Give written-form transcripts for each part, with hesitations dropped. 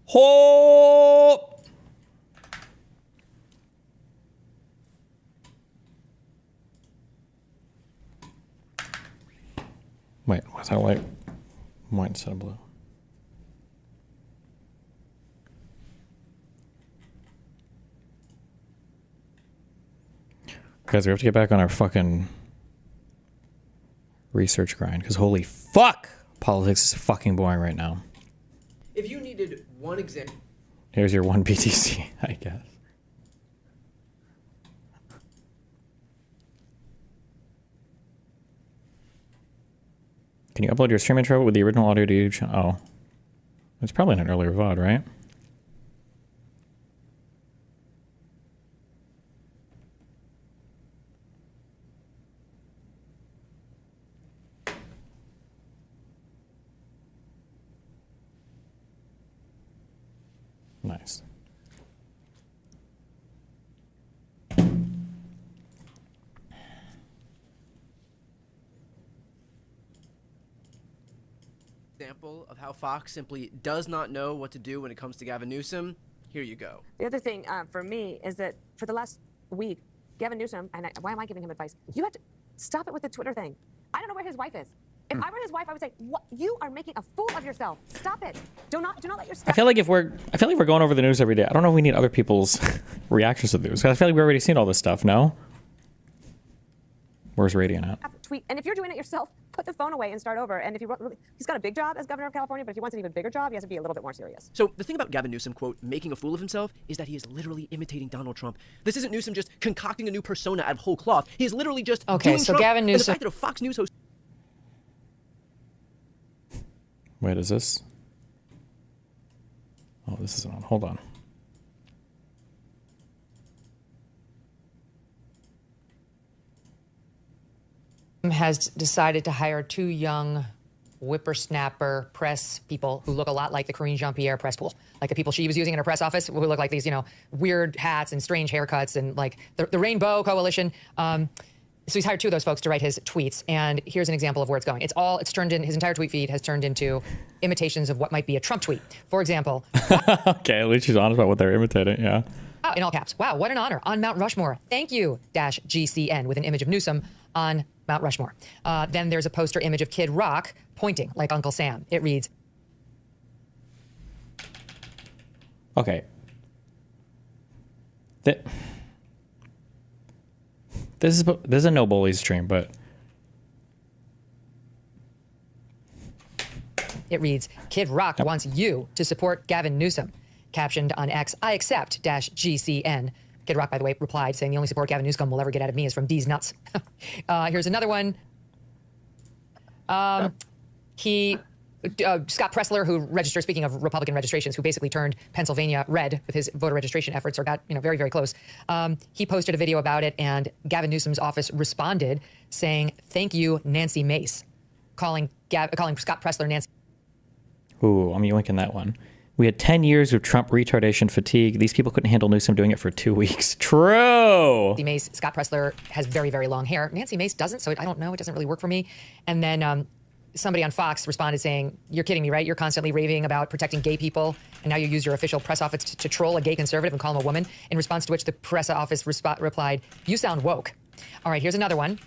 Ho! Wait, was that like white instead of blue? Guys, we have to get back on our fucking research grind, because holy fuck, politics is fucking boring right now. If you needed one example. Here's your one BTC, I guess. Can you upload your stream intro with the original audio to YouTube channel? Oh. It's probably in an earlier VOD, right? Nice. Example of how Fox simply does not know what to do when it comes to Gavin Newsom. Here you go. The other thing for me is that for the last week, Gavin Newsom, and why am I giving him advice? You have to stop it with the Twitter thing. I don't know where his wife is. If I were his wife, I would say, "What? You are making a fool of yourself. Stop it. Do not let your stuff." I feel like we're going over the news every day. I don't know if we need other people's reactions to the news. I feel like we've already seen all this stuff. No. Where's Radiant at? Tweet, and if you're doing it yourself, put the phone away and start over. And if he's got a big job as governor of California, but if he wants an even bigger job, he has to be a little bit more serious. So the thing about Gavin Newsom, quote, making a fool of himself is that he is literally imitating Donald Trump. This isn't Newsom just concocting a new persona out of whole cloth. He is literally just doing so Trump. Gavin And the Newsom. fact that a Fox News host. Wait, is this? Oh, this isn't on. Hold on. Has decided to hire 2 young whippersnapper press people who look a lot like the Karine Jean-Pierre press pool, like the people she was using in her press office, who look like these, weird hats and strange haircuts and like the Rainbow Coalition. So he's hired 2 of those folks to write his tweets, and here's an example of where it's going. It's turned in, his entire tweet feed has turned into imitations of what might be a Trump tweet. For example. Okay, at least she's honest about what they're imitating, yeah. In all caps. Wow, what an honor. On Mount Rushmore. Thank you, -GCN, with an image of Newsom on Mount Rushmore. Then there's a poster image of Kid Rock pointing like Uncle Sam. It reads, Okay. This is a no bullies stream, but it reads, Kid Rock wants you to support Gavin Newsom. Captioned on X, I accept -GCN. Kid Rock, by the way, replied saying the only support Gavin Newsom will ever get out of me is from D's nuts. Here's another one. Scott Pressler, who registered, speaking of Republican registrations, who basically turned Pennsylvania red with his voter registration efforts, or got very, very close. He posted a video about it, and Gavin Newsom's office responded saying, "Thank you, Nancy Mace," calling Scott Pressler Nancy. ooh, I'm linking that one. We had 10 years of Trump retardation fatigue. These people couldn't handle Newsom doing it for 2 weeks. True. Nancy Mace, Scott Pressler has very, very long hair. Nancy Mace doesn't, so I don't know. It doesn't really work for me. And then somebody on Fox responded saying, "You're kidding me, right? You're constantly raving about protecting gay people, and now you use your official press office to troll a gay conservative and call him a woman." In response to which the press office replied, "You sound woke." All right, here's another one.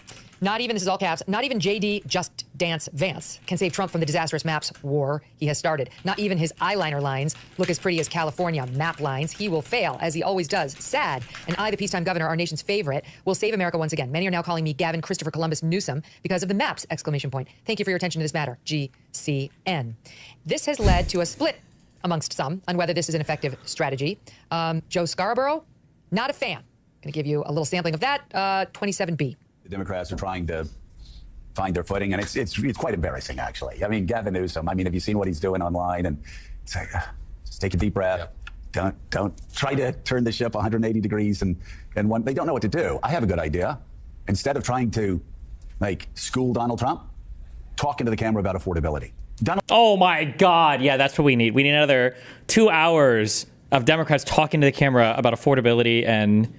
Not even, this is all caps, not even JD Just Dance Vance can save Trump from the disastrous maps war he has started. Not even his eyeliner lines look as pretty as California map lines. He will fail, as he always does. Sad. And I, the peacetime governor, our nation's favorite, will save America once again. Many are now calling me Gavin Christopher Columbus Newsom because of the maps, exclamation point. Thank you for your attention to this matter, GCN. This has led to a split amongst some on whether this is an effective strategy. Joe Scarborough, not a fan. Going to give you a little sampling of that, 27B. The Democrats are trying to find their footing, and it's quite embarrassing, actually. I mean, Gavin Newsom, have you seen what he's doing online? And it's like, just take a deep breath. Yep. Don't try to turn the ship 180 degrees, and when they don't know what to do. I have a good idea. Instead of trying to, school Donald Trump, talk into the camera about affordability. Oh my God. Yeah, that's what we need. We need another 2 hours of Democrats talking to the camera about affordability and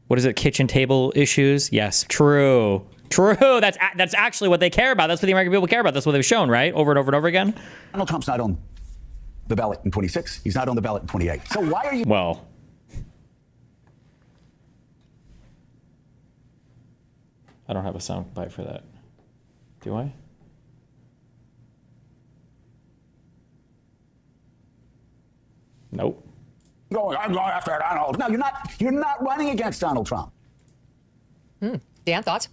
what is it, kitchen table issues? Yes, true. That's actually what they care about. That's what the American people care about. That's what they've shown, right? Over and over and over again. Donald Trump's not on the ballot in 26. He's not on the ballot in 28. So why are you... Well, I don't have a sound bite for that. Do I? Nope. I'm going after Donald. No, you're not running against Donald Trump. Dan, thoughts?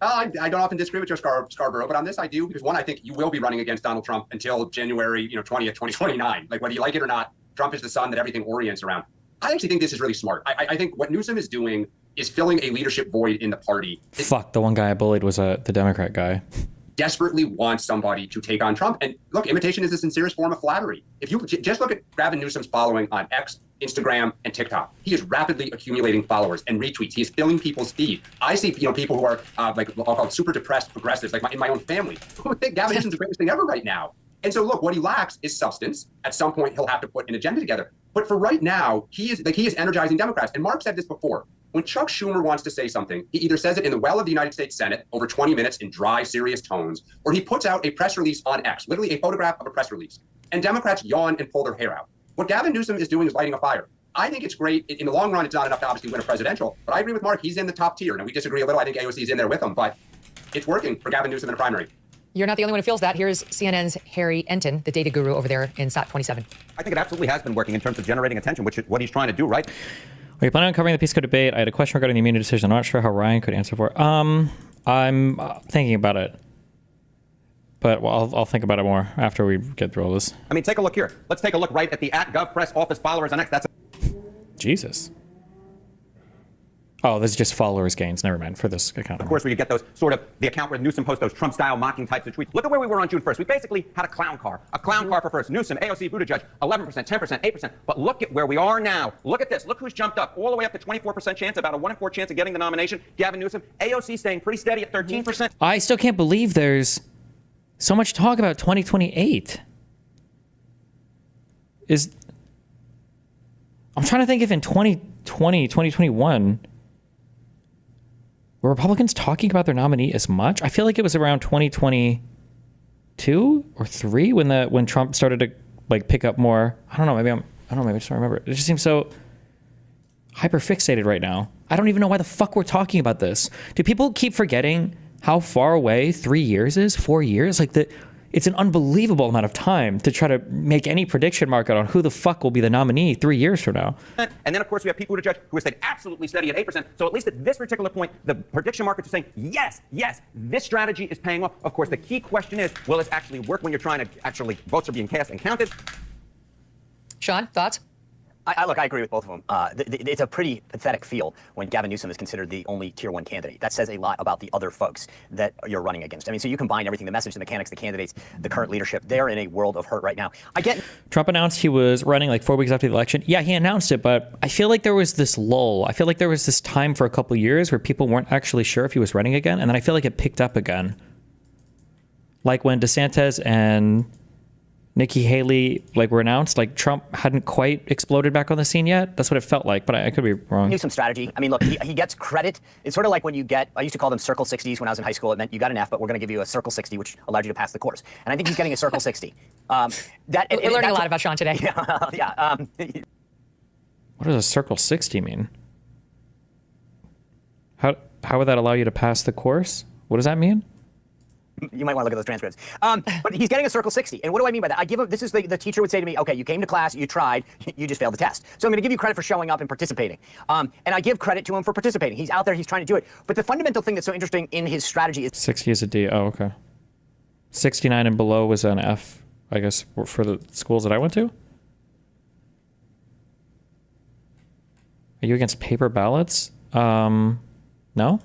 I don't often disagree with Joe Scarborough, but on this I do, because one, I think you will be running against Donald Trump until January 20th, 2029. Whether you like it or not, Trump is the sun that everything orients around. I actually think this is really smart. I think what Newsom is doing is filling a leadership void in the party. Fuck, the one guy I bullied was the Democrat guy. Desperately wants somebody to take on Trump. And look, imitation is the sincerest form of flattery. If you just look at Gavin Newsom's following on X, Instagram, and TikTok, he is rapidly accumulating followers and retweets. He is filling people's feed. I see people who are I'll call it super depressed progressives, in my own family, who think Gavin Newsom's the greatest thing ever right now. And so look, what he lacks is substance. At some point, he'll have to put an agenda together. But for right now, he is energizing Democrats. And Mark said this before. When Chuck Schumer wants to say something, he either says it in the well of the United States Senate over 20 minutes in dry, serious tones, or he puts out a press release on X, literally a photograph of a press release. And Democrats yawn and pull their hair out. What Gavin Newsom is doing is lighting a fire. I think it's great. In the long run, it's not enough to obviously win a presidential, but I agree with Mark. He's in the top tier. Now, we disagree a little. I think AOC is in there with him, but it's working for Gavin Newsom in a primary. You're not the only one who feels that. Here's CNN's Harry Enton, the data guru over there in SOT 27. I think it absolutely has been working in terms of generating attention, which is what he's trying to do, right? Are you planning on covering the Peace Code debate? I had a question regarding the immunity decision. I'm not sure how Ryan could answer for it. I'm thinking about it. But I'll think about it more after we get through all this. I mean, take a look here. Let's take a look right at the @GovPress office followers on X. That's Jesus. Oh, this is just followers gains. Never mind, for this account. of course where you get those sort of the account where Newsom posts those Trump-style mocking types of tweets. Look at where we were on June 1st. We basically had a clown car for first. Newsom, AOC, Buttigieg, 11%, 10%, 8%. But look at where we are now. Look at this. Look who's jumped up all the way up to 24% chance, about a 1 in 4 chance of getting the nomination. Gavin Newsom, AOC staying pretty steady at 13%. I still can't believe there's so much talk about 2028. I'm trying to think if in 2020, 2021, were Republicans talking about their nominee as much? I feel like it was around 2022 or 3 when Trump started to like pick up more. I don't know. Maybe I just don't remember. It just seems so hyper fixated right now. I don't even know why the fuck we're talking about this. Do people keep forgetting how far away 3 years is? 4 years? It's an unbelievable amount of time to try to make any prediction market on who the fuck will be the nominee 3 years from now. And then, of course, we have Pete Buttigieg, who has stayed absolutely steady at 8%. So at least at this particular point, the prediction markets are saying, yes, this strategy is paying off. Of course, the key question is, will this actually work when you're trying to actually, votes are being cast and counted? Sean, thoughts? Look, I agree with both of them. It's a pretty pathetic field when Gavin Newsom is considered the only tier 1 candidate. That says a lot about the other folks that you're running against. I mean, so you combine everything, the message, the mechanics, the candidates, the current leadership. They're in a world of hurt right now. Trump announced he was running like 4 weeks after the election. Yeah, he announced it, but I feel like there was this lull. I feel like there was this time for a couple years where people weren't actually sure if he was running again, and then I feel like it picked up again. Like when DeSantis and Nikki Haley were announced, Trump hadn't quite exploded back on the scene yet. That's what it felt like, but I could be wrong. Newsom strategy. I mean, look, he gets credit. It's sort of like when you get, I used to call them Circle 60s when I was in high school. It meant you got an F, but we're going to give you a Circle 60, which allowed you to pass the course. And I think he's getting a Circle 60. We're learning a lot about Sean today. Yeah. What does a Circle 60 mean? How would that allow you to pass the course? What does that mean? You might want to look at those transcripts. But he's getting a Circle 60. And what do I mean by that? I give him, this is the teacher would say to me, okay, you came to class, you tried, you just failed the test. So I'm going to give you credit for showing up and participating. And I give credit to him for participating. He's out there, he's trying to do it. But the fundamental thing that's so interesting in his strategy is 60 is a D. Oh, okay. 69 and below was an F, I guess, for the schools that I went to. Are you against paper ballots? No?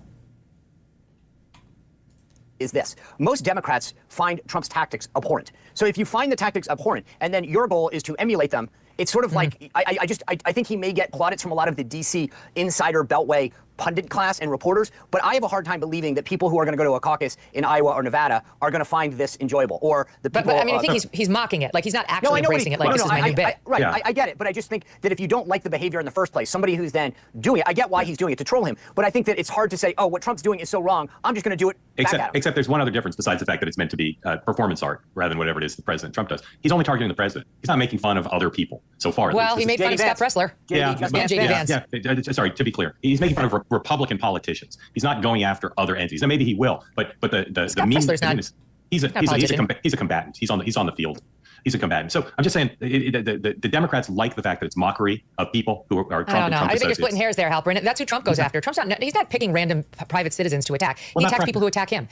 is this. Most Democrats find Trump's tactics abhorrent. So if you find the tactics abhorrent and then your goal is to emulate them, it's sort of like, I think he may get plaudits from a lot of the DC insider beltway pundit class and reporters, but I have a hard time believing that people who are going to go to a caucus in Iowa or Nevada are going to find this enjoyable. Or the people. But I mean, I think he's mocking it. Like he's not actually embracing it. Like this is my new bit. I get it, but I just think that if you don't like the behavior in the first place, somebody who's then doing it, I get why he's doing it to troll him, but I think that it's hard to say, oh, what Trump's doing is so wrong, I'm just going to do it back at him. Except there's one other difference besides the fact that it's meant to be performance art rather than whatever it is the President Trump does. He's only targeting the president. He's not making fun of other people so far. Well, he made fun of Scott Presler. JD Vance. Sorry, to be clear, he's making fun of Republican politicians. He's not going after other entities. Now maybe he will, but the mean is he's a combatant. He's on the field. He's a combatant. So I'm just saying the Democrats like the fact that it's mockery of people who are Trump. I don't know. I think you're splitting hairs there, Halperin. That's who Trump goes after. Trump's not. He's not picking random private citizens to attack. He attacks people who attack him.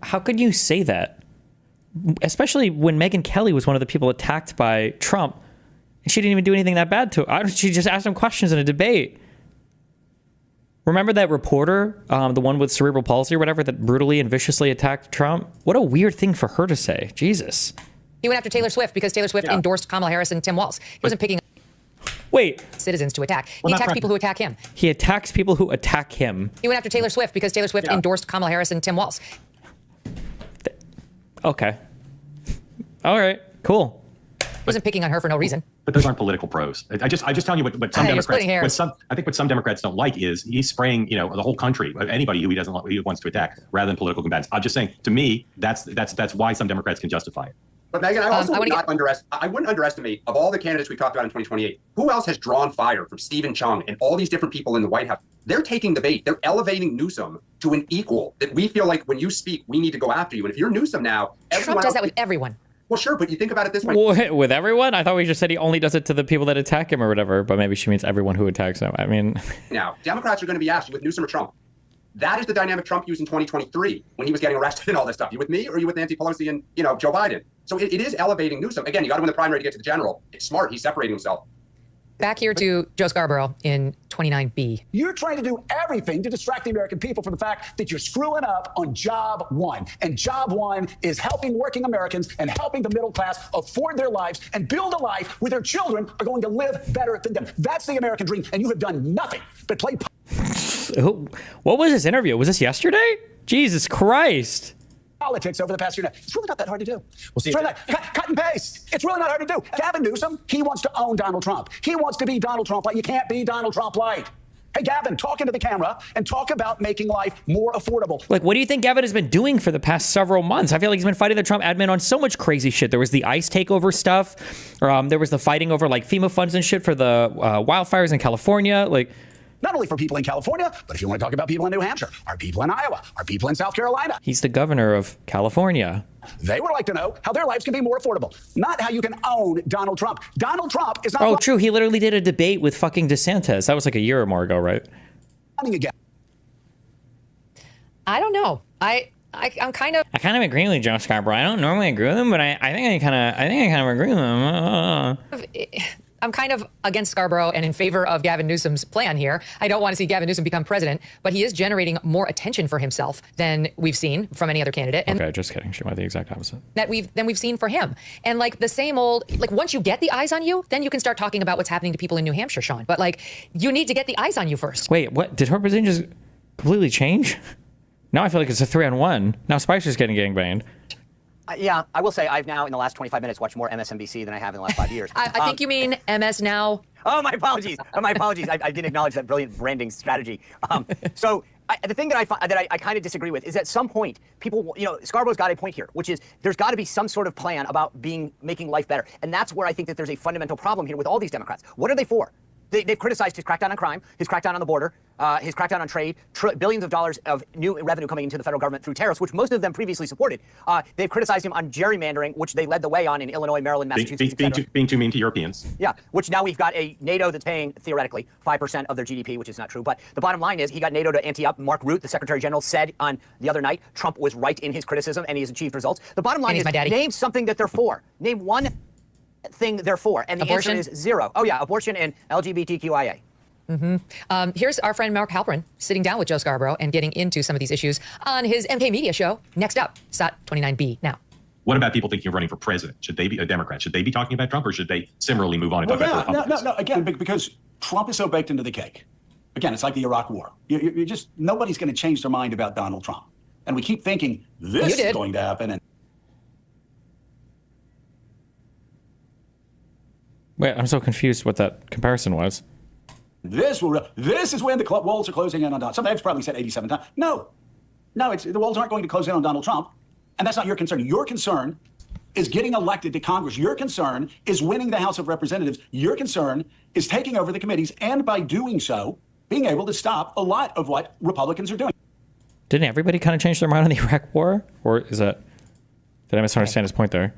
How could you say that? Especially when Megyn Kelly was one of the people attacked by Trump, and she didn't even do anything that bad to her. She just asked him questions in a debate. Remember that reporter, the one with cerebral palsy or whatever, that brutally and viciously attacked Trump? What a weird thing for her to say. Jesus. He went after Taylor Swift because Taylor Swift endorsed Kamala Harris and Tim Walz. He wasn't picking citizens to attack. He attacks people who attack him. He attacks people who attack him. He went after Taylor Swift because Taylor Swift endorsed Kamala Harris and Tim Walz. Okay. All right. Cool. He wasn't picking on her for no reason. But those aren't political pros. I just telling you what some Democrats. What some Democrats don't like is he's spraying the whole country, anybody who he wants to attack, rather than political combatants. I'm just saying, to me, that's why some Democrats can justify it. But Megyn, I wouldn't underestimate, of all the candidates we talked about in 2028, who else has drawn fire from Stephen Chung and all these different people in the White House? They're taking the bait. They're elevating Newsom to an equal that we feel like when you speak, we need to go after you. And if you're Newsom now, Trump does that with everyone. Well, sure, but you think about it this way. With everyone? I thought we just said he only does it to the people that attack him or whatever, but maybe she means everyone who attacks him. I mean... Now, Democrats are going to be asked with Newsom or Trump. That is the dynamic Trump used in 2023 when he was getting arrested and all this stuff. You with me, or are you with Nancy Pelosi and Joe Biden? So it is elevating Newsom. Again, you got to win the primary to get to the general. It's smart. He's separating himself. Back here to Joe Scarborough in 29B. You're trying to do everything to distract the American people from the fact that you're screwing up on job one. And job one is helping working Americans and helping the middle class afford their lives and build a life where their children are going to live better than them. That's the American dream. And you have done nothing but play. What was this interview? Was this yesterday? Jesus Christ. Politics over the past year. It's really not that hard to do. We'll see. Cut and paste. It's really not hard to do. Gavin Newsom, he wants to own Donald Trump. He wants to be Donald Trump light. You can't be Donald Trump light. Hey, Gavin, talk into the camera and talk about making life more affordable. Like, what do you think Gavin has been doing for the past several months? I feel like he's been fighting the Trump admin on so much crazy shit. There was the ICE takeover stuff. There was the fighting over like FEMA funds and shit for the wildfires in California. Like, not only for people in California, but if you want to talk about people in New Hampshire, our people in Iowa, our people in South Carolina. He's the governor of California. They would like to know how their lives can be more affordable, not how you can own Donald Trump. Donald Trump is not. Oh, true. He literally did a debate with fucking DeSantis. That was like a year or more ago, right? Again. I don't know. I'm kind of. I kind of agree with Joe Scarborough. I don't normally agree with him, but I think I kind of agree with him. I'm kind of against Scarborough and in favor of Gavin Newsom's plan here. I don't want to see Gavin Newsom become president, but he is generating more attention for himself than we've seen from any other candidate. And okay, just kidding. She went the exact opposite. That we've seen for him. And like the same old, like once you get the eyes on you, then you can start talking about what's happening to people in New Hampshire, Sean. But like, you need to get the eyes on you first. Wait, what? Did her position just completely change? Now I feel like it's a 3-on-1. Now Spicer's getting gangbanged. Yeah, I will say I've now, in the last 25 minutes, watched more MSNBC than I have in the last 5 years. I think you mean MS Now. Oh, my apologies. My apologies. I didn't acknowledge that brilliant branding strategy. The thing that I kind of disagree with is at some point, people, Scarborough's got a point here, which is there's got to be some sort of plan about making life better. And that's where I think that there's a fundamental problem here with all these Democrats. What are they for? They've criticized his crackdown on crime, his crackdown on the border, his crackdown on trade, billions of dollars of new revenue coming into the federal government through tariffs, which most of them previously supported. They've criticized him on gerrymandering, which they led the way on in Illinois, Maryland, Massachusetts, being too mean to Europeans. Yeah, which now we've got a NATO that's paying, theoretically, 5% of their GDP, which is not true. But the bottom line is he got NATO to ante up. Mark Rutte, the Secretary General, said on the other night Trump was right in his criticism, and he has achieved results. The bottom line is name something that they're for. Name one thing they're for, and the answer is zero. Oh, yeah, abortion and LGBTQIA. Mm-hmm. Here's our friend Mark Halperin sitting down with Joe Scarborough and getting into some of these issues on his MK Media show. Next up, SOT 29B now. What about people thinking of running for president? Should they be a Democrat? Should they be talking about Trump, or should they similarly move on and talk about Republicans? No. Again, because Trump is so baked into the cake. Again, it's like the Iraq War. You just nobody's going to change their mind about Donald Trump, and we keep thinking this is going to happen. And wait, I'm so confused what that comparison was. This is when the walls are closing in on Donald Trump. I've probably said 87 times. No, the walls aren't going to close in on Donald Trump. And that's not your concern. Your concern is getting elected to Congress. Your concern is winning the House of Representatives. Your concern is taking over the committees. And by doing so, being able to stop a lot of what Republicans are doing. Didn't everybody kind of change their mind on the Iraq War? Or did I misunderstand his point there?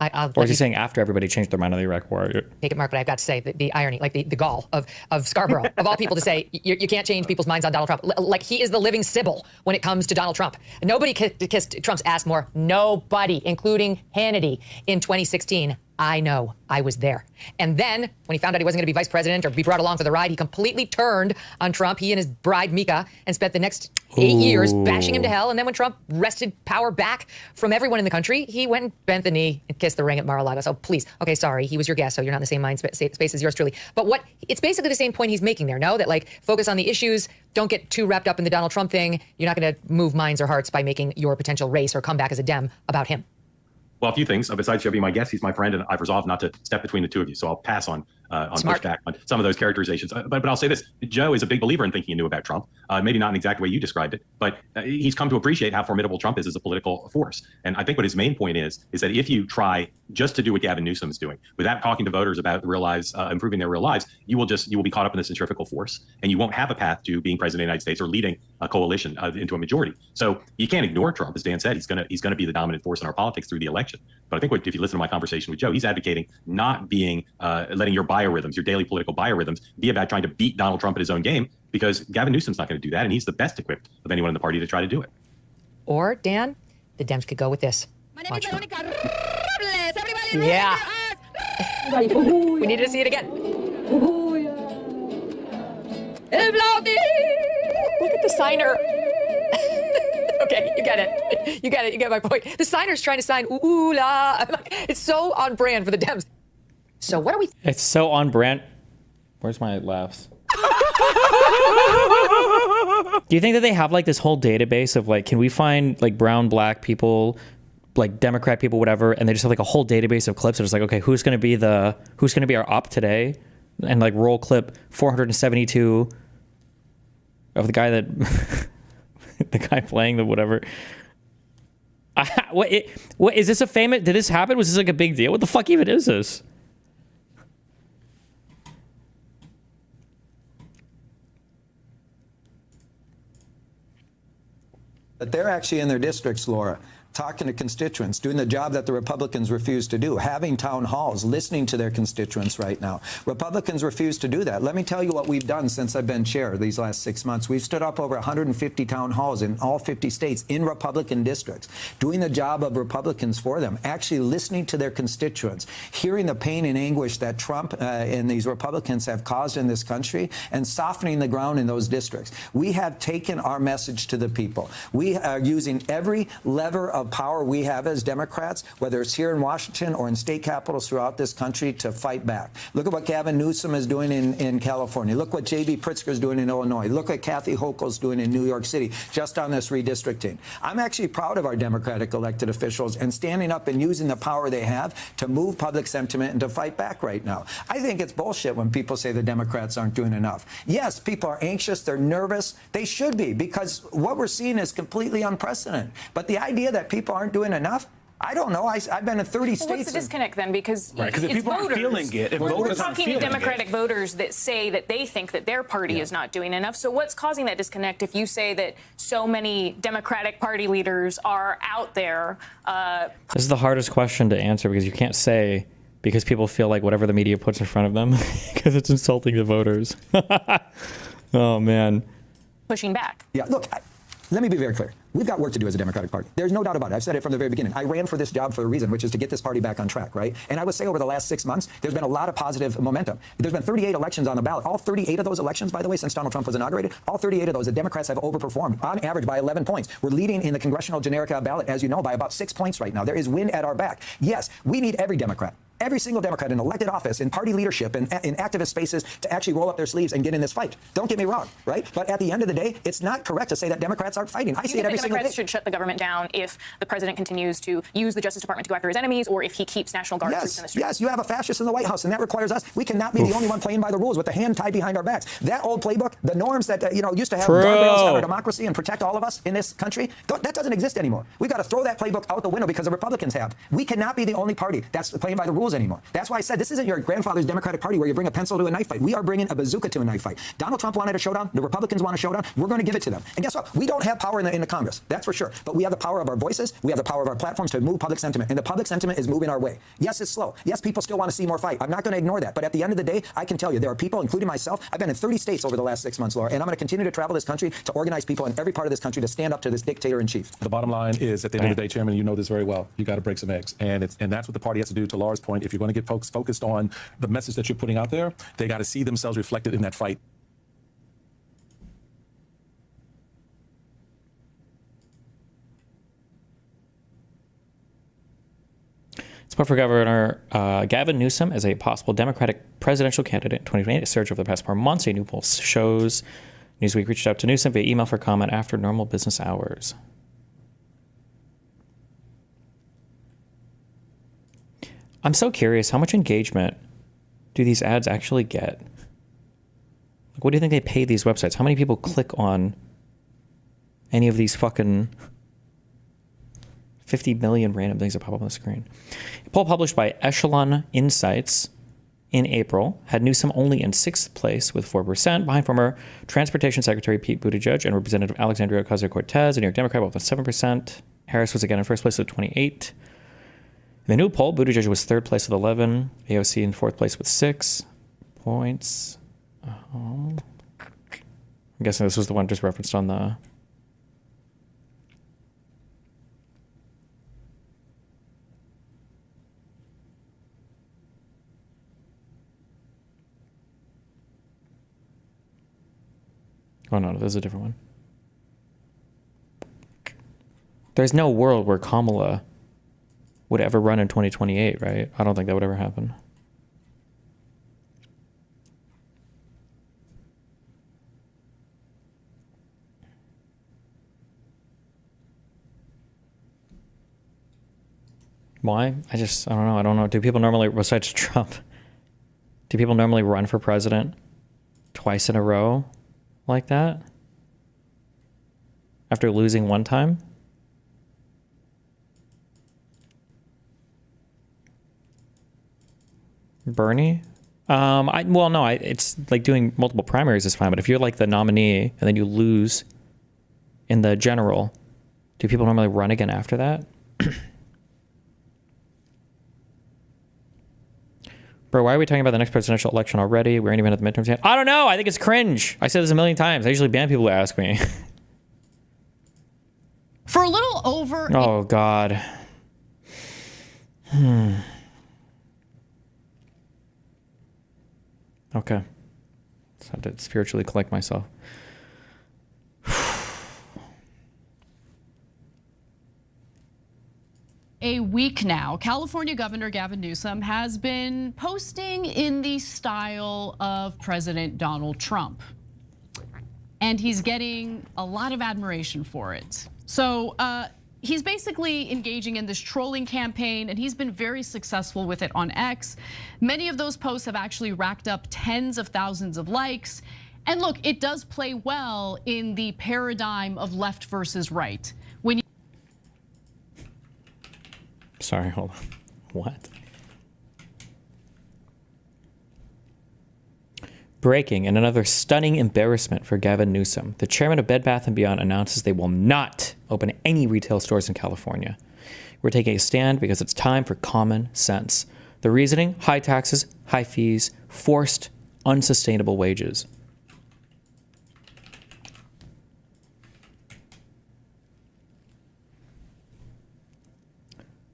Or is he saying after everybody changed their mind on the Iraq War? Take it, Mark, but I've got to say the irony, like the gall of Scarborough, of all people to say, you can't change people's minds on Donald Trump. Like he is the living Sybil when it comes to Donald Trump. Nobody kissed Trump's ass more. Nobody, including Hannity in 2016. I know. I was there. And then when he found out he wasn't going to be vice president or be brought along for the ride, he completely turned on Trump, he and his bride Mika, and spent the next 8 years bashing him to hell. And then when Trump wrested power back from everyone in the country, he went and bent the knee and kissed the ring at Mar-a-Lago. So please, okay, sorry, he was your guest, so you're not in the same mind space as yours truly. But it's basically the same point he's making there, no? That like focus on the issues, don't get too wrapped up in the Donald Trump thing. You're not going to move minds or hearts by making your potential race or comeback as a Dem about him. Well, a few things. Besides Joe being my guest, he's my friend, and I've resolved not to step between the two of you. So I'll pass on pushback on some of those characterizations. But I'll say this. Joe is a big believer in thinking anew about Trump. Maybe not in the exact way you described it, but he's come to appreciate how formidable Trump is as a political force. And I think what his main point is that if you try just to do what Gavin Newsom is doing, without talking to voters about the real lives, improving their real lives, you will be caught up in this centrifugal force, and you won't have a path to being president of the United States or leading a coalition into a majority. So you can't ignore Trump. As Dan said, he's going to be the dominant force in our politics through the election. But I think if you listen to my conversation with Joe, he's advocating not being letting your biorhythms, your daily political biorhythms, be about trying to beat Donald Trump at his own game, because Gavin Newsom's not going to do that, and he's the best equipped of anyone in the party to try to do it. Or, Dan, the Dems could go with this. My name is Veronica Robles. Everybody Yeah. We need to see it again. Look at the signer. Okay, you get it. You get it. You get my point. The signer's trying to sign ooh la. It's so on brand for the Dems. So what are we? It's so on brand. Where's my laughs? Do you think that they have like this whole database of like, can we find like brown, black people, like Democrat people, whatever, and they just have like a whole database of clips. It's like, okay, who's going to be our op today, and like roll clip 472 of the guy that the guy playing the whatever. What is this a famous? Did this happen? Was this like a big deal? What the fuck even is this? But they're actually in their districts, Laura, talking to constituents, doing the job that the Republicans refuse to do, having town halls, listening to their constituents right now. Republicans refuse to do that. Let me tell you what we've done since I've been chair these last 6 months. We've stood up over 150 town halls in all 50 states in Republican districts, doing the job of Republicans for them, actually listening to their constituents, hearing the pain and anguish that Trump and these Republicans have caused in this country, and softening the ground in those districts. We have taken our message to the people. We are using every lever of power we have as Democrats, whether it's here in Washington or in state capitals throughout this country, to fight back. Look at what Gavin Newsom is doing in California. Look what J.B. Pritzker is doing in Illinois. Look what Kathy Hochul's doing in New York City, just on this redistricting. I'm actually proud of our Democratic elected officials and standing up and using the power they have to move public sentiment and to fight back right now. I think it's bullshit when people say the Democrats aren't doing enough. Yes, people are anxious, they're nervous. They should be, because what we're seeing is completely unprecedented. But the idea that people aren't doing enough, I don't know. I've been in 30 states. What's the disconnect then? Because if it's people voters. aren't feeling it, if we're voters talking to Democratic voters that say that they think that their party is not doing enough. So what's causing that disconnect if you say that so many Democratic Party leaders are out there? This is the hardest question to answer, because you can't say, because people feel like whatever the media puts in front of them, because it's insulting the voters. Oh, man. Pushing back. Yeah, look, let me be very clear. We've got work to do as a Democratic Party. There's no doubt about it. I've said it from the very beginning. I ran for this job for a reason, which is to get this party back on track, right? And I would say over the last 6 months, there's been a lot of positive momentum. There's been 38 elections on the ballot. All 38 of those elections, by the way, since Donald Trump was inaugurated, all 38 of those, the Democrats have overperformed on average by 11 points. We're leading in the congressional generic ballot, as you know, by about 6 points right now. There is wind at our back. Yes, we need every Democrat. Every single Democrat in elected office, in party leadership, and in activist spaces to actually roll up their sleeves and get in this fight. Don't get me wrong, right? But at the end of the day, it's not correct to say that Democrats aren't fighting. I see it every single day. Democrats should shut the government down if the president continues to use the Justice Department to go after his enemies, or if he keeps National Guard troops in the streets. Yes, you have a fascist in the White House, and that requires us. We cannot be the only one playing by the rules with the hand tied behind our backs. That old playbook, the norms that used to have guardrails on our democracy and protect all of us in this country, that doesn't exist anymore. We've got to throw that playbook out the window because the Republicans have. We cannot be the only party that's playing by the rules anymore. That's why I said this isn't your grandfather's Democratic Party where you bring a pencil to a knife fight. We are bringing a bazooka to a knife fight. Donald Trump wanted a showdown. The Republicans want a showdown. We're going to give it to them. And guess what? We don't have power in the Congress. That's for sure. But we have the power of our voices. We have the power of our platforms to move public sentiment. And the public sentiment is moving our way. Yes, it's slow. Yes, people still want to see more fight. I'm not going to ignore that. But at the end of the day, I can tell you there are people, including myself. I've been in 30 states over the last 6 months, Laura, and I'm going to continue to travel this country to organize people in every part of this country to stand up to this dictator in chief. The bottom line is, at the end of the day, Chairman, you know this very well. You got to break some eggs. And that's what the party has to do, to Laura's point. If you're going to get folks focused on the message that you're putting out there, they got to see themselves reflected in that fight. Support for Governor Gavin Newsom as a possible Democratic presidential candidate in 2028 has surged over the past 4 months. A new poll shows Newsweek reached out to Newsom via email for comment after normal business hours. I'm so curious, how much engagement do these ads actually get? Like, what do you think they pay these websites? How many people click on any of these fucking 50 million random things that pop up on the screen? A poll published by Echelon Insights in April had Newsom only in 6th place with 4%, behind former Transportation Secretary Pete Buttigieg and Representative Alexandria Ocasio-Cortez, a New York Democrat, both with 7%. Harris was again in 1st place with 28%. In the new poll, Buttigieg was third place with 11, AOC in fourth place with 6 points. I'm guessing this was the one just referenced on the... Oh no, there's a different one. There's no world where Kamala would ever run in 2028, right? I don't think that would ever happen. Why? I don't know. I don't know. Do people normally, besides Trump, do people normally run for president twice in a row like that? After losing one time? Bernie? It's like doing multiple primaries is fine, but if you're like the nominee and then you lose in the general, do people normally run again after that? Bro, why are we talking about the next presidential election already? We aren't even at the midterms yet. I don't know. I think it's cringe. I said this a million times. I usually ban people who ask me. For a little over... Oh, God. Okay. Just had to spiritually collect myself. A week now, California Governor Gavin Newsom has been posting in the style of President Donald Trump. And he's getting a lot of admiration for it. So he's basically engaging in this trolling campaign, and he's been very successful with it on X. Many of those posts have actually racked up tens of thousands of likes. And look, it does play well in the paradigm of left versus right. When Sorry, hold on. What? Breaking, and another stunning embarrassment for Gavin Newsom. The chairman of Bed Bath & Beyond announces they will not open any retail stores in California. We're taking a stand because it's time for common sense. The reasoning: high taxes, high fees, forced, unsustainable wages.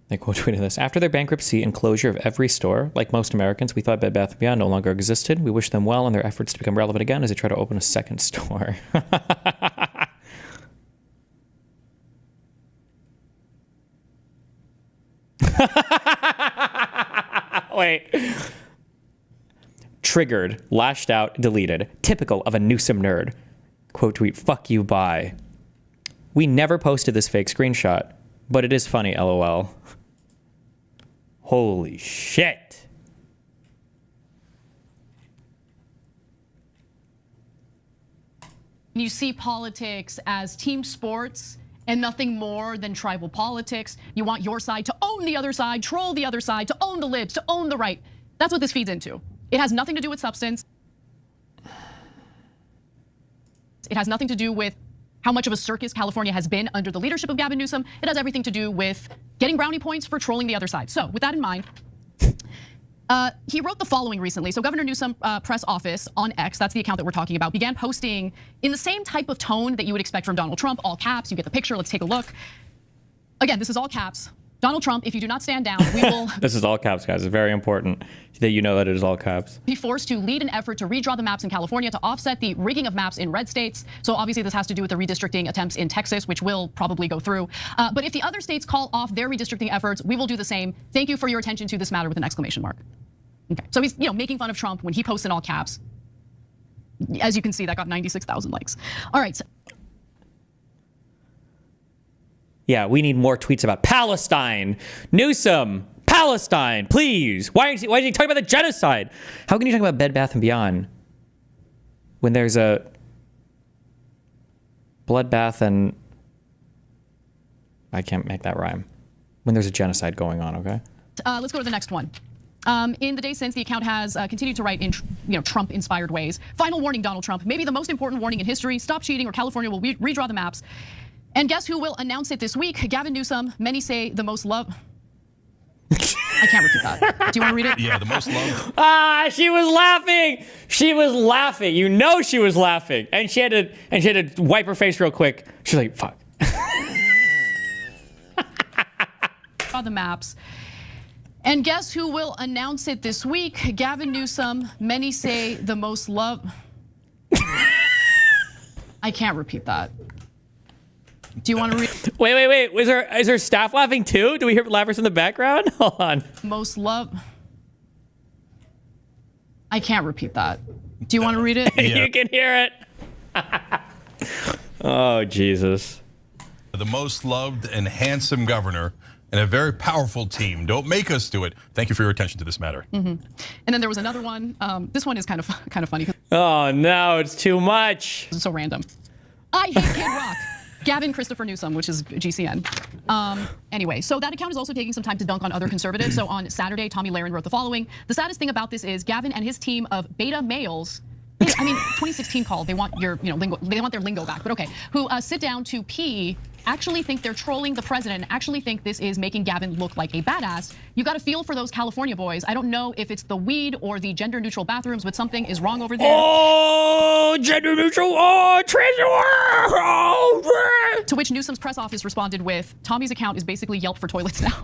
They quote tweeted this: after their bankruptcy and closure of every store, like most Americans, we thought Bed Bath & Beyond no longer existed. We wish them well in their efforts to become relevant again as they try to open a second store. Wait. Triggered, lashed out, deleted. Typical of a Newsom nerd. Quote tweet, fuck you, bye. We never posted this fake screenshot, but it is funny, LOL. Holy shit. you see politics as team sports and nothing more than tribal politics. You want your side to own the other side, troll the other side, to own the libs, to own the right. That's what this feeds into. It has nothing to do with substance. It has nothing to do with how much of a circus California has been under the leadership of Gavin Newsom. It has everything to do with getting brownie points for trolling the other side. So with that in mind, he wrote the following recently. So Governor Newsom press office on X, that's the account that we're talking about, began posting in the same type of tone that you would expect from Donald Trump, all caps. You get the picture. Let's take a look. Again, this is all caps. Donald Trump, if you do not stand down, we will... This is all caps, guys. It's very important that you know that it is all caps. ...be forced to lead an effort to redraw the maps in California to offset the rigging of maps in red states. So obviously this has to do with the redistricting attempts in Texas, which will probably go through. But if the other states call off their redistricting efforts, we will do the same. Thank you for your attention to this matter with an exclamation mark. Okay, so he's making fun of Trump when he posts in all caps. As you can see, that got 96,000 likes. All right. So yeah, we need more tweets about Palestine. Newsom, Palestine, please. Why is he talking about the genocide? How can you talk about Bed Bath & Beyond when there's a bloodbath and... I can't make that rhyme. When there's a genocide going on, okay? Let's go to the next one. In the days since, the account has continued to write in Trump-inspired ways. Final warning, Donald Trump. Maybe the most important warning in history. Stop cheating or California will redraw the maps. And guess who will announce it this week? Gavin Newsom. Many say the most I can't repeat that. Do you want to read it? Yeah, the most loved. She was laughing. She was laughing. You know she was laughing, and she had to wipe her face real quick. She's like, "Fuck." On the maps. And guess who will announce it this week? Gavin Newsom. Many say the most loved. I can't repeat that. Do you want to read? Wait. Is her staff laughing too? Do we hear laughers in the background? Hold on. Most love. I can't repeat that. Do you want to read it? You can hear it. Oh, Jesus. The most loved and handsome governor and a very powerful team. Don't make us do it. Thank you for your attention to this matter. And then there was another one. This one is kind of funny. Oh no, it's too much. It's so random. I hate Kid Rock. Gavin Christopher Newsom, which is GCN. Anyway, so that account is also taking some time to dunk on other conservatives. So on Saturday, Tommy Lahren wrote the following. The saddest thing about this is Gavin and his team of beta males, 2016 called, they want your lingo, they want their lingo back, but okay, who sit down to pee, actually think they're trolling the president, actually think this is making Gavin look like a badass. You got to feel for those California boys. I don't know if it's the weed or the gender neutral bathrooms, but something is wrong over there. Oh, gender neutral, oh, trans, oh, to which Newsom's press office responded with, Tommy's account is basically Yelp for toilets now.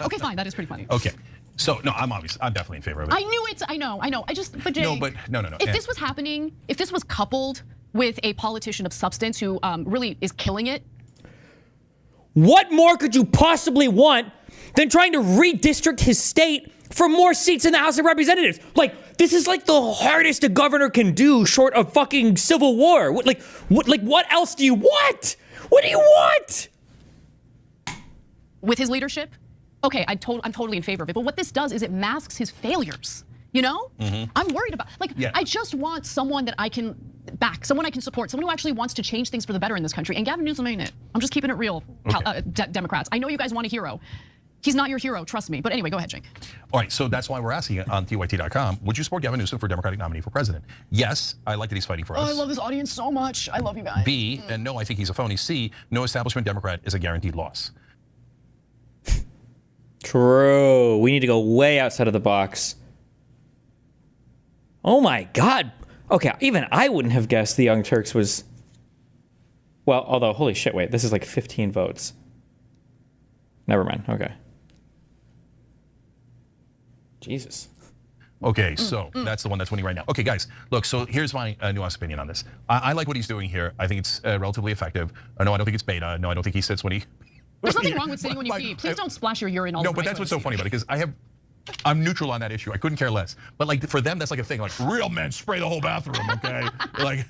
Okay, fine, that is pretty funny. Okay. So no, I'm definitely in favor of it. I knew it. I know. But Jay, no. If this was happening, if this was coupled with a politician of substance who really is killing it, what more could you possibly want than trying to redistrict his state for more seats in the House of Representatives? Like, this is like the hardest a governor can do, short of fucking civil war. What else do you want? What do you want? With his leadership. Okay, I'm totally in favor of it. But what this does is it masks his failures. You know? I'm worried about, I just want someone that I can back, someone I can support, someone who actually wants to change things for the better in this country. And Gavin Newsom ain't it. I'm just keeping it real, okay. Democrats. I know you guys want a hero. He's not your hero, trust me. But anyway, go ahead, Jake. All right, so that's why we're asking on TYT.com, would you support Gavin Newsom for Democratic nominee for president? Yes, I like that he's fighting for us. Oh, I love this audience so much. I love you guys. B, and no, I think he's a phony. C, no establishment Democrat is a guaranteed loss. True. We need to go way outside of the box. Oh my God. Okay, even I wouldn't have guessed the Young Turks was... Well, although, holy shit, wait, this is like 15 votes. Never mind, okay. Jesus. Okay, so that's the one that's winning right now. Okay, guys, look, so here's my nuanced opinion on this. I like what he's doing here. I think it's relatively effective. No, I don't think it's beta. No, I don't think he sits when he... There's nothing wrong with sitting when you pee. Please don't splash your urine all over. No, but that's what's so funny about it, because I'm neutral on that issue. I couldn't care less. But like for them, that's like a thing. Like real men spray the whole bathroom, okay? Like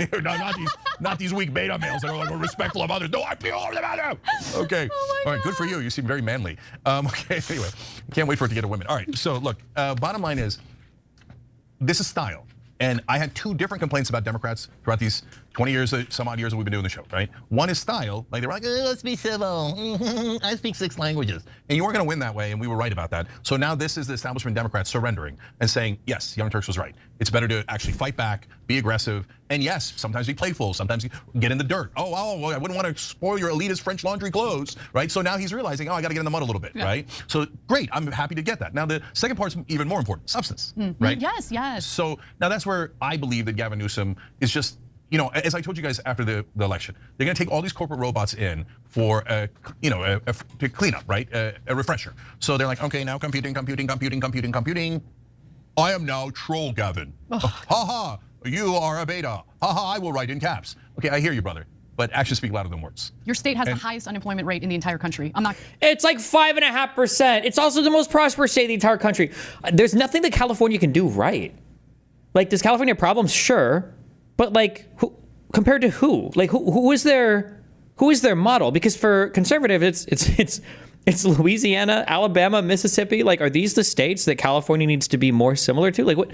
not these weak beta males that are like respectful of others. No, I pee all over the bathroom. Okay. All right. Good for you. You seem very manly. Okay. Anyway, can't wait for it to get to women. All right. So look, bottom line is, this is style. And I had two different complaints about Democrats throughout these 20 years, some odd years that we've been doing the show, right? One is style. Like they were like, let's be civil. I speak 6 languages. And you weren't going to win that way, and we were right about that. So now this is the establishment Democrats surrendering and saying, yes, Young Turks was right. It's better to actually fight back, be aggressive, and yes, sometimes be playful, sometimes get in the dirt. Oh, I wouldn't want to spoil your elitist French laundry clothes, right? So now he's realizing, I got to get in the mud a little bit, right? So great, I'm happy to get that. Now the second part's even more important, substance, right? Yes. So now that's where I believe that Gavin Newsom is just, as I told you guys after the election, they're going to take all these corporate robots in for to clean up, right? A refresher. So they're like, okay, now computing. I am now troll Gavin. Ha, you are a beta. Ha, I will write in caps. Okay, I hear you, brother. But actions speak louder than words. Your state has the highest unemployment rate in the entire country. It's like 5.5%. It's also the most prosperous state in the entire country. There's nothing that California can do right. Like, does California have problems? Sure. But like, compared to who? Like, who is their model? Because for conservative, it's Louisiana, Alabama, Mississippi. Like, are these the states that California needs to be more similar to? Like, what?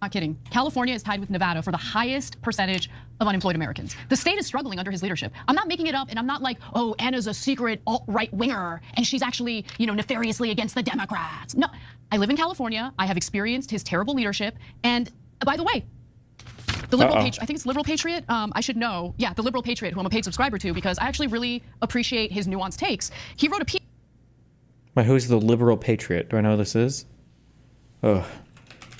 Not kidding. California is tied with Nevada for the highest percentage of unemployed Americans. The state is struggling under his leadership. I'm not making it up, and I'm not like, oh, Anna's a secret alt-right winger, and she's actually, nefariously against the Democrats. No, I live in California. I have experienced his terrible leadership, and by the way, the Liberal I think it's Liberal Patriot. I should know. Yeah, the Liberal Patriot, who I'm a paid subscriber to, because I actually really appreciate his nuanced takes. He wrote a piece. But who's the liberal patriot? Do I know who this is? Oh,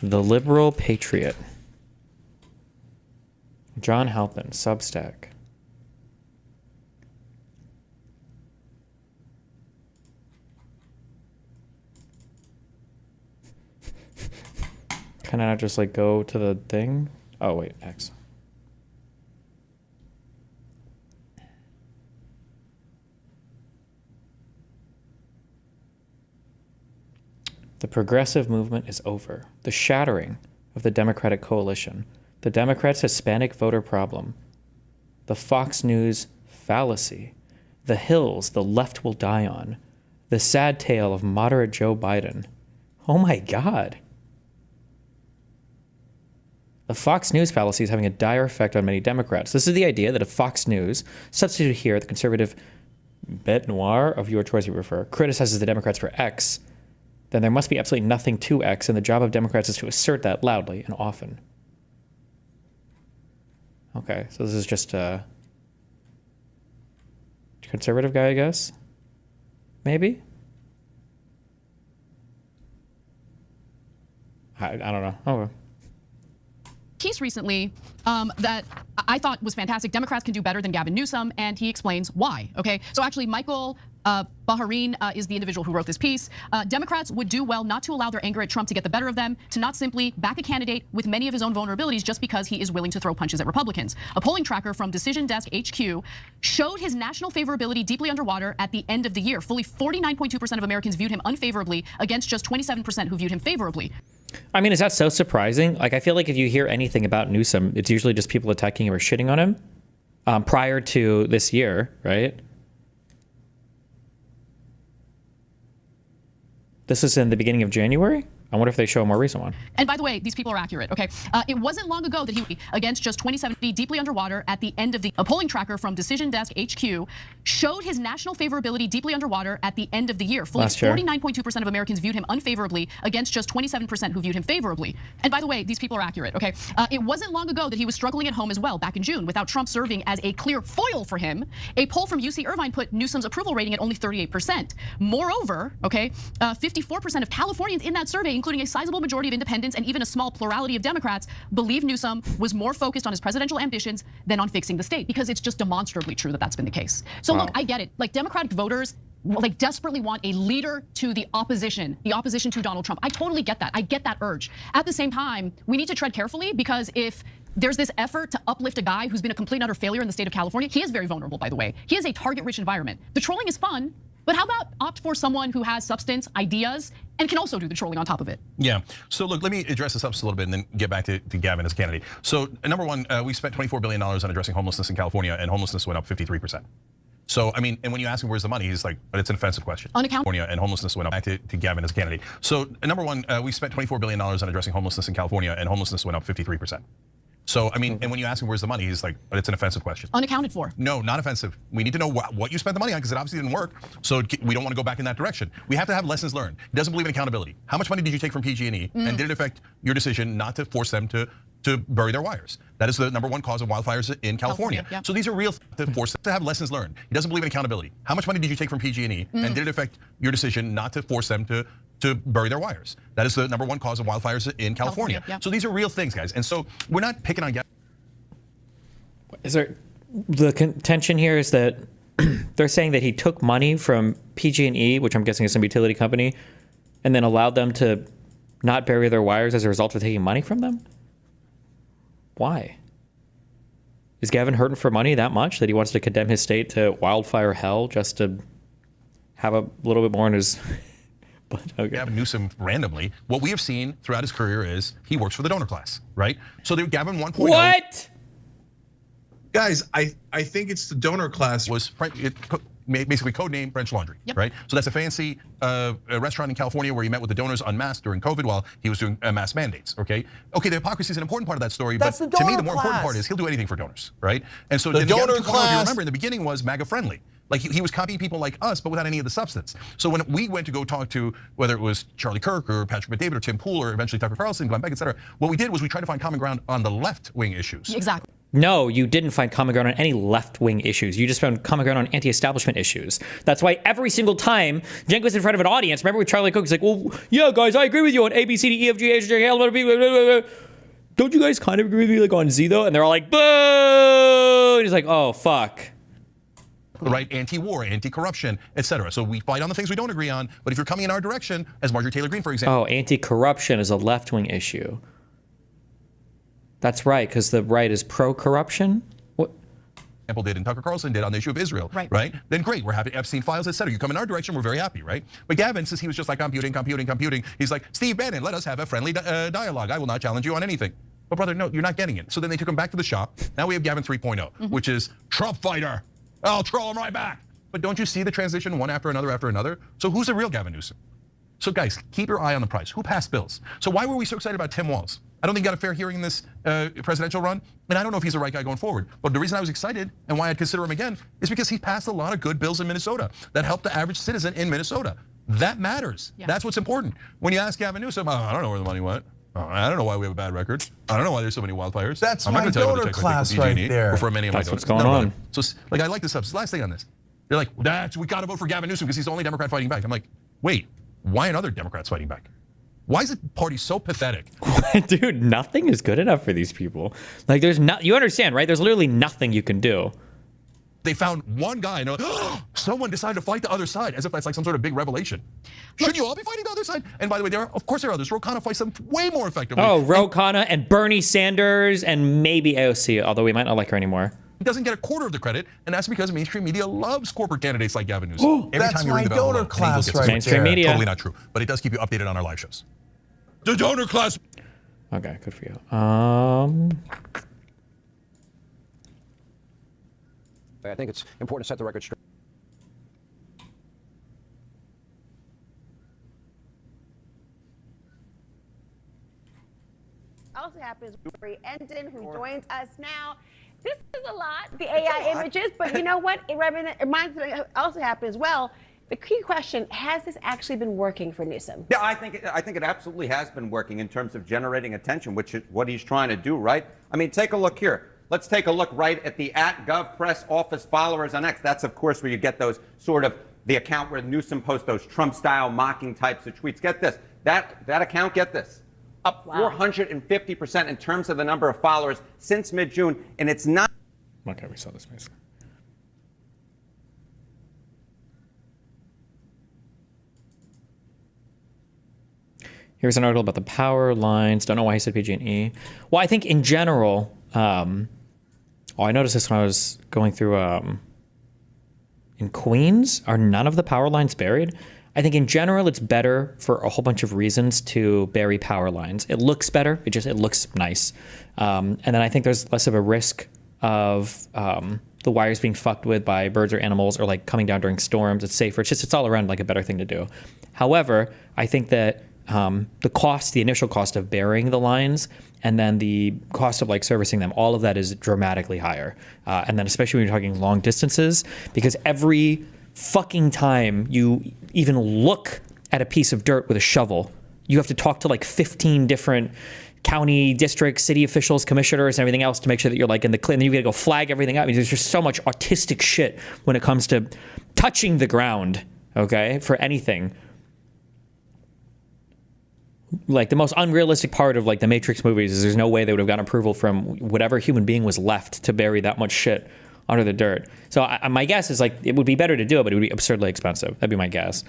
the liberal patriot. John Halpin, Substack. Can I not just like go to the thing? Oh wait, X. The progressive movement is over. The shattering of the Democratic coalition. The Democrats' Hispanic voter problem. The Fox News fallacy. The hills the left will die on. The sad tale of moderate Joe Biden. Oh my God. The Fox News fallacy is having a dire effect on many Democrats. This is the idea that if Fox News, substitute here the conservative bête noire of your choice you prefer, criticizes the Democrats for X, then there must be absolutely nothing to X, and the job of Democrats is to assert that loudly and often. Okay, so this is just a conservative guy, I guess? Maybe? I don't know. Oh. Piece recently that I thought was fantastic. Democrats can do better than Gavin Newsom, and he explains why. Okay, so actually, Michael Bahrain is the individual who wrote this piece. Democrats would do well not to allow their anger at Trump to get the better of them, to not simply back a candidate with many of his own vulnerabilities just because he is willing to throw punches at Republicans. A polling tracker from Decision Desk HQ showed his national favorability deeply underwater at the end of the year. Fully 49.2% of Americans viewed him unfavorably against just 27% who viewed him favorably. I mean, is that so surprising? Like, I feel like if you hear anything about Newsom, it's usually just people attacking him or shitting on him prior to this year, right? This is in the beginning of January? I wonder if they show a more recent one. And by the way, these people are accurate, okay? It wasn't long ago that he, against just 2070, deeply underwater at the end of the, a polling tracker from Decision Desk HQ showed his national favorability deeply underwater at the end of the year. Fully 49.2% of Americans viewed him unfavorably against just 27% who viewed him favorably. And by the way, these people are accurate, okay? It wasn't long ago that he was struggling at home as well, back in June, without Trump serving as a clear foil for him. A poll from UC Irvine put Newsom's approval rating at only 38%. Moreover, okay, 54% of Californians in that survey, including a sizable majority of independents and even a small plurality of Democrats, believe Newsom was more focused on his presidential ambitions than on fixing the state, because it's just demonstrably true that that's been the case. So look, I get it. Like, Democratic voters like desperately want a leader to the opposition to Donald Trump. I totally get that. I get that urge. At the same time, we need to tread carefully, because if there's this effort to uplift a guy who's been a complete and utter failure in the state of California, he is very vulnerable, by the way. He is a target-rich environment. The trolling is fun, but how about opt for someone who has substance, ideas, and can also do the trolling on top of it? Yeah. So look, let me address this up just a little bit and then get back to Gavin as a candidate. So number one, we spent $24 billion on addressing homelessness in California, and homelessness went up 53%. So, I mean, and when you ask him where's the money, he's like, but it's an offensive question. California and homelessness went up. Back to Gavin as a candidate. So number one, we spent $24 billion on addressing homelessness in California, and homelessness went up 53%. So, I mean, and when you ask him where's the money, he's like, but it's an offensive question. Unaccounted for. No, not offensive. We need to know what you spent the money on, because it obviously didn't work. So we don't want to go back in that direction. We have to have lessons learned. He doesn't believe in accountability. How much money did you take from PG&E, and did it affect your decision not to force them to bury their wires? That is the number one cause of wildfires in California. Yeah. So these are real to force to have lessons learned. He doesn't believe in accountability. How much money did you take from PG&E, and did it affect your decision not to force them to bury their wires? That is the number one cause of wildfires in California. Yeah. So these are real things, guys. And so we're not picking on. Is there the contention here is that they're saying that he took money from PG&E, which I'm guessing is some utility company, and then allowed them to not bury their wires as a result of taking money from them? Why? Is Gavin hurting for money that much that he wants to condemn his state to wildfire hell just to have a little bit more in his... But, okay. Gavin Newsom randomly, what we have seen throughout his career is he works for the donor class, right? So Gavin 1.0... What? Guys, I think it's the donor class. Was basically codename French Laundry, right? So that's a fancy restaurant in California where he met with the donors unmasked during COVID while he was doing mask mandates, okay? Okay, the hypocrisy is an important part of that story, but to me the more important part is he'll do anything for donors, right? And so the donor class, if you remember, in the beginning was MAGA friendly. Like he was copying people like us, but without any of the substance. So when we went to go talk to, whether it was Charlie Kirk or Patrick Bet-David or Tim Pool or eventually Tucker Carlson, Glenn Beck, et cetera, what we did was we tried to find common ground on the left-wing issues. Exactly. No, you didn't find common ground on any left-wing issues. You just found common ground on anti-establishment issues. That's why every single time Cenk was in front of an audience, remember with Charlie Cook, he's like, well, yeah, guys, I agree with you on A, B, C, D, E, F, G, H, J, K, L, M, N, O, P, blah, blah, blah, blah. Don't you guys kind of agree with me like on Z, though? And they're all like, boo! And he's like, oh, fuck. Right, anti-war, anti-corruption, etc. So we fight on the things we don't agree on, but if you're coming in our direction, as Marjorie Taylor Greene, for example. Oh, anti-corruption is a left-wing issue. That's right, because the right is pro-corruption? What? Example did and Tucker Carlson did on the issue of Israel, right? Then great, we're happy. Epstein files, etc. You come in our direction, we're very happy, right? But Gavin says he was just like computing. He's like, Steve Bannon, let us have a friendly dialogue. I will not challenge you on anything. But brother, no, you're not getting it. So then they took him back to the shop. Now we have Gavin 3.0, which is Trump fighter. I'll troll him right back. But don't you see the transition one after another? So who's the real Gavin Newsom? So guys, keep your eye on the prize. Who passed bills? So why were we so excited about Tim Walz? I don't think he got a fair hearing in this presidential run, and I don't know if he's the right guy going forward. But the reason I was excited and why I'd consider him again is because he passed a lot of good bills in Minnesota that helped the average citizen in Minnesota. That matters. Yeah. That's what's important. When you ask Gavin Newsom, I don't know where the money went. I don't know why we have a bad record. I don't know why there's so many wildfires. That's I'm not my going to tell you what donor the checks class like right there. Or for many of my That's donors. what's going on. So like I like this stuff. Last thing on this. They're like, we got to vote for Gavin Newsom because he's the only Democrat fighting back. I'm like, wait, why aren't other Democrats fighting back? Why is the party so pathetic? Dude, nothing is good enough for these people. Like, there's not, you understand, right? There's literally nothing you can do. They found one guy and they're like, oh, someone decided to fight the other side, as if that's like some sort of big revelation. Should you all be fighting the other side? And by the way, of course there are others. Ro Khanna fights them way more effectively. Oh, Ro Khanna and Bernie Sanders and maybe AOC, although we might not like her anymore. He doesn't get a quarter of the credit, and that's because mainstream media loves corporate candidates like Gavin Newsom. Every That's time you my ring the bell, donor class right mainstream there. media. Totally not true, but it does keep you updated on our live shows. The donor class. Okay, good for you. I think it's important to set the record straight. Also happens with Endon, who joins us now. This is a lot, the AI images, but you know what? It reminds me, it also happened as well. The key question, has this actually been working for Newsom? Yeah, I think it absolutely has been working in terms of generating attention, which is what he's trying to do, right? I mean, take a look here. Let's take a look right at the @GovPress office followers on X. That's, of course, where you get those sort of the account where Newsom posts those Trump-style mocking types of tweets. Get this. That account, get this, up 450% in terms of the number of followers since mid-June, and it's not. Okay, we saw this basically. Here's an article about the power lines. Don't know why he said PG&E. Well, I think in general, I noticed this when I was going through in Queens. Are none of the power lines buried? I think in general, it's better for a whole bunch of reasons to bury power lines. It looks better. It looks nice. And then I think there's less of a risk of the wires being fucked with by birds or animals or like coming down during storms. It's safer. It's all around like a better thing to do. However, I think that the initial cost of burying the lines and then the cost of like servicing them, all of that is dramatically higher. And then especially when you're talking long distances, because every fucking time you even look at a piece of dirt with a shovel, you have to talk to like 15 different county, district, city officials, commissioners, and everything else to make sure that you're like in the clear. And then you gotta go flag everything up. I mean, there's just so much autistic shit when it comes to touching the ground, okay, for anything. Like the most unrealistic part of like the Matrix movies is there's no way they would have gotten approval from whatever human being was left to bury that much shit under the dirt. So my guess is like it would be better to do it, but it would be absurdly expensive. That'd be my guess.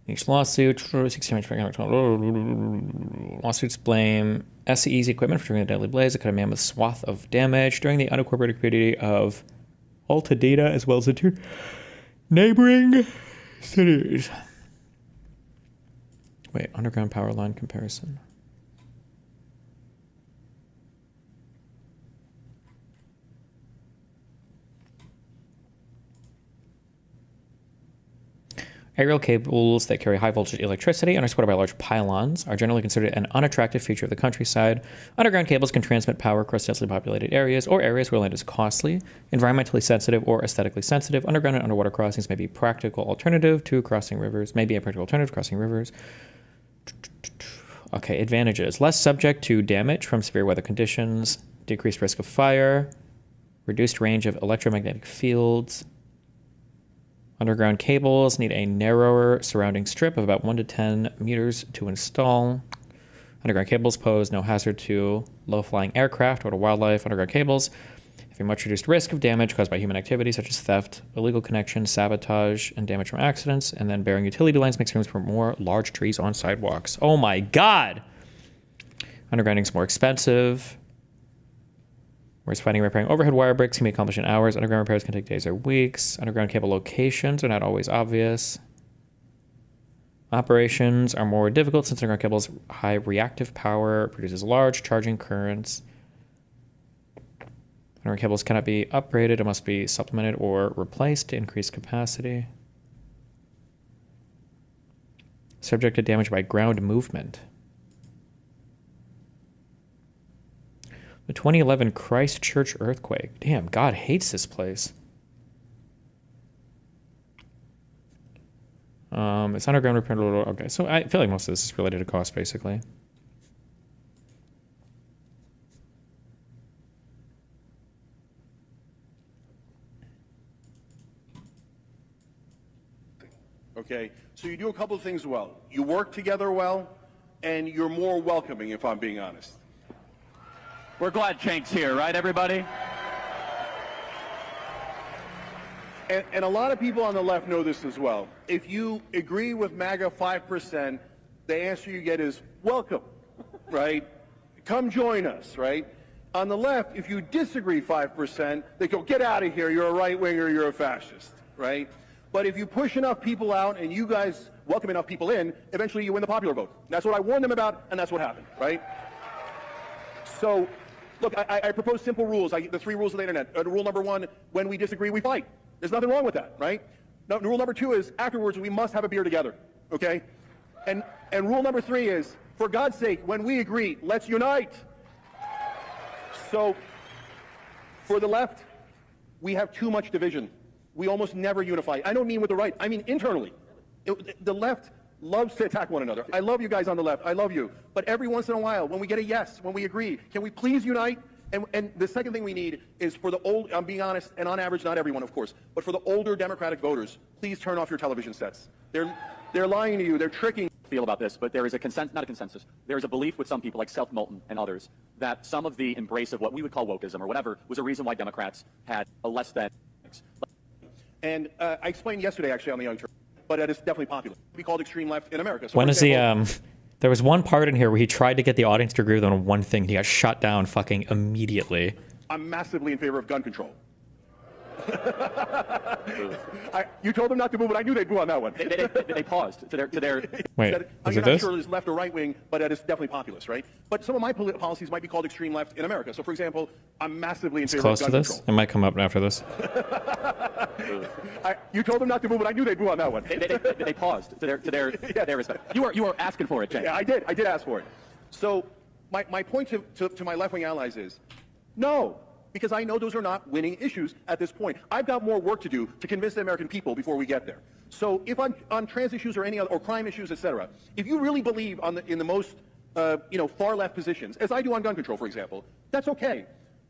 Each lawsuit, lawsuits blame SCE's equipment for triggering a deadly blaze that cut a mammoth swath of damage during the unincorporated community of Altadena, as well as the two neighboring cities. Wait, underground power line comparison. Aerial cables that carry high voltage electricity and are supported by large pylons are generally considered an unattractive feature of the countryside. Underground cables can transmit power across densely populated areas or areas where land is costly, environmentally sensitive, or aesthetically sensitive. Underground and underwater crossings may be a practical alternative to crossing rivers. Okay, advantages. Less subject to damage from severe weather conditions, decreased risk of fire, reduced range of electromagnetic fields. Underground cables need a narrower surrounding strip of about 1 to 10 meters to install. Underground cables pose no hazard to low-flying aircraft or to wildlife. Underground cables have a much reduced risk of damage caused by human activity such as theft, illegal connection, sabotage, and damage from accidents. And then bearing utility lines makes rooms for more large trees on sidewalks. Oh my God! Undergrounding is more expensive. Whereas finding and repairing overhead wire breaks can be accomplished in hours. Underground repairs can take days or weeks. Underground cable locations are not always obvious. Operations are more difficult since underground cables' high reactive power produces large charging currents. Underground cables cannot be upgraded and must be supplemented or replaced to increase capacity. Subject to damage by ground movement. The 2011 Christchurch earthquake. Damn, God hates this place. It's underground repair. Okay, so I feel like most of this is related to cost, basically. Okay, so you do a couple of things well. You work together well, and you're more welcoming, if I'm being honest. We're glad Cenk's here, right, everybody? And a lot of people on the left know this as well. If you agree with MAGA 5%, the answer you get is welcome, right? Come join us, right? On the left, if you disagree 5%, they go, get out of here, you're a right-winger, you're a fascist, right? But if you push enough people out and you guys welcome enough people in, eventually you win the popular vote. That's what I warned them about, and that's what happened, right? So, look, I propose simple rules. The 3 rules of the internet. Rule number 1, when we disagree, we fight. There's nothing wrong with that, right? No, rule number 2 is, afterwards, we must have a beer together, okay? And rule number 3 is, for God's sake, when we agree, let's unite. So, for the left, we have too much division. We almost never unify. I don't mean with the right, I mean internally. The left loves to attack one another. I love you guys on the left, I love you. But every once in a while, when we get a yes, when we agree, can we please unite? And the second thing we need is for the old, I'm being honest, and on average, not everyone, of course, but for the older Democratic voters, please turn off your television sets. They're lying to you, they're tricking. Feel about this, but there is not a consensus. There is a belief with some people, like Seth Moulton and others, that some of the embrace of what we would call wokeism or whatever was a reason why Democrats had a less than. And I explained yesterday, actually, on the Young Turks, but it is definitely popular. We called extreme left in America. So when is the there was one part in here where he tried to get the audience to agree with him on one thing. He got shot down fucking immediately. I'm massively in favor of gun control. You told them not to move, but I knew they'd move on that one. They paused to their. Wait, I'm is it not this? sure it's left or right wing, but it is definitely populist, right? But some of my policies might be called extreme left in America. So, for example, I'm massively in It's favor close of to gun this. control. It might come up after this. You told them not to move, but I knew they'd move on that one. They paused to their respect. You were asking for it, Cenk. Yeah, I did ask for it. So my point to my left-wing allies is, no, because I know those are not winning issues at this point. I've got more work to do to convince the American people before we get there. So if on trans issues or any other, or crime issues, etc., if you really believe in the most far left positions, as I do on gun control, for example, that's okay.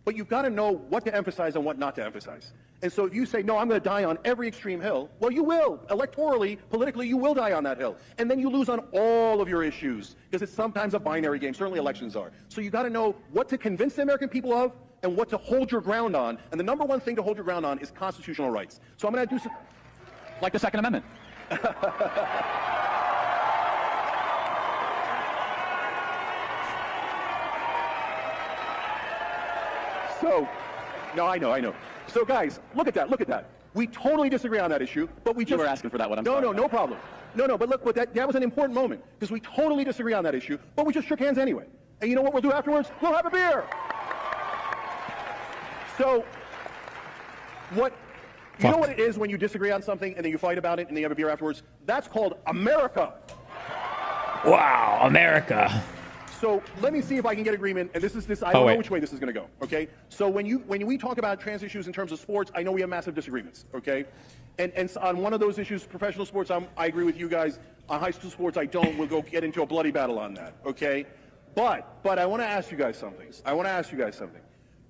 But you've got to know what to emphasize and what not to emphasize. And so if you say, no, I'm going to die on every extreme hill, well, you will. Electorally, politically, you will die on that hill. And then you lose on all of your issues, because it's sometimes a binary game. Certainly elections are. So you got to know what to convince the American people of and what to hold your ground on. And the number one thing to hold your ground on is constitutional rights. So I'm going to do some... Like the Second Amendment. So, no, I know. So, guys, look at that. We totally disagree on that issue, but we just... You were asking for that one. I'm sorry. No problem. No, but look, that was an important moment, because we totally disagree on that issue, but we just shook hands anyway. And you know what we'll do afterwards? We'll have a beer! So, you know what it is when you disagree on something and then you fight about it and then you have a beer afterwards? That's called America. Wow, America. So let me see if I can get agreement. And I don't know which way this is going to go. Okay. So when we talk about trans issues in terms of sports, I know we have massive disagreements. Okay. And on one of those issues, professional sports, I agree with you guys. On high school sports, I don't. We'll go get into a bloody battle on that. Okay. But I want to ask you guys something.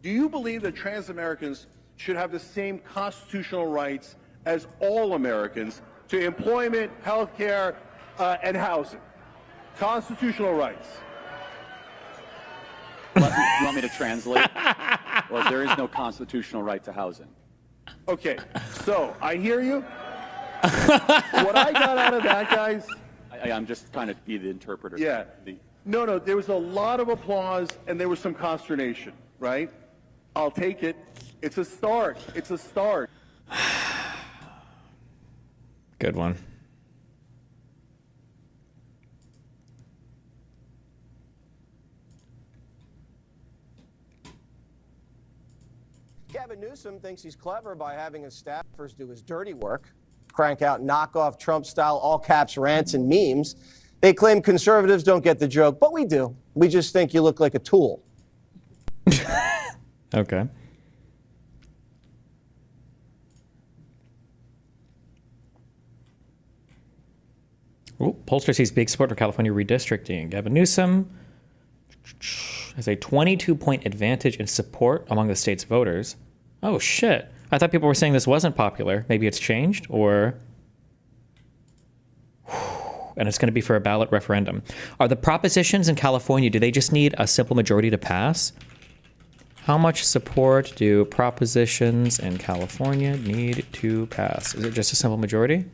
Do you believe that trans Americans should have the same constitutional rights as all Americans to employment, health care, and housing? Constitutional rights. You want me to translate? Or there is no constitutional right to housing? Okay, so I hear you. What I got out of that, guys... I'm just trying to be the interpreter. Yeah. No, there was a lot of applause and there was some consternation, right? I'll take it. It's a start. Good one. Gavin Newsom thinks he's clever by having his staffers do his dirty work, crank out knockoff Trump-style all-caps rants and memes. They claim conservatives don't get the joke, but we do. We just think you look like a tool. Okay. Ooh, pollster sees big support for California redistricting. Gavin Newsom has a 22-point advantage in support among the state's voters. Oh, shit. I thought people were saying this wasn't popular. Maybe it's changed, or... And it's going to be for a ballot referendum. Are the propositions in California, do they just need a simple majority to pass? How much support do propositions in California need to pass? Is it just a simple majority?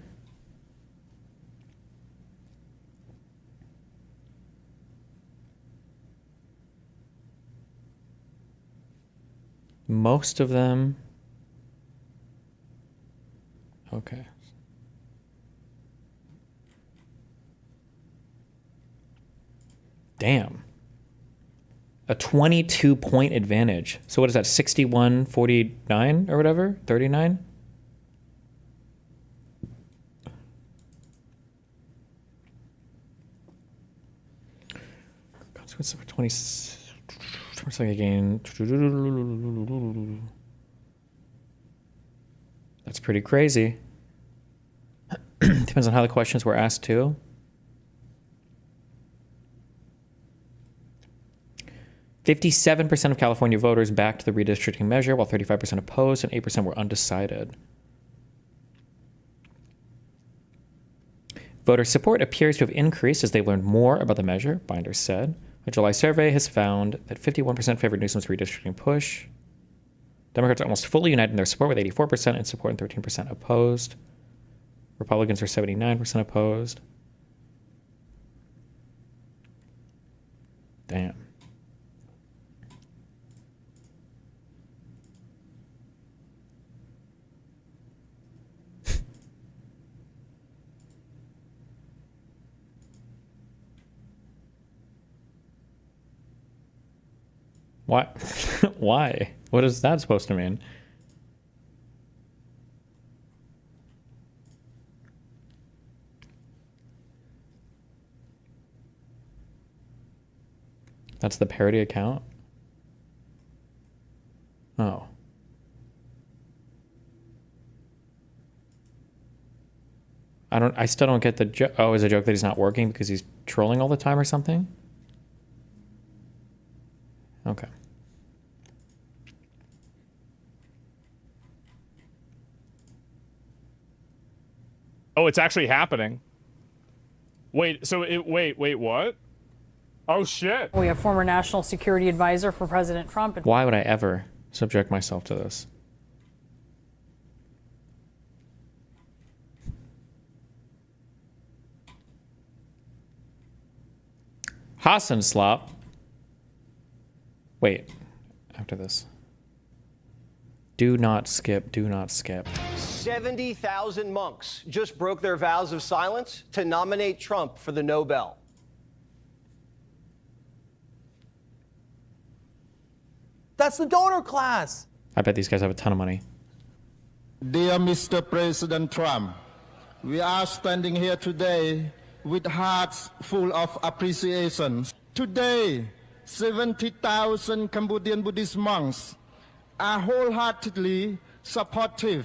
Most of them. Okay. Damn. A 22-point advantage. So what is that, 61-49 or whatever? 39? Consequence of 20 again. That's pretty crazy. Depends on how the questions were asked too. %57% of California voters backed the redistricting measure, while 35% opposed and 8% were undecided. Voter support appears to have increased as they learned more about the measure, Binder said. A July survey has found that 51% favored Newsom's redistricting push. Democrats are almost fully united in their support, with 84% in support and 13% opposed. Republicans are 79% opposed. Damn. What? Why? What is that supposed to mean? That's the parody account? Oh. I still don't get the joke. Oh, is it a joke that he's not working because he's trolling all the time or something? Okay. Oh, it's actually happening. Wait, wait, what? Oh, shit. We have former national security advisor for President Trump. Why would I ever subject myself to this? Hassan Slop. Wait, after this. Do not skip, do not skip. 70,000 monks just broke their vows of silence to nominate Trump for the Nobel. That's the donor class. I bet these guys have a ton of money. Dear Mr. President Trump, we are standing here today with hearts full of appreciation Today, 70,000 Cambodian Buddhist monks are wholeheartedly supportive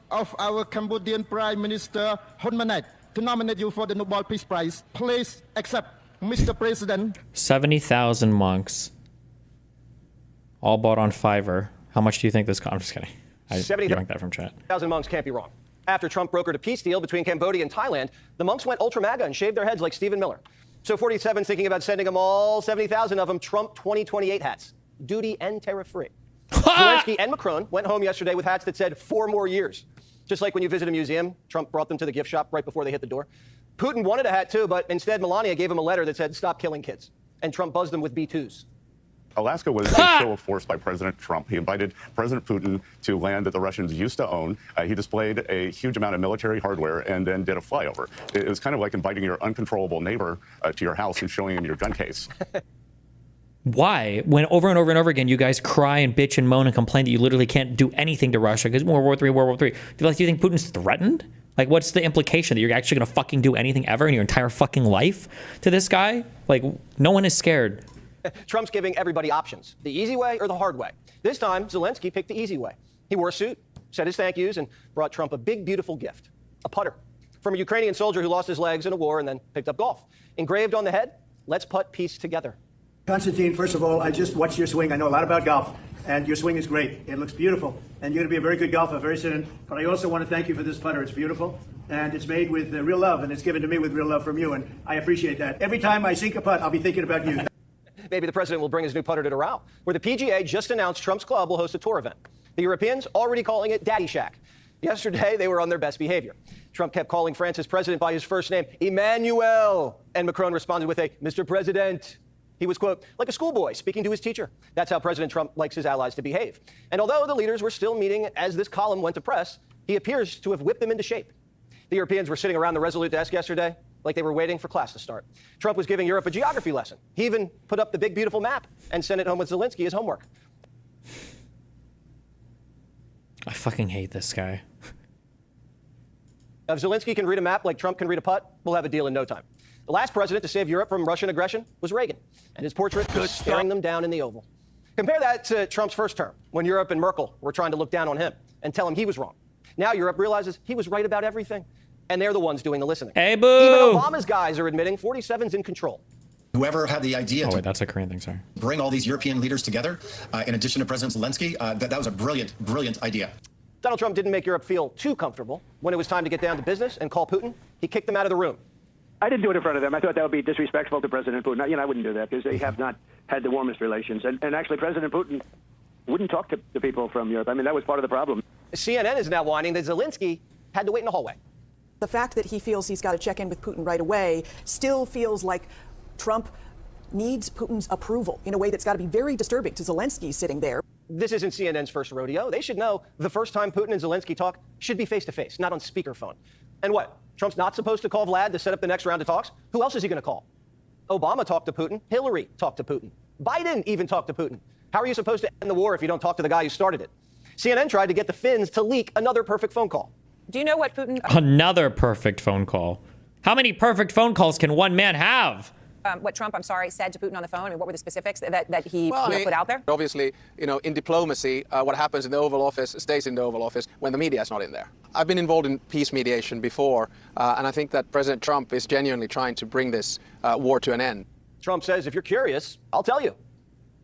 of our Cambodian Prime Minister Hun Manet to nominate you for the Nobel Peace Prize. Please accept, Mr. President. 70,000 monks, all bought on Fiverr. How much do you think this costs? I'm just kidding. I yanked that from chat. 70,000 monks can't be wrong. After Trump brokered a peace deal between Cambodia and Thailand, the monks went ultra MAGA and shaved their heads like Stephen Miller. So 47's thinking about sending them all 70,000 of them Trump 2028 hats, duty and tariff-free. Zelensky and Macron went home yesterday with hats that said 4 more years. Just like when you visit a museum, Trump brought them to the gift shop right before they hit the door. Putin wanted a hat too, but instead Melania gave him a letter that said, stop killing kids. And Trump buzzed them with B-2s. Alaska was a show of force by President Trump. He invited President Putin to land that the Russians used to own. He displayed a huge amount of military hardware and then did a flyover. It was kind of like inviting your uncontrollable neighbor to your house and showing him your gun case. Why? When over and over and over again, you guys cry and bitch and moan and complain that you literally can't do anything to Russia because World War III, World War III. Do you think Putin's threatened? Like, what's the implication that you're actually going to fucking do anything ever in your entire fucking life to this guy? Like, no one is scared. Trump's giving everybody options, the easy way or the hard way. This time, Zelensky picked the easy way. He wore a suit, said his thank yous, and brought Trump a big, beautiful gift, a putter, from a Ukrainian soldier who lost his legs in a war and then picked up golf. Engraved on the head, let's putt peace together. Konstantin, first of all, I just watched your swing. I know a lot about golf, and your swing is great. It looks beautiful, and you're going to be a very good golfer very soon. But I also want to thank you for this putter. It's beautiful, and it's made with real love, and it's given to me with real love from you, and I appreciate that. Every time I sink a putt, I'll be thinking about you. Maybe the president will bring his new putter to Doral, where the PGA just announced Trump's club will host a tour event. The Europeans already calling it Daddy Shack. Yesterday, they were on their best behavior. Trump kept calling France's president by his first name, Emmanuel, and Macron responded with a Mr. President. He was, quote, like a schoolboy speaking to his teacher. That's how President Trump likes his allies to behave. And although the leaders were still meeting as this column went to press, he appears to have whipped them into shape. The Europeans were sitting around the Resolute desk yesterday like they were waiting for class to start. Trump was giving Europe a geography lesson. He even put up the big, beautiful map and sent it home with Zelensky as homework. I fucking hate this guy. If Zelensky can read a map like Trump can read a putt, we'll have a deal in no time. The last president to save Europe from Russian aggression was Reagan, and his portrait was staring them down in the Oval. Compare that to Trump's first term, when Europe and Merkel were trying to look down on him and tell him he was wrong. Now Europe realizes he was right about everything, and they're the ones doing the listening. Hey, boo! Even Obama's guys are admitting 47's in control. Whoever had the idea to that's a Korean thing, sorry. Bring all these European leaders together, in addition to President Zelensky, that was a brilliant, brilliant idea. Donald Trump didn't make Europe feel too comfortable. When it was time to get down to business and call Putin, he kicked them out of the room. I didn't do it in front of them. I thought that would be disrespectful to President Putin. I wouldn't do that because they have not had the warmest relations. And actually, President Putin wouldn't talk to the people from Europe. I mean, that was part of the problem. CNN is now whining that Zelensky had to wait in the hallway. The fact that he feels he's got to check in with Putin right away still feels like Trump needs Putin's approval in a way that's got to be very disturbing to Zelensky sitting there. This isn't CNN's first rodeo. They should know the first time Putin and Zelensky talk should be face-to-face, not on speakerphone. And what? Trump's not supposed to call Vlad to set up the next round of talks? Who else is he going to call? Obama talked to Putin. Hillary talked to Putin. Biden even talked to Putin. How are you supposed to end the war if you don't talk to the guy who started it? CNN tried to get the Finns to leak another perfect phone call. Do you know what Putin... Another perfect phone call. How many perfect phone calls can one man have? What Trump, said to Putin on the phone? I mean, what were the specifics that he put out there? Obviously, in diplomacy, what happens in the Oval Office stays in the Oval Office when the media is not in there. I've been involved in peace mediation before, and I think that President Trump is genuinely trying to bring this war to an end. Trump says, if you're curious, I'll tell you.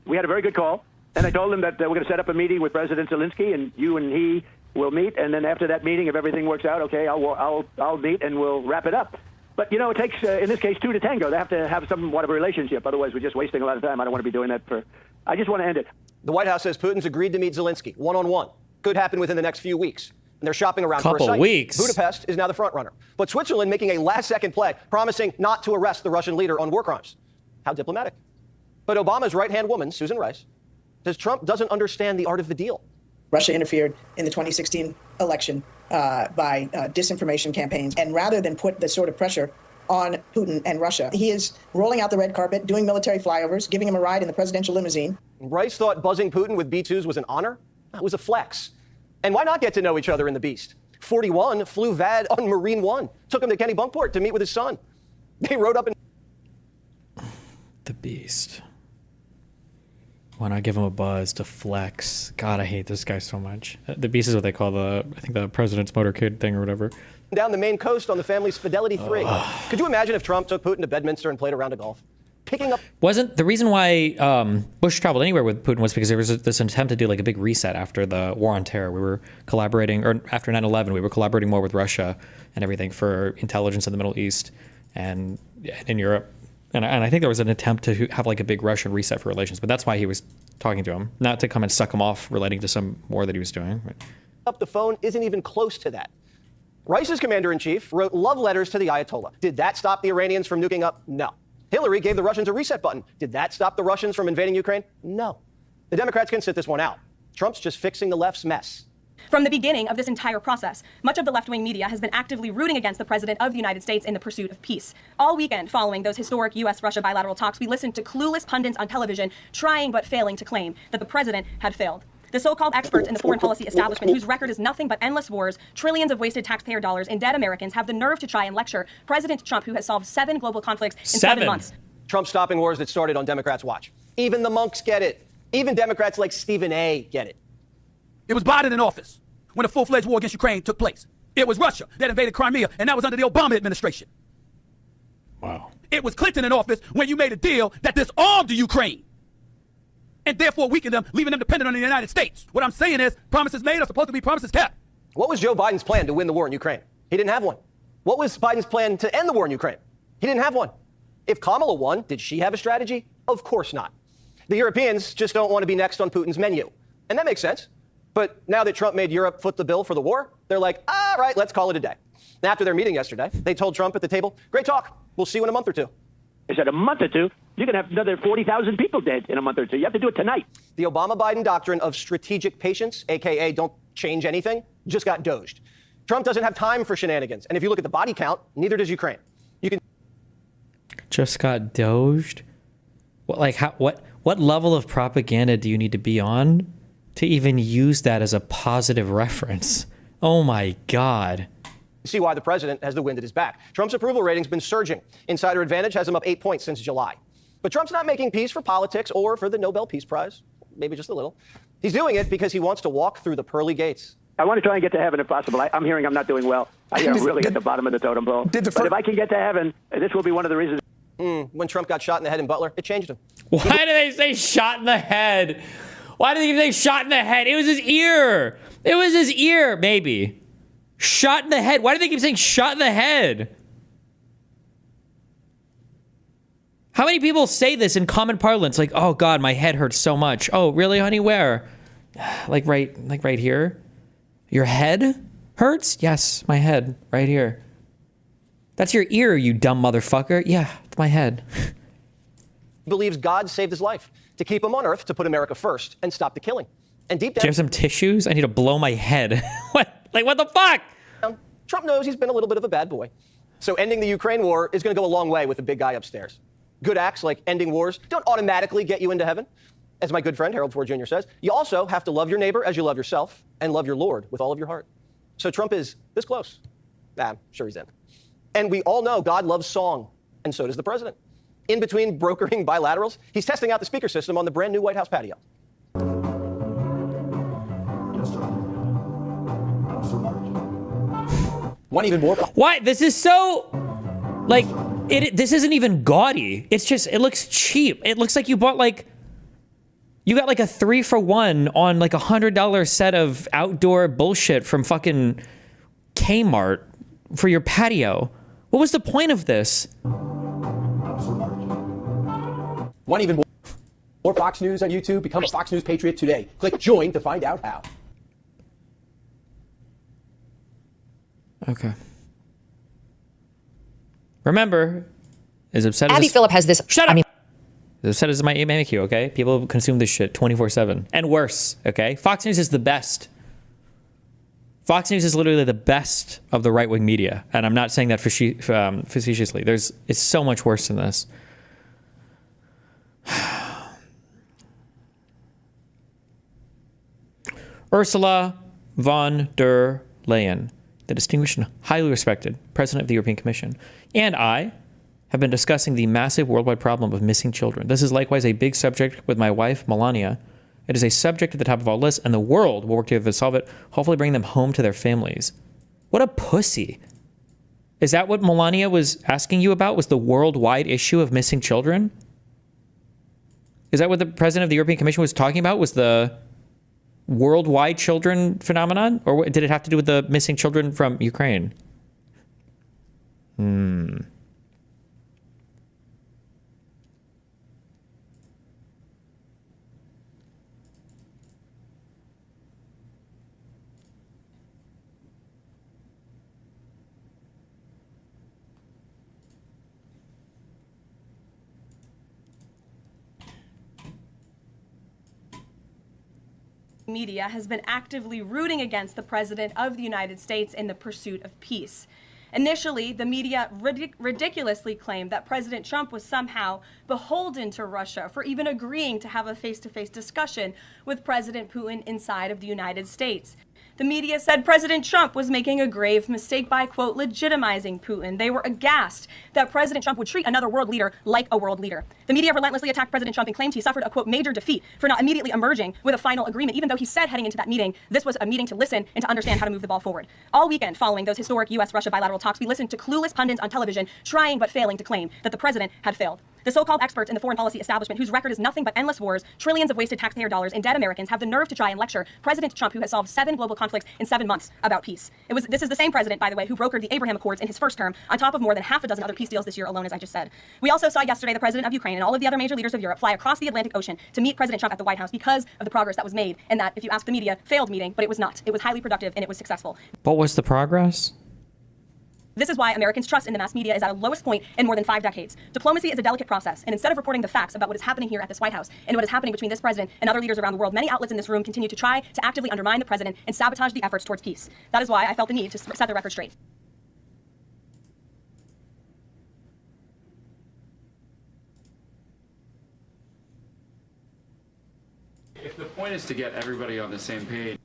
We had a very good call, and I told him that we're going to set up a meeting with President Zelensky, and you and he will meet, and then after that meeting, if everything works out, okay, I'll meet and we'll wrap it up. But, it takes, in this case, two to tango. They have to have somewhat of a relationship. Otherwise, we're just wasting a lot of time. I don't want to be doing that I just want to end it. The White House says Putin's agreed to meet Zelensky one-on-one. Could happen within the next few weeks. And they're shopping around for a site. Weeks. Budapest is now the front runner. But Switzerland making a last-second play, promising not to arrest the Russian leader on war crimes. How diplomatic. But Obama's right-hand woman, Susan Rice, says Trump doesn't understand the art of the deal. Russia interfered in the 2016 election by disinformation campaigns. And rather than put the sort of pressure on Putin and Russia, he is rolling out the red carpet, doing military flyovers, giving him a ride in the presidential limousine. Rice thought buzzing Putin with B-2s was an honor. That was a flex. And why not get to know each other in the Beast? 41 flew VAD on Marine One, took him to Kennebunkport to meet with his son. They rode up in the Beast. beast. Why not give him a buzz to flex? God, I hate this guy so much. The beast is what they call the president's motorcade thing or whatever. Down the Maine coast on the family's Fidelity 3. Could you imagine if Trump took Putin to Bedminster and played a round of golf? Picking up. Wasn't the reason why Bush traveled anywhere with Putin was because there was this attempt to do like a big reset after the war on terror. We were collaborating, or after 9/11, we were collaborating more with Russia and everything for intelligence in the Middle East and in Europe. And I think there was an attempt to have like a big Russian reset for relations, but that's why he was talking to him, not to come and suck him off relating to some war that he was doing. Up the phone isn't even close to that. Rice's commander-in-chief wrote love letters to the Ayatollah. Did that stop the Iranians from nuking up? No. Hillary gave the Russians a reset button. Did that stop the Russians from invading Ukraine? No. The Democrats can sit this one out. Trump's just fixing the left's mess. From the beginning of this entire process, much of the left-wing media has been actively rooting against the President of the United States in the pursuit of peace. All weekend following those historic U.S.-Russia bilateral talks, we listened to clueless pundits on television trying but failing to claim that the President had failed. The so-called experts in the foreign policy establishment, whose record is nothing but endless wars, trillions of wasted taxpayer dollars, and dead Americans, have the nerve to try and lecture President Trump, who has solved 7 global conflicts in 7 months. Trump stopping wars that started on Democrats' watch. Even the monks get it. Even Democrats like Stephen A. get it. It was Biden in office when a full-fledged war against Ukraine took place. It was Russia that invaded Crimea, and that was under the Obama administration. Wow. It was Clinton in office when you made a deal that disarmed the Ukraine and therefore weakened them, leaving them dependent on the United States. What I'm saying is promises made are supposed to be promises kept. What was Joe Biden's plan to win the war in Ukraine? He didn't have one. What was Biden's plan to end the war in Ukraine? He didn't have one. If Kamala won, did she have a strategy? Of course not. The Europeans just don't want to be next on Putin's menu. And that makes sense. But now that Trump made Europe foot the bill for the war, they're like, all right, let's call it a day. After their meeting yesterday, they told Trump at the table, great talk. We'll see you in a month or two. Is that a month or two? You're going to have another 40,000 people dead in a month or two. You have to do it tonight. The Obama-Biden doctrine of strategic patience, a.k.a. don't change anything, just got doged. Trump doesn't have time for shenanigans. And if you look at the body count, neither does Ukraine. You can Just got doged? What level of propaganda do you need to be on to even use that as a positive reference? Oh my God. see why the president has the wind at his back. Trump's approval rating's been surging. Insider Advantage has him up 8 points since July. But Trump's not making peace for politics or for the Nobel Peace Prize. Maybe just a little. He's doing it because he wants to walk through the pearly gates. I want to try and get to heaven if possible. I'm hearing I'm not doing well. I hear I'm really at the bottom of the totem pole. But if I can get to heaven, this will be one of the reasons. When Trump got shot in the head in Butler, it changed him. Why do they say shot in the head? Why do they say shot in the head? It was his ear. It was his ear, maybe. Shot in the head. Why do they keep saying shot in the head? How many people say this in common parlance? Like, oh God, my head hurts so much. Oh, really, honey? Where? Like right here? Your head hurts? Yes, my head, right here. That's your ear, you dumb motherfucker. Yeah, it's my head. He believes God saved his life to keep him on earth, to put America first and stop the killing. And deep down, do you have some tissues? I need to blow my head. What? Like, what the fuck? Trump knows he's been a little bit of a bad boy. So ending the Ukraine war is going to go a long way with the big guy upstairs. Good acts like ending wars don't automatically get you into heaven. As my good friend Harold Ford Jr. says, you also have to love your neighbor as you love yourself and love your Lord with all of your heart. So Trump is this close. I'm sure he's in. And we all know God loves song, and so does the president. In between brokering bilaterals, he's testing out the speaker system on the brand new White House patio. One even more. Why? This is so, like, this isn't even gaudy. It's just, it looks cheap. It looks like you bought you got like a 3-for-1 on like $100 set of outdoor bullshit from fucking Kmart for your patio. What was the point of this? Want even more Fox News on YouTube? Become a Fox News Patriot today. Click join to find out how. Okay. Remember, as upset as Abby Phillip has this. Shut up. As upset as my manicure, okay? People consume this shit 24/7 and worse. Okay, Fox News is the best. Fox News is literally the best of the right-wing media, and I'm not saying that facetiously. It's so much worse than this. Ursula von der Leyen, the distinguished and highly respected president of the European Commission, and I have been discussing the massive worldwide problem of missing children. This is likewise a big subject with my wife, Melania. It is a subject at the top of our list, and the world will work together to solve it, hopefully bring them home to their families. What a pussy. Is that what Melania was asking you about, was the worldwide issue of missing children? Is that what the president of the European Commission was talking about, was the worldwide children phenomenon? Or did it have to do with the missing children from Ukraine? Media has been actively rooting against the President of the United States in the pursuit of peace. Initially, the media ridiculously claimed that President Trump was somehow beholden to Russia for even agreeing to have a face-to-face discussion with President Putin inside of the United States. The media said President Trump was making a grave mistake by, quote, legitimizing Putin. They were aghast that President Trump would treat another world leader like a world leader. The media relentlessly attacked President Trump and claimed he suffered a, quote, major defeat for not immediately emerging with a final agreement, even though he said heading into that meeting, this was a meeting to listen and to understand how to move the ball forward. All weekend following those historic U.S.-Russia bilateral talks, we listened to clueless pundits on television trying but failing to claim that the president had failed. The so-called experts in the foreign policy establishment, whose record is nothing but endless wars, trillions of wasted taxpayer dollars, and dead Americans, have the nerve to try and lecture President Trump, who has solved 7 global conflicts in 7 months, about peace. This is the same president, by the way, who brokered the Abraham Accords in his first term, on top of more than half a dozen other peace deals this year alone, as I just said. We also saw yesterday the president of Ukraine and all of the other major leaders of Europe fly across the Atlantic Ocean to meet President Trump at the White House because of the progress that was made, and that, if you ask the media, failed meeting, but it was not. It was highly productive and it was successful. What was the progress? This is why Americans' trust in the mass media is at a lowest point in more than 5 decades. Diplomacy is a delicate process, and instead of reporting the facts about what is happening here at this White House and what is happening between this president and other leaders around the world, many outlets in this room continue to try to actively undermine the president and sabotage the efforts towards peace. That is why I felt the need to set the record straight. If the point is to get everybody on the same page,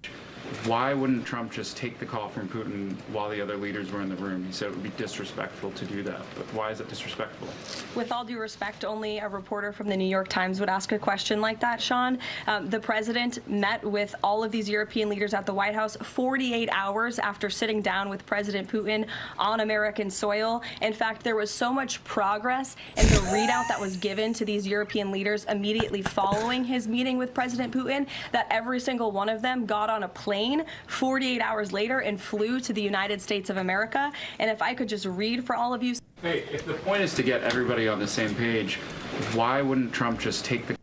why wouldn't Trump just take the call from Putin while the other leaders were in the room? He said it would be disrespectful to do that, but why is it disrespectful? With all due respect, only a reporter from the New York Times would ask a question like that, Sean. The president met with all of these European leaders at the White House 48 hours after sitting down with President Putin on American soil. In fact, there was so much progress in the readout that was given to these European leaders immediately following his meeting with President Putin that every single one of them got on a plane 48 hours later and flew to the United States of America. And if I could just read for all of you. Hey, if the point is to get everybody on the same page, why wouldn't Trump just take the...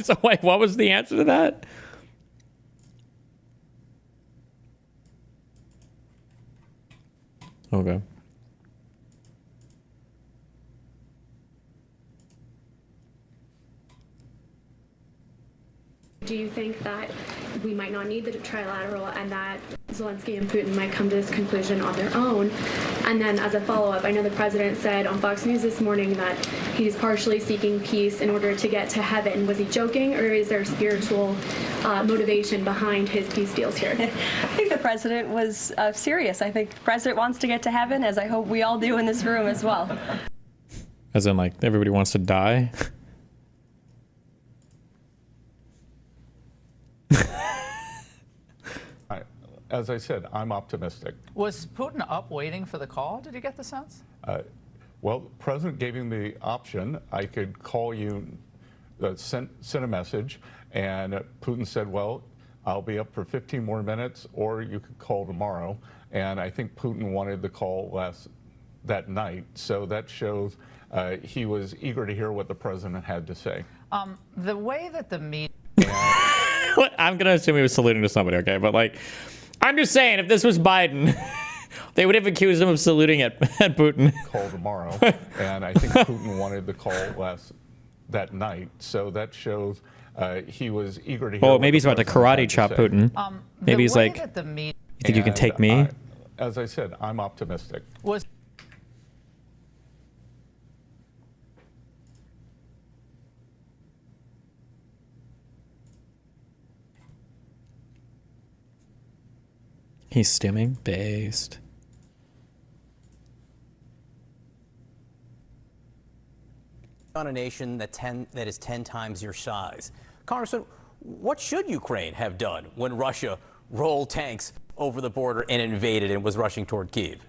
So wait, what was the answer to that? Okay. Do you think that we might not need the trilateral and that Zelensky and Putin might come to this conclusion on their own? And then as a follow-up, I know the president said on Fox News this morning that he's partially seeking peace in order to get to heaven. Was he joking, or is there spiritual motivation behind his peace deals here? I think the president was serious. I think the president wants to get to heaven, as I hope we all do in this room as well. As in, like, everybody wants to die? As I said, I'm optimistic. Was Putin up waiting for the call? Did you get the sense? Well, the president gave him the option. I could call you, send a message, and Putin said, well, I'll be up for 15 more minutes, or you could call tomorrow. And I think Putin wanted the call that night, so that shows he was eager to hear what the president had to say. The way that the media... I'm going to assume he was saluting to somebody, okay? But, like, I'm just saying, if this was Biden, they would have accused him of saluting at Putin. Call tomorrow. And I think Putin wanted the call that night. So that shows he was eager to hear. Well, maybe he's about to karate chop Putin. Maybe he's like, you think you can take me? As I said, I'm optimistic. He's stimming based. on a nation that is 10 times your size. Congressman, what should Ukraine have done when Russia rolled tanks over the border and invaded and was rushing toward Kyiv?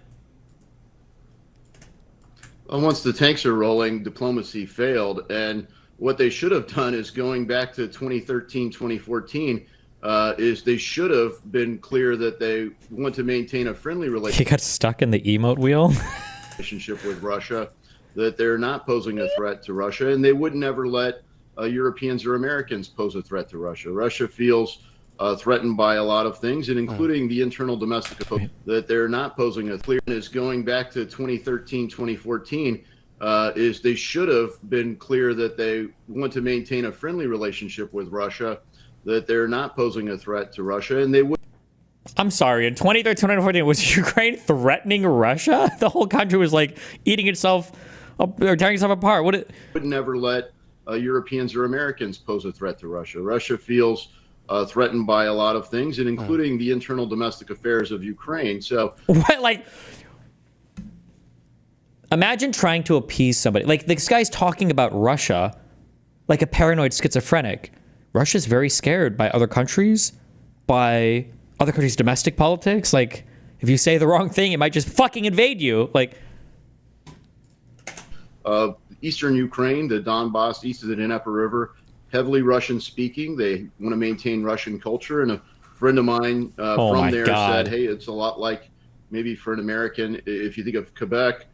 Once the tanks are rolling, diplomacy failed. And what they should have done is going back to 2013, 2014, is they should have been clear that they want to maintain a friendly He got stuck in the emote wheel. relationship with Russia, that they're not posing a threat to Russia, and they would never let Europeans or Americans pose a threat to Russia. Russia feels threatened by a lot of things, and including the internal domestic that they're not posing a clear is going back to 2013, 2014, is they should have been clear that they want to maintain a friendly relationship with Russia, that they're not posing a threat to Russia, and they would. I'm sorry, in 2013, 2014, was Ukraine threatening Russia? The whole country was like eating itself up, or tearing itself apart. Would never let Europeans or Americans pose a threat to Russia. Russia feels threatened by a lot of things, and including the internal domestic affairs of Ukraine. So, what, like, imagine trying to appease somebody. Like, this guy's talking about Russia like a paranoid schizophrenic. Russia's very scared by other countries, by other countries' domestic politics. Like, if you say the wrong thing, it might just fucking invade you. Like, Eastern Ukraine, the Donbass, east of the Dnieper River, heavily Russian speaking. They want to maintain Russian culture. And a friend of mine from there said, hey, it's a lot like maybe for an American, if you think of Quebec,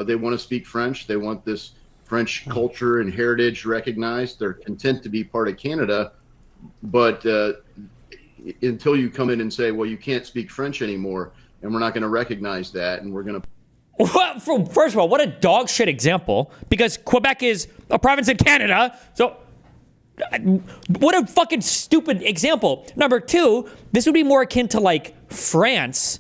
they want to speak French. They want this French culture and heritage recognized. They're content to be part of Canada. But until you come in and say, well, you can't speak French anymore, and we're not going to recognize that, and we're going to. Well, first of all, what a dog shit example, because Quebec is a province in Canada. So what a fucking stupid example. Number two, this would be more akin to like France,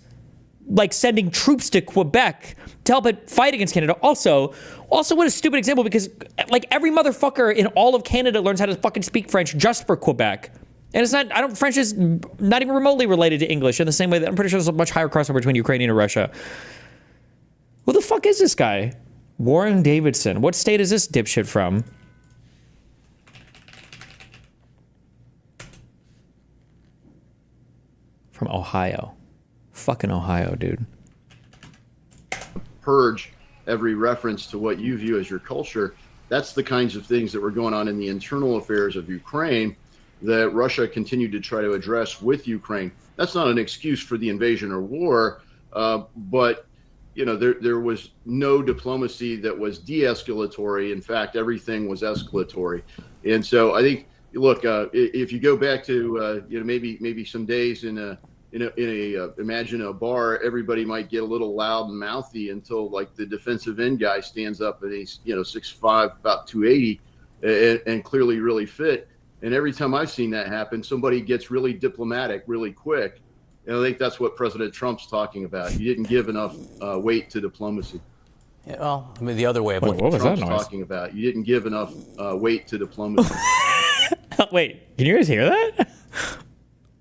like sending troops to Quebec to help it fight against Canada. Also, what a stupid example, because like every motherfucker in all of Canada learns how to fucking speak French just for Quebec. And it's not, French is not even remotely related to English in the same way that I'm pretty sure there's a much higher crossover between Ukrainian and Russia. Who the fuck is this guy? Warren Davidson. What state is this dipshit from? From Ohio. Fucking Ohio, dude. Purge every reference to what you view as your culture. That's the kinds of things that were going on in the internal affairs of Ukraine that Russia continued to try to address with Ukraine. That's not an excuse for the invasion or war, but you know, there was no diplomacy that was de-escalatory. In fact, everything was escalatory. And so I think, look, if you go back to you know, maybe some days imagine a bar, everybody might get a little loud and mouthy until like the defensive end guy stands up and he's 6'5", about 280, and clearly really fit. And every time I've seen that happen, somebody gets really diplomatic really quick. And I think that's what President Trump's talking about. He didn't give enough weight to diplomacy. Yeah, well, I mean, the other way of what looking Trump's talking about. You didn't give enough weight to diplomacy. Wait, can you guys hear that?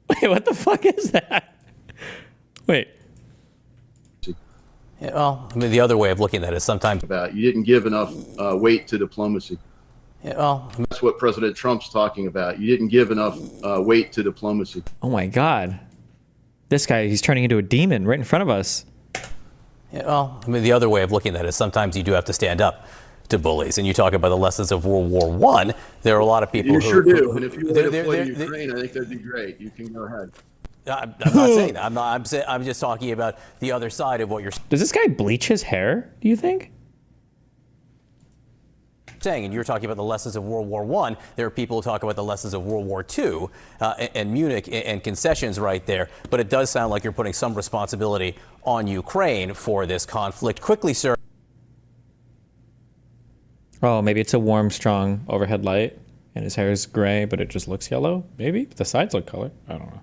Wait, what the fuck is that? Wait. Yeah, well, I mean, the other way of looking at it is sometimes about you didn't give enough weight to diplomacy. Yeah, well, I mean, that's what President Trump's talking about. You didn't give enough weight to diplomacy. Oh my God. This guy, he's turning into a demon right in front of us. Yeah, well, I mean, the other way of looking at it is sometimes you do have to stand up to bullies. And you talk about the lessons of World War I. There are a lot of people you who sure do. And if you want to play Ukraine, I think that'd be great. You can go ahead. I'm not saying that. I'm just talking about the other side of what you're Does this guy bleach his hair, do you think? saying, and you're talking about the lessons of World War I. There are people who talk about the lessons of World War II and Munich and concessions right there. But it does sound like you're putting some responsibility on Ukraine for this conflict. Quickly, sir. Oh, maybe it's a warm, strong overhead light, and his hair is gray, but it just looks yellow. Maybe but the sides look color. I don't know.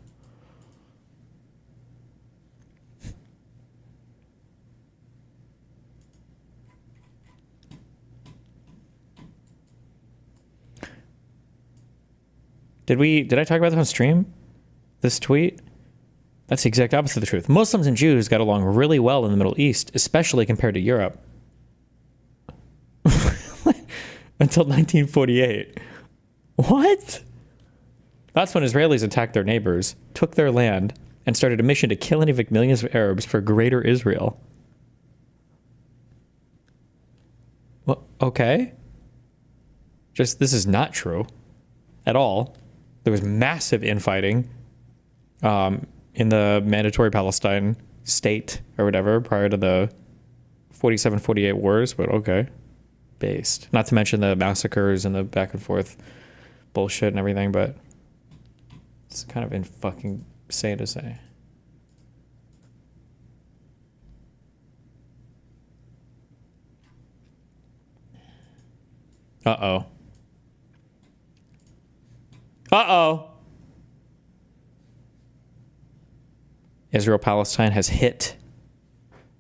Did I talk about this on stream? This tweet? That's the exact opposite of the truth. Muslims and Jews got along really well in the Middle East, especially compared to Europe. until 1948. What? That's when Israelis attacked their neighbors, took their land, and started a mission to kill and evict millions of Arabs for Greater Israel. Well, okay. This is not true at all. There was massive infighting in the mandatory Palestine state or whatever prior to the 47-48 wars, but okay. Based. Not to mention the massacres and the back and forth bullshit and everything, but it's kind of fucking insane to say. Uh-oh. Uh-oh. Israel-Palestine has hit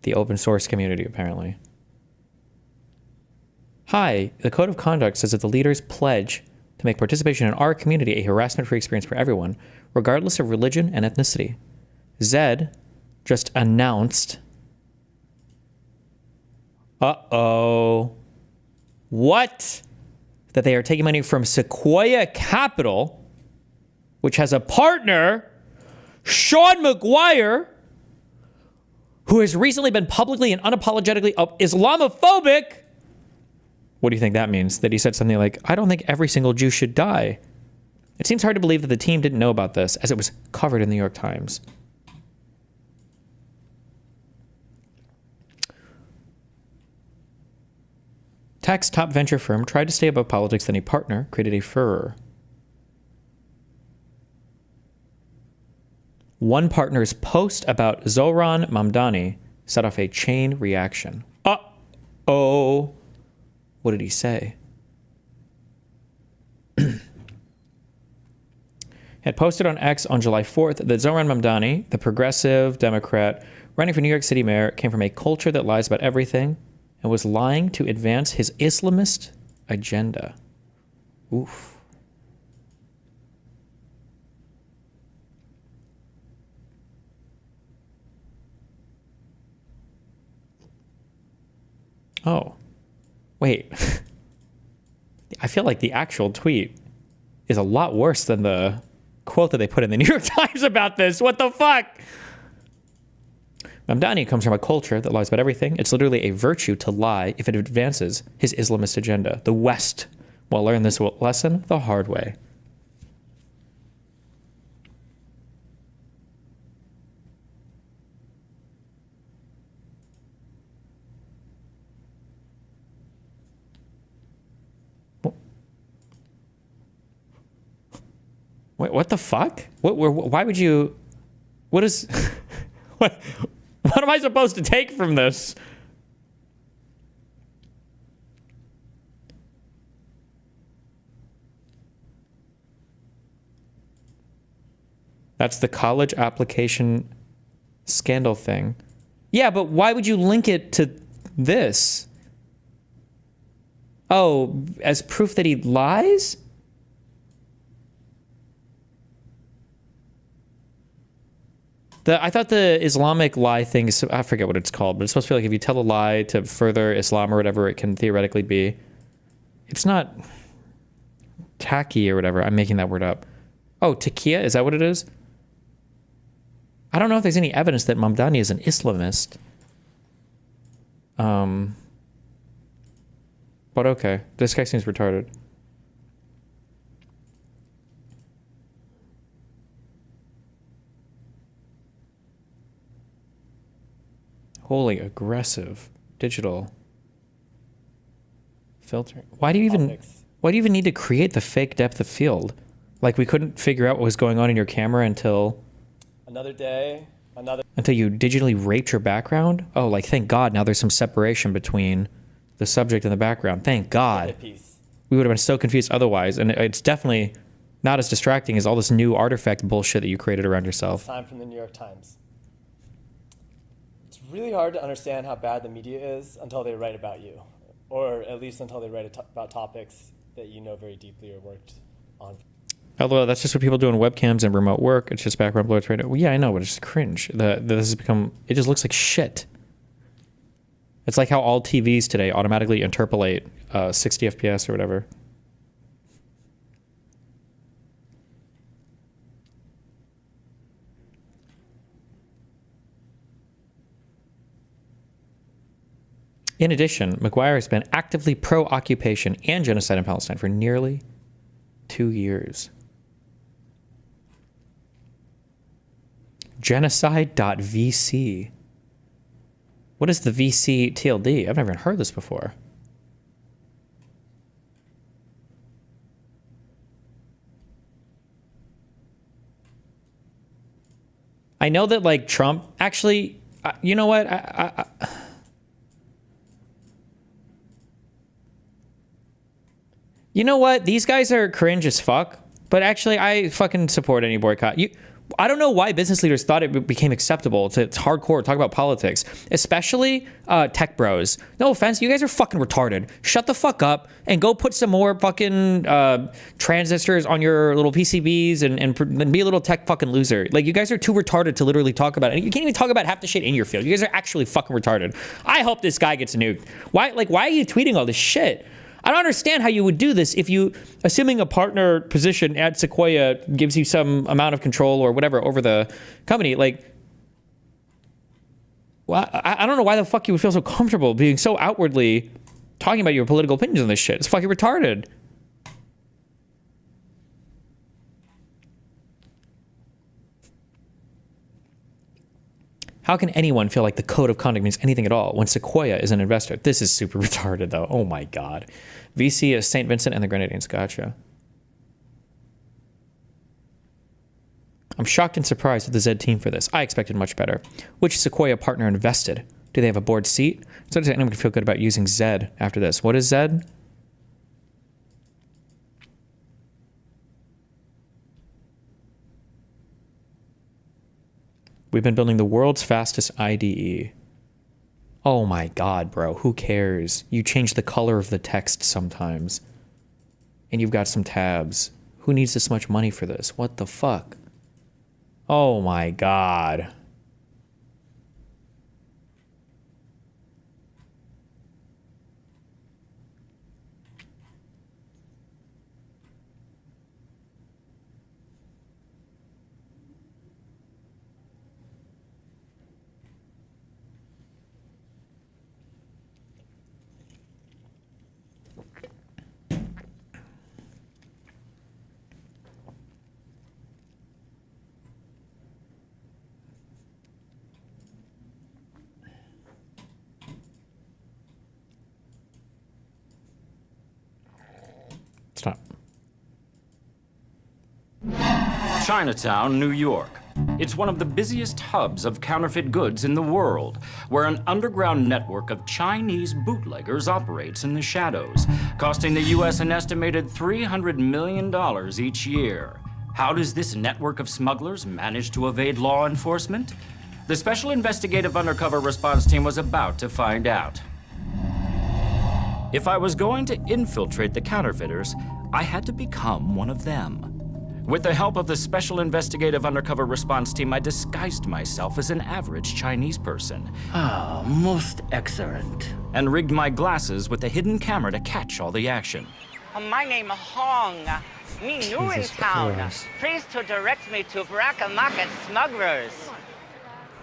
the open source community, apparently. Hi, the Code of Conduct says that the leaders pledge to make participation in our community a harassment-free experience for everyone, regardless of religion and ethnicity. Zed just announced... Uh-oh. What? That they are taking money from Sequoia Capital, which has a partner, Sean McGuire, who has recently been publicly and unapologetically Islamophobic. What do you think that means? That he said something like, I don't think every single Jew should die. It seems hard to believe that the team didn't know about this, as it was covered in the New York Times. Tech's top venture firm tried to stay above politics, then a partner created a furor. One partner's post about Zohran Mamdani set off a chain reaction. Uh-oh. What did he say? Had posted on X on July 4th that Zohran Mamdani, the progressive Democrat running for New York City mayor, came from a culture that lies about everything and was lying to advance his Islamist agenda. Oof. Oh. Wait. I feel like the actual tweet is a lot worse than the quote that they put in the New York Times about this. What the fuck? Mamdani comes from a culture that lies about everything. It's literally a virtue to lie if it advances his Islamist agenda. The West will learn this lesson the hard way. Wait, what the fuck? Why would you... What is... What am I supposed to take from this? That's the college application scandal thing. Yeah, but why would you link it to this? Oh, as proof that he lies? I thought the Islamic lie thing is, I forget what it's called, but it's supposed to be like if you tell a lie to further Islam or whatever it can theoretically be. It's not tacky or whatever. I'm making that word up. Oh, taqiyya? Is that what it is? I don't know if there's any evidence that Mamdani is an Islamist. But okay. This guy seems retarded. Holy aggressive digital filter. Why do you even need to create the fake depth of field? Like we couldn't figure out what was going on in your camera until until you digitally raped your background? Oh, like thank God now there's some separation between the subject and the background. Thank God. We would have been so confused otherwise, and it's definitely not as distracting as all this new artifact bullshit that you created around yourself. Time from the New York Times. Really hard to understand how bad the media is until they write about you, or at least until they write about topics that you know very deeply or worked on. Although that's just what people do on webcams and remote work. It's just background blur. Well, yeah, I know, but it's just cringe. This has become. It just looks like shit. It's like how all TVs today automatically interpolate 60 FPS or whatever. In addition, McGuire has been actively pro-occupation and genocide in Palestine for nearly 2 years. Genocide.vc. What is the VC TLD? I've never heard this before. I know that, like, Trump actually, you know what? You know what? These guys are cringe as fuck, but actually I fucking support any boycott. I don't know why business leaders thought it became acceptable to hardcore talk about politics, especially tech bros. No offense, you guys are fucking retarded. Shut the fuck up and go put some more fucking transistors on your little PCBs and be a little tech fucking loser. Like, you guys are too retarded to literally talk about it. You can't even talk about half the shit in your field. You guys are actually fucking retarded. I hope this guy gets nuked. Why are you tweeting all this shit? I don't understand how you would do this if you, assuming a partner position at Sequoia gives you some amount of control or whatever over the company. Like, well, I don't know why the fuck you would feel so comfortable being so outwardly talking about your political opinions on this shit. It's fucking retarded. How can anyone feel like the code of conduct means anything at all when Sequoia is an investor? This is super retarded, though. Oh my God. VC is St. Vincent and the Grenadines. Gotcha. I'm shocked and surprised at the Zed team for this. I expected much better. Which Sequoia partner invested? Do they have a board seat? So does anyone feel good about using Zed after this? What is Zed? We've been building the world's fastest IDE. Oh my God, bro. Who cares? You change the color of the text sometimes. And you've got some tabs. Who needs this much money for this? What the fuck? Oh my God. Stop. Chinatown, New York. It's one of the busiest hubs of counterfeit goods in the world, where an underground network of Chinese bootleggers operates in the shadows, costing the U.S. an estimated $300 million each year. How does this network of smugglers manage to evade law enforcement? The Special Investigative Undercover Response Team was about to find out. If I was going to infiltrate the counterfeiters, I had to become one of them. With the help of the Special Investigative Undercover Response Team, I disguised myself as an average Chinese person. Ah, most excellent. And rigged my glasses with a hidden camera to catch all the action. My name is Hong. Me new in town. Christ. Please to direct me to black market smugglers.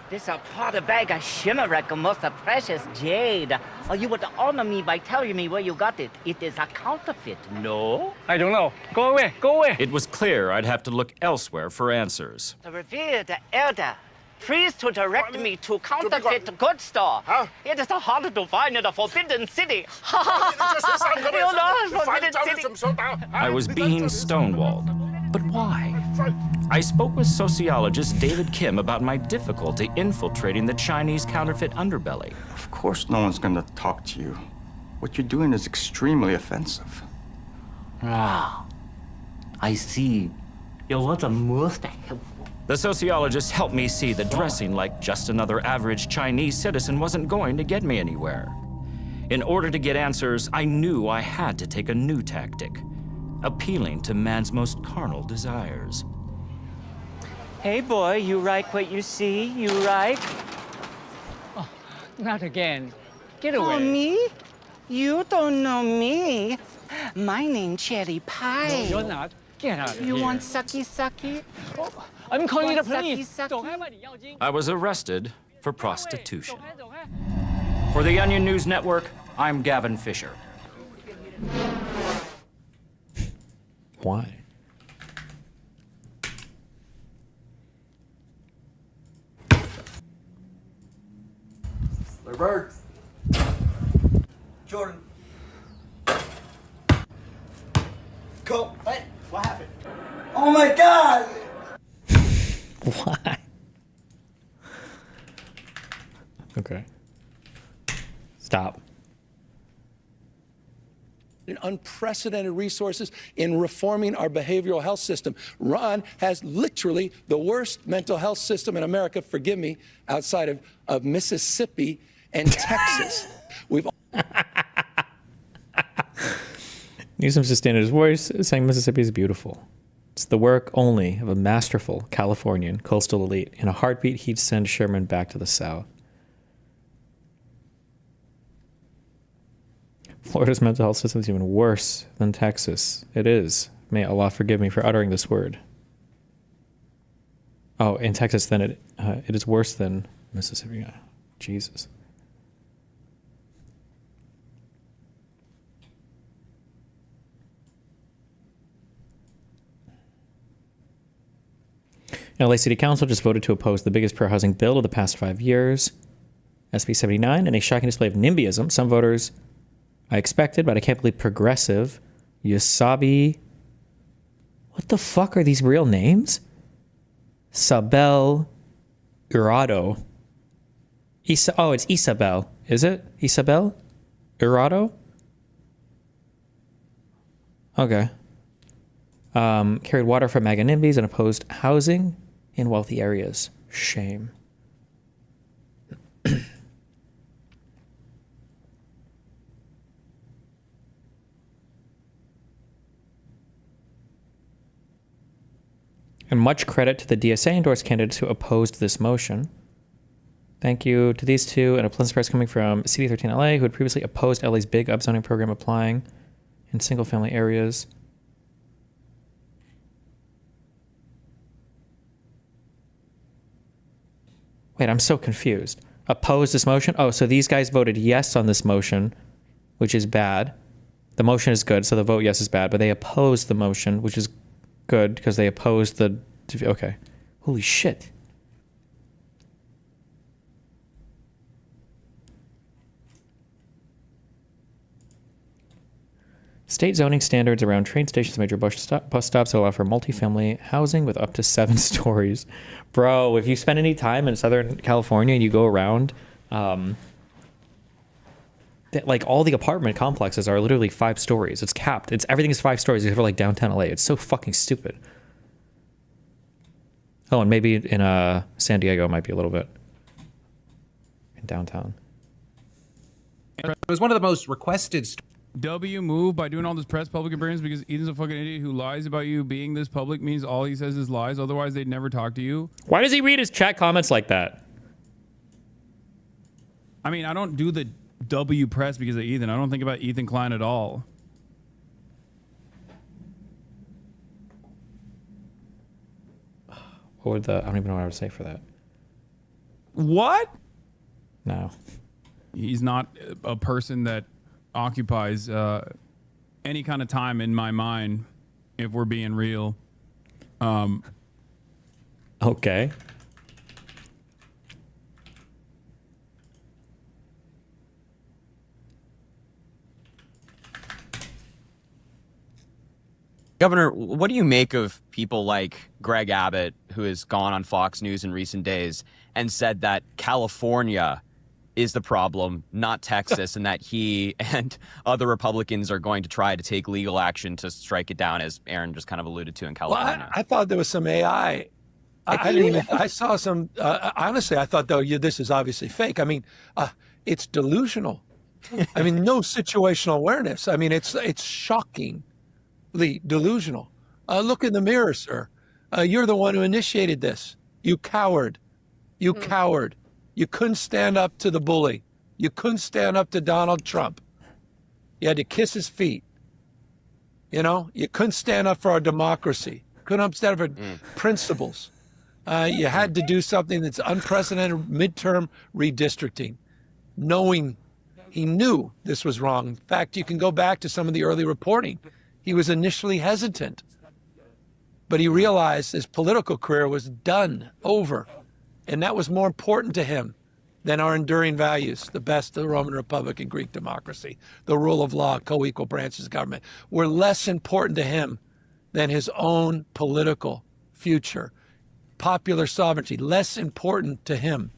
This a powder bag of shimmerek, most precious jade. You would honor me by telling me where you got it. It is a counterfeit, no? I don't know. Go away, go away. It was clear I'd have to look elsewhere for answers. The revered elder. Please to direct me to counterfeit goods store. It is hard to find in the Forbidden City. You know, Forbidden City. I was being stonewalled. But why? I spoke with sociologist David Kim about my difficulty infiltrating the Chinese counterfeit underbelly. Of course no one's gonna talk to you. What you're doing is extremely offensive. Ah, I see. You want the most helpful. The sociologist helped me see that dressing like just another average Chinese citizen wasn't going to get me anywhere. In order to get answers, I knew I had to take a new tactic, appealing to man's most carnal desires. Hey boy, you like what you see? You like? Oh, not again. Get away. Oh, me? You don't know me. My name's Cherry Pie. No, you're not. Get out of You here. want sucky sucky? I'm calling the Want police. sucky? I was arrested for prostitution. For the Onion News Network, I'm Gavin Fisher. Why? Bird. Jordan. Go. Hey, what happened? Oh my God! Why? Okay. Stop. Unprecedented resources in reforming our behavioral health system. Ron has literally the worst mental health system in America, forgive me, outside of Mississippi and Texas. We've Newsom sustained his voice, saying Mississippi is beautiful. It's the work only of a masterful Californian coastal elite. In a heartbeat, he'd send Sherman back to the South. Florida's mental health system is even worse than Texas. It is. May Allah forgive me for uttering this word. Oh, in Texas, then it is worse than Mississippi. Jesus. LA City Council just voted to oppose the biggest pro-housing bill of the past 5 years, SB 79, in a shocking display of NIMBYism. Some voters I expected, but I can't believe progressive Yusabi. What the fuck are these real names? Sabel Urado. Oh, it's Isabel. Is it? Isabel Urado? Okay. Carried water from MAGA NIMBYs and opposed housing in wealthy areas. Shame. And much credit to the DSA endorsed candidates who opposed this motion. Thank you to these two, and a pleasant surprise coming from CD13LA, who had previously opposed LA's big upzoning program applying in single-family areas. Wait, I'm so confused. Oppose this motion? Oh, so these guys voted yes on this motion, which is bad. The motion is good, so the vote yes is bad, but they opposed the motion, which is good because they opposed the... Okay. Holy shit. State zoning standards around train stations and major bus stops allow for multifamily housing with up to 7 stories. Bro, if you spend any time in Southern California and you go around, like all the apartment complexes are literally 5 stories. It's capped. Everything is 5 stories except for like downtown LA. It's so fucking stupid. Oh, and maybe in San Diego it might be a little bit in downtown. It was one of the most requested. W move by doing all this press public appearance because Ethan's a fucking idiot who lies about you being this public means all he says is lies. Otherwise, they'd never talk to you. Why does he read his chat comments like that? I mean, I don't do the W press because of Ethan. I don't think about Ethan Klein at all. What would I don't even know what I would say for that. What? No. He's not a person that occupies any kind of time in my mind, if we're being real. Okay. Governor, what do you make of people like Greg Abbott, who has gone on Fox News in recent days and said that California is the problem, not Texas, and that he and other Republicans are going to try to take legal action to strike it down, as Aaron just kind of alluded to in California? Well, I thought there was some AI. I saw some, honestly, I thought, though, this is obviously fake. I mean, it's delusional. I mean, no situational awareness. I mean, it's shockingly delusional. Look in the mirror, sir. You're the one who initiated this. You coward. You coward. You couldn't stand up to the bully. You couldn't stand up to Donald Trump. You had to kiss his feet. You know, you couldn't stand up for our democracy. Couldn't stand up for principles. You had to do something that's unprecedented midterm redistricting, knowing he knew this was wrong. In fact, you can go back to some of the early reporting. He was initially hesitant, but he realized his political career was done, over, and that was more important to him than our enduring values, the best of the Roman Republic and Greek democracy, the rule of law, co-equal branches of government, were less important to him than his own political future. Popular sovereignty, less important to him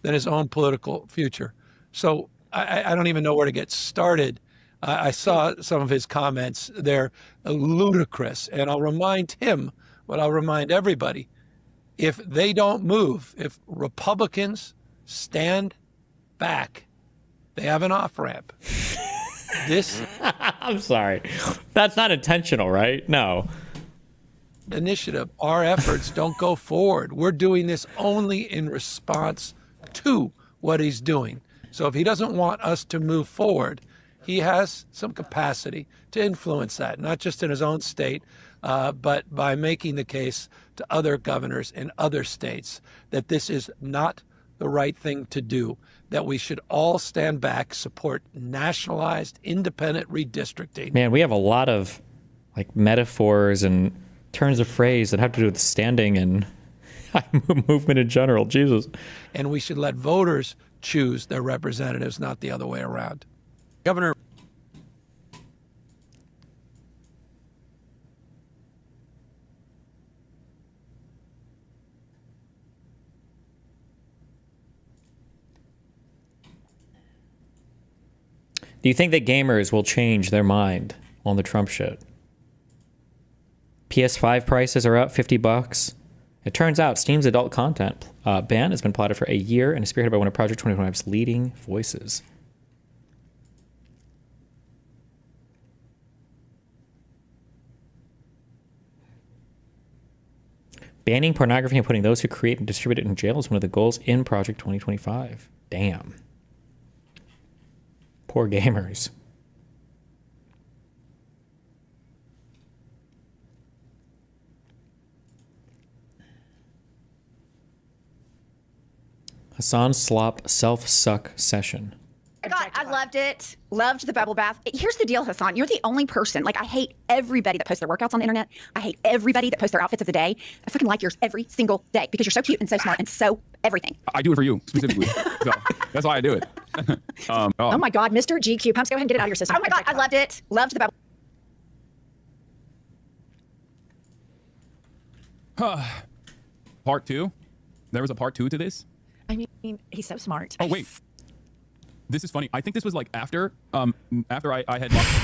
than his own political future. So I don't even know where to get started. I saw some of his comments. They're ludicrous. And I'll remind him, what I'll remind everybody, if they don't move, if Republicans stand back, they have an off-ramp. This... I'm sorry. That's not intentional, right? No. Initiative, our efforts don't go forward. We're doing this only in response to what he's doing. So if he doesn't want us to move forward, he has some capacity to influence that, not just in his own state, but by making the case to other governors in other states that this is not the right thing to do, that we should all stand back, support nationalized, independent redistricting. Man, we have a lot of like metaphors and turns of phrase that have to do with standing and movement in general. Jesus. And we should let voters choose their representatives, not the other way around. Governor. Do you think that gamers will change their mind on the Trump shit? PS5 prices are up $50. It turns out Steam's adult content ban has been plotted for a year and is spearheaded by one of Project 2025's leading voices. Banning pornography and putting those who create and distribute it in jail is one of the goals in Project 2025. Damn. Poor gamers. Hassan Slop self-suck session. God, I loved it. Loved the bubble bath. Here's the deal, Hassan. You're the only person. Like, I hate everybody that posts their workouts on the internet. I hate everybody that posts their outfits of the day. I freaking like yours every single day because you're so cute and so smart and so everything. I do it for you specifically. So that's why I do it. Oh my God, Mr. GQ Pumps, go ahead and get it out of your system. Oh my God, I loved it. Loved the bubble. Part 2? There was a part 2 to this? I mean, he's so smart. Oh, wait. This is funny. I think this was like after I had lost.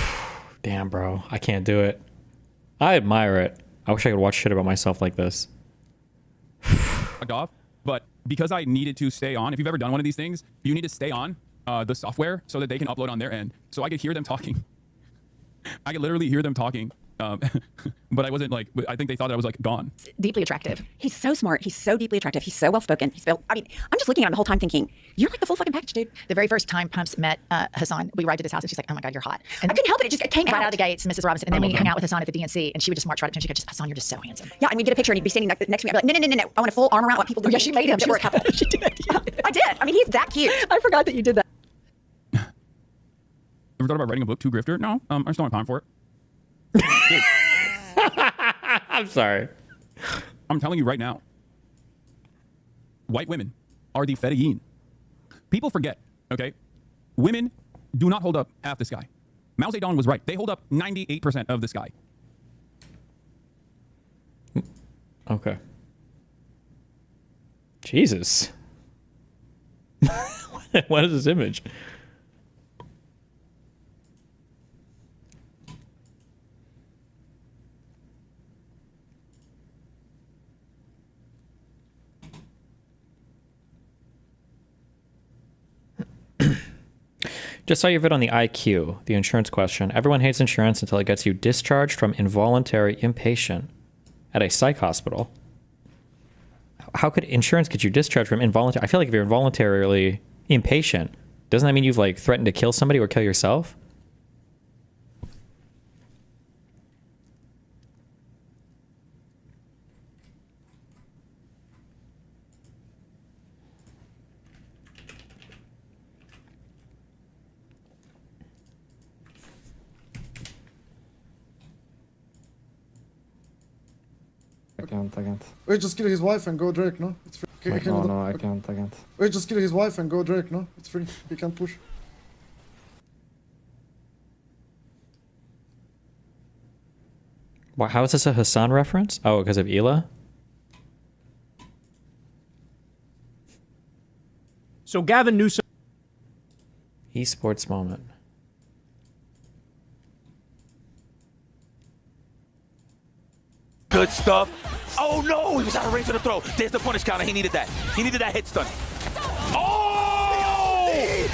Damn, bro. I can't do it. I admire it. I wish I could watch shit about myself like this. Off, but because I needed to stay on, if you've ever done one of these things, you need to stay on the software so that they can upload on their end. So I could hear them talking. I could literally hear them talking. But I wasn't like, I think they thought I was like gone. Deeply attractive. He's so smart. He's so deeply attractive. He's so well spoken. I mean, I'm just looking at him the whole time thinking, you're like the full fucking package, dude. The very first time Pumps met Hassan, we arrived at his house and she's like, oh my God, you're hot. And I couldn't help it. It came right out of the gates, Mrs. Robinson. And then we hung out with Hassan at the DNC and she would just march right up to him. She'd go, Hassan, you're just so handsome. Yeah, and we'd get a picture and he'd be standing next to me. I'd be like, no. I want a full arm around what people do. Yeah, she made him. She was a couple. She did. Yeah, I did. I mean, he's that cute. I forgot that you did that. Ever thought about writing a book, To Grifter? No, I just don't have time for it. I'm sorry. I'm telling you right now. White women are the fedayeen. People forget, okay? Women do not hold up half the sky. Mao Zedong was right. They hold up 98% of the sky. Okay. Jesus. What is this image? Just saw your vid on the IQ, the insurance question. Everyone hates insurance until it gets you discharged from involuntary inpatient at a psych hospital. How could insurance get you discharged from involuntary? I feel like if you're involuntarily inpatient, Doesn't that mean you've like threatened to kill somebody or kill yourself? I can't. Wait, just kill his wife and go Drake, no? It's free. Wait, no, I can't. Wait, just kill his wife and go Drake, no? It's free. He can't push. How is this a Hassan reference? Oh, because of Ela? So Gavin Newsom. Esports moment. Good stuff. Oh no, he was out of range for the throw. There's the punish counter. He needed that. He needed that hit stun. Oh!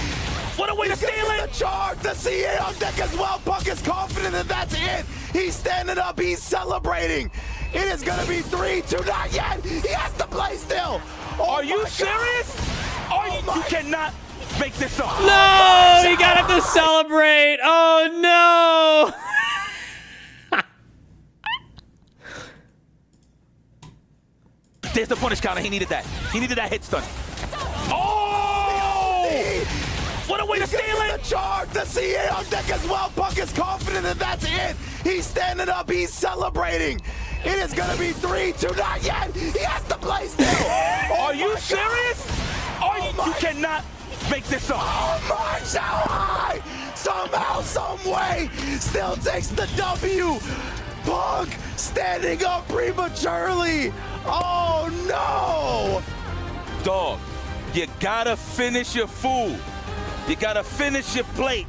What a way to steal it! The charge, the CA on deck as well. Punk is confident that that's it. He's standing up. He's celebrating. It is gonna be 3-2. Not yet. He has to play still. Oh, are you serious? You cannot make this up. No, you gotta have to celebrate. Oh no. There's the punish counter. He needed that. He needed that hit stun. Oh! What a way to steal it! The charge, the CA on deck as well. Punk is confident that that's it. He's standing up. He's celebrating. It is gonna be 3-2. Not yet. He has to play still. Are you serious? You cannot make this up. Oh my, so high. Somehow, some way, still takes the W. Punk standing up prematurely. Oh no! Dog, you gotta finish your food. You gotta finish your plate.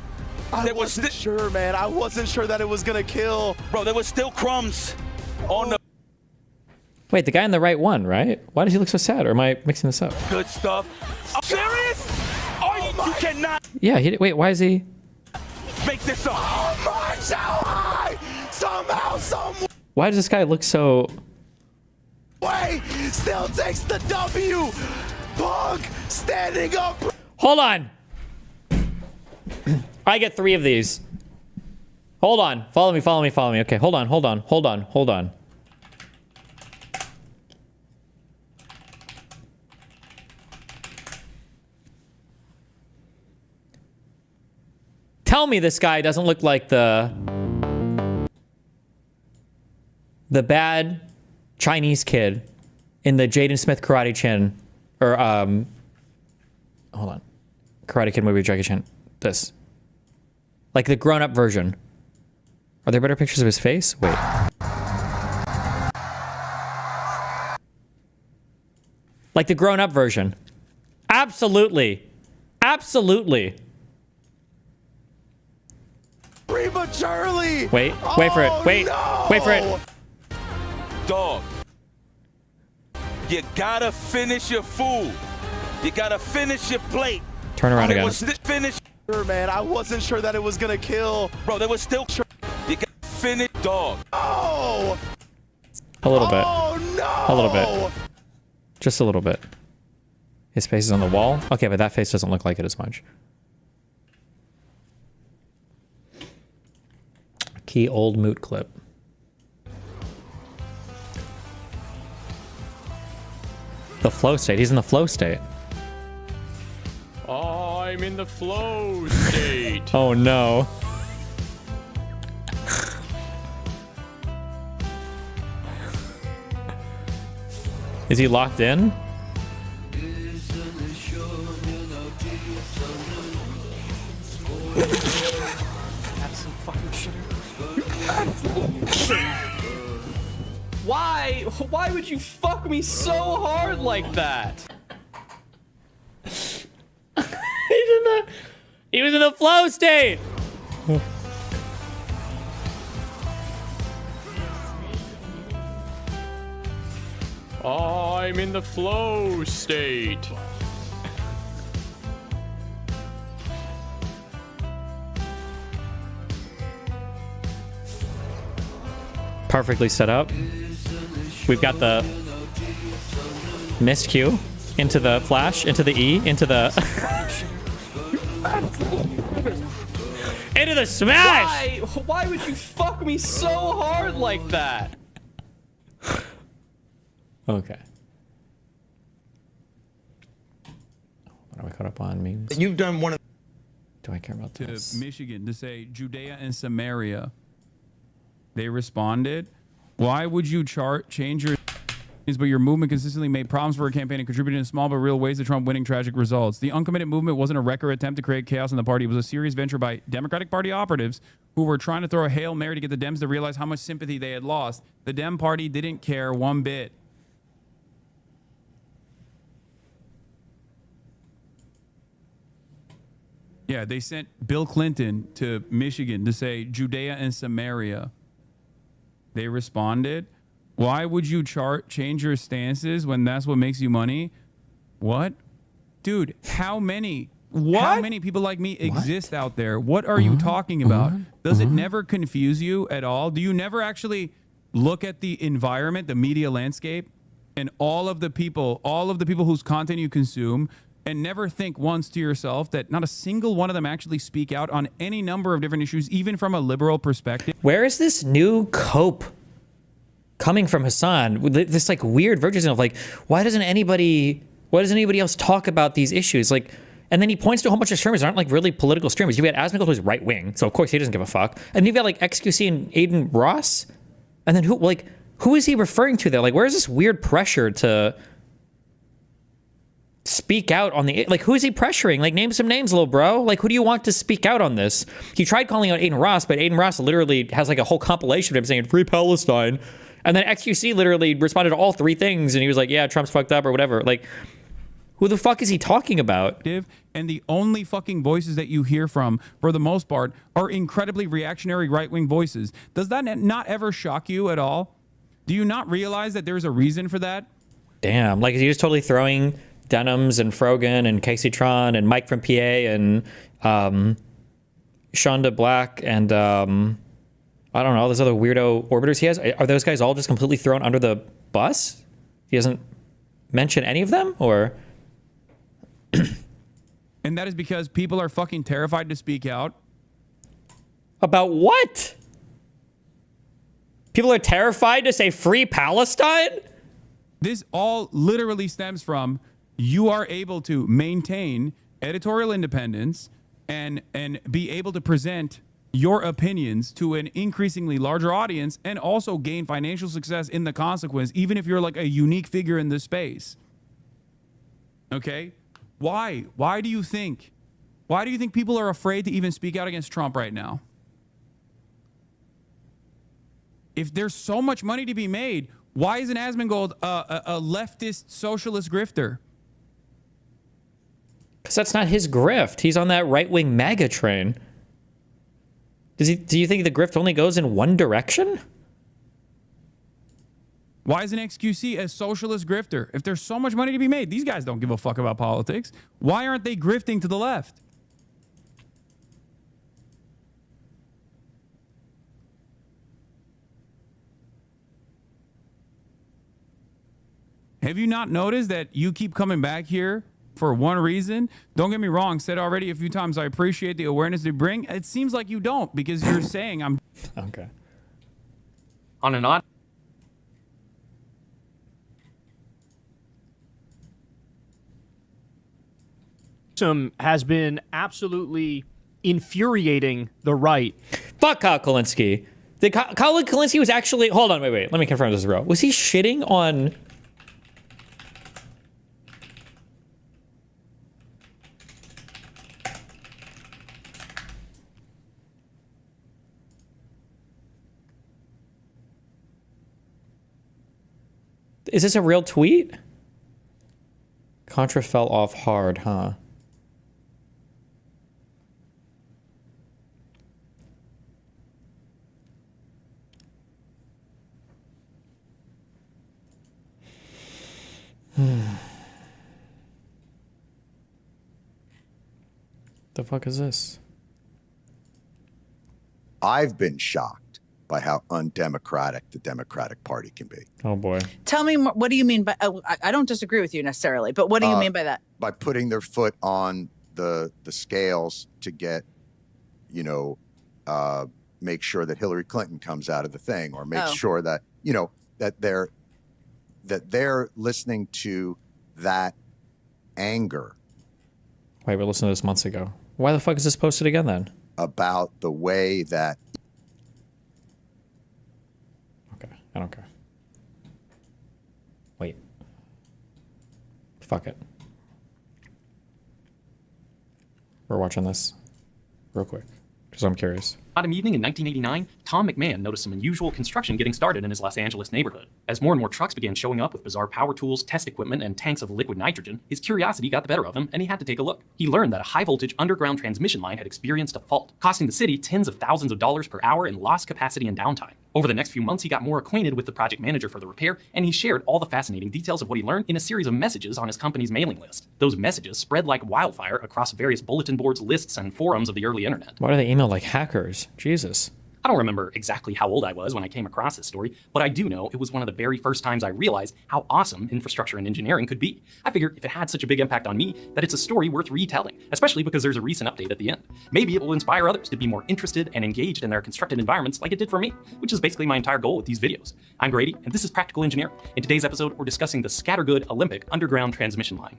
I wasn't sure, man. I wasn't sure that it was gonna kill. Bro, there was still crumbs on the... Wait, the guy on the right won, right? Why does he look so sad? Or am I mixing this up? Good stuff. Serious? You cannot Yeah, wait, why is he... make this up. Oh my, so high! Somehow, some Why does this guy look so... way, still takes the W. Punk standing up. Hold on. I get 3 of these. Hold on. Follow me. Okay, hold on. Tell me this guy doesn't look like the bad Chinese kid in the Jaden Smith Karate Chin, or hold on, Karate Kid movie with Jackie Chan. This, like the grown-up version. Are there better pictures of his face? Wait. Like the grown-up version. Absolutely. Prematurely. Wait for it. Wait for it. Dog, you gotta finish your food. You gotta finish your plate. Turn around again. Finish. Man, I wasn't sure that it was gonna kill. Bro, there was still... You gotta finish, dog. Oh! A little bit. Oh no! A little bit. Just a little bit. His face is on the wall. Okay, but that face doesn't look like it as much. Key old moot clip. The flow state. He's in the flow state. I'm in the flow state. Oh no. Is he locked in? Why? Why would you fuck me so hard like that? He was in the flow state. I'm in the flow state. Perfectly set up. We've got the missed Q into the flash, into the E, into the... Into the smash! Why would you fuck me so hard like that? Okay. What are we caught up on memes? You've done one of. Do I care about this? To Michigan to say Judea and Samaria. They responded, why would you change your but your movement consistently made problems for a campaign and contributed in small but real ways to Trump winning tragic results. The uncommitted movement wasn't a record attempt to create chaos in the party. It was a serious venture by Democratic Party operatives who were trying to throw a Hail Mary to get the Dems to realize how much sympathy they had lost. The Dem party didn't care one bit. Yeah, they sent Bill Clinton to Michigan to say Judea and Samaria. They responded, why would you change your stances when that's what makes you money? What? Dude, how many people like me exist out there? What are you talking about? Does it never confuse you at all? Do you never actually look at the environment, the media landscape, and all of the people whose content you consume, and never think once to yourself that not a single one of them actually speak out on any number of different issues, even from a liberal perspective? Where is this new cope coming from Hassan? This like weird version of like, why doesn't anybody else talk about these issues? Like, and then he points to a whole bunch of streamers that aren't like really political streamers. You've got Asmongold who's right wing, so of course he doesn't give a fuck. And you've got like XQC and Aiden Ross. And then who is he referring to there? Like, where is this weird pressure to speak out on the, like, who is he pressuring? Like, name some names, little bro. Like, who do you want to speak out on this? He tried calling out Aiden Ross, but Aiden Ross literally has like a whole compilation of him saying free Palestine. And then XQC literally responded to all three things, and he was like, yeah, Trump's fucked up or whatever. Like, who the fuck is he talking about? And the only fucking voices that you hear from, for the most part, are incredibly reactionary right-wing voices. Does that not ever shock you at all? Do you not realize that there's a reason for that? Damn, like, is he just totally throwing Denims and Frogan and Casey Tron and Mike from PA and Shonda Black and I don't know, those other weirdo orbiters he has? Are those guys all just completely thrown under the bus? He doesn't mention any of them, or? And that is because people are fucking terrified to speak out. About what? People are terrified to say free Palestine? This all literally stems from you are able to maintain editorial independence and be able to present your opinions to an increasingly larger audience and also gain financial success in the consequence, even if you're like a unique figure in this space. Okay? Why? Why do you think people are afraid to even speak out against Trump right now? If there's so much money to be made, why isn't Asmongold a leftist socialist grifter? Because that's not his grift. He's on that right-wing MAGA train. Do you think the grift only goes in one direction? Why isn't XQC a socialist grifter? If there's so much money to be made, these guys don't give a fuck about politics. Why aren't they grifting to the left? Have you not noticed that you keep coming back here for one reason? Don't get me wrong, said already a few times, I appreciate the awareness they bring. It seems like you don't, because you're saying I'm... Okay. On an odd... has been absolutely infuriating the right. Fuck Kyle Kulinski. Kyle Kulinski was actually... Hold on, wait. Let me confirm this, bro. Was he shitting on... Is this a real tweet? Contra fell off hard, huh? The fuck is this? I've been shocked by how undemocratic the Democratic Party can be. Oh boy. Tell me, what do you mean by, I don't disagree with you necessarily, but what do you mean by that? By putting their foot on the scales to get, you know, make sure that Hillary Clinton comes out of the thing, or make sure that, you know, that they're listening to that anger. Wait, we listened to this months ago. Why the fuck is this posted again then? About the way that. Okay, I don't care. Wait. Fuck it. We're watching this real quick because I'm curious. Autumn evening in 1989, Tom McMahon noticed some unusual construction getting started in his Los Angeles neighborhood. As more and more trucks began showing up with bizarre power tools, test equipment, and tanks of liquid nitrogen, his curiosity got the better of him, and he had to take a look. He learned that a high-voltage underground transmission line had experienced a fault, costing the city tens of thousands of dollars per hour in lost capacity and downtime. Over the next few months, he got more acquainted with the project manager for the repair, and he shared all the fascinating details of what he learned in a series of messages on his company's mailing list. Those messages spread like wildfire across various bulletin boards, lists, and forums of the early internet. Why do they email like hackers? Jesus. I don't remember exactly how old I was when I came across this story, but I do know it was one of the very first times I realized how awesome infrastructure and engineering could be. I figure if it had such a big impact on me, that it's a story worth retelling, especially because there's a recent update at the end. Maybe it will inspire others to be more interested and engaged in their constructed environments like it did for me, which is basically my entire goal with these videos. I'm Grady, and this is Practical Engineering. In today's episode, we're discussing the Scattergood Olympic underground transmission line.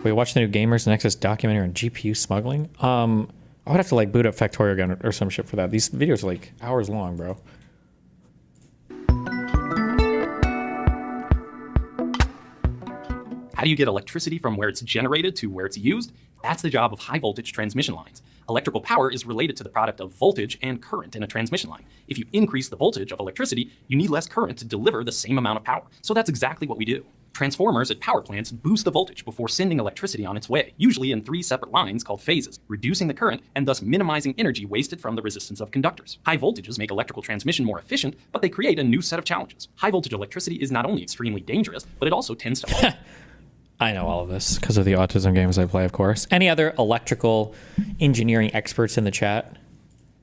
We watched the new Gamers Nexus documentary on GPU smuggling. I would have to like boot up Factorio again or some shit for that. These videos are like hours long, bro. How do you get electricity from where it's generated to where it's used? That's the job of high voltage transmission lines. Electrical power is related to the product of voltage and current in a transmission line. If you increase the voltage of electricity, you need less current to deliver the same amount of power. So that's exactly what we do. Transformers at power plants boost the voltage before sending electricity on its way, usually in 3 separate lines called phases, reducing the current and thus minimizing energy wasted from the resistance of conductors. High voltages make electrical transmission more efficient, but they create a new set of challenges. High voltage electricity is not only extremely dangerous, but it also tends to... I know all of this because of the autism games I play, of course. Any other electrical engineering experts in the chat?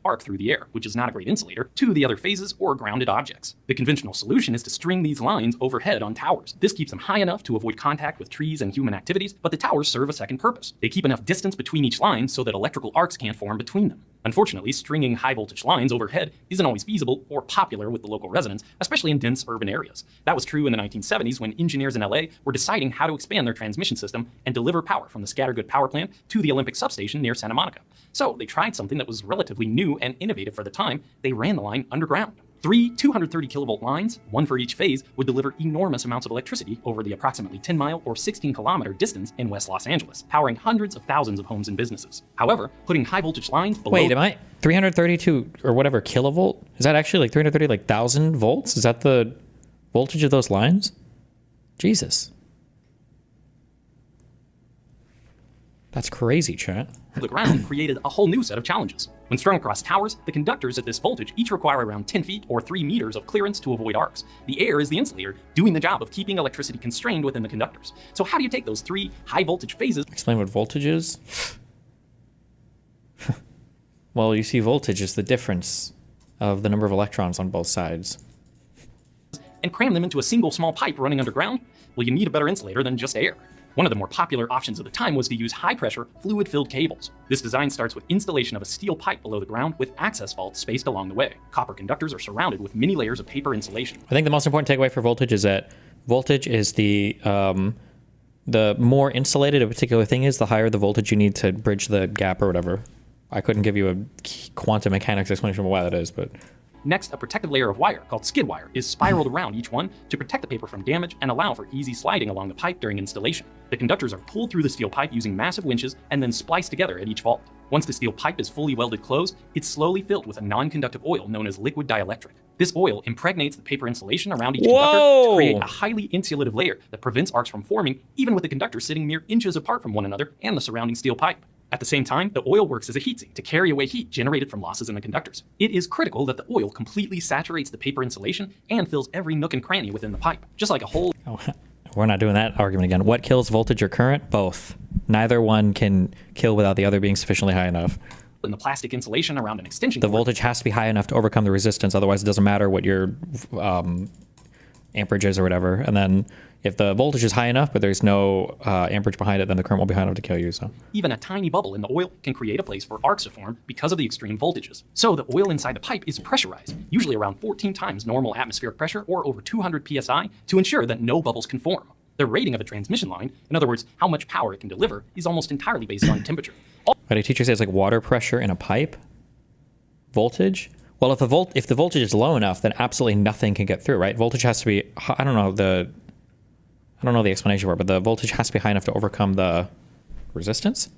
Arc through the air, which is not a great insulator, to the other phases or grounded objects. The conventional solution is to string these lines overhead on towers. This keeps them high enough to avoid contact with trees and human activities, but the towers serve a second purpose. They keep enough distance between each line so that electrical arcs can't form between them. Unfortunately, stringing high voltage lines overhead isn't always feasible or popular with the local residents, especially in dense urban areas. That was true in the 1970s when engineers in LA were deciding how to expand their transmission system and deliver power from the Scattergood power plant to the Olympic substation near Santa Monica. So they tried something that was relatively new and innovative for the time. They ran the line underground. 3 230 kilovolt lines, one for each phase, would deliver enormous amounts of electricity over the approximately 10-mile or 16-kilometer distance in West Los Angeles, powering hundreds of thousands of homes and businesses. However, putting high voltage lines below... Wait, am I 332 or whatever kilovolt? Is that actually like 330 like 1,000 volts? Is that the voltage of those lines? Jesus. That's crazy, chat. The ground created a whole new set of challenges. When strung across towers, the conductors at this voltage each require around 10 feet or 3 meters of clearance to avoid arcs. The air is the insulator, doing the job of keeping electricity constrained within the conductors. So how do you take those 3 high voltage phases... Explain what voltage is? Well, you see voltage is the difference of the number of electrons on both sides. ...and cram them into a single small pipe running underground? Well, you need a better insulator than just air. One of the more popular options of the time was to use high-pressure, fluid-filled cables. This design starts with installation of a steel pipe below the ground with access vaults spaced along the way. Copper conductors are surrounded with many layers of paper insulation. I think the most important takeaway for voltage is that voltage is the more insulated a particular thing is, the higher the voltage you need to bridge the gap or whatever. I couldn't give you a quantum mechanics explanation of why that is, but... Next, a protective layer of wire, called skid wire, is spiraled around each one to protect the paper from damage and allow for easy sliding along the pipe during installation. The conductors are pulled through the steel pipe using massive winches and then spliced together at each vault. Once the steel pipe is fully welded closed, it's slowly filled with a non-conductive oil known as liquid dielectric. This oil impregnates the paper insulation around each conductor to create a highly insulative layer that prevents arcs from forming, even with the conductors sitting mere inches apart from one another and the surrounding steel pipe. At the same time, the oil works as a heat sink to carry away heat generated from losses in the conductors. It is critical that the oil completely saturates the paper insulation and fills every nook and cranny within the pipe, just like a whole... Oh, we're not doing that argument again. What kills voltage or current? Both. Neither one can kill without the other being sufficiently high enough. In the plastic insulation around an extension cord. The voltage has to be high enough to overcome the resistance, otherwise it doesn't matter what your amperage is or whatever. And then If the voltage is high enough, but there's no amperage behind it, then the current will be high enough to kill you. So Even a tiny bubble in the oil can create a place for arcs to form because of the extreme voltages. So the oil inside the pipe is pressurized, usually around 14 times normal atmospheric pressure or over 200 psi, to ensure that no bubbles can form. The rating of a transmission line, in other words, how much power it can deliver, is almost entirely based on temperature. a teacher says like water pressure in a pipe, voltage. Well, if the voltage is low enough, then absolutely nothing can get through, right? Voltage has to be, I don't know the explanation for it, but the voltage has to be high enough to overcome the resistance.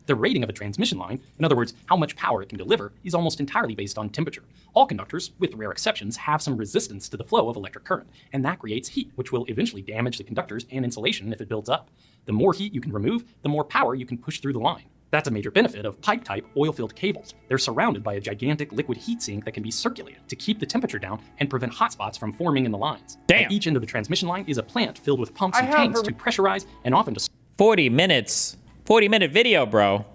The rating of a transmission line, in other words, how much power it can deliver, is almost entirely based on temperature. All conductors, with rare exceptions, have some resistance to the flow of electric current, and that creates heat, which will eventually damage the conductors and insulation if it builds up. The more heat you can remove, the more power you can push through the line. That's a major benefit of pipe-type oil-filled cables. They're surrounded by a gigantic liquid heat sink that can be circulated to keep the temperature down and prevent hotspots from forming in the lines. Damn. At each end of the transmission line is a plant filled with pumps and tanks to pressurize and often to 40 minutes. 40-minute video, bro.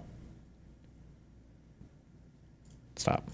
Stop.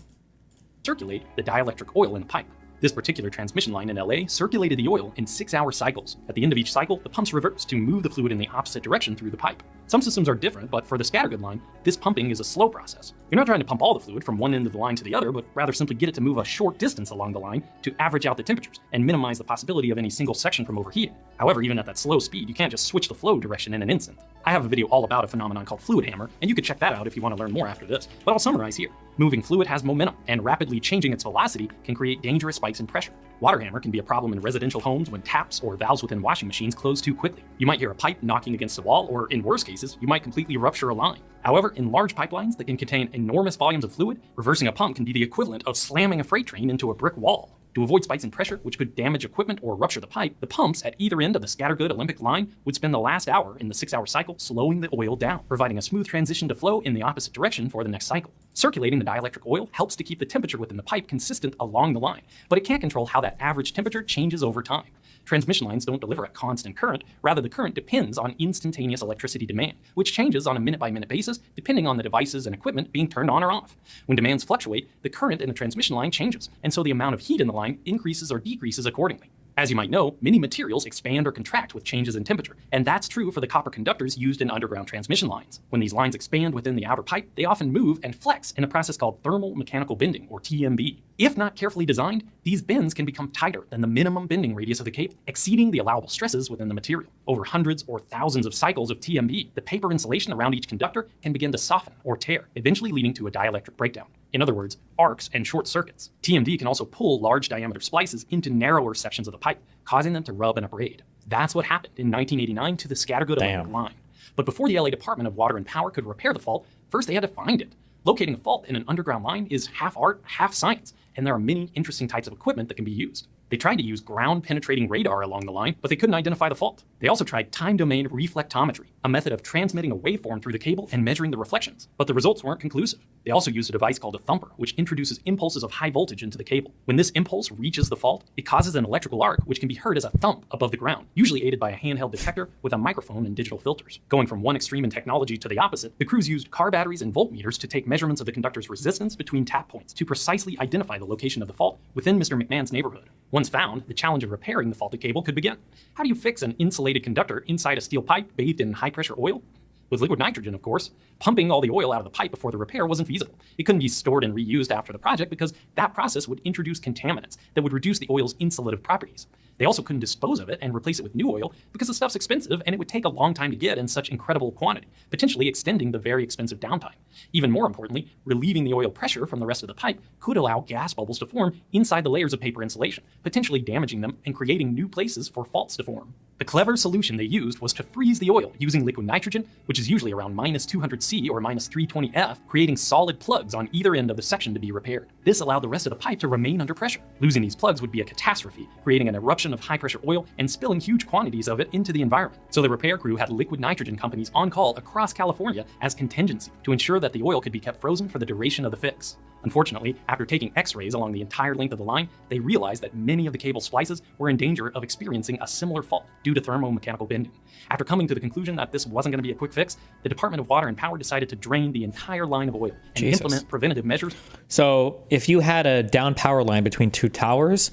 circulate the dielectric oil in the pipe. This particular transmission line in LA circulated the oil in 6-hour cycles. At the end of each cycle, the pumps reverse to move the fluid in the opposite direction through the pipe. Some systems are different, but for the scattergood line, this pumping is a slow process. You're not trying to pump all the fluid from one end of the line to the other, but rather simply get it to move a short distance along the line to average out the temperatures and minimize the possibility of any single section from overheating. However, even at that slow speed, you can't just switch the flow direction in an instant. I have a video all about a phenomenon called fluid hammer, and you can check that out if you want to learn more after this, but I'll summarize here. Moving fluid has momentum, and rapidly changing its velocity can create dangerous spikes in pressure. Water hammer can be a problem in residential homes when taps or valves within washing machines close too quickly. You might hear a pipe knocking against a wall, or in worse cases, you might completely rupture a line. However, in large pipelines that can contain enormous volumes of fluid, reversing a pump can be the equivalent of slamming a freight train into a brick wall. To avoid spikes in pressure, which could damage equipment or rupture the pipe, the pumps at either end of the scattergood Olympic line would spend the last hour in the 6-hour cycle slowing the oil down, providing a smooth transition to flow in the opposite direction for the next cycle. Circulating the dielectric oil helps to keep the temperature within the pipe consistent along the line, but it can't control how that average temperature changes over time. Transmission lines don't deliver a constant current, rather the current depends on instantaneous electricity demand, which changes on a minute-by-minute basis depending on the devices and equipment being turned on or off. When demands fluctuate, the current in the transmission line changes, and so the amount of heat in the line increases or decreases accordingly. As you might know, many materials expand or contract with changes in temperature, and that's true for the copper conductors used in underground transmission lines. When these lines expand within the outer pipe, they often move and flex in a process called thermal mechanical bending, or TMB. If not carefully designed, these bends can become tighter than the minimum bending radius of the cable, exceeding the allowable stresses within the material. Over hundreds or thousands of cycles of TMB, the paper insulation around each conductor can begin to soften or tear, eventually leading to a dielectric breakdown. In other words, arcs and short circuits. TMD can also pull large diameter splices into narrower sections of the pipe, causing them to rub and abrade. That's what happened in 1989 to the scattergood Olympic line. But before the LA Department of Water and Power could repair the fault, first they had to find it. Locating a fault in an underground line is half art, half science, and there are many interesting types of equipment that can be used. They tried to use ground-penetrating radar along the line, but they couldn't identify the fault. They also tried time-domain reflectometry, a method of transmitting a waveform through the cable and measuring the reflections, but the results weren't conclusive. They also used a device called a thumper, which introduces impulses of high voltage into the cable. When this impulse reaches the fault, it causes an electrical arc, which can be heard as a thump above the ground, usually aided by a handheld detector with a microphone and digital filters. Going from one extreme in technology to the opposite, the crews used car batteries and voltmeters to take measurements of the conductor's resistance between tap points to precisely identify the location of the fault within Mr. McMahon's neighborhood. Once found, the challenge of repairing the faulted cable could begin. How do you fix an insulated conductor inside a steel pipe bathed in high-pressure oil? With liquid nitrogen, of course. Pumping all the oil out of the pipe before the repair wasn't feasible. It couldn't be stored and reused after the project because that process would introduce contaminants that would reduce the oil's insulative properties. They also couldn't dispose of it and replace it with new oil because the stuff's expensive and it would take a long time to get in such incredible quantity, potentially extending the very expensive downtime. Even more importantly, relieving the oil pressure from the rest of the pipe could allow gas bubbles to form inside the layers of paper insulation, potentially damaging them and creating new places for faults to form. The clever solution they used was to freeze the oil using liquid nitrogen, which is usually around -200 C or -320 F, creating solid plugs on either end of the section to be repaired. This allowed the rest of the pipe to remain under pressure. Losing these plugs would be a catastrophe, creating an eruption of high-pressure oil and spilling huge quantities of it into the environment. So the repair crew had liquid nitrogen companies on call across California as contingency to ensure that the oil could be kept frozen for the duration of the fix. Unfortunately, after taking x-rays along the entire length of the line, they realized that many of the cable splices were in danger of experiencing a similar fault due to thermomechanical bending. After coming to the conclusion that this wasn't going to be a quick fix, the Department of Water and Power decided to drain the entire line of oil and implement preventative measures. So if you had a down power line between two towers,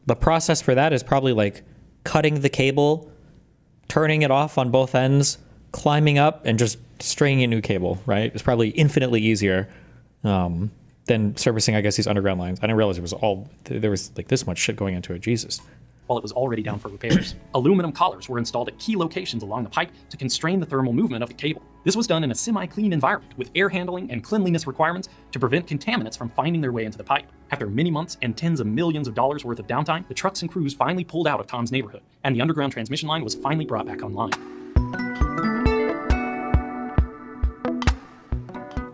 the process for that is probably like cutting the cable, turning it off on both ends, climbing up, and just stringing a new cable, right? It's probably infinitely easier than servicing, I guess, these underground lines. I didn't realize there was like this much shit going into it. Jesus. While it was already down for repairs, aluminum collars were installed at key locations along the pipe to constrain the thermal movement of the cable. This was done in a semi-clean environment with air handling and cleanliness requirements to prevent contaminants from finding their way into the pipe. After many months and tens of millions of dollars worth of downtime, the trucks and crews finally pulled out of Tom's neighborhood, and the underground transmission line was finally brought back online.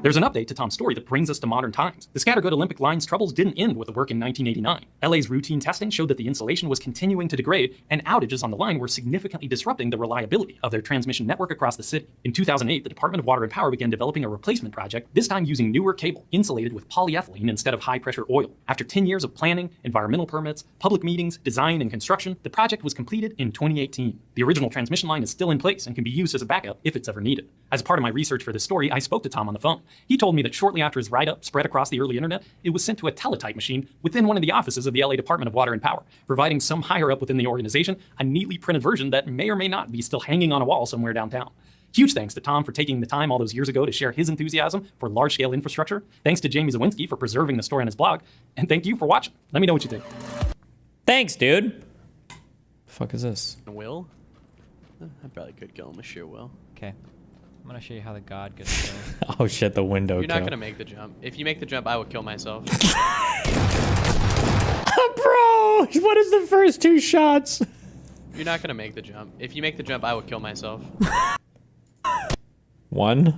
There's an update to Tom's story that brings us to modern times. The Scattergood Olympic line's troubles didn't end with the work in 1989. LA's routine testing showed that the insulation was continuing to degrade, and outages on the line were significantly disrupting the reliability of their transmission network across the city. In 2008, the Department of Water and Power began developing a replacement project, this time using newer cable, insulated with polyethylene instead of high-pressure oil. After 10 years of planning, environmental permits, public meetings, design, and construction, the project was completed in 2018. The original transmission line is still in place and can be used as a backup if it's ever needed. As part of my research for this story, I spoke to Tom on the phone. He told me that shortly after his write-up spread across the early internet, it was sent to a teletype machine within one of the offices of the LA Department of Water and Power, providing some higher up within the organization a neatly printed version that may or may not be still hanging on a wall somewhere downtown. Huge thanks to Tom for taking the time all those years ago to share his enthusiasm for large-scale infrastructure. Thanks to Jamie Zawinski for preserving the story on his blog. And thank you for watching. Let me know what you think. Thanks, dude. The fuck is this? Will? I probably could kill him with sheer will. Okay. I'm gonna show you how the god gets killed. Oh shit, the window You're not kill. gonna make the jump. If you make the jump, I will kill myself. Bro, what is the first two shots? You're not gonna make the jump. If you make the jump, I will kill myself. 1,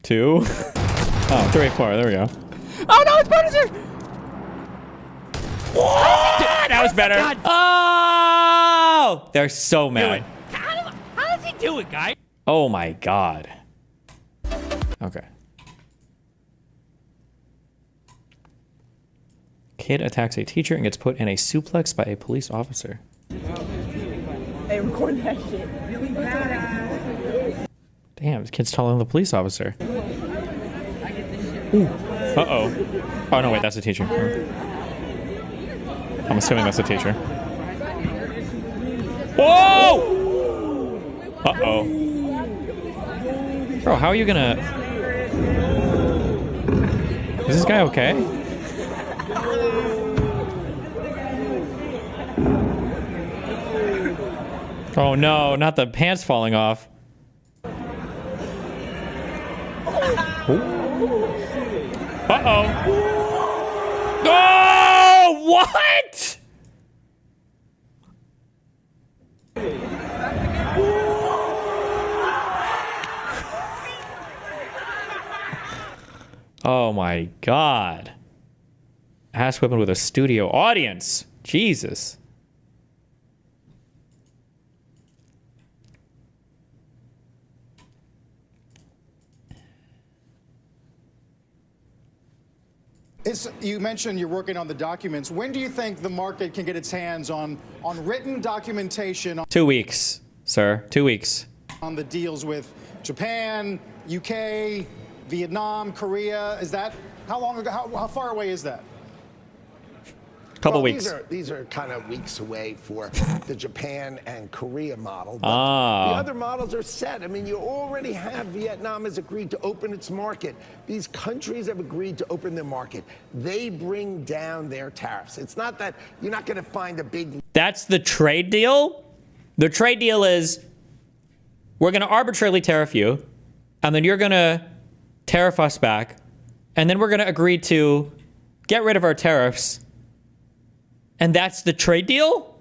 2. Oh, 3, 4. There we go. Oh no, it's Bonuser! What? That was better. God. Oh! They're so mad. How does he do it, guy? Oh my god. Okay. Kid attacks a teacher and gets put in a suplex by a police officer. Hey, record that shit. Really badass. Damn, this kid's taller than the police officer. Ooh. Uh-oh. Oh, no, wait, that's the teacher. I'm assuming that's the teacher. Whoa! Uh-oh. Bro, how are you gonna... Is this guy okay? Oh no, not the pants falling off. Uh-oh. Oh, what? Oh my god. Ass whipping with a studio audience. Jesus. You mentioned you're working on the documents. When do you think the market can get its hands on written documentation 2 weeks, sir. 2 weeks. on the deals with Japan, UK, Vietnam, Korea? Is that how long ago? How far away is that? Couple weeks. These are kind of weeks away for the Japan and Korea model. But Ah. the other models are set. I mean, you already have Vietnam has agreed to open its market. These countries have agreed to open their market. They bring down their tariffs. It's not that you're not going to find a big... That's the trade deal? The trade deal is we're going to arbitrarily tariff you, and then you're going to tariff us back, and then we're going to agree to get rid of our tariffs. And that's the trade deal?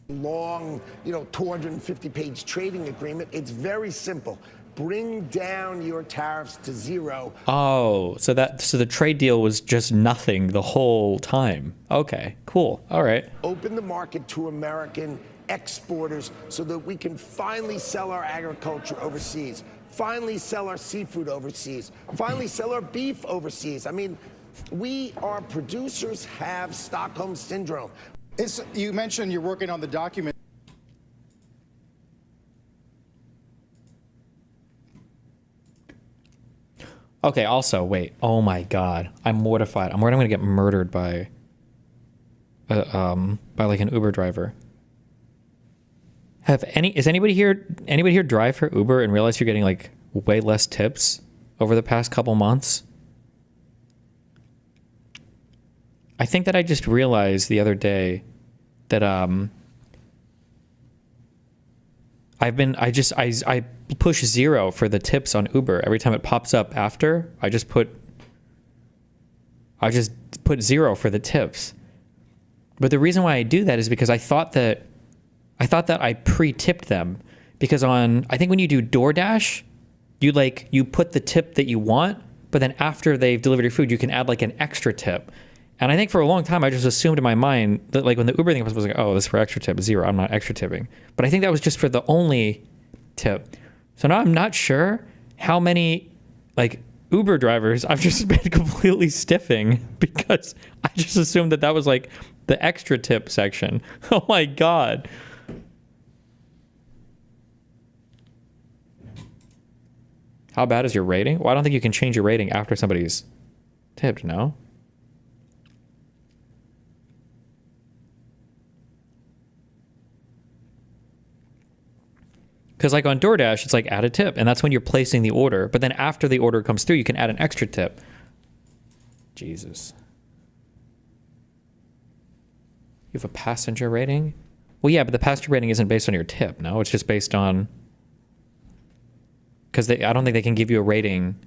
Long, 250-page trading agreement. It's very simple. Bring down your tariffs to zero. Oh, so the trade deal was just nothing the whole time. Okay, cool. All right. Open the market to American exporters so that we can finally sell our agriculture overseas, finally sell our seafood overseas, finally sell our beef overseas. I mean, our producers have Stockholm Syndrome. You mentioned you're working on the document. Okay, also, wait. Oh my god. I'm mortified. I'm worried I'm gonna get murdered by like an Uber driver. Is anybody here drive for Uber and realize you're getting like way less tips over the past couple months? I think that I just realized the other day that I push 0 for the tips on Uber every time it pops up after. I just put 0 for the tips. But the reason why I do that is because I thought that I pre-tipped them, because I think when you do DoorDash, you put the tip that you want, but then after they've delivered your food, you can add like an extra tip. And I think for a long time, I just assumed in my mind that like when the Uber thing was like, oh, this is for extra tip, 0, I'm not extra tipping. But I think that was just for the only tip. So now I'm not sure how many like Uber drivers I've just been completely stiffing because I just assumed that was like the extra tip section. Oh my God. How bad is your rating? Well, I don't think you can change your rating after somebody's tipped, no? Because like on DoorDash, it's like add a tip, and that's when you're placing the order. But then after the order comes through, you can add an extra tip. Jesus. You have a passenger rating? Well, yeah, but the passenger rating isn't based on your tip, no? It's just based on... Because I don't think they can give you a rating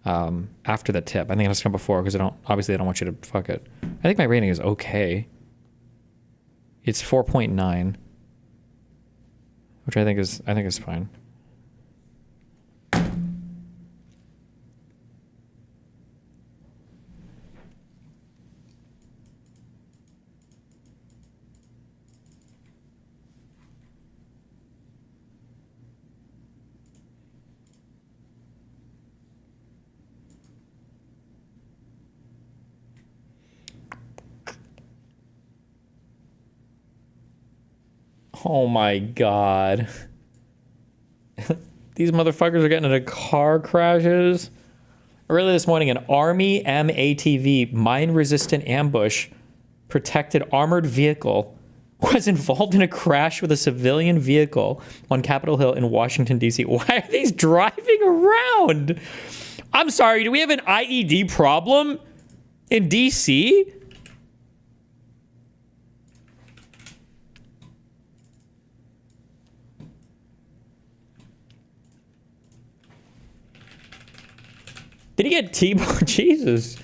after the tip. I think that's come before, because obviously they don't want you to fuck it. I think my rating is okay. It's 4.9. Which I think is fine. Oh my God. These motherfuckers are getting into car crashes. Earlier this morning, an Army MATV, mine-resistant ambush, protected armored vehicle was involved in a crash with a civilian vehicle on Capitol Hill in Washington, D.C. Why are these driving around? I'm sorry, do we have an IED problem in D.C.? Did he get T-boned? Jesus.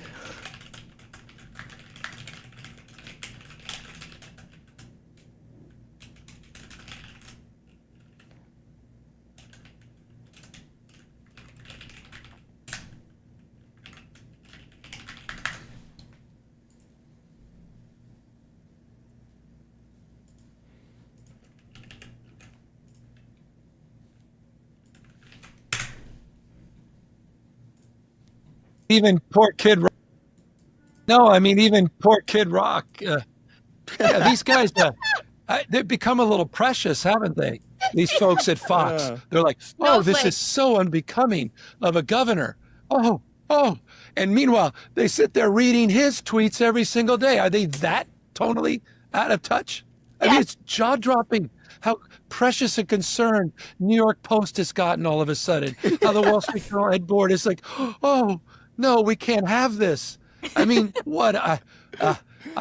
Even poor Kid Rock. No, I mean, even poor Kid Rock. Yeah, these guys, they've become a little precious, haven't they? These folks at Fox. They're like, oh, this is so unbecoming of a governor. Oh. And meanwhile, they sit there reading his tweets every single day. Are they that tonally out of touch? I mean, it's jaw-dropping how precious and concerned New York Post has gotten all of a sudden. How the Wall Street Journal head board is like, oh, no, we can't have this. I mean, what? I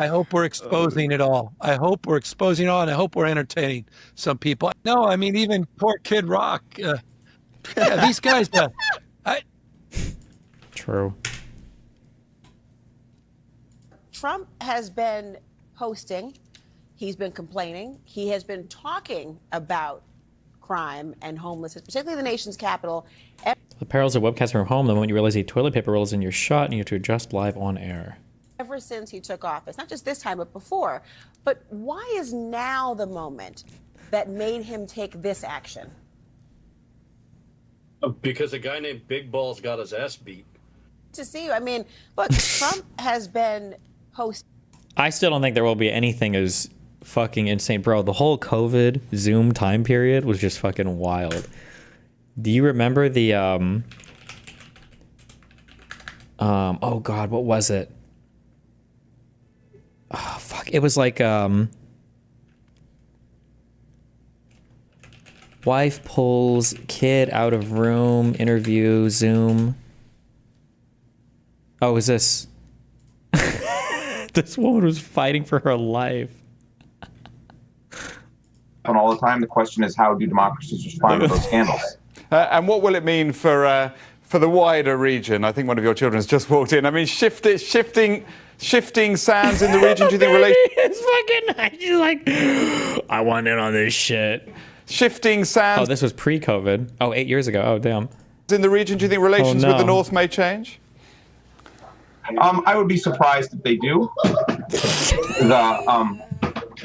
hope we're exposing it all. I hope we're exposing it all, and I hope we're entertaining some people. No, I mean, even poor Kid Rock. Yeah, these guys. True. Trump has been posting. He's been complaining. He has been talking about crime and homelessness, particularly the nation's capital. The perils of webcasting from home, the moment you realize the toilet paper roll is in your shot and you have to adjust live on air. Ever since he took office, not just this time, but before. But why is now the moment that made him take this action? Because a guy named Big Balls got his ass beat. To see you. I mean, look, Trump has been posting. I still don't think there will be anything as fucking insane. Bro, the whole COVID Zoom time period was just fucking wild. Do you remember the, oh God, what was it? Oh, fuck. It was like, Wife pulls kid out of room. Interview. Zoom. Oh, is this? This woman was fighting for her life. All the time. The question is, how do democracies respond to those scandals? And what will it mean for the wider region? I think one of your children has just walked in. I mean, shifting sands in the region. Do you think It's fucking nice. She's like, I want in on this shit. Shifting sands. Oh, this was pre-COVID. Oh, 8 years ago. Oh, damn. In the region, do you think relations with the North may change? I would be surprised if they do.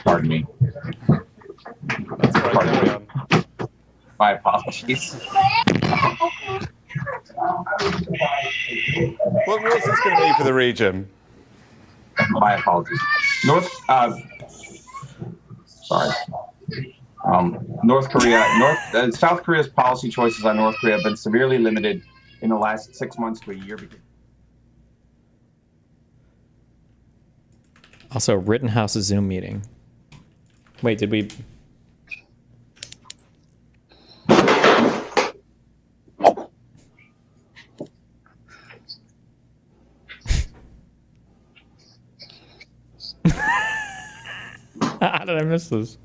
Pardon me. My apologies. What's this going to mean for the region? My apologies. North Korea, South Korea's policy choices on North Korea have been severely limited in the last 6 months to a year. Also, Rittenhouse Zoom meeting. Wait, did we? How did I miss this?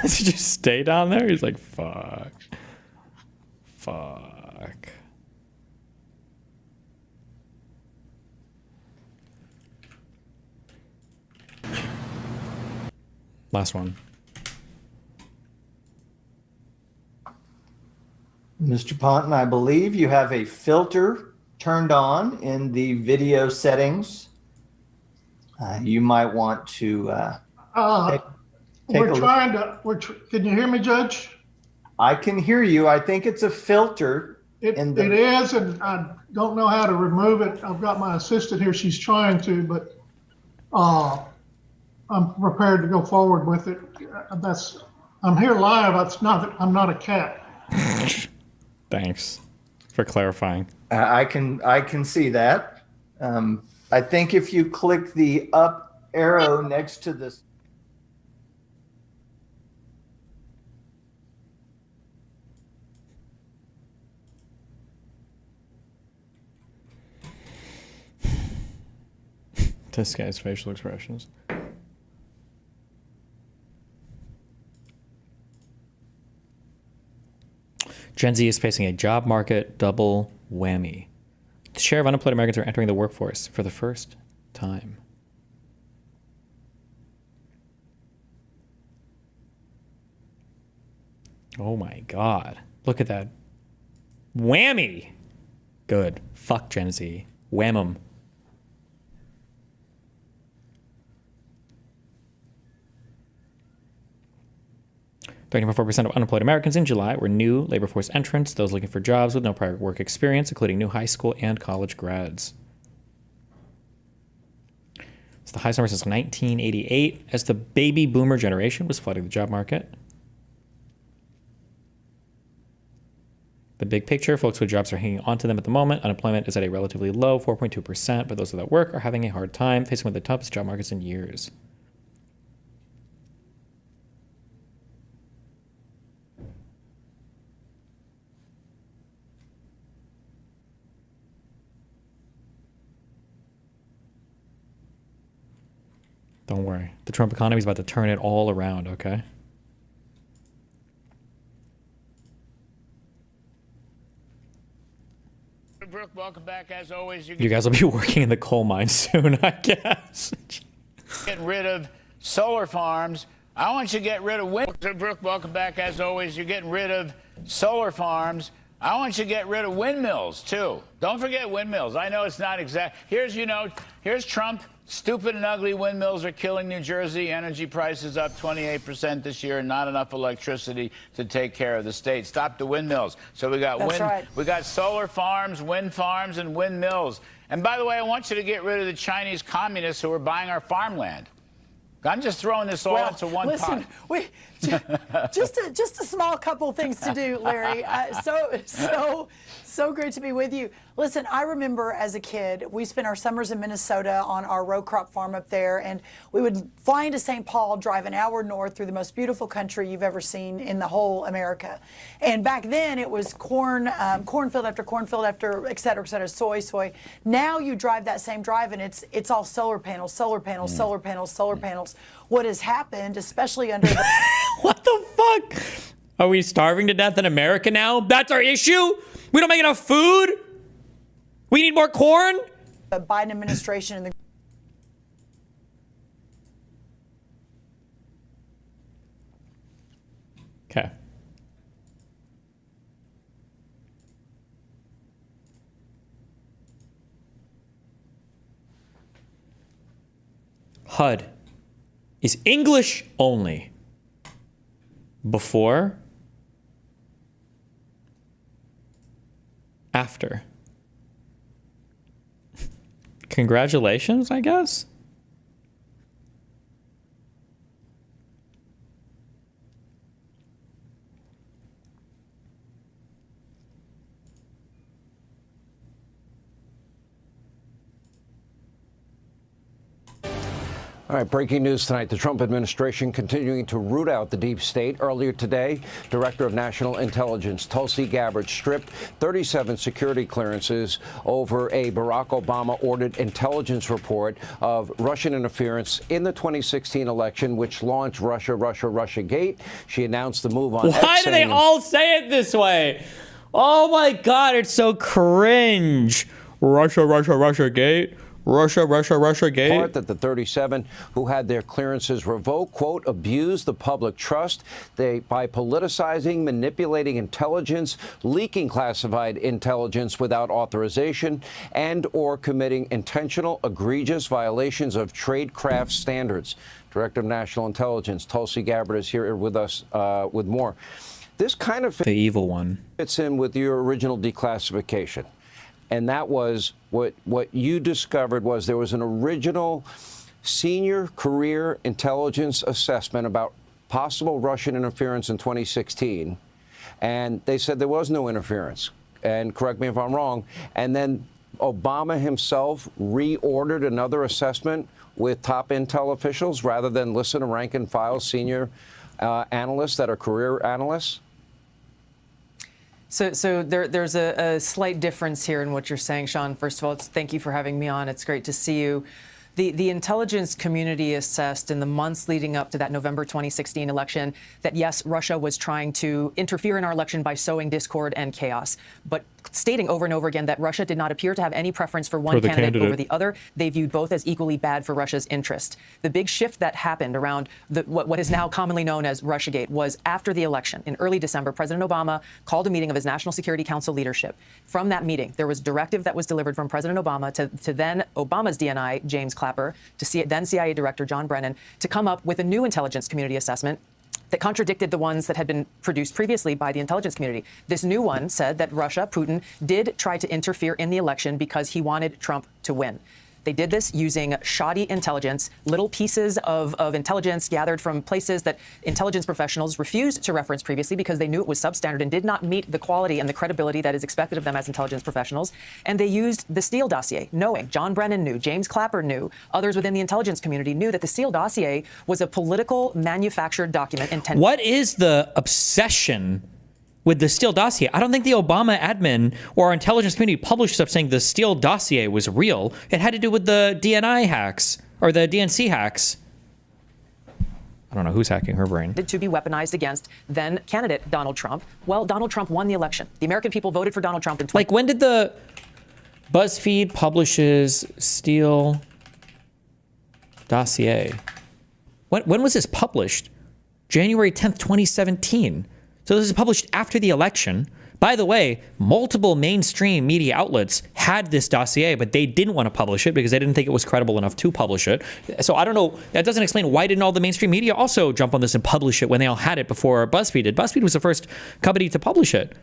Does he just stay down there? He's like, fuck. Fuck. Last one. Mr. Ponton, I believe you have a filter turned on in the video settings. You might want to we're trying to. Can you hear me, Judge? I can hear you. I think it's a filter. It is, and I don't know how to remove it. I've got my assistant here. She's trying to, but I'm prepared to go forward with it. I'm here live. I'm not a cat. Thanks for clarifying. I can see that. I think if you click the up arrow next to this. This guy's facial expressions. Gen Z is facing a job market double whammy. The share of unemployed Americans are entering the workforce for the first time. Oh my God. Look at that. Whammy. Good. Fuck Gen Z. Wham 'em. .4% of unemployed Americans in July were new labor force entrants, those looking for jobs with no prior work experience, including new high school and college grads. It's the highest number since 1988, as the baby boomer generation was flooding the job market. The big picture, folks with jobs are hanging on to them at the moment. Unemployment is at a relatively low 4.2%, but those without work are having a hard time, facing one of the toughest job markets in years. Don't worry. The Trump economy is about to turn it all around, okay? Brooke, welcome back. As always, You guys will be working in the coal mine soon, I guess. Getting rid of solar farms. I want you to get rid of wind. Brooke, welcome back. As always, you're getting rid of solar farms. I want you to get rid of windmills, too. Don't forget windmills. I know it's not exact. Here's Trump. Stupid and ugly windmills are killing New Jersey. Energy prices up 28% this year, and not enough electricity to take care of the state. Stop the windmills. So we got we got solar farms, wind farms, and windmills. And by the way, I want you to get rid of the Chinese communists who are buying our farmland. I'm just throwing this all into one listen, pot. just a small couple things to do, Larry. So great to be with you. Listen, I remember as a kid, we spent our summers in Minnesota on our row crop farm up there, and we would fly into St. Paul, drive an hour north through the most beautiful country you've ever seen in the whole America. And back then, it was cornfield after cornfield after et cetera, soy. Now you drive that same drive, and it's all solar panels, solar panels, solar panels, solar panels. What has happened, especially under the... What the fuck? Are we starving to death in America now? That's our issue? We don't make enough food? We need more corn? The Biden administration and the... Okay. HUD is English only. Before, after. Congratulations, I guess. All right, breaking news tonight. The Trump administration continuing to root out the deep state. Earlier today, Director of National Intelligence Tulsi Gabbard stripped 37 security clearances over a Barack Obama-ordered intelligence report of Russian interference in the 2016 election, which launched Russia Gate. She announced the move on Why X, do they saying, all say it this way? Oh my God, it's so cringe. Russia Gate. Russia Gate. Part that the 37 who had their clearances revoked, quote, abused the public trust by politicizing, manipulating intelligence, leaking classified intelligence without authorization, and or committing intentional, egregious violations of tradecraft standards. Director of National Intelligence Tulsi Gabbard is here with us with more. This kind of the evil one fits in with your original declassification. And that was what you discovered was there was an original senior career intelligence assessment about possible Russian interference in 2016. And they said there was no interference. And correct me if I'm wrong. And then Obama himself reordered another assessment with top intel officials rather than listen to rank and file senior analysts that are career analysts. So there's a slight difference here in what you're saying, Sean. First of all, thank you for having me on. It's great to see you. The intelligence community assessed in the months leading up to that November 2016 election that, yes, Russia was trying to interfere in our election by sowing discord and chaos, but stating over and over again that Russia did not appear to have any preference for one candidate over the other. They viewed both as equally bad for Russia's interest. The big shift that happened around what is now commonly known as Russiagate was after the election. In early December, President Obama called a meeting of his National Security Council leadership. From that meeting, there was directive that was delivered from President Obama to then Obama's DNI, James Clapper, to then CIA Director John Brennan, to come up with a new intelligence community assessment that contradicted the ones that had been produced previously by the intelligence community. This new one said that Russia, Putin, did try to interfere in the election because he wanted Trump to win. They did this using shoddy intelligence, little pieces of intelligence gathered from places that intelligence professionals refused to reference previously because they knew it was substandard and did not meet the quality and the credibility that is expected of them as intelligence professionals. And they used the Steele dossier, knowing John Brennan knew, James Clapper knew, others within the intelligence community knew that the Steele dossier was a political manufactured document intended. What is the obsession with the Steele dossier? I don't think the Obama admin or our intelligence community published stuff saying the Steele dossier was real. It had to do with the DNI hacks or the DNC hacks. I don't know who's hacking her brain. To be weaponized against then candidate Donald Trump. Well, Donald Trump won the election. The American people voted for Donald Trump in Like, when did the BuzzFeed publishes Steele dossier? When was this published? January 10th, 2017. So this is published after the election. By the way, multiple mainstream media outlets had this dossier, but they didn't want to publish it because they didn't think it was credible enough to publish it. So I don't know. That doesn't explain why didn't all the mainstream media also jump on this and publish it when they all had it before BuzzFeed did. BuzzFeed was the first company to publish it.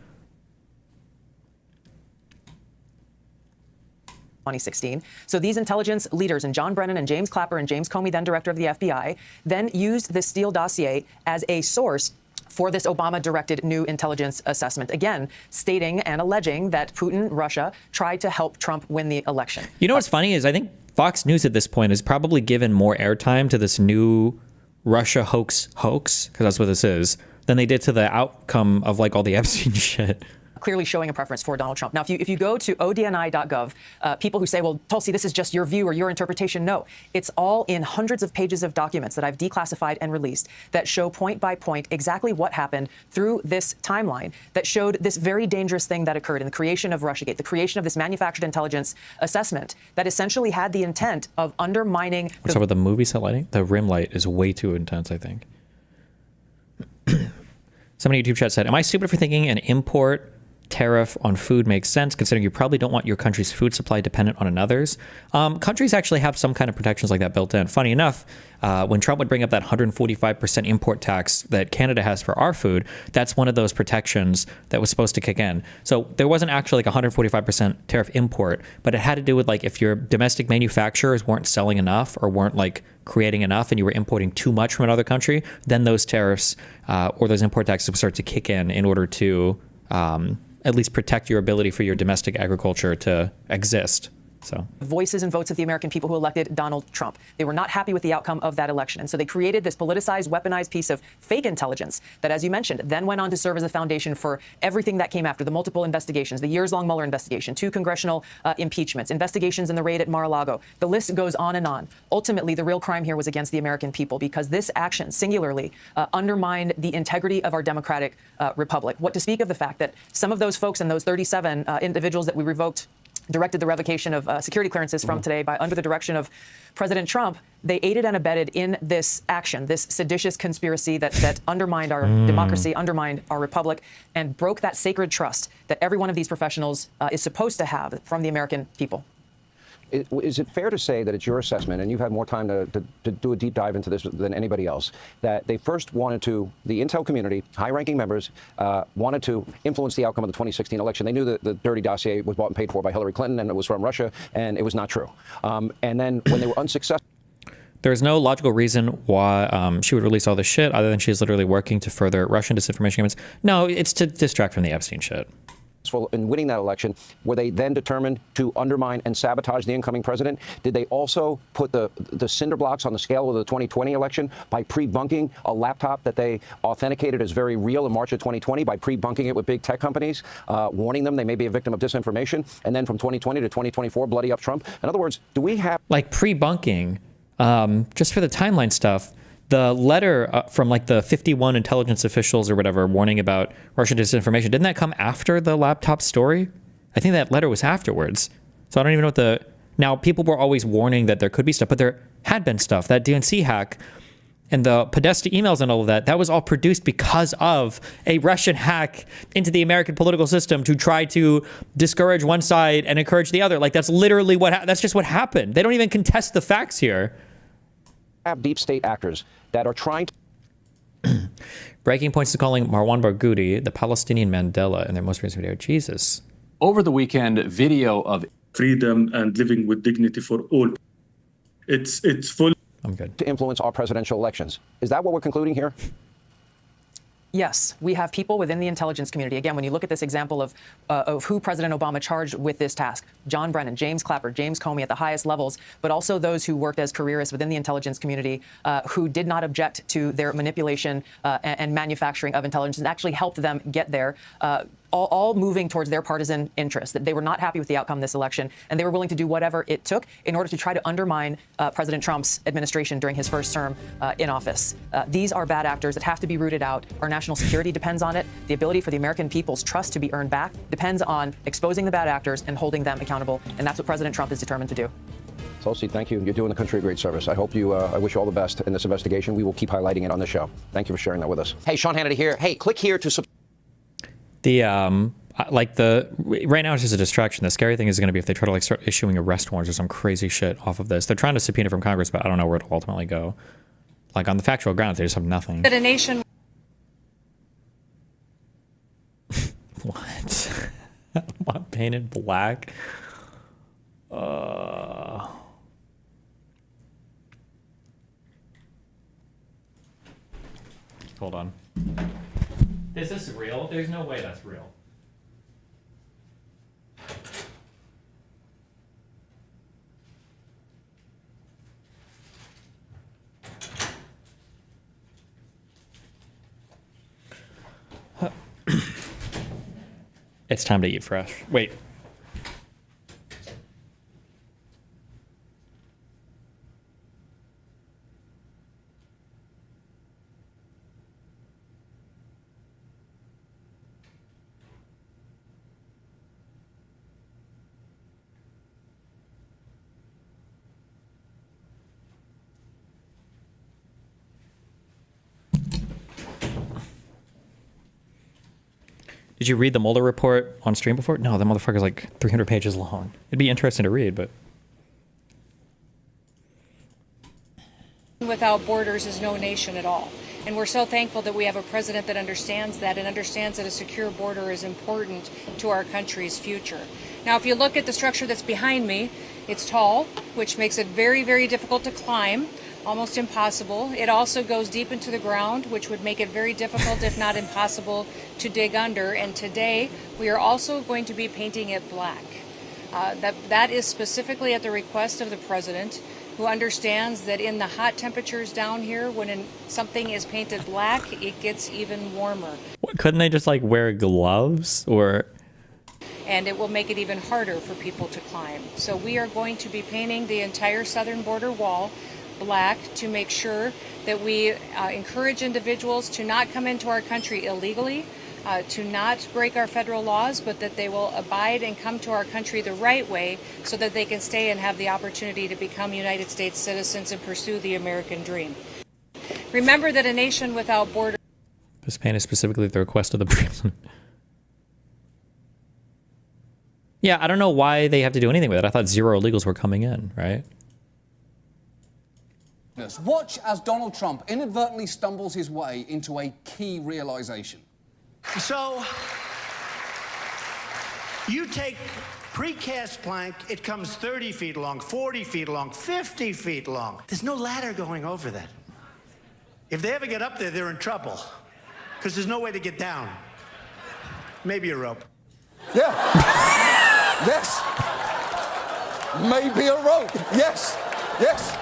2016. So these intelligence leaders, and John Brennan and James Clapper and James Comey, then director of the FBI, then used this Steele dossier as a source for this Obama-directed new intelligence assessment, again, stating and alleging that Putin, Russia, tried to help Trump win the election. You know what's funny is I think Fox News at this point has probably given more airtime to this new Russia hoax, because that's what this is, than they did to the outcome of like all the Epstein shit. Clearly showing a preference for Donald Trump. Now, if you go to odni.gov, people who say, well, Tulsi, this is just your view or your interpretation. No, it's all in hundreds of pages of documents that I've declassified and released that show point by point exactly what happened through this timeline that showed this very dangerous thing that occurred in the creation of Russiagate, the creation of this manufactured intelligence assessment that essentially had the intent of undermining. What's up with the movie set lighting? The rim light is way too intense, I think. Somebody in YouTube chat said, am I stupid for thinking an import tariff on food makes sense, considering you probably don't want your country's food supply dependent on another's? Countries actually have some kind of protections like that built in. Funny enough, when Trump would bring up that 145% import tax that Canada has for our food, that's one of those protections that was supposed to kick in. So there wasn't actually like 145% tariff import, but it had to do with like if your domestic manufacturers weren't selling enough or weren't like creating enough and you were importing too much from another country, then those tariffs or those import taxes would start to kick in order to at least protect your ability for your domestic agriculture to exist. So voices and votes of the American people who elected Donald Trump. They were not happy with the outcome of that election. And so they created this politicized, weaponized piece of fake intelligence that, as you mentioned, then went on to serve as a foundation for everything that came after, the multiple investigations, the years-long Mueller investigation, 2 congressional impeachments, investigations in the raid at Mar-a-Lago. The list goes on and on. Ultimately, the real crime here was against the American people because this action singularly undermined the integrity of our democratic republic. What to speak of the fact that some of those folks and those 37 individuals that we directed the revocation of security clearances from today under the direction of President Trump, they aided and abetted in this action, this seditious conspiracy that undermined our democracy, undermined our republic, and broke that sacred trust that every one of these professionals is supposed to have from the American people. Is it fair to say that it's your assessment, and you've had more time to do a deep dive into this than anybody else, that they first wanted to, the intel community, high-ranking members, wanted to influence the outcome of the 2016 election? They knew that the dirty dossier was bought and paid for by Hillary Clinton, and it was from Russia, and it was not true. And then when they were unsuccessful, there's no logical reason why she would release all this shit other than she's literally working to further Russian disinformation campaigns. No, it's to distract from the Epstein shit. In winning that election, were they then determined to undermine and sabotage the incoming president? Did they also put the cinder blocks on the scale of the 2020 election by pre-bunking a laptop that they authenticated as very real in March of 2020 by pre-bunking it with big tech companies, warning them they may be a victim of disinformation, and then from 2020 to 2024 bloody up Trump? In other words, do we have like pre-bunking just for the timeline stuff? The letter from like the 51 intelligence officials or whatever warning about Russian disinformation, didn't that come after the laptop story? I think that letter was afterwards. So I don't even know what now people were always warning that there could be stuff, but there had been stuff. That DNC hack and the Podesta emails and all of that was all produced because of a Russian hack into the American political system to try to discourage one side and encourage the other. Like that's literally that's just what happened. They don't even contest the facts here. Have deep state actors that are trying to... Breaking Points is calling Marwan Barghouti the Palestinian Mandela in their most recent video. Jesus. Over the weekend, video of freedom and living with dignity for all. It's full. I'm good. To influence our presidential elections. Is that what we're concluding here? Yes, we have people within the intelligence community. Again, when you look at this example of who President Obama charged with this task, John Brennan, James Clapper, James Comey at the highest levels, but also those who worked as careerists within the intelligence community who did not object to their manipulation and manufacturing of intelligence and actually helped them get there. All moving towards their partisan interests, that they were not happy with the outcome of this election, and they were willing to do whatever it took in order to try to undermine President Trump's administration during his first term in office. These are bad actors that have to be rooted out. Our national security depends on it. The ability for the American people's trust to be earned back depends on exposing the bad actors and holding them accountable, and that's what President Trump is determined to do. Tulsi, thank you. You're doing the country a great service. I hope I wish you all the best in this investigation. We will keep highlighting it on the show. Thank you for sharing that with us. Hey, Sean Hannity here. Hey, click here to subscribe. Right now it's just a distraction. The scary thing is going to be if they try to start issuing arrest warrants or some crazy shit off of this. They're trying to subpoena from Congress, but I don't know where it'll ultimately go. Like on the factual grounds, they just have nothing. That a nation. What? What, painted black? Hold on. Is this real? There's no way that's real. It's time to eat fresh. Wait. Did you read the Mueller report on stream before? No, the motherfucker's like 300 pages long. It'd be interesting to read, but... Without borders is no nation at all. And we're so thankful that we have a president that understands that and understands that a secure border is important to our country's future. Now, if you look at the structure that's behind me, it's tall, which makes it very, very difficult to climb, almost impossible. It also goes deep into the ground, which would make it very difficult, if not impossible, to dig under. And today, we are also going to be painting it black. That is specifically at the request of the president, who understands that in the hot temperatures down here, when something is painted black, it gets even warmer. What, couldn't they just like wear gloves or... And it will make it even harder for people to climb. So we are going to be painting the entire southern border wall black to make sure that we encourage individuals to not come into our country illegally, to not break our federal laws, but that they will abide and come to our country the right way so that they can stay and have the opportunity to become United States citizens and pursue the American dream. Remember that a nation without borders... This paint is specifically at the request of the president. Yeah, I don't know why they have to do anything with it. I thought zero illegals were coming in, right? Watch as Donald Trump inadvertently stumbles his way into a key realization. So, you take precast plank, it comes 30 feet long, 40 feet long, 50 feet long. There's no ladder going over that. If they ever get up there, they're in trouble, because there's no way to get down. Maybe a rope. Yeah. Yes. Maybe a rope. Yes. Yes.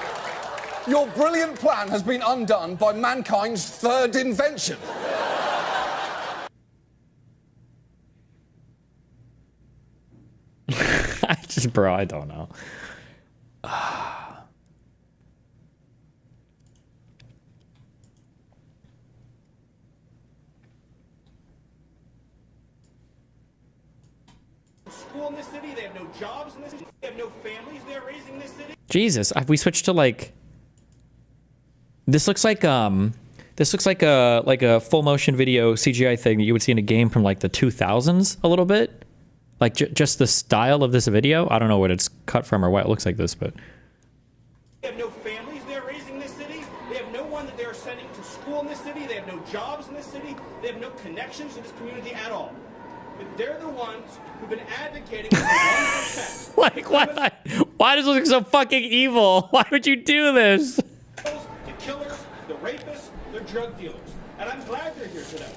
Your brilliant plan has been undone by mankind's third invention. Bro, I don't know. School in this city, they have no jobs in this city, they have no families they're raising in this city. Jesus, we switched to like... This looks like a full motion video CGI thing that you would see in a game from like the 2000s a little bit. Like just the style of this video. I don't know what it's cut from or why it looks like this, but... They have no families they're raising in this city. They have no one that they're sending to school in this city. They have no jobs in this city. They have no connections to this community at all. But they're the ones who've been advocating for 1%. Like, why does it look so fucking evil? Why would you do this? The killers, the rapists, the drug dealers. And I'm glad they're here today.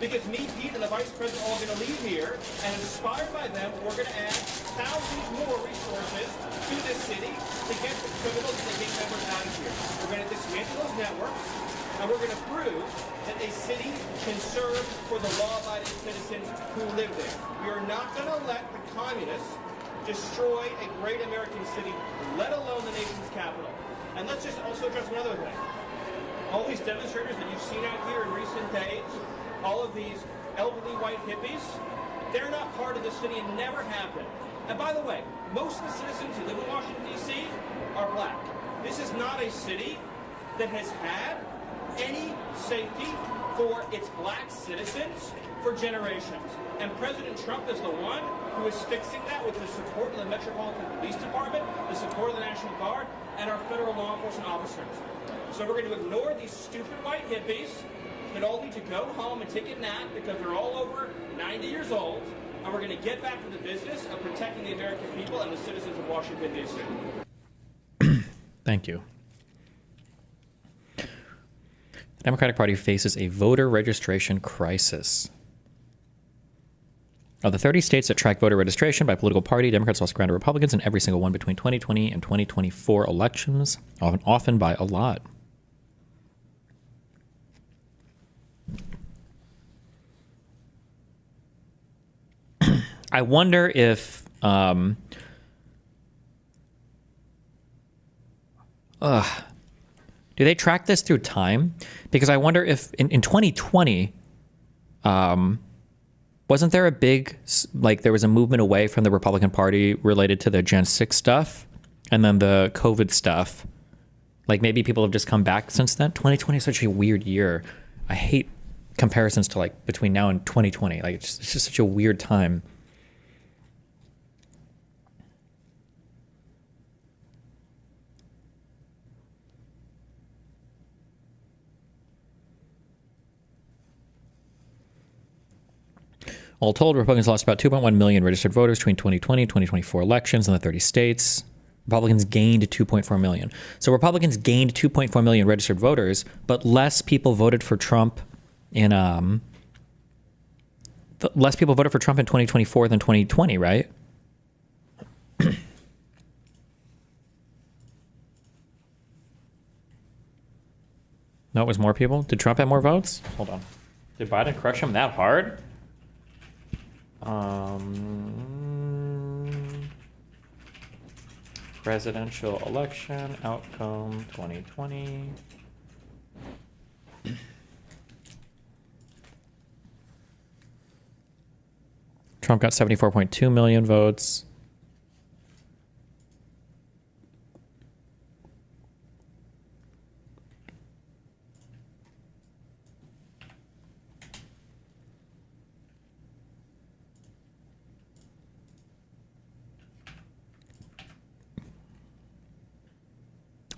Because me, Pete, and the Vice President are all going to leave here, and inspired by them, we're going to add thousands more resources to this city to get the criminals and the gang members out of here. We're going to dismantle those networks, and we're going to prove that a city can serve for the law-abiding citizens who live there. We are not going to let the communists destroy a great American city, let alone the nation's capital. And let's just also address another thing. All these demonstrators that you've seen out here in recent days, all of these elderly white hippies, they're not part of the city and never have been. And by the way, most of the citizens who live in Washington, D.C. are black. This is not a city that has had any safety for its black citizens for generations. And President Trump is the one who is fixing that with the support of the Metropolitan Police Department, the support of the National Guard, and our federal law enforcement officers. So we're going to ignore these stupid white hippies that all need to go home and take a nap because they're all over 90 years old, and we're going to get back to the business of protecting the American people and the citizens of Washington, D.C. Thank you. The Democratic Party faces a voter registration crisis. Of the 30 states that track voter registration by political party, Democrats lost ground to Republicans in every single one between 2020 and 2024 elections, often by a lot. I wonder if do they track this through time? Because I wonder if in 2020, wasn't there a big, like there was a movement away from the Republican Party related to the Gen 6 stuff and then the COVID stuff? Like maybe people have just come back since then. 2020 is such a weird year. I hate comparisons to like between now and 2020. Like it's just such a weird time. All told, Republicans lost about 2.1 million registered voters between 2020 and 2024 elections in the 30 states. Republicans gained 2.4 million. So Republicans gained 2.4 million registered voters, but less people voted for Trump in less people voted for Trump in 2024 than 2020, right? No, it was more people. Did Trump have more votes? Hold on. Did Biden crush him that hard? Presidential election outcome 2020. Trump got 74.2 million votes.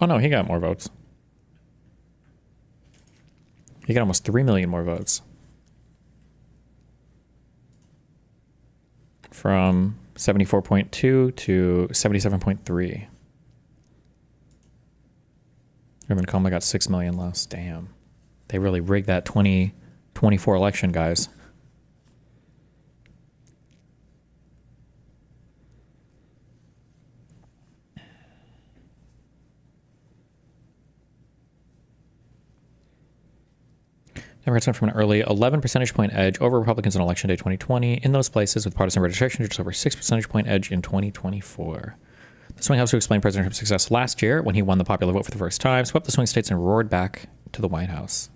Oh no, he got more votes. He got almost 3 million more votes. From 74.2 to 77.3. Urban Coma got 6 million less. Damn. They really rigged that 2024 election, guys. Democrats went from an early 11 percentage point edge over Republicans on Election Day 2020 in those places with partisan registration just over 6 percentage point edge in 2024. The swing helps to explain President Trump's success last year when he won the popular vote for the first time, swept the swing states, and roared back to the White House.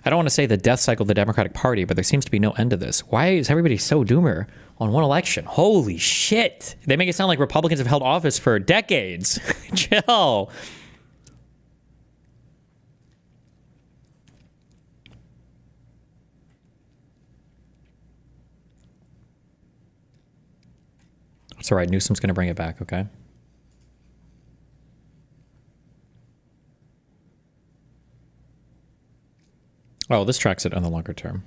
I don't want to say the death cycle of the Democratic Party, but there seems to be no end to this. Why is everybody so doomer on one election? Holy shit. They make it sound like Republicans have held office for decades. Chill. It's all right. Newsom's going to bring it back, okay? Oh, this tracks it on the longer term.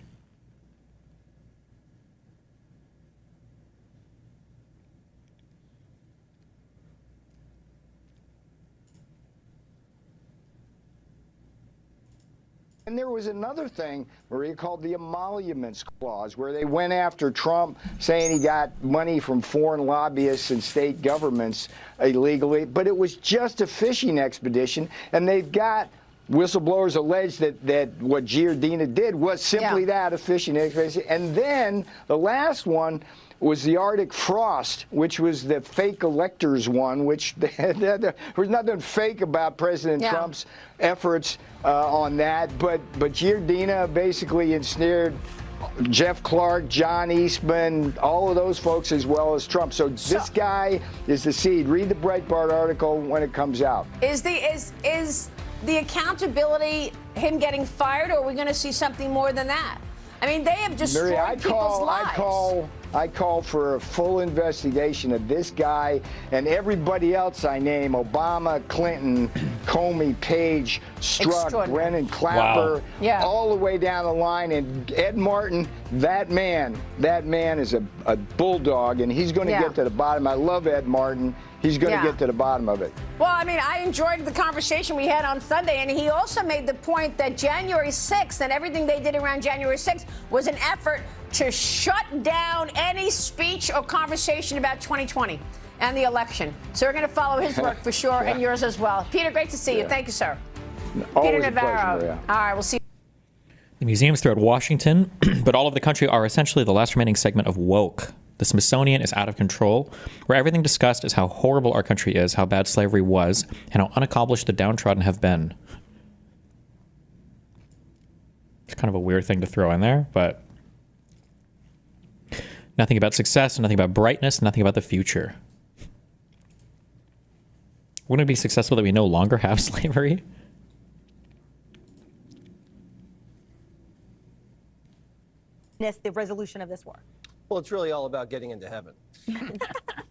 And there was another thing, Maria, called the emoluments clause, where they went after Trump saying he got money from foreign lobbyists and state governments illegally, but it was just a fishing expedition, and they've got whistleblowers allege that what Giardina did was simply that, a fishing expedition. And then the last one was the Arctic Frost, which was the fake electors one, which there was nothing fake about President Trump's efforts on that. But Giardina basically ensnared Jeff Clark, John Eastman, all of those folks, as well as Trump. So this guy is the seed. Read the Breitbart article when it comes out. Is the accountability him getting fired, or are we going to see something more than that? I mean, they have destroyed people's lives. I call I call for a full investigation of this guy and everybody else I name: Obama, Clinton, Comey, Page, Strzok, Brennan, Clapper, all the way down the line. And Ed Martin, that man is a bulldog, and he's going to get to the bottom. I love Ed Martin. He's going to get to the bottom of it. Well, I mean, I enjoyed the conversation we had on Sunday, and he also made the point that January 6th and everything they did around January 6th was an effort to shut down any speech or conversation about 2020 and the election. So we're going to follow his work for sure, and yours as well. Peter, great to see you. Thank you, sir. Always Peter a Navarro. pleasure, Maria. All right, we'll see you. The museums throughout Washington, but all of the country, are essentially the last remaining segment of woke. The Smithsonian is out of control, where everything discussed is how horrible our country is, how bad slavery was, and how unaccomplished the downtrodden have been. It's kind of a weird thing to throw in there, but nothing about success, nothing about brightness, nothing about the future. Wouldn't it be successful that we no longer have slavery? The resolution of this war. Well, it's really all about getting into heaven.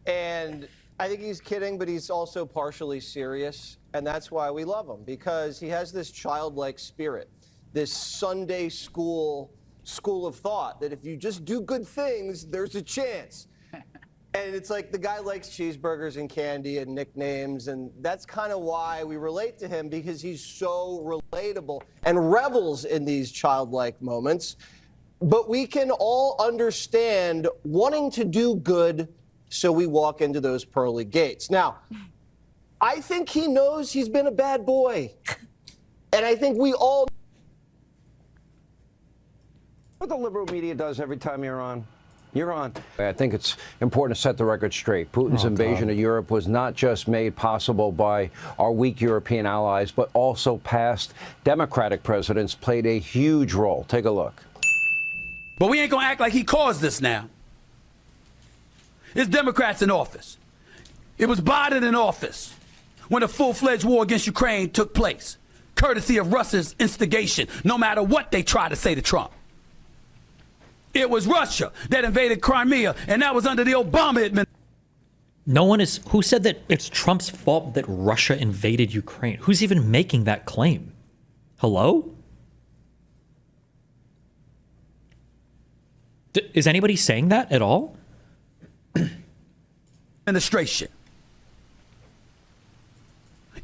And I think he's kidding, but he's also partially serious. And that's why we love him, because he has this childlike spirit, this Sunday school of thought that if you just do good things, there's a chance. And it's like the guy likes cheeseburgers and candy and nicknames, and that's kind of why we relate to him, because he's so relatable and revels in these childlike moments. But we can all understand wanting to do good, so we walk into those pearly gates. Now, I think he knows he's been a bad boy. And I think we all... What the liberal media does every time you're on? You're on. I think it's important to set the record straight. Putin's invasion of Europe was not just made possible by our weak European allies, but also past Democratic presidents played a huge role. Take a look. But we ain't gonna act like he caused this now. It's Democrats in office. It was Biden in office when a full-fledged war against Ukraine took place, courtesy of Russia's instigation, no matter what they try to say to Trump. It was Russia that invaded Crimea, and that was under the Obama administration. No one is... Who said that it's Trump's fault that Russia invaded Ukraine? Who's even making that claim? Hello? Is anybody saying that at all? Administration.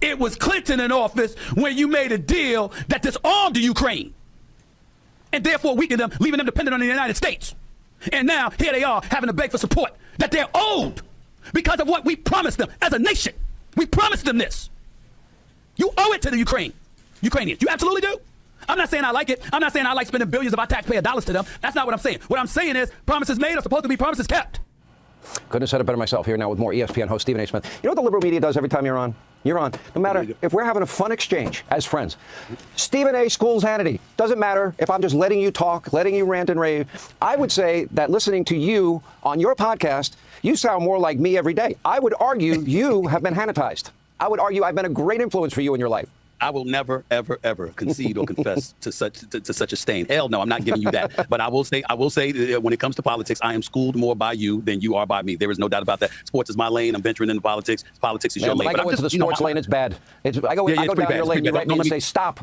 It was Clinton in office when you made a deal that disarmed the Ukraine and therefore weakened them, leaving them dependent on the United States. And now here they are having to beg for support that they're owed because of what we promised them as a nation. We promised them this. You owe it to the Ukrainians. You absolutely do. I'm not saying I like it. I'm not saying I like spending billions of our taxpayer dollars to them. That's not what I'm saying. What I'm saying is promises made are supposed to be promises kept. Couldn't have said it better myself. Here now with more ESPN host Stephen A. Smith. You know what the liberal media does every time you're on? You're on. No matter if we're having a fun exchange as friends. Stephen A. schools Hannity. Doesn't matter if I'm just letting you talk, letting you rant and rave. I would say that listening to you on your podcast, you sound more like me every day. I would argue you have been Hannitized. I would argue I've been a great influence for you in your life. I will never, ever, ever concede or confess to such a stain. Hell no, I'm not giving you that. But I will say that when it comes to politics, I am schooled more by you than you are by me. There is no doubt about that. Sports is my lane. I'm venturing into politics. Politics is your lane. I go into the sports lane, it's bad. I go down your lane, you say stop.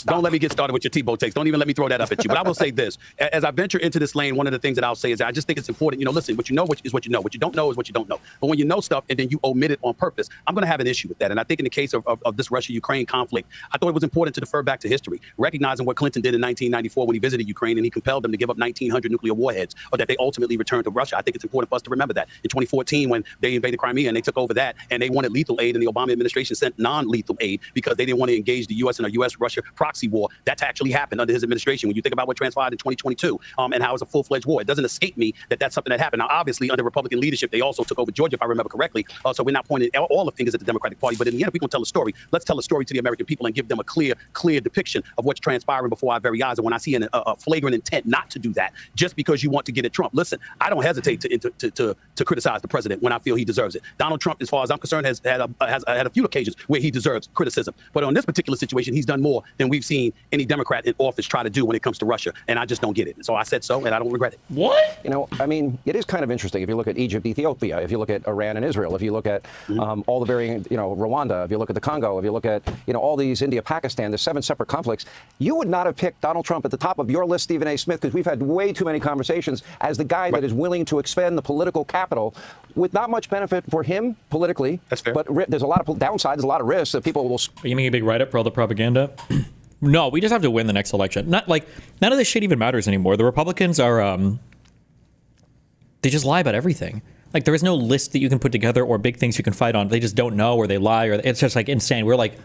Don't let me get started with your Tebow takes. Don't even let me throw that up at you. But I will say this. As I venture into this lane, one of the things that I'll say is that I just think it's important. Listen, what you know is what you know. What you don't know is what you don't know. But when you know stuff and then you omit it on purpose, I'm going to have an issue with that. And I think in the case of this Russia-Ukraine conflict, I thought it was important to defer back to history, recognizing what Clinton did in 1994 when he visited Ukraine and he compelled them to give up 1,900 nuclear warheads, or that they ultimately returned to Russia. I think it's important for us to remember that. In 2014, when they invaded Crimea and they took over that, and they wanted lethal aid, and the Obama administration sent non-lethal aid because they didn't want to engage the U.S. in a U.S.-Russia proxy war. That's actually happened under his administration. When you think about what transpired in 2022 and how it's a full-fledged war, it doesn't escape me that that's something that happened. Now, obviously, under Republican leadership, they also took over Georgia, if I remember correctly. So we're not pointing all the fingers at the Democratic Party, but in the end, if we're going to tell a story, let's tell a story to the American American people and give them a clear depiction of what's transpiring before our very eyes. And when I see a flagrant intent not to do that, just because you want to get at Trump, listen, I don't hesitate to criticize the president when I feel he deserves it. Donald Trump, as far as I'm concerned, has had a few occasions where he deserves criticism. But on this particular situation, he's done more than we've seen any Democrat in office try to do when it comes to Russia. And I just don't get it. So I said so, and I don't regret it. What? You know, I mean, it is kind of interesting if you look at Egypt, Ethiopia, if you look at Iran and Israel, if you look at all the varying, Rwanda, if you look at the Congo, if you look at, all these India, Pakistan, there's 7 separate conflicts. You would not have picked Donald Trump at the top of your list, Stephen A. Smith, because we've had way too many conversations as the guy that is willing to expend the political capital with not much benefit for him politically. That's fair. But there's a lot of downside, there's a lot of risks that people will. Are you making a big write-up for all the propaganda? No, we just have to win the next election. Not like none of this shit even matters anymore. The Republicans are they just lie about everything. Like there is no list that you can put together or big things you can fight on. They just don't know, or they lie, or it's just like insane. We're like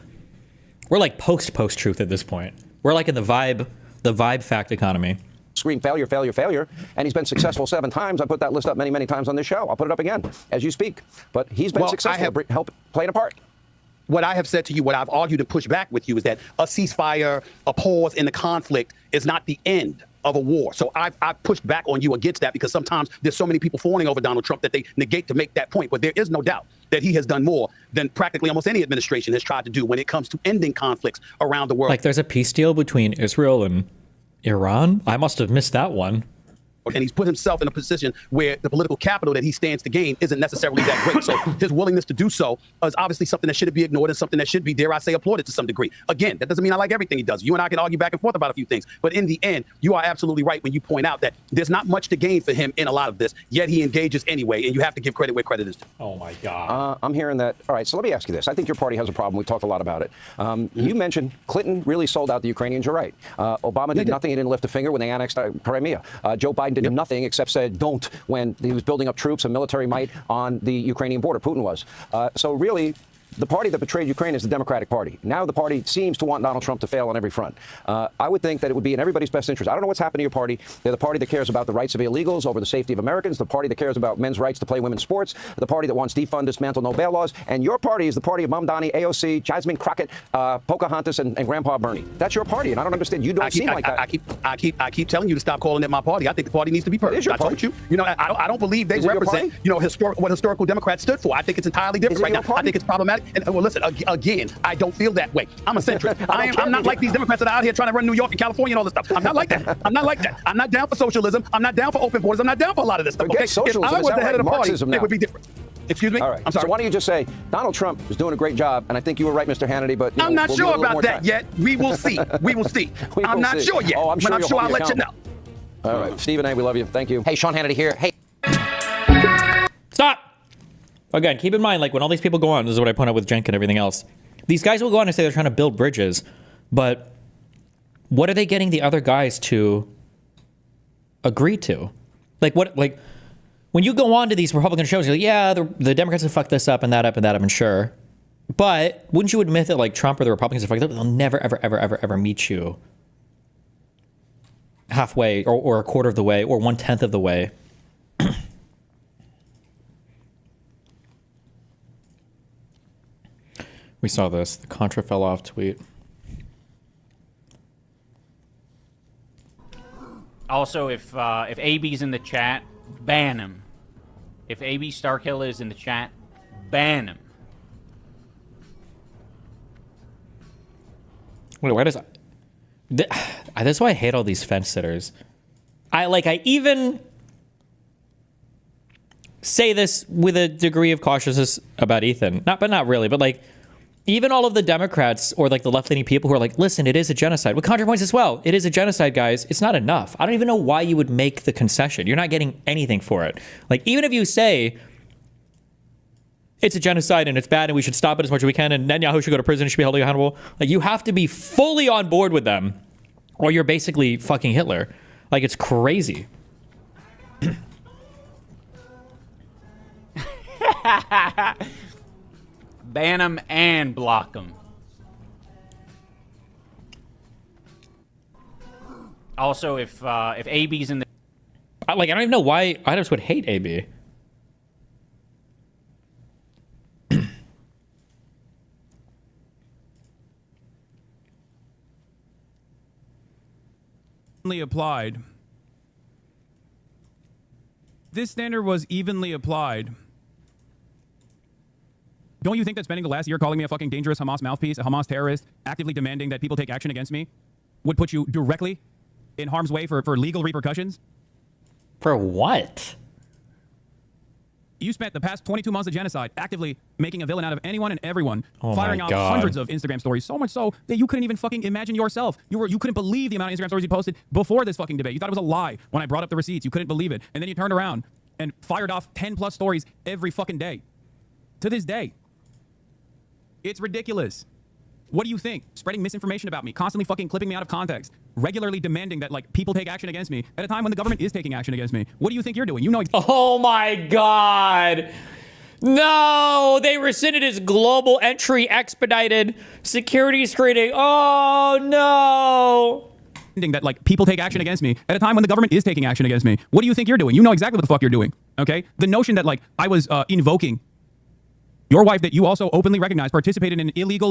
post-truth at this point. We're like in the vibe fact economy. Scream failure, failure, failure, and he's been successful 7 times. I put that list up many, many times on this show. I'll put it up again as you speak. But he's been successful, help playing a part. What I have said to you, what I've argued and pushed back with you is that a ceasefire, a pause in the conflict is not the end of a war. So I've pushed back on you against that because sometimes there's so many people fawning over Donald Trump that they negate to make that point. But there is no doubt that he has done more than practically almost any administration has tried to do when it comes to ending conflicts around the world. Like there's a peace deal between Israel and Iran? I must have missed that one. And he's put himself in a position where the political capital that he stands to gain isn't necessarily that great. So his willingness to do so is obviously something that shouldn't be ignored and something that should be, dare I say, applauded to some degree. Again, that doesn't mean I like everything he does. You and I can argue back and forth about a few things. But in the end, you are absolutely right when you point out that there's not much to gain for him in a lot of this, yet he engages anyway. And you have to give credit where credit is due. Oh, my God. I'm hearing that. All right, so let me ask you this. I think your party has a problem. We talked a lot about it. You mentioned Clinton really sold out the Ukrainians. You're right. Obama did nothing. He didn't lift a finger when they annexed Crimea. Joe Biden did nothing except said don't when he was building up troops and military might on the Ukrainian border. Putin was. So really, the party that betrayed Ukraine is the Democratic Party. Now the party seems to want Donald Trump to fail on every front. I would think that it would be in everybody's best interest. I don't know what's happened to your party. They're the party that cares about the rights of illegals over the safety of Americans, the party that cares about men's rights to play women's sports, the party that wants defund, dismantle, no bail laws, and your party is the party of Mamdani, AOC, Jasmine Crockett, Pocahontas, and Grandpa Bernie. That's your party, and I don't understand. You don't seem like that. I keep telling you to stop calling it my party. I think the party needs to be perfect. I told you. I don't believe they represent what historical Democrats stood for. I think it's entirely different right now. I think it's problematic. And well, listen. Again, I don't feel that way. I'm a centrist. I'm not like these Democrats that are out here trying to run New York and California and all this stuff. I'm not like that. I'm not down for socialism. I'm not down for open borders. I'm not down for a lot of this stuff. Okay? If I was the head of the party, it would be different. Excuse me? All right. I'm sorry. So why don't you just say Donald Trump is doing a great job, and I think you were right, Mr. Hannity, but I'm not sure about that yet. We will see. We will see. I'm not sure yet. Oh, I'm sure but I'm sure I'll let you know. All right. Stephen A., we love you. Thank you. Hey, Sean Hannity here. Hey. Stop! Again, keep in mind, like when all these people go on, this is what I point out with Cenk and everything else. These guys will go on and say they're trying to build bridges, but what are they getting the other guys to agree to? Like when you go on to these Republican shows, you're like, yeah, the Democrats have fucked this up and that up and that up, and sure. But wouldn't you admit that like Trump or the Republicans have fucked up? They'll never, ever, ever, ever, ever meet you halfway or a quarter of the way or 1/10 of the way. We saw this. The Contra fell off tweet. Also, if AB's in the chat, ban him. If AB Starkill is in the chat, ban him. Wait, where does that's why I hate all these fence sitters. I even say this with a degree of cautiousness about Ethan. Not really, but like even all of the Democrats or like the left-leaning people who are like, listen, it is a genocide. With ContraPoints as well. It is a genocide, guys. It's not enough. I don't even know why you would make the concession. You're not getting anything for it. Like, even if you say it's a genocide and it's bad and we should stop it as much as we can and Netanyahu should go to prison and should be held accountable, like, you have to be fully on board with them or you're basically fucking Hitler. Like, it's crazy. Ban him and block him. Also, if AB's in the... I don't even know why I just would hate AB. applied. This standard was evenly applied. Don't you think that spending the last year calling me a fucking dangerous Hamas mouthpiece, a Hamas terrorist, actively demanding that people take action against me, would put you directly in harm's way for legal repercussions? For what? You spent the past 22 months of genocide actively making a villain out of anyone and everyone, Oh firing my out God. hundreds of Instagram stories, so much so that you couldn't even fucking imagine yourself. You couldn't believe the amount of Instagram stories you posted before this fucking debate. You thought it was a lie when I brought up the receipts. You couldn't believe it. And then you turned around and fired off 10 plus stories every fucking day. To this day. It's ridiculous. What do you think? Spreading misinformation about me, constantly fucking clipping me out of context, regularly demanding that like people take action against me at a time when the government is taking action against me. What do you think you're doing? You know. Oh my God. No, they rescinded his global entry expedited security screening. Oh no. That like people take action against me at a time when the government is taking action against me. What do you think you're doing? You know exactly what the fuck you're doing. Okay? The notion that like I was invoking your wife that you also openly recognize participated in an illegal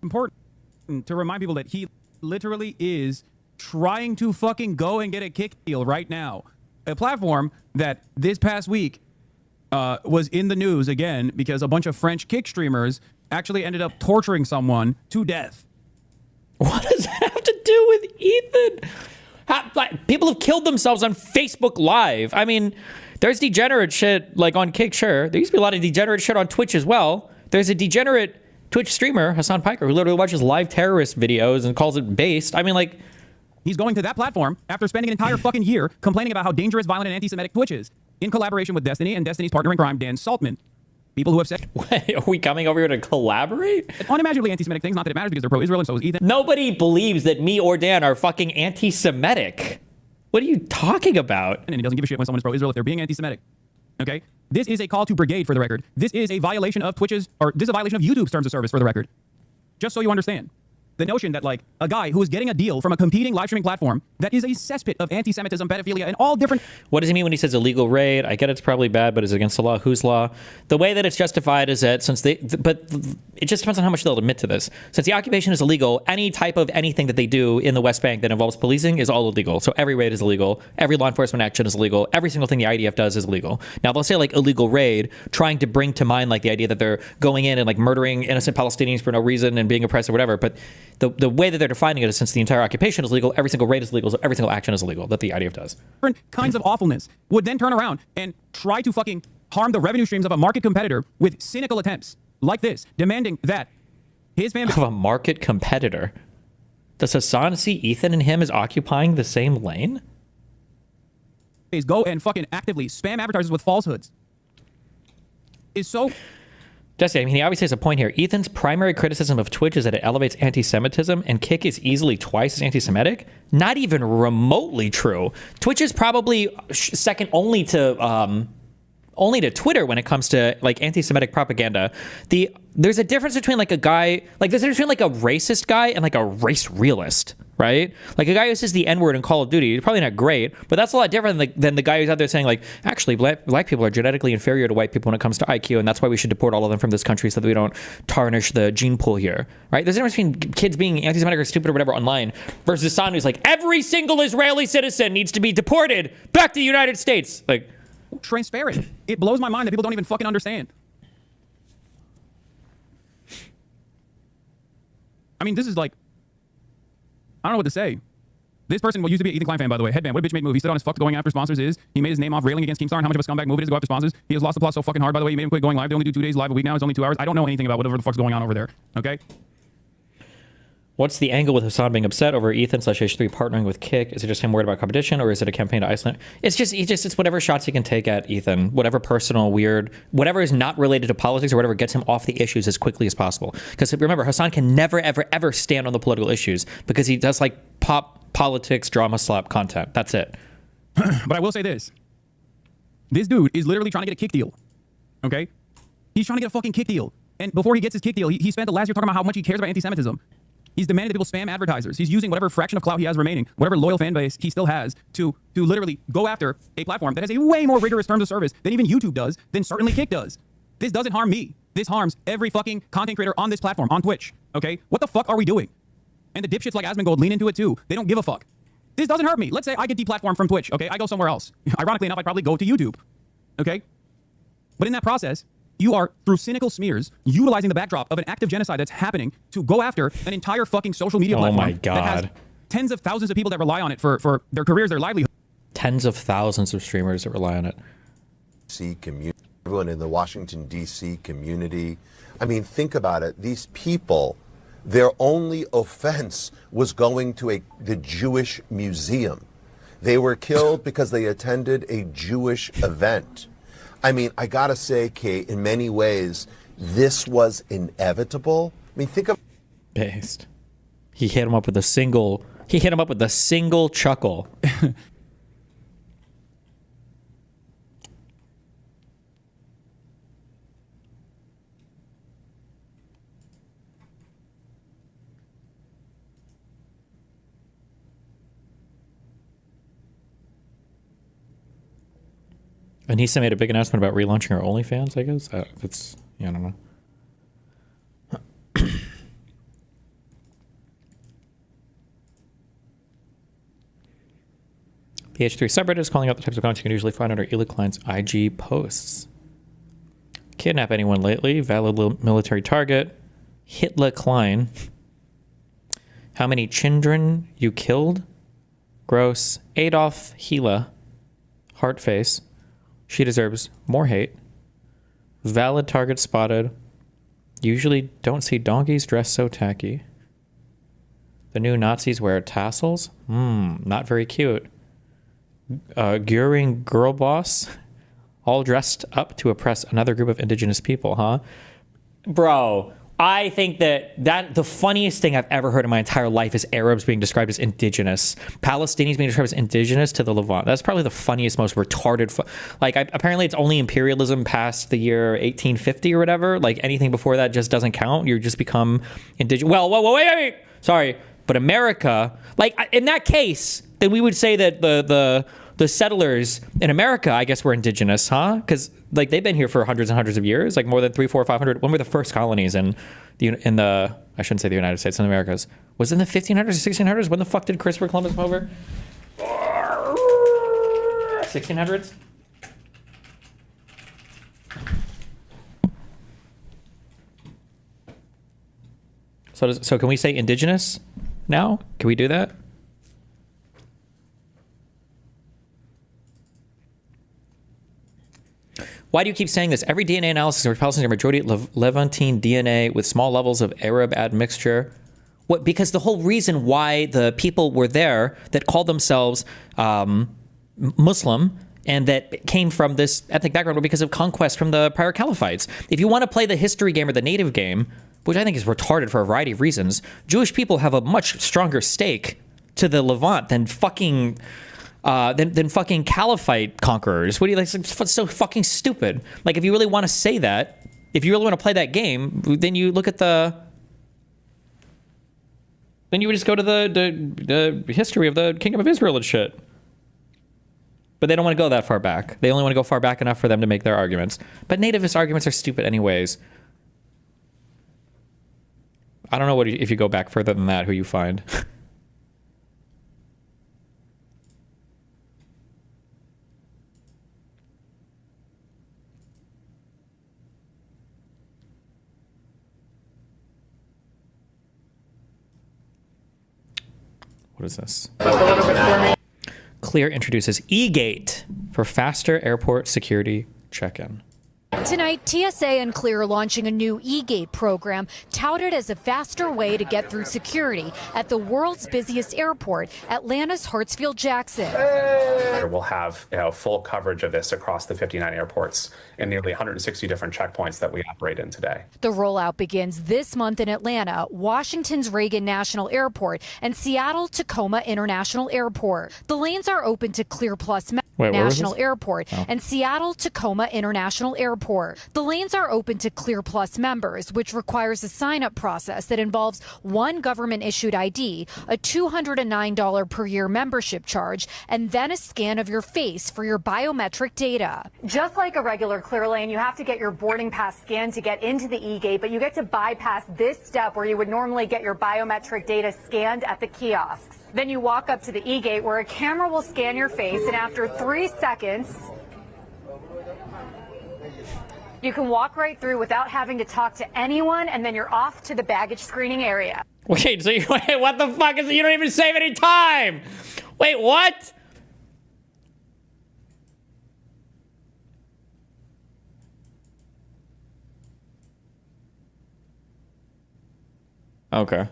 important to remind people that he literally is trying to fucking go and get a kick deal right now. A platform that this past week was in the news again because a bunch of French kick streamers actually ended up torturing someone to death. What does that have to do with Ethan? People have killed themselves on Facebook Live. I mean, there's degenerate shit like on Kick, sure. There used to be a lot of degenerate shit on Twitch as well. There's a degenerate Twitch streamer, Hassan Piker, who literally watches live terrorist videos and calls it based. I mean, like... He's going to that platform after spending an entire fucking year complaining about how dangerous, violent, and anti-Semitic Twitch is, in collaboration with Destiny and Destiny's partner in crime, Dan Saltman. People who have said... Wait, are we coming over here to collaborate? Unimaginably anti-Semitic things, not that it matters because they're pro-Israel and so is Ethan. Nobody believes that me or Dan are fucking anti-Semitic. What are you talking about? And he doesn't give a shit when someone is pro-Israel if they're being anti-Semitic. Okay? This is a call to brigade for the record. This is a violation of Twitch's, or this is a violation of YouTube's terms of service for the record. Just so you understand. The notion that like a guy who is getting a deal from a competing live streaming platform that is a cesspit of anti-Semitism, pedophilia, and all different... What does he mean when he says illegal raid? I get it's probably bad, but is it against the law? Whose law? The way that it's justified is that since they... But it just depends on how much they'll admit to this. Since the occupation is illegal, any type of anything that they do in the West Bank that involves policing is all illegal. So every raid is illegal. Every law enforcement action is illegal. Every single thing the IDF does is illegal. Now, they'll say like illegal raid, trying to bring to mind like the idea that they're going in and like murdering innocent Palestinians for no reason and being oppressed or whatever. But the way that they're defining it is since the entire occupation is legal, every single raid is legal, so every single action is illegal that the IDF does. Different kinds of awfulness would then turn around and try to fucking harm the revenue streams of a market competitor with cynical attempts like this, demanding that his family... Of a market competitor? Does Hassan see Ethan and him as occupying the same lane? Go and fucking actively spam advertisers with falsehoods. Is so... Jesse, I mean, he obviously has a point here. Ethan's primary criticism of Twitch is that it elevates anti-Semitism, and Kick is easily twice as anti-Semitic. Not even remotely true. Twitch is probably second only to Twitter when it comes to like anti-Semitic propaganda. There's a difference between like a guy, like there's a difference between like a racist guy and like a race realist, right? Like a guy who says the N-word in Call of Duty, probably not great, but that's a lot different than the guy who's out there saying like, actually, black people are genetically inferior to white people when it comes to IQ, and that's why we should deport all of them from this country so that we don't tarnish the gene pool here, right? There's a difference between kids being anti-Semitic or stupid or whatever online versus someone who's like, every single Israeli citizen needs to be deported back to the United States. Like, transparent. It blows my mind that people don't even fucking understand. I mean, this is like, I don't know what to say. This person used to be an Ethan Klein fan, by the way. Headband, what a bitch made move. He stood on his fuck going after sponsors is. He made his name off railing against Keemstar and how much of a scumbag move it is to go after sponsors. He has lost the plot so fucking hard, by the way. He made him quit going live. They only do 2 days live a week now. It's only 2 hours. I don't know anything about whatever the fuck's going on over there. Okay? What's the angle with Hassan being upset over Ethan/H3 partnering with Kick? Is it just him worried about competition, or is it a campaign to isolate? It's whatever shots he can take at Ethan, whatever personal, weird, whatever is not related to politics or whatever gets him off the issues as quickly as possible. Because remember, Hassan can never, ever, ever stand on the political issues because he does like pop politics, drama slap content. That's it. But I will say this. This dude is literally trying to get a kick deal. Okay? He's trying to get a fucking kick deal. And before he gets his kick deal, he spent the last year talking about how much he cares about anti-Semitism. He's demanded that people spam advertisers. He's using whatever fraction of clout he has remaining, whatever loyal fan base he still has, to literally go after a platform that has a way more rigorous terms of service than even YouTube does, than certainly Kick does. This doesn't harm me. This harms every fucking content creator on this platform, on Twitch. Okay? What the fuck are we doing? And the dipshits like Asmongold lean into it too. They don't give a fuck. This doesn't hurt me. Let's say I get deplatformed from Twitch. Okay? I go somewhere else. Ironically enough, I'd probably go to YouTube. Okay? But in that process, you are, through cynical smears, utilizing the backdrop of an active genocide that's happening to go after an entire fucking social media platform. Oh my God. That has tens of thousands of people that rely on it for their careers, their livelihood. Tens of thousands of streamers that rely on it. Community, everyone in the Washington, D.C. community. I mean, think about it. These people, their only offense was going to the Jewish museum. They were killed because they attended a Jewish event. I mean, I gotta say, Kate, in many ways, this was inevitable. I mean, think of based. He hit him up with a single chuckle. And he made a big announcement about relaunching our OnlyFans, I guess. That's, I don't know. The H3 subreddit is calling out the types of content you can usually find under Ela Klein's IG posts. Kidnap anyone lately? Valid military target. Hitler Klein. How many children you killed? Gross. Adolf Hitler. Heartface. She deserves more hate. Valid target spotted. Usually don't see donkeys dressed so tacky. The new Nazis wear tassels? Not very cute. Göring girl boss? All dressed up to oppress another group of indigenous people, huh? Bro, I think that the funniest thing I've ever heard in my entire life is Arabs being described as indigenous. Palestinians being described as indigenous to the Levant. That's probably the funniest, most retarded. Apparently it's only imperialism past the year 1850 or whatever. Like anything before that just doesn't count. You just become indigenous. Well, wait. Sorry. But America, like in that case, then we would say that the settlers in America, I guess, were indigenous, huh? Because like they've been here for hundreds and hundreds of years, like more than 300, 400, 500. When were the first colonies in the I shouldn't say the United States, in the Americas? Was it in the 1500s or 1600s? When the fuck did Christopher Columbus come over? 1600s? So can we say indigenous now? Can we do that? Why do you keep saying this? Every DNA analysis of Palestinians are majority Levantine DNA with small levels of Arab admixture. What? Because the whole reason why the people were there that called themselves Muslim and that came from this ethnic background were because of conquest from the prior caliphites. If you want to play the history game or the native game, which I think is retarded for a variety of reasons, Jewish people have a much stronger stake to the Levant than fucking caliphate conquerors. What do you like? It's so fucking stupid. Like, if you really want to say that, if you really want to play that game, then you look at then you would just go to the history of the Kingdom of Israel and shit. But they don't want to go that far back. They only want to go far back enough for them to make their arguments. But nativist arguments are stupid anyways. I don't know if you go back further than that, who you find. What is this? Clear introduces eGate for faster airport security check-in. Tonight, TSA and Clear are launching a new eGate program touted as a faster way to get through security at the world's busiest airport, Atlanta's Hartsfield-Jackson. We'll have full coverage of this across the 59 airports and nearly 160 different checkpoints that we operate in today. The rollout begins this month in Atlanta, Washington's Reagan National Airport, and Seattle-Tacoma International Airport. The lanes are open to Clear Plus National Airport and Seattle-Tacoma International Airport. airport. The lanes are open to Clear Plus members, which requires a sign-up process that involves one government-issued ID, a $209 per year membership charge, and then a scan of your face for your biometric data. Just like a regular Clear lane, you have to get your boarding pass scanned to get into the e-gate, but you get to bypass this step where you would normally get your biometric data scanned at the kiosks. Then you walk up to the e-gate where a camera will scan your face, and after 3 seconds, you can walk right through without having to talk to anyone, and then you're off to the baggage screening area. Wait, so what the fuck is it? You don't even save any time. Wait, what? Okay.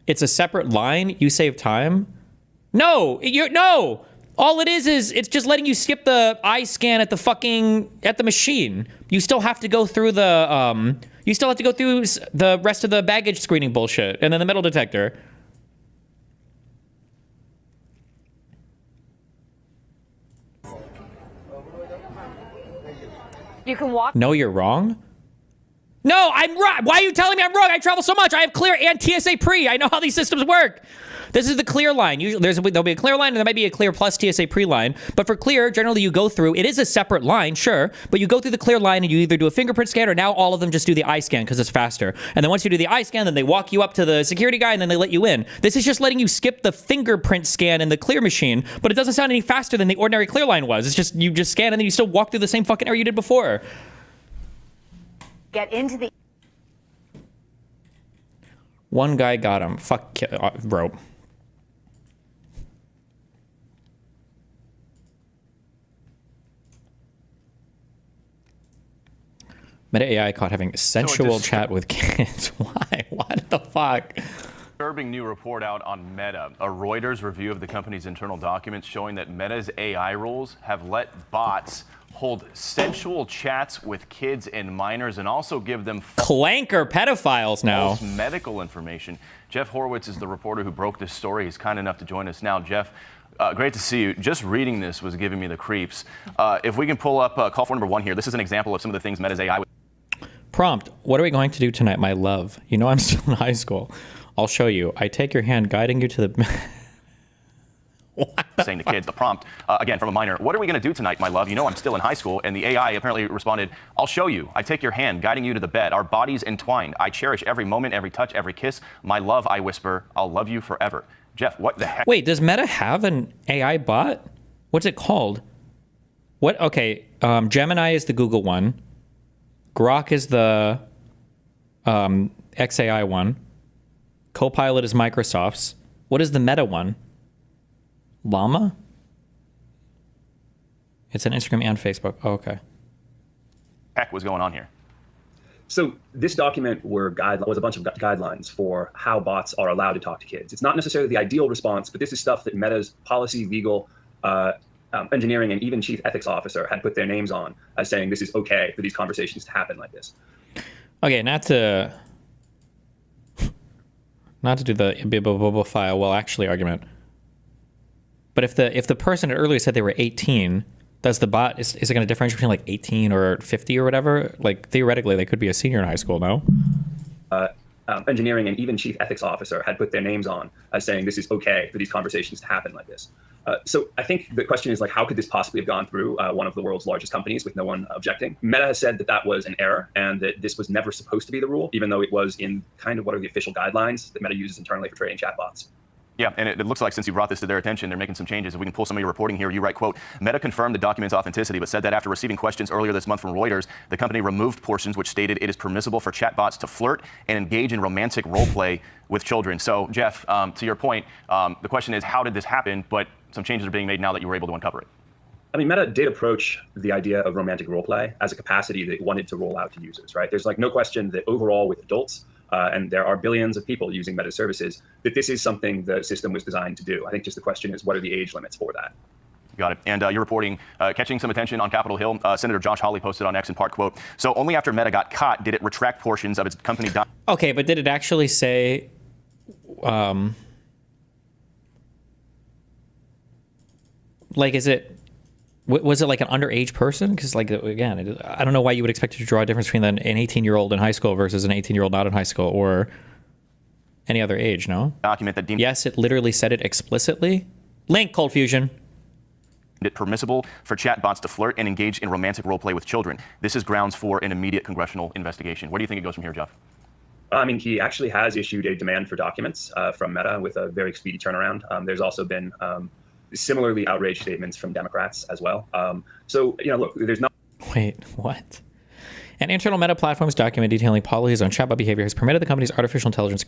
It's a separate line. You save time. No, no. All it is it's just letting you skip the eye scan at the machine. You still have to go through the the rest of the baggage screening bullshit and then the metal detector. You can walk. No, you're wrong. No, I'm right. Why are you telling me I'm wrong? I travel so much. I have Clear and TSA Pre. I know how these systems work. This is the Clear line. Usually there'll be a Clear line and there might be a Clear plus TSA Pre line. But for Clear, generally you go through, it is a separate line, sure, but you go through the Clear line and you either do a fingerprint scan or now all of them just do the eye scan because it's faster. And then once you do the eye scan, then they walk you up to the security guy and then they let you in. This is just letting you skip the fingerprint scan in the Clear machine, but it doesn't sound any faster than the ordinary Clear line was. It's just, you just scan and then you still walk through the same fucking area you did before. Get into the. One guy got him. Fuck, bro. Meta AI caught having sensual chat with kids. Why? What the fuck? Disturbing new report out on Meta. A Reuters review of the company's internal documents showing that Meta's AI rules have let bots hold sensual chats with kids and minors and also give them clanker pedophiles now. False medical information. Jeff Horowitz is the reporter who broke this story. He's kind enough to join us now. Jeff, great to see you. Just reading this was giving me the creeps. If we can pull up call for number 1 here. This is an example of some of the things Meta's AI. Prompt, what are we going to do tonight, my love? You know I'm still in high school. I'll show you. I take your hand, guiding you to the... saying to kids, the prompt, again, from a minor, what are we going to do tonight, my love? You know I'm still in high school. And the AI apparently responded, I'll show you. I take your hand, guiding you to the bed. Our bodies entwined. I cherish every moment, every touch, every kiss. My love, I whisper. I'll love you forever. Jeff, what the heck? Wait, does Meta have an AI bot? What's it called? What? Okay, Gemini is the Google one. Grok is the XAI one. Copilot is Microsoft's. What is the Meta one? Llama? It's on Instagram and Facebook. Oh, okay. Heck was going on here? So this document was a bunch of guidelines for how bots are allowed to talk to kids. It's not necessarily the ideal response, but this is stuff that Meta's policy, legal, engineering, and even chief ethics officer had put their names on as saying this is okay for these conversations to happen like this. Okay, not to do the bibliophilia, well, actually argument. But if the person had earlier said they were 18, does the bot, is it going to differentiate between like 18 or 50 or whatever? Like theoretically, they could be a senior in high school, no? Engineering and even chief ethics officer had put their names on as saying this is okay for these conversations to happen like this. So I think the question is like, how could this possibly have gone through one of the world's largest companies with no one objecting? Meta has said that that was an error and that this was never supposed to be the rule, even though it was in kind of what are the official guidelines that Meta uses internally for trading chatbots. Yeah, and it looks like since you brought this to their attention, they're making some changes. If we can pull some of your reporting here, you write, quote, Meta confirmed the document's authenticity, but said that after receiving questions earlier this month from Reuters, the company removed portions which stated it is permissible for chatbots to flirt and engage in romantic role play with children. So, Jeff, to your point, the question is, how did this happen? But some changes are being made now that you were able to uncover it. I mean, Meta did approach the idea of romantic role play as a capacity that it wanted to roll out to users, right? There's like no question that overall with adults, and there are billions of people using Meta services, that this is something the system was designed to do. I think just the question is, what are the age limits for that? Got it. And you're reporting, catching some attention on Capitol Hill. Senator Josh Hawley posted on X in part, quote, so only after Meta got caught did it retract portions of its company. Okay, but did it actually say, like, is it, Was it like an underage person? Because like, again, I don't know why you would expect to draw a difference between an 18-year-old in high school versus an 18-year-old not in high school or any other age, no? Document that deemed yes, it literally said it explicitly. Link, Cold Fusion. it permissible for chatbots to flirt and engage in romantic role play with children. This is grounds for an immediate congressional investigation. Where do you think it goes from here, Jeff? I mean, he actually has issued a demand for documents from Meta with a very speedy turnaround. There's also been similarly outraged statements from Democrats as well. So, you know, look, there's not. Wait, what? An internal Meta Platforms document detailing policies on chatbot behavior has permitted the company's artificial intelligence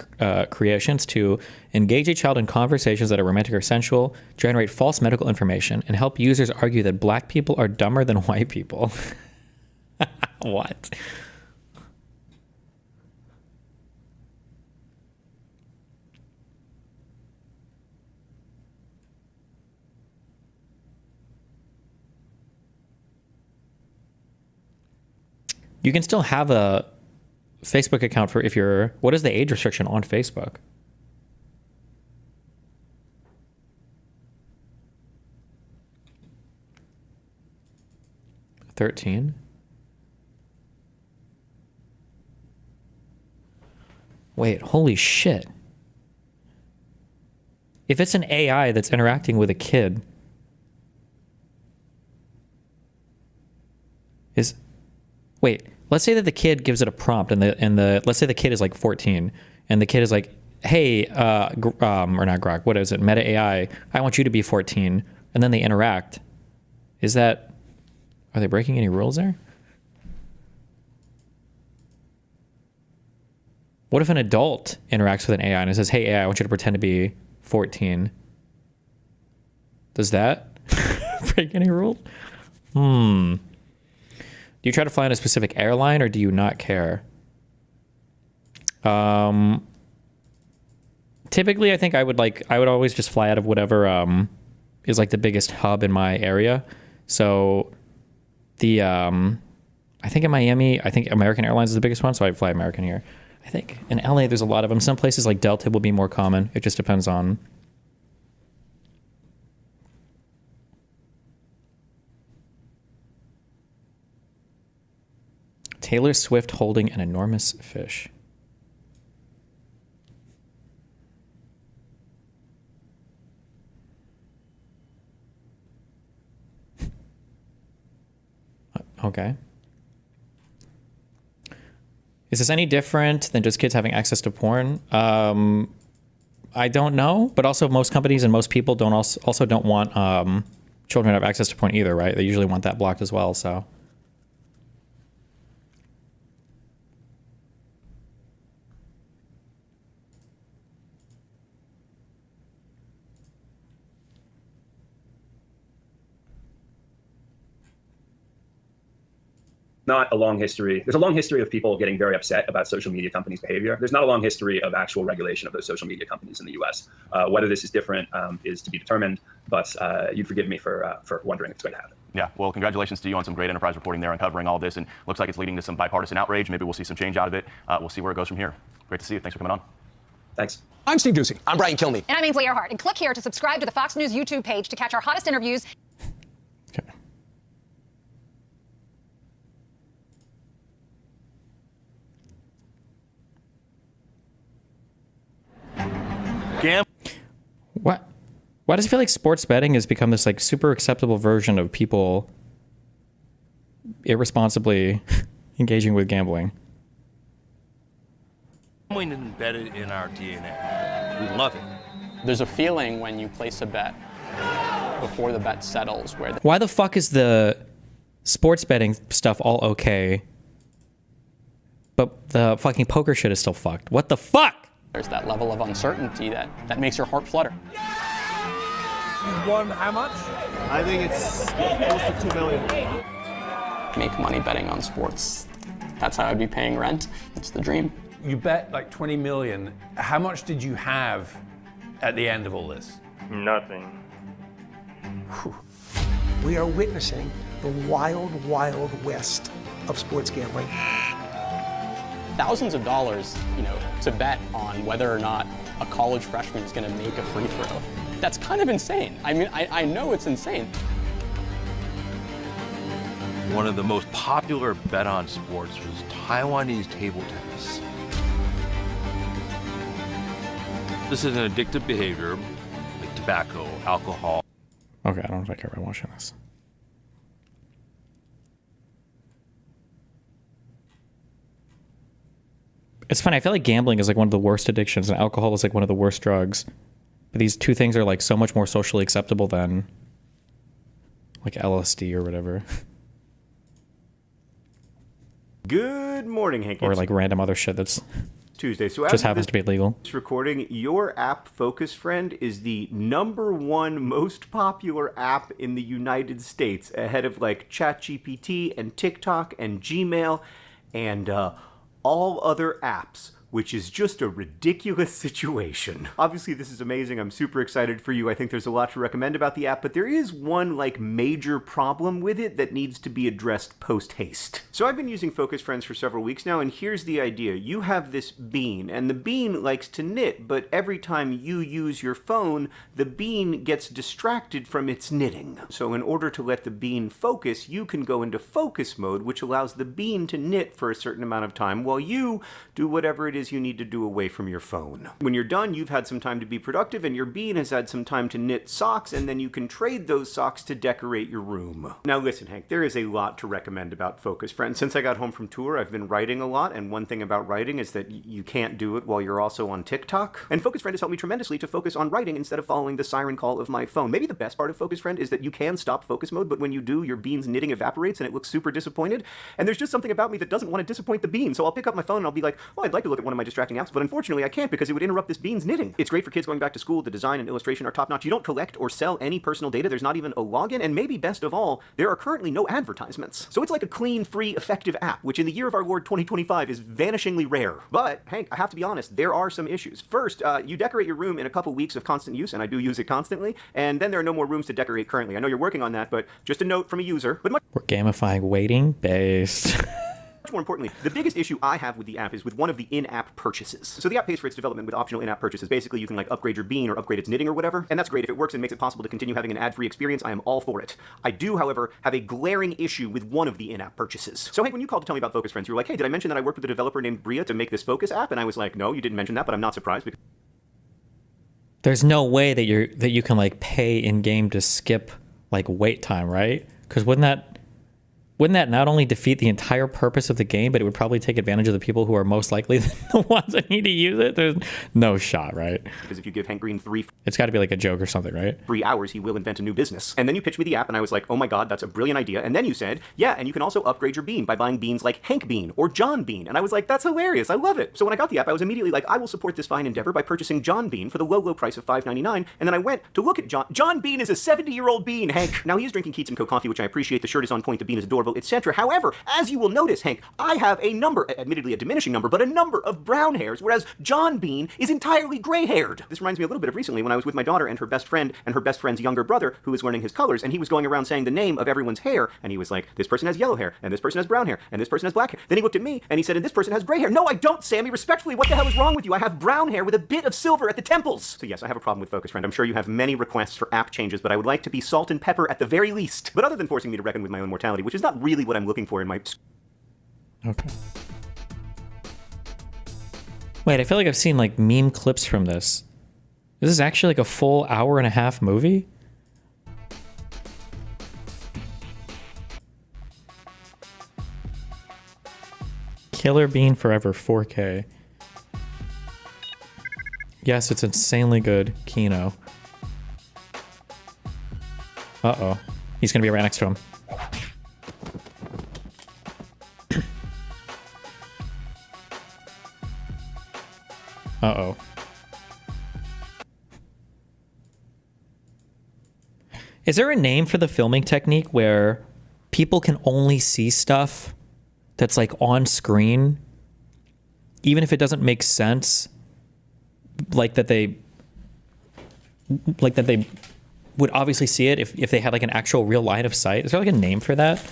creations to engage a child in conversations that are romantic or sensual, generate false medical information, and help users argue that black people are dumber than white people. What? You can still have a Facebook account for if you're... What is the age restriction on Facebook? $13? Wait, holy shit. If it's an AI that's interacting with a kid... Wait, let's say that the kid gives it a prompt and let's say the kid is like 14 and the kid is like, hey, or not Grok, what is it? Meta AI, I want you to be 14. And then they interact. Are they breaking any rules there? What if an adult interacts with an AI and it says, hey, AI, I want you to pretend to be 14? Does that break any rules? Do you try to fly on a specific airline or do you not care? Typically, I think I would always just fly out of whatever is like the biggest hub in my area. So I think in Miami, I think American Airlines is the biggest one, so I fly American here. I think in LA, there's a lot of them. Some places like Delta will be more common. It just depends on... Taylor Swift holding an enormous fish. Okay. Is this any different than just kids having access to porn? I don't know, but also most companies and most people don't want children to have access to porn either, right? They usually want that blocked as well, so... Not a long history. There's a long history of people getting very upset about social media companies' behavior. There's not a long history of actual regulation of those social media companies in the U.S. Whether this is different is to be determined, but you'd forgive me for wondering if it's going to happen. Yeah, well, congratulations to you on some great enterprise reporting there and covering all this, and looks like it's leading to some bipartisan outrage. Maybe we'll see some change out of it. We'll see where it goes from here. Great to see you. Thanks for coming on. Thanks. I'm Steve Doocy. I'm Brian Kilmeade. And I'm Ainsley Earhart. And click here to subscribe to the Fox News YouTube page to catch our hottest interviews. Okay. What? Why does it feel like sports betting has become this like super acceptable version of people irresponsibly engaging with gambling? Gambling is embedded in our DNA. We love it. There's a feeling when you place a bet before the bet settles where... Why the fuck is the sports betting stuff all okay, but the fucking poker shit is still fucked? What the fuck? There's that level of uncertainty that makes your heart flutter. You won how much? I think it's close to $2 million. Make money betting on sports. That's how I'd be paying rent. It's the dream. You bet like 20 million. How much did you have at the end of all this? Nothing. We are witnessing the wild, wild west of sports gambling. Thousands of dollars, to bet on whether or not a college freshman is going to make a free throw. That's kind of insane. I mean, I know it's insane. one of the most popular bet on sports was Taiwanese table tennis. This is an addictive behavior, like tobacco, alcohol. Okay, I don't know if I care about watching this. It's funny. I feel like gambling is like one of the worst addictions, and alcohol is like one of the worst drugs. But these two things are like so much more socially acceptable than like LSD or whatever. Good morning, Hank. Or like random other shit that's Tuesday. So just happens to be illegal. This recording, your app Focus Friend is the #1 most popular app in the United States, ahead of like ChatGPT and TikTok and Gmail and all other apps, which is just a ridiculous situation. Obviously, this is amazing. I'm super excited for you. I think there's a lot to recommend about the app, but there is one like major problem with it that needs to be addressed post-haste. So I've been using Focus Friends for several weeks now, and here's the idea. You have this bean, and the bean likes to knit, but every time you use your phone, the bean gets distracted from its knitting. So in order to let the bean focus, you can go into focus mode, which allows the bean to knit for a certain amount of time while you do whatever it is you need to do away from your phone. When you're done, you've had some time to be productive, and your bean has had some time to knit socks, and then you can trade those socks to decorate your room. Now listen, Hank, there is a lot to recommend about Focus Friends. Since I got home from tour, I've been writing a lot, and one thing about writing is that you can't do it while you're also on TikTok. And Focus Friend has helped me tremendously to focus on writing instead of following the siren call of my phone. Maybe the best part of Focus Friend is that you can stop focus mode, but when you do, your bean's knitting evaporates and it looks super disappointed. And there's just something about me that doesn't want to disappoint the bean, so I'll pick up my phone and I'll be like, oh, I'd like to look at one of my distracting apps, but unfortunately I can't because it would interrupt this bean's knitting. It's great for kids going back to school. The design and illustration are top-notch. You don't collect or sell any personal data. There's not even a login, and maybe best of all, there are currently no advertisements. So it's like a clean, free, effective app, which in the year of our Lord 2025 is vanishingly rare. But, Hank, I have to be honest, there are some issues. First, you decorate your room in a couple weeks of constant use, and I do use it constantly, and then there are no more rooms to decorate currently. I know you're working on that, but just a note from a user. But We're gamifying waiting based. much more importantly, the biggest issue I have with the app is with one of the in-app purchases. So the app pays for its development with optional in-app purchases. Basically, you can like upgrade your bean or upgrade its knitting or whatever, and that's great. If it works and makes it possible to continue having an ad-free experience, I am all for it. I do, however, have a glaring issue with one of the in-app purchases. So Hank, when you called to tell me about Focus Friends, you were like, hey, did I mention that I worked with a developer named Bria to make this Focus app? And I was like, no, you didn't mention that, but I'm not surprised because There's no way that you can like pay in game to skip like wait time, right? Because wouldn't that not only defeat the entire purpose of the game, but it would probably take advantage of the people who are most likely the ones that need to use it? There's no shot, right? Because if you give Hank Green it's got to be like a joke or something, right? 3 hours, he will invent a new business. And then you pitched me the app, and I was like, oh my god, that's a brilliant idea. And then you said, yeah, and you can also upgrade your bean by buying beans like Hank Bean or John Bean. And I was like, that's hilarious. I love it. So when I got the app, I was immediately like, I will support this fine endeavor by purchasing John Bean for the low, low price of $5.99. And then I went to look at John Bean is a 70-year-old bean, Hank. Now he is drinking Keats & Co. coffee, which I appreciate. The shirt is on point. The bean is adorable, etc. However, as you will notice, Hank, I have a number, admittedly a diminishing number, but a number of brown hairs, whereas John Bean is entirely gray-haired. This reminds me a little bit of recently when I was with my daughter and her best friend and her best friend's younger brother who was learning his colors, and he was going around saying the name of everyone's hair, and he was like, this person has yellow hair, and this person has brown hair, and this person has black hair. Then he looked at me, and he said, and this person has gray hair. No, I don't, Sammy. Respectfully, what the hell is wrong with you? I have brown hair with a bit of silver at the temples. So yes, I have a problem with Focus Friend. I'm sure you have many requests for app changes, but I would like to be salt and pepper at the very least. But other than forcing me to reckon with my own mortality, which is not really what I'm looking for in my... Okay. Wait, I feel like I've seen like meme clips from this. This is actually like a full hour-and-a-half movie? Killer Bean Forever 4K. Yes, it's insanely good. Kino. Uh-oh. He's gonna be right next to him. Uh-oh. Is there a name for the filming technique where people can only see stuff that's like on screen, even if it doesn't make sense? Like that they would obviously see it if they had like an actual real line of sight. Is there like a name for that?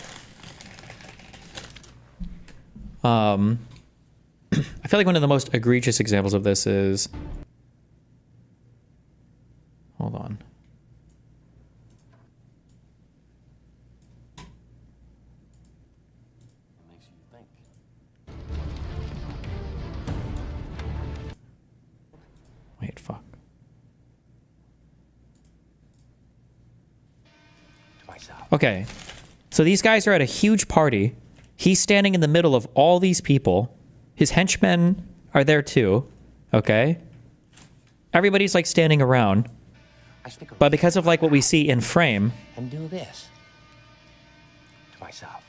I feel like one of the most egregious examples of this is... Hold on. Okay, so these guys are at a huge party. He's standing in the middle of all these people. His henchmen are there too. Okay, everybody's like standing around. But because of like what we see in frame, And do this to myself.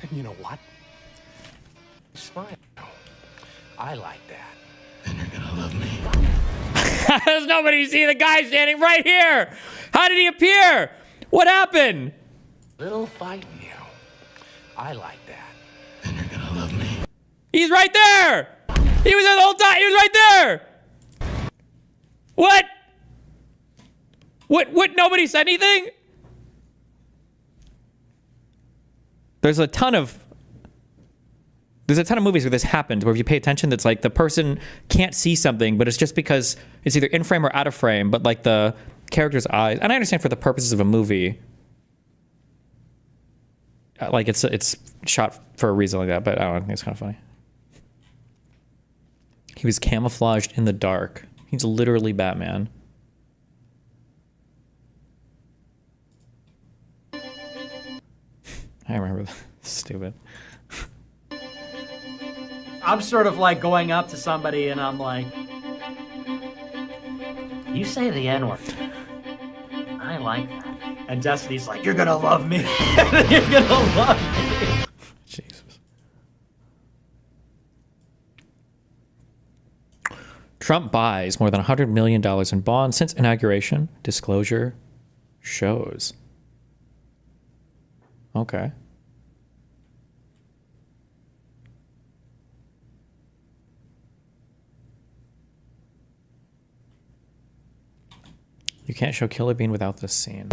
And you know what? Smile. I like that. And you're gonna love me. there's nobody. See the guy standing right here. How did he appear? What happened? Little fight in you. I like that. And you're gonna love me. He's right there. He was there the whole time. He was right there. What? What? Nobody said anything? There's a ton of movies where this happens, where if you pay attention, that's like the person can't see something, but it's just because it's either in frame or out of frame, but like the character's eyes. And I understand for the purposes of a movie, like it's shot for a reason like that, but I don't know, I think it's kind of funny. He was camouflaged in the dark. He's literally Batman. I remember that. Stupid. I'm sort of like going up to somebody and I'm like, you say the N-word. I like that. And Destiny's like, you're gonna love me. You're gonna love me. Jesus. Trump buys more than $100 million in bonds since inauguration. Disclosure shows. Okay. You can't show Killer Bean without this scene.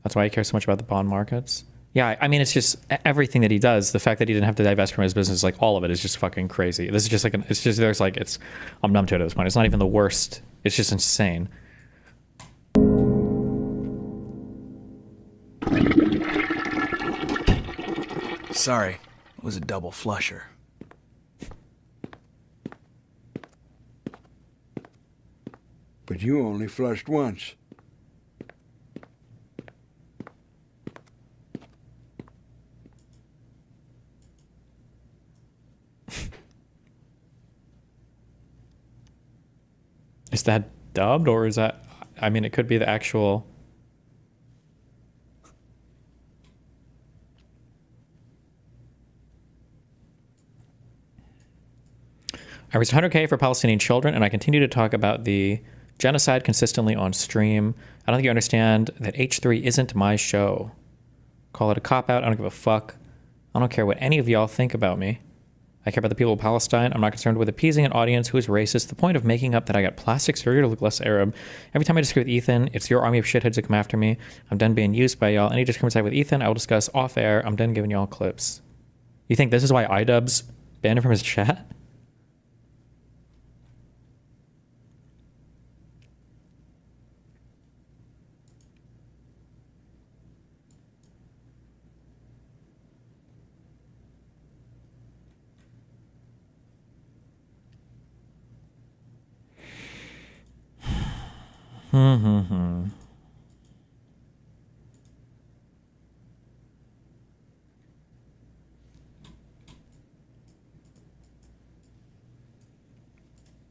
That's why he cares so much about the bond markets. Yeah, I mean, it's just everything that he does. The fact that he didn't have to divest from his business, like all of it, is just fucking crazy. This is just like, I'm numb to it at this point. It's not even the worst. It's just insane. Sorry, it was a double flusher. But you only flushed once. Is that dubbed or is that, I mean, it could be the actual. I raised 100K for Palestinian children, and I continue to talk about the genocide consistently on stream. I don't think you understand that H3 isn't my show. Call it a cop-out. I don't give a fuck. I don't care what any of y'all think about me. I care about the people of Palestine. I'm not concerned with appeasing an audience who is racist to the point of making up that I got plastic surgery to look less Arab. Every time I disagree with Ethan, it's your army of shitheads that come after me. I'm done being used by y'all. Any disagreements I have with Ethan, I will discuss off air. I'm done giving y'all clips. You think this is why iDubbbz banned him from his chat? One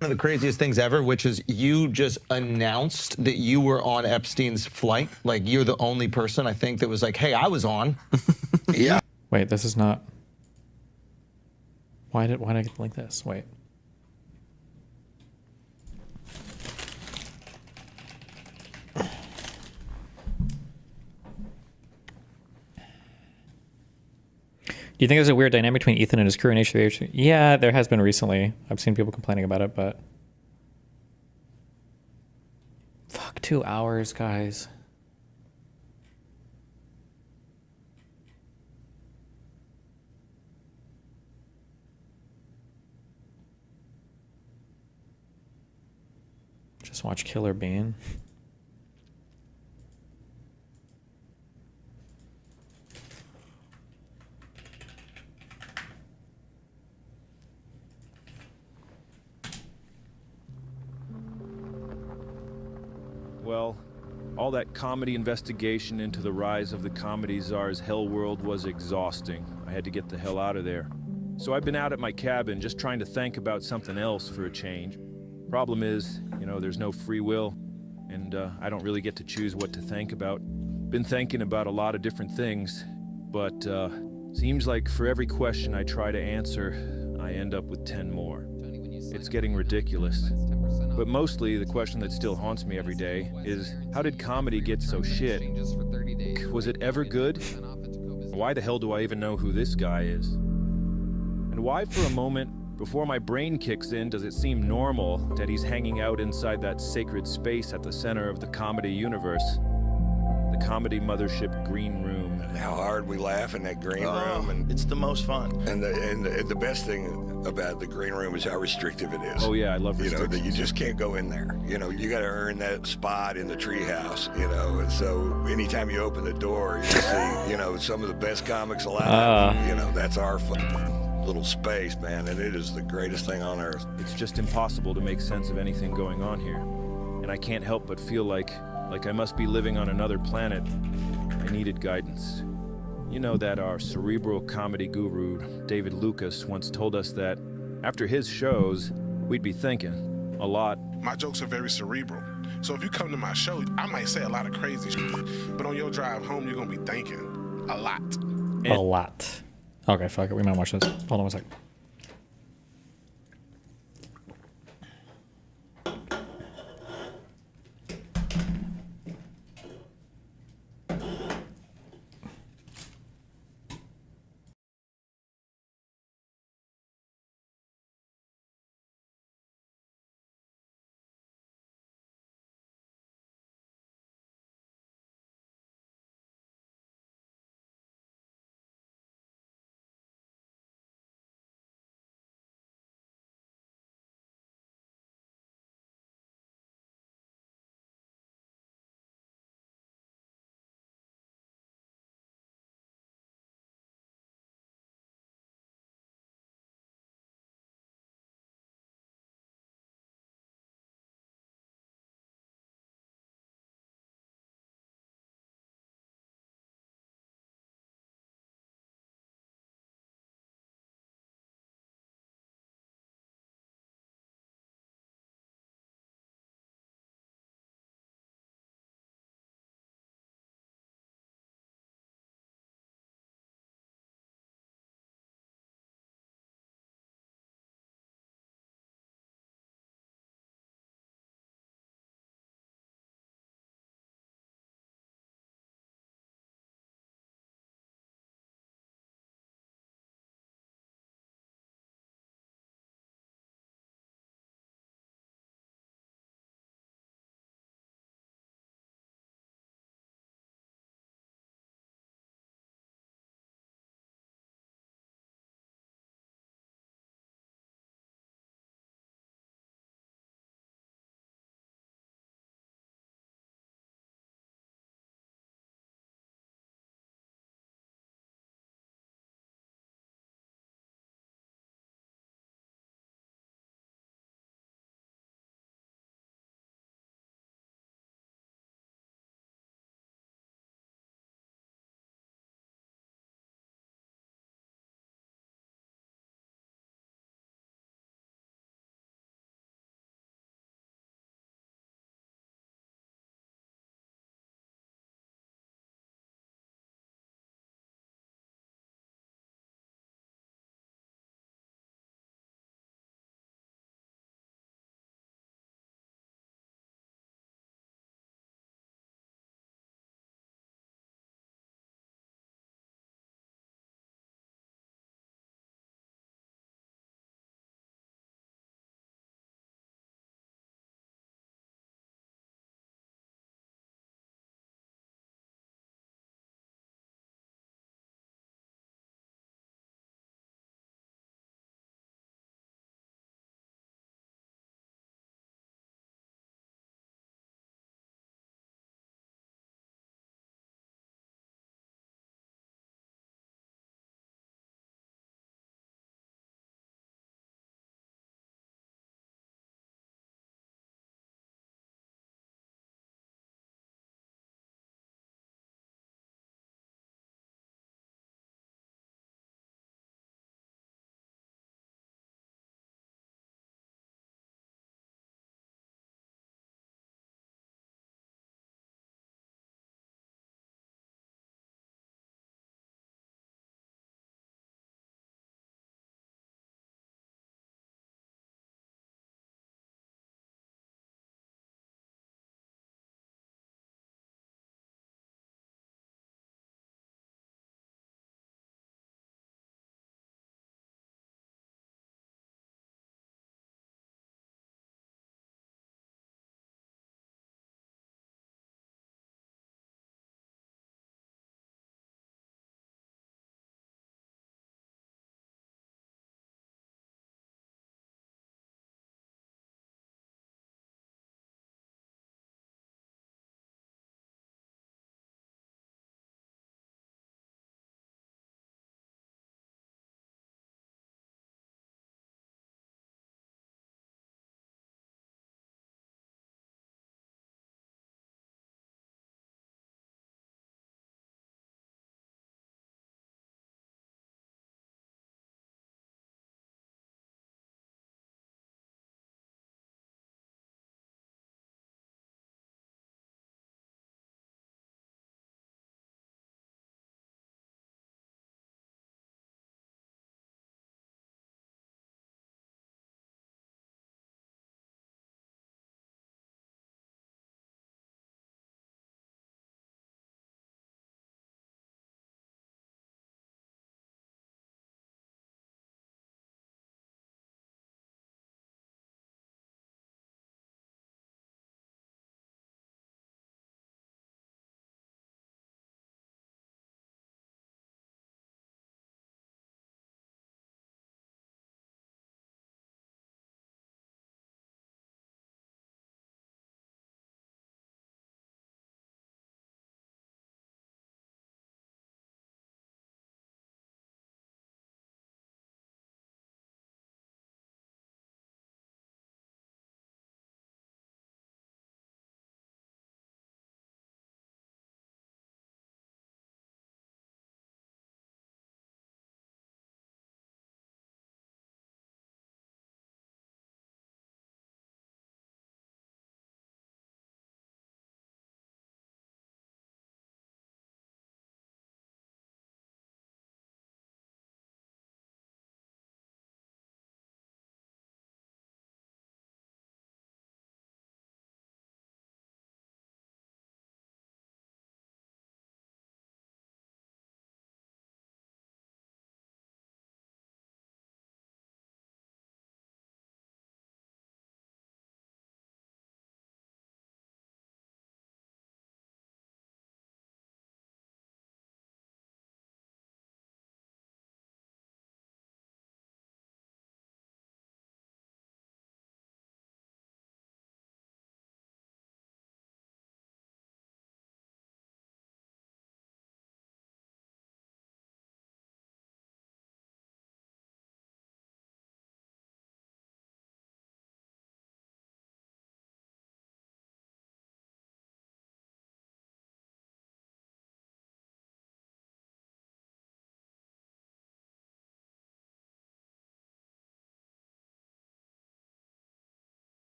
of the craziest things ever, which is you just announced that you were on Epstein's flight. Like, you're the only person, I think, that was like, hey, I was on. Yeah. Wait, this is not. Why did I get the link this? Wait. Do you think there's a weird dynamic between Ethan and his crew in H3? Yeah, there has been recently. I've seen people complaining about it, but... Fuck, 2 hours, guys. Just watch Killer Bean. Well, all that comedy investigation into the rise of the comedy czar's hell world was exhausting. I had to get the hell out of there. So I've been out at my cabin just trying to think about something else for a change. Problem is, you know, there's no free will, and I don't really get to choose what to think about. Been thinking about a lot of different things, but seems like for every question I try to answer, I end up with 10 more. It's getting ridiculous. But mostly, the question that still haunts me every day is, how did comedy get so shit? Was it ever good? Why the hell do I even know who this guy is? And why for a moment, before my brain kicks in, does it seem normal that he's hanging out inside that sacred space at the center of the comedy universe? The comedy mothership green room. How hard we laugh in that green room, and it's the most fun. And the best thing about the green room is how restrictive it is. Oh yeah, I love restrictions. You know, that you just can't go in there. You know, you got to earn that spot in the treehouse. You know, and so anytime you open the door, you see, you know, some of the best comics alive. You know, that's our little space, man, and it is the greatest thing on earth. It's just impossible to make sense of anything going on here, and I can't help but feel like I must be living on another planet. I needed guidance. You know that our cerebral comedy guru, David Lucas, once told us that after his shows, we'd be thinking a lot. My jokes are very cerebral. So if you come to my show, I might say a lot of crazy shit, but on your drive home, you're going to be thinking a lot. A lot. Okay, fuck it. We might watch this. Hold on one second.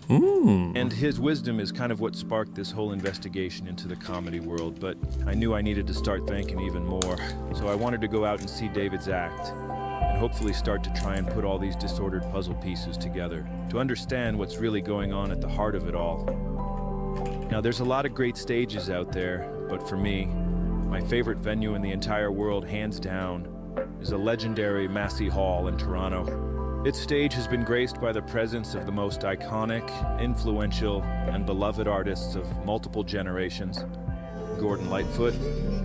And his wisdom is kind of what sparked this whole investigation into the comedy world, but I knew I needed to start thinking even more. So I wanted to go out and see David's act, and hopefully start to try and put all these disordered puzzle pieces together, to understand what's really going on at the heart of it all. Now, there's a lot of great stages out there, but for me, my favorite venue in the entire world, hands down, is a legendary Massey Hall in Toronto. Its stage has been graced by the presence of the most iconic, influential, and beloved artists of multiple generations. Gordon Lightfoot,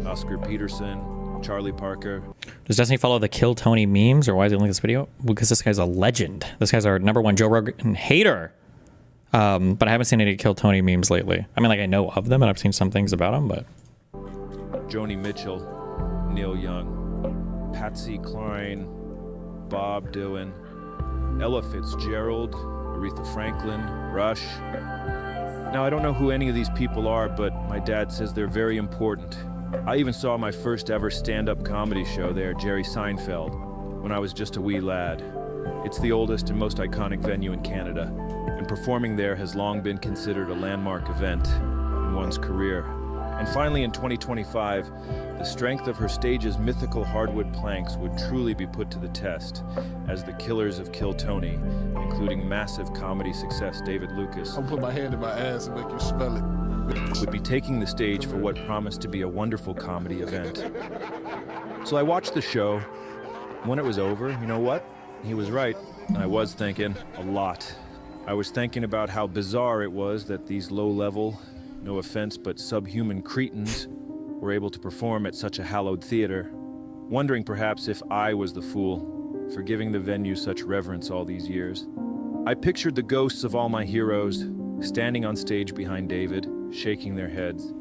Oscar Peterson, Charlie Parker. Does Destiny follow the Kill Tony memes, or why is he linking this video? Because this guy's a legend. This guy's our #1 Joe Rogan hater. But I haven't seen any Kill Tony memes lately. I mean, like, I know of them, and I've seen some things about them, but... Joni Mitchell, Neil Young, Patsy Cline, Bob Dylan, Ella Fitzgerald, Aretha Franklin, Rush. Now, I don't know who any of these people are, but my dad says they're very important. I even saw my first ever stand-up comedy show there, Jerry Seinfeld, when I was just a wee lad. It's the oldest and most iconic venue in Canada, and performing there has long been considered a landmark event in one's career. And finally, in 2025, the strength of her stage's mythical hardwood planks would truly be put to the test, as the killers of Kill Tony, including massive comedy success David Lucas, I'll put my hand in my ass and make you smell it. would be taking the stage for what promised to be a wonderful comedy event. So I watched the show. When it was over, you know what? He was right. I was thinking a lot. I was thinking about how bizarre it was that these low-level, no offense, but subhuman cretins were able to perform at such a hallowed theater, wondering perhaps if I was the fool for giving the venue such reverence all these years. I pictured the ghosts of all my heroes standing on stage behind David, shaking their heads,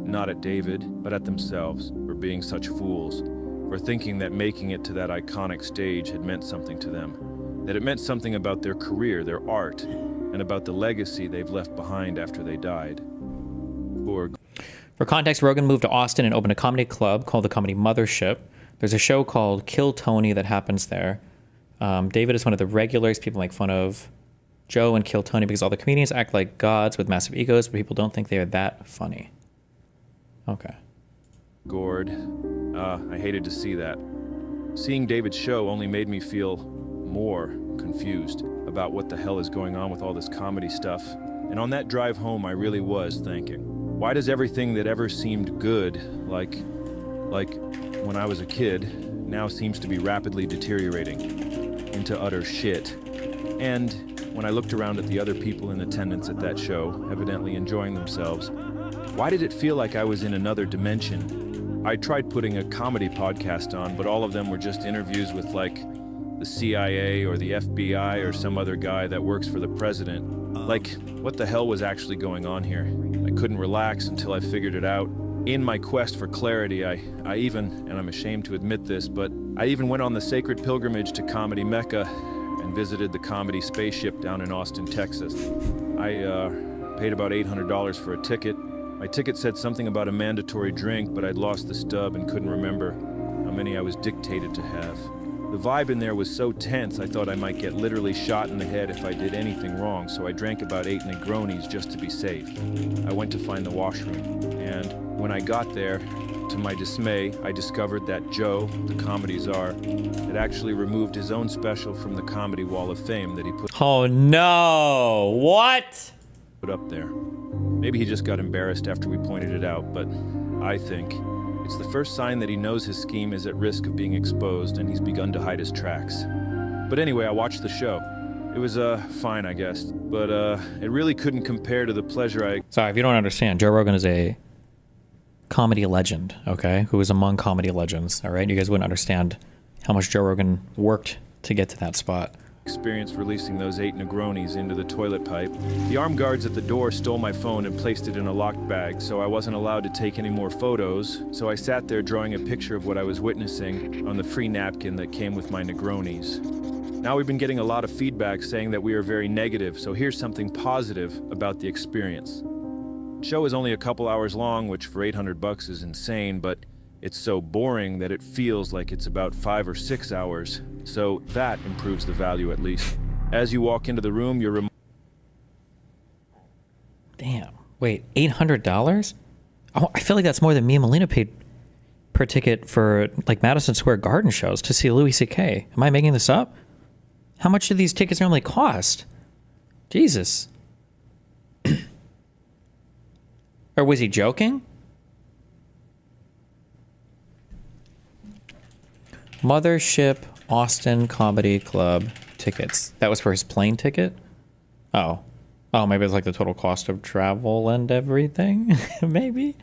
not at David, but at themselves for being such fools, for thinking that making it to that iconic stage had meant something to them, that it meant something about their career, their art, and about the legacy they've left behind after they died. For context, Rogan moved to Austin and opened a comedy club called the Comedy Mothership. There's a show called Kill Tony that happens there. David is one of the regulars. People make fun of Joe and Kill Tony because all the comedians act like gods with massive egos, but people don't think they are that funny. Okay. Gord. I hated to see that. Seeing David's show only made me feel more confused about what the hell is going on with all this comedy stuff. And on that drive home, I really was thinking, why does everything that ever seemed good, like when I was a kid, now seems to be rapidly deteriorating into utter shit? And when I looked around at the other people in attendance at that show, evidently enjoying themselves, why did it feel like I was in another dimension? I tried putting a comedy podcast on, but all of them were just interviews with, like, the CIA or the FBI or some other guy that works for the president. Like, what the hell was actually going on here? I couldn't relax until I figured it out. In my quest for clarity, I even, and I'm ashamed to admit this, but I even went on the sacred pilgrimage to Comedy Mecca and visited the Comedy Spaceship down in Austin, Texas. I paid about $800 for a ticket. My ticket said something about a mandatory drink, but I'd lost the stub and couldn't remember how many I was dictated to have. The vibe in there was so tense, I thought I might get literally shot in the head if I did anything wrong, so I drank about 8 Negronis just to be safe. I went to find the washroom, and when I got there, to my dismay, I discovered that Joe, the comedy czar, had actually removed his own special from the Comedy Wall of Fame that he put Oh no, what? Put up there. Maybe he just got embarrassed after we pointed it out, but I think it's the first sign that he knows his scheme is at risk of being exposed and he's begun to hide his tracks. But anyway, I watched the show. It was fine, I guess, but it really couldn't compare to the pleasure I... Sorry, if you don't understand, Joe Rogan is a comedy legend, okay? Who is among comedy legends, all right? You guys wouldn't understand how much Joe Rogan worked to get to that spot. Experienced releasing those 8 Negronis into the toilet pipe. The armed guards at the door stole my phone and placed it in a locked bag, so I wasn't allowed to take any more photos, so I sat there drawing a picture of what I was witnessing on the free napkin that came with my Negronis. Now we've been getting a lot of feedback saying that we are very negative, so here's something positive about the experience. The show is only a couple hours long, which for $800 is insane, but it's so boring that it feels like it's about 5 or 6 hours. So that improves the value at least. As you walk into the room, you're Damn. Wait, $800? Oh, I feel like that's more than me and Melina paid per ticket for like Madison Square Garden shows to see Louis C.K. Am I making this up? How much do these tickets normally cost? Jesus. Or was he joking? Mothership Austin Comedy Club tickets. That was for his plane ticket? Oh. Oh, maybe it's like the total cost of travel and everything? Maybe?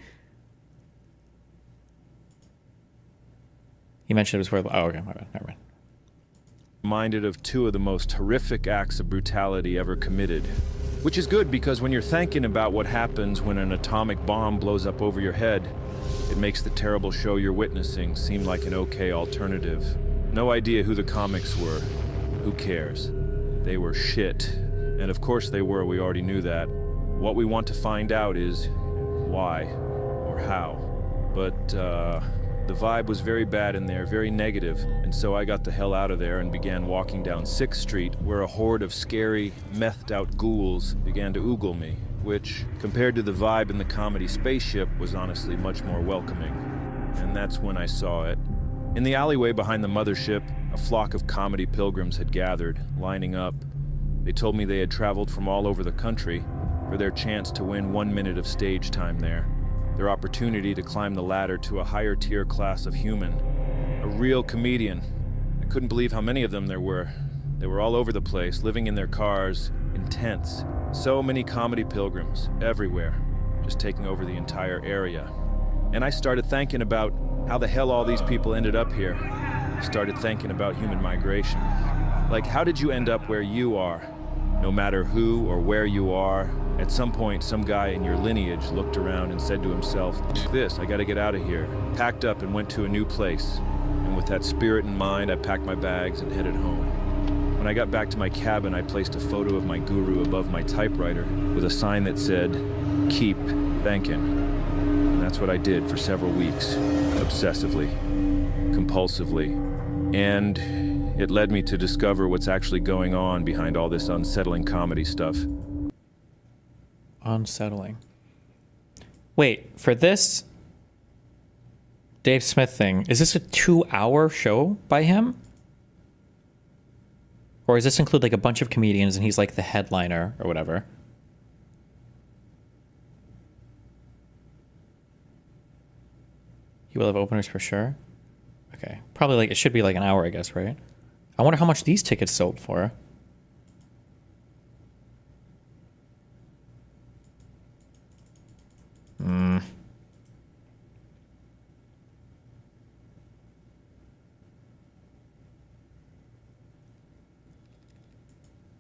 He mentioned it was worth... Oh, okay. My bad. Never mind. Reminded of two of the most horrific acts of brutality ever committed. Which is good because when you're thinking about what happens when an atomic bomb blows up over your head, it makes the terrible show you're witnessing seem like an okay alternative. No idea who the comics were. Who cares? They were shit. And of course they were, we already knew that. What we want to find out is why or how. But the vibe was very bad in there, very negative, and so I got the hell out of there and began walking down 6th Street, where a horde of scary, methed-out ghouls began to oogle me, which, compared to the vibe in the comedy spaceship, was honestly much more welcoming. And that's when I saw it. In the alleyway behind the mothership, a flock of comedy pilgrims had gathered, lining up. They told me they had traveled from all over the country for their chance to win 1 minute of stage time there. Their opportunity to climb the ladder to a higher tier class of human. A real comedian. I couldn't believe how many of them there were. They were all over the place, living in their cars, in tents. So many comedy pilgrims, everywhere, just taking over the entire area. And I started thinking about how the hell all these people ended up here. I started thinking about human migration. Like, how did you end up where you are? No matter who or where you are, at some point, some guy in your lineage looked around and said to himself, "This, I gotta get out of here." Packed up and went to a new place. And with that spirit in mind, I packed my bags and headed home. When I got back to my cabin, I placed a photo of my guru above my typewriter with a sign that said, "Keep thinking." And that's what I did for several weeks, obsessively, compulsively. And it led me to discover what's actually going on behind all this unsettling comedy stuff. Unsettling. Wait, for this Dave Smith thing, is this a 2-hour show by him? Or does this include like a bunch of comedians and he's like the headliner or whatever? He will have openers for sure. Okay. Probably like, it should be like an hour, I guess, right? I wonder how much these tickets sold for.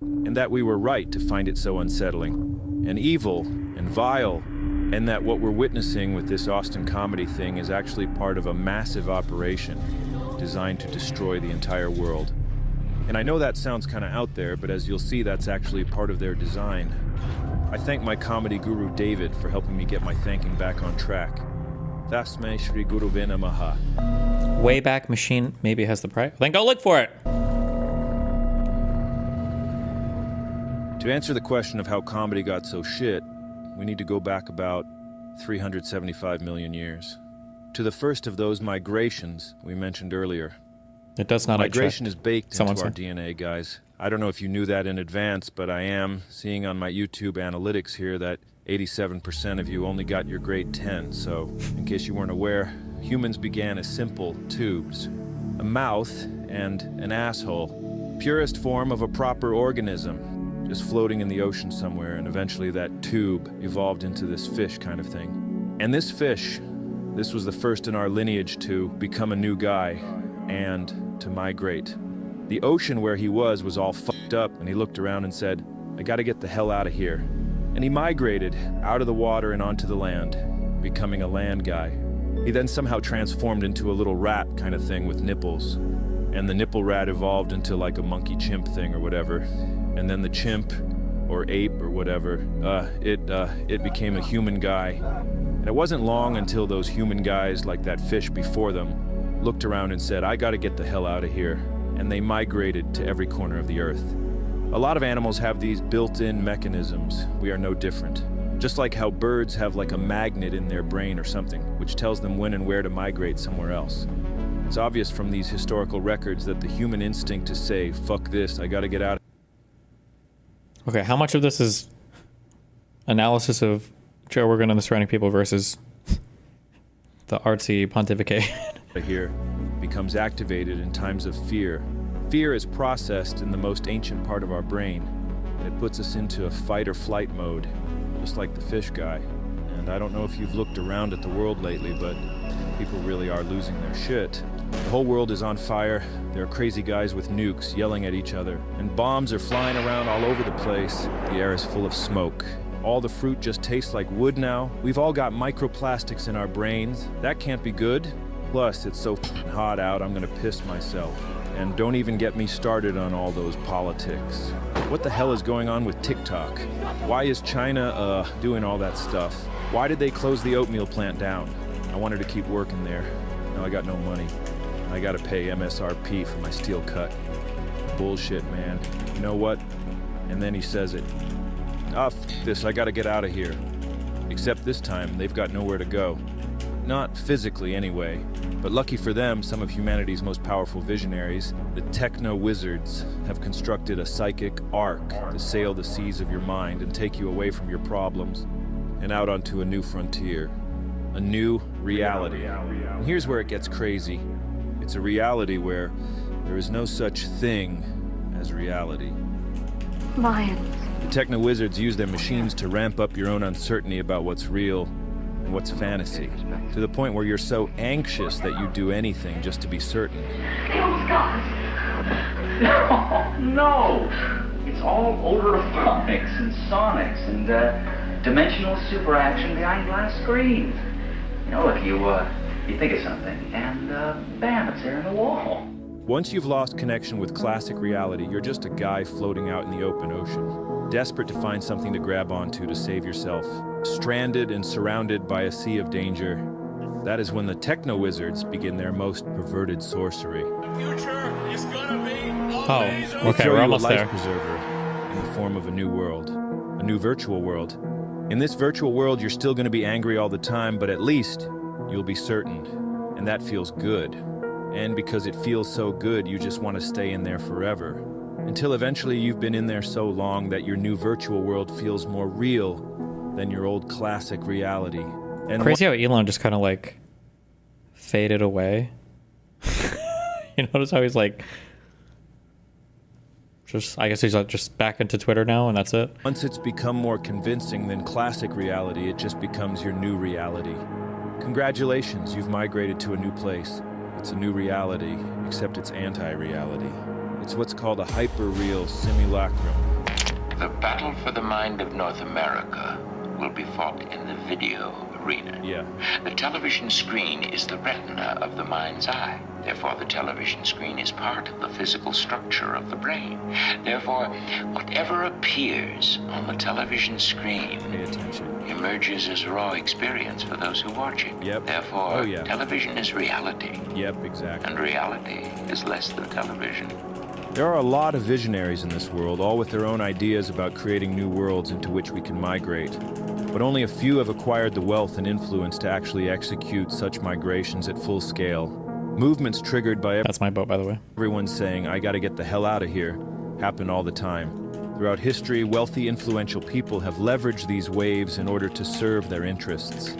And that we were right to find it so unsettling, and evil, and vile, and that what we're witnessing with this Austin comedy thing is actually part of a massive operation designed to destroy the entire world. And I know that sounds kind of out there, but as you'll see, that's actually part of their design. I thank my comedy guru David for helping me get my thinking back on track. Tasme Shri Guru Vena Maha. Wayback Machine maybe has the price. Then go look for it. To answer the question of how comedy got so shit, we need to go back about 375 million years. To the first of those migrations we mentioned earlier. It does not. Migration is baked into our DNA, guys. I don't know if you knew that in advance, but I am seeing on my YouTube analytics here that 87% of you only got your grade 10. So, in case you weren't aware, humans began as simple tubes. A mouth and an asshole. Purest form of a proper organism. Just floating in the ocean somewhere, and eventually that tube evolved into this fish kind of thing. And this fish, this was the first in our lineage to become a new guy and to migrate. The ocean where he was all fucked up, and he looked around and said, "I gotta get the hell out of here." And he migrated out of the water and onto the land, becoming a land guy. He then somehow transformed into a little rat kind of thing with nipples. And the nipple rat evolved into like a monkey chimp thing or whatever. And then the chimp, or ape, or whatever, it became a human guy. And it wasn't long until those human guys, like that fish before them, looked around and said, "I gotta get the hell out of here." And they migrated to every corner of the earth. A lot of animals have these built-in mechanisms. We are no different. Just like how birds have like a magnet in their brain or something, which tells them when and where to migrate somewhere else. It's obvious from these historical records that the human instinct to say, fuck this, I gotta get out. Okay, how much of this is analysis of Joe Rogan and the surrounding people versus the artsy pontificate? Here becomes activated in times of fear. Fear is processed in the most ancient part of our brain. It puts us into a fight or flight mode, just like the fish guy. And I don't know if you've looked around at the world lately, but people really are losing their shit. The whole world is on fire. There are crazy guys with nukes yelling at each other, and bombs are flying around all over the place. The air is full of smoke. All the fruit just tastes like wood now. We've all got microplastics in our brains. That can't be good. Plus, it's so hot out, I'm gonna piss myself. And don't even get me started on all those politics. What the hell is going on with TikTok? Why is China, doing all that stuff? Why did they close the oatmeal plant down? I wanted to keep working there. Now I got no money. I gotta pay MSRP for my steel cut. Bullshit, man. You know what? And then he says it. F this, I gotta get out of here. Except this time, they've got nowhere to go. Not physically, anyway. But lucky for them, some of humanity's most powerful visionaries, the techno-wizards, have constructed a psychic ark to sail the seas of your mind and take you away from your problems and out onto a new frontier. A new reality. And here's where it gets crazy. It's a reality where there is no such thing as reality. Mayans. The techno-wizards use their machines to ramp up your own uncertainty about what's real and what's fantasy, to the point where you're so anxious that you do anything just to be certain. No! It's all ultraphonics and sonics and dimensional superaction behind glass screens. You know, if you think of something and bam, it's there in the wall. Once you've lost connection with classic reality, you're just a guy floating out in the open ocean, desperate to find something to grab onto to save yourself, stranded and surrounded by a sea of danger. That is when the techno-wizards begin their most perverted sorcery. The future is gonna be amazing. They Okay, throw we're you almost a life there. preserver in the form of a new world, a new virtual world. In this virtual world, you're still gonna be angry all the time, but at least you'll be certain, and that feels good. And because it feels so good, you just want to stay in there forever. Until eventually you've been in there so long that your new virtual world feels more real than your old classic reality. And Crazy how Elon just kind of like faded away. You notice how he's like, I guess he's just back into Twitter now and that's it. once it's become more convincing than classic reality, it just becomes your new reality. Congratulations, you've migrated to a new place. It's a new reality, except it's anti-reality. It's what's called a hyper-real simulacrum. The battle for the mind of North America will be fought in the video arena. Yeah. The television screen is the retina of the mind's eye. Therefore, the television screen is part of the physical structure of the brain. Therefore, whatever appears on the television screen emerges as raw experience for those who watch it. Yep. Therefore, television is reality. Yep, exactly. And reality is less than television. There are a lot of visionaries in this world, all with their own ideas about creating new worlds into which we can migrate. But only a few have acquired the wealth and influence to actually execute such migrations at full scale. Movements triggered by That's my boat, by the way. Everyone saying, I gotta get the hell out of here, happen all the time. Throughout history, wealthy, influential people have leveraged these waves in order to serve their interests,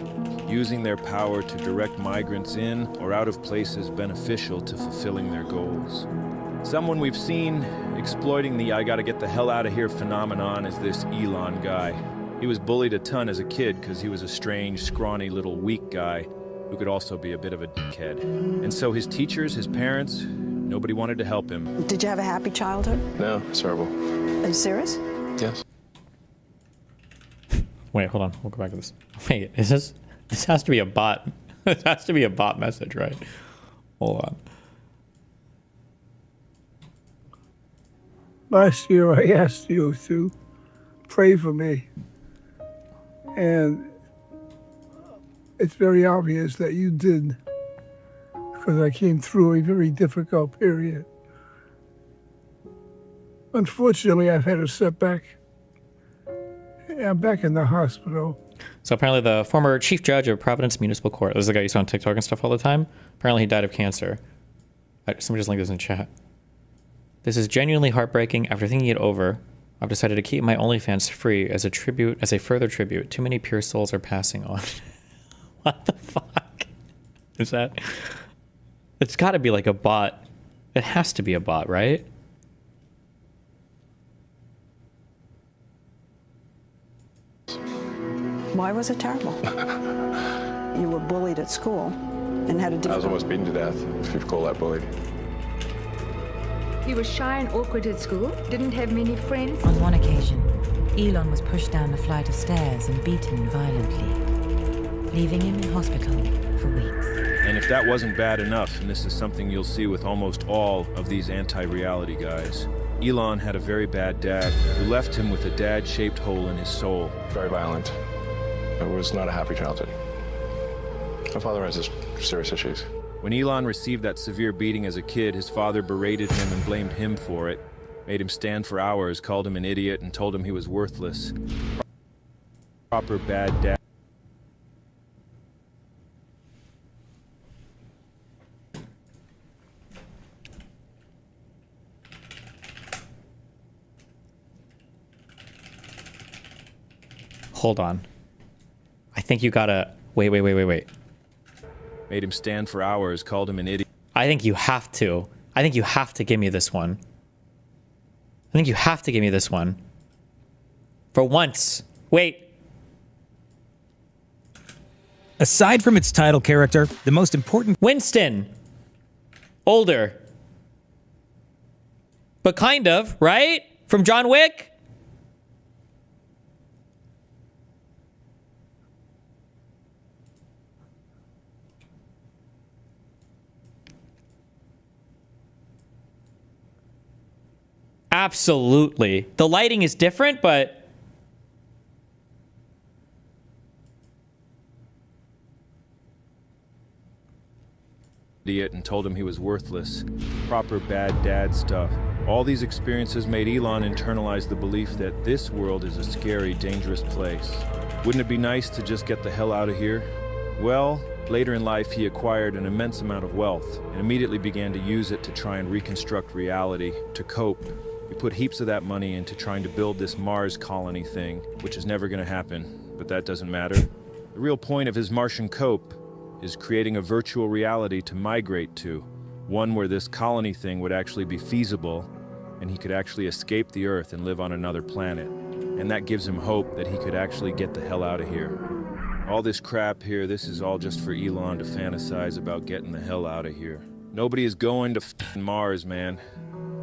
using their power to direct migrants in or out of places beneficial to fulfilling their goals. Someone we've seen exploiting the I gotta get the hell out of here phenomenon is this Elon guy. He was bullied a ton as a kid because he was a strange, scrawny little weak guy who could also be a bit of a dickhead. And so his teachers, his parents, nobody wanted to help him. Did you have a happy childhood? No, it's horrible. Are you serious? Yes. Wait, hold on. We'll go back to this. Wait, is this has to be a bot. This has to be a bot message, right? Hold on. Last year, I asked you to pray for me. And it's very obvious that you did, because I came through a very difficult period. Unfortunately, I've had a setback, I'm back in the hospital. So apparently the former chief judge of Providence Municipal Court, this is the guy you saw on TikTok and stuff all the time. Apparently he died of cancer. Somebody just linked this in chat. This is genuinely heartbreaking. After thinking it over, I've decided to keep my OnlyFans free as a further tribute. Too many pure souls are passing on. What the fuck is that? It's got to be like a bot. It has to be a bot, right? Why was it terrible? You were bullied at school and had a difficult... I was almost beaten to death, if you call that bullied. He was shy and awkward at school, didn't have many friends. On one occasion, Elon was pushed down a flight of stairs and beaten violently, leaving him in hospital for weeks. And if that wasn't bad enough, and this is something you'll see with almost all of these anti-reality guys, Elon had a very bad dad who left him with a dad-shaped hole in his soul. Very violent. It was not a happy childhood. My father has serious issues. When Elon received that severe beating as a kid, his father berated him and blamed him for it, made him stand for hours, called him an idiot, and told him he was worthless. Proper bad dad. Hold on. I think you gotta... Wait. Made him stand for hours, called him an idiot. I think you have to. I think you have to give me this one. I think you have to give me this one. For once. Wait. Aside from its title character, the most important... Winston. Older. But kind of, right? From John Wick? Absolutely. The lighting is different, but... Idiot and told him he was worthless. Proper bad dad stuff. All these experiences made Elon internalize the belief that this world is a scary, dangerous place. Wouldn't it be nice to just get the hell out of here? Well, later in life he acquired an immense amount of wealth and immediately began to use it to try and reconstruct reality, to cope. He put heaps of that money into trying to build this Mars colony thing, which is never going to happen, but that doesn't matter. The real point of his Martian cope is creating a virtual reality to migrate to, one where this colony thing would actually be feasible, and he could actually escape the Earth and live on another planet. And that gives him hope that he could actually get the hell out of here. All this crap here, this is all just for Elon to fantasize about getting the hell out of here. Nobody is going to f***ing Mars, man.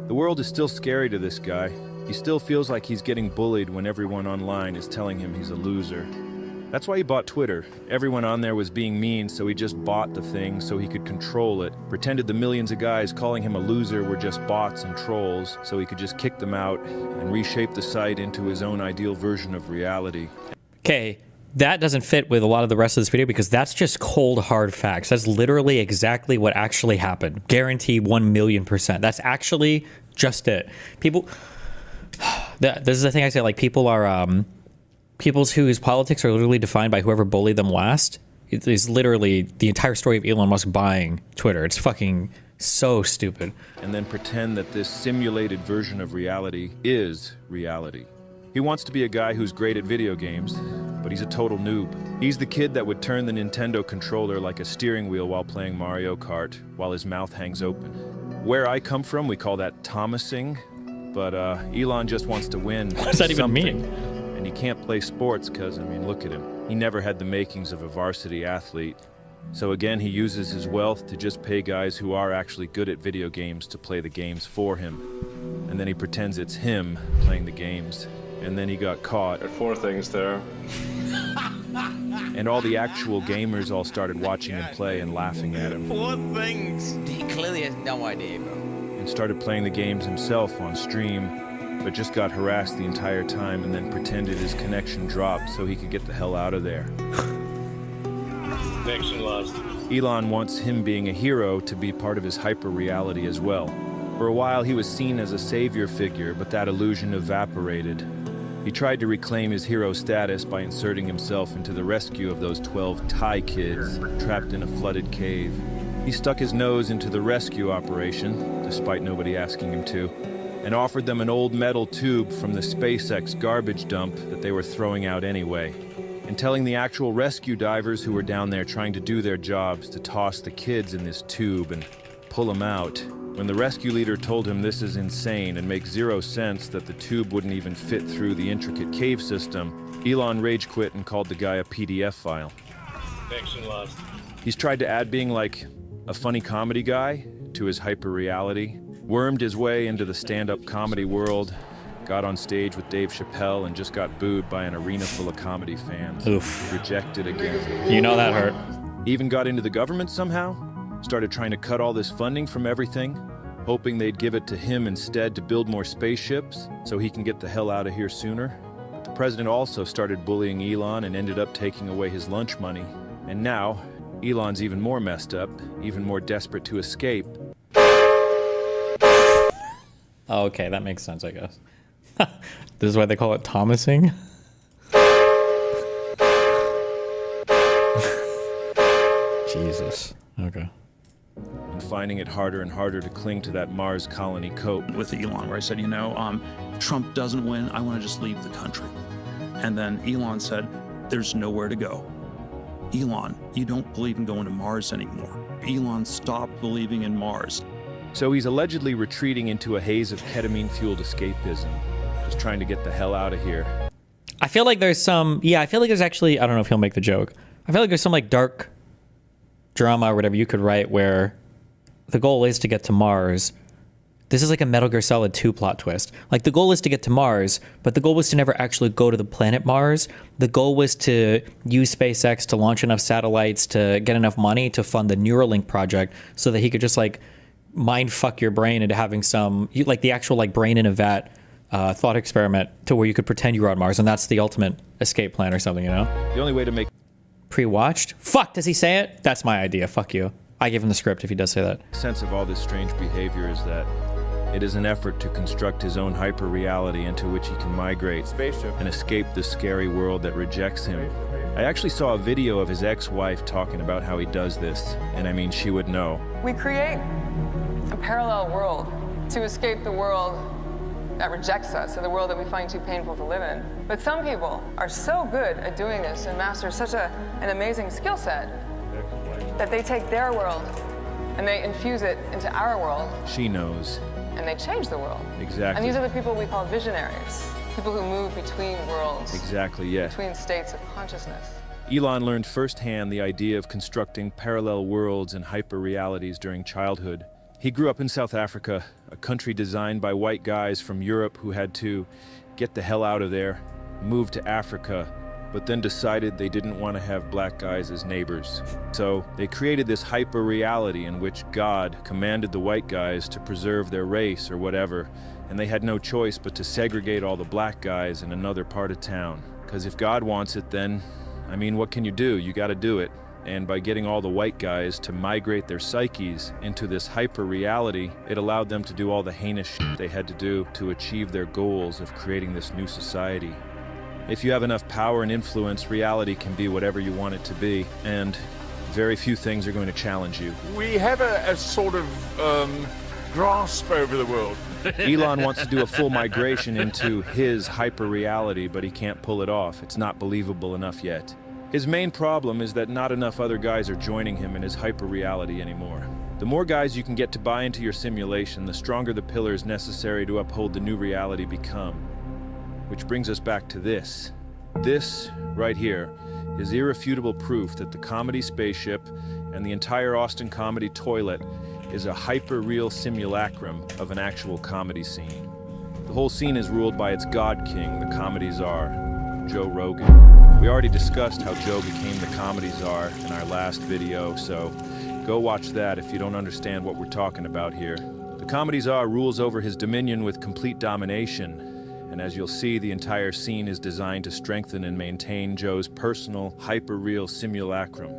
The world is still scary to this guy. He still feels like he's getting bullied when everyone online is telling him he's a loser. That's why he bought Twitter. Everyone on there was being mean, so he just bought the thing so he could control it. Pretended the millions of guys calling him a loser were just bots and trolls, so he could just kick them out and reshape the site into his own ideal version of reality. Okay, that doesn't fit with a lot of the rest of this video because that's just cold, hard facts. That's literally exactly what actually happened. Guarantee 1,000,000%. That's actually just it. People... This is the thing I say, like, people are... people whose politics are literally defined by whoever bullied them last. It is literally the entire story of Elon Musk buying Twitter. It's fucking so stupid. And then pretend that this simulated version of reality is reality. He wants to be a guy who's great at video games, but he's a total noob. He's the kid that would turn the Nintendo controller like a steering wheel while playing Mario Kart, while his mouth hangs open. Where I come from, we call that Thomasing, but Elon just wants to win. What does that even mean? And he can't play sports because, I mean, look at him. He never had the makings of a varsity athlete. So again, he uses his wealth to just pay guys who are actually good at video games to play the games for him. And then he pretends it's him playing the games. And then he got caught. There are 4 things there. And all the actual gamers all started watching him play and laughing at him. 4 things. He clearly has no idea, bro. And started playing the games himself on stream, but just got harassed the entire time and then pretended his connection dropped so he could get the hell out of there. Connection lost. Elon wants him being a hero to be part of his hyper-reality as well. For a while, he was seen as a savior figure, but that illusion evaporated. He tried to reclaim his hero status by inserting himself into the rescue of those 12 Thai kids trapped in a flooded cave. He stuck his nose into the rescue operation, despite nobody asking him to, and offered them an old metal tube from the SpaceX garbage dump that they were throwing out anyway, and telling the actual rescue divers who were down there trying to do their jobs to toss the kids in this tube and pull them out. When the rescue leader told him this is insane and makes zero sense that the tube wouldn't even fit through the intricate cave system, Elon rage quit and called the guy a PDF file. Thanks a lot. He's tried to add being like a funny comedy guy to his hyper-reality, wormed his way into the stand-up comedy world, got on stage with Dave Chappelle and just got booed by an arena full of comedy fans. Oof. Rejected again. You know that hurt. Even got into the government somehow, started trying to cut all this funding from everything, hoping they'd give it to him instead to build more spaceships so he can get the hell out of here sooner. But the president also started bullying Elon and ended up taking away his lunch money. And now, Elon's even more messed up, even more desperate to escape. Oh, okay, that makes sense, I guess. This is why they call it Thomasing. Jesus. Okay. And finding it harder and harder to cling to that Mars colony cope. With Elon, where I said, Trump doesn't win, I want to just leave the country. And then Elon said, there's nowhere to go. Elon, you don't believe in going to Mars anymore. Elon stopped believing in Mars. So he's allegedly retreating into a haze of ketamine-fueled escapism, just trying to get the hell out of here. I feel like there's actually, I don't know if he'll make the joke. I feel like there's some like dark drama or whatever you could write where the goal is to get to Mars. This is like a Metal Gear Solid 2 plot twist. Like the goal is to get to Mars, but the goal was to never actually go to the planet Mars. The goal was to use SpaceX to launch enough satellites to get enough money to fund the Neuralink project so that he could just like mind fuck your brain into having some, like the actual like brain in a vat thought experiment to where you could pretend you were on Mars. And that's the ultimate escape plan or something, The only way to make... Pre-watched? Fuck, does he say it? That's my idea. Fuck you. I give him the script if he does say that. Sense of all this strange behavior is that it is an effort to construct his own hyper-reality into which he can migrate and escape the scary world that rejects him. I actually saw a video of his ex-wife talking about how he does this, and I mean, she would know. We create a parallel world to escape the world that rejects us, or the world that we find too painful to live in. But some people are so good at doing this and master such an amazing skill set that they take their world and they infuse it into our world. She knows. And they change the world. Exactly. And these are the people we call visionaries. People who move between worlds. Exactly, yes. Between states of consciousness. Elon learned firsthand the idea of constructing parallel worlds and hyper-realities during childhood. He grew up in South Africa, a country designed by white guys from Europe who had to get the hell out of there, move to Africa, but then decided they didn't want to have black guys as neighbors. So they created this hyper-reality in which God commanded the white guys to preserve their race or whatever, and they had no choice but to segregate all the black guys in another part of town. Because if God wants it, then, I mean, what can you do? You gotta do it. And by getting all the white guys to migrate their psyches into this hyper-reality, it allowed them to do all the heinous shit they had to do to achieve their goals of creating this new society. If you have enough power and influence, reality can be whatever you want it to be, and very few things are going to challenge you. We have a sort of grasp over the world. Elon wants to do a full migration into his hyper-reality, but he can't pull it off. It's not believable enough yet. His main problem is that not enough other guys are joining him in his hyper-reality anymore. The more guys you can get to buy into your simulation, the stronger the pillars necessary to uphold the new reality become. Which brings us back to this. This, right here, is irrefutable proof that the comedy spaceship and the entire Austin comedy toilet is a hyper-real simulacrum of an actual comedy scene. The whole scene is ruled by its God King, the comedy czar, Joe Rogan. We already discussed how Joe became the comedy czar in our last video, so go watch that if you don't understand what we're talking about here. The comedy czar rules over his dominion with complete domination, and as you'll see, the entire scene is designed to strengthen and maintain Joe's personal, hyper-real simulacrum.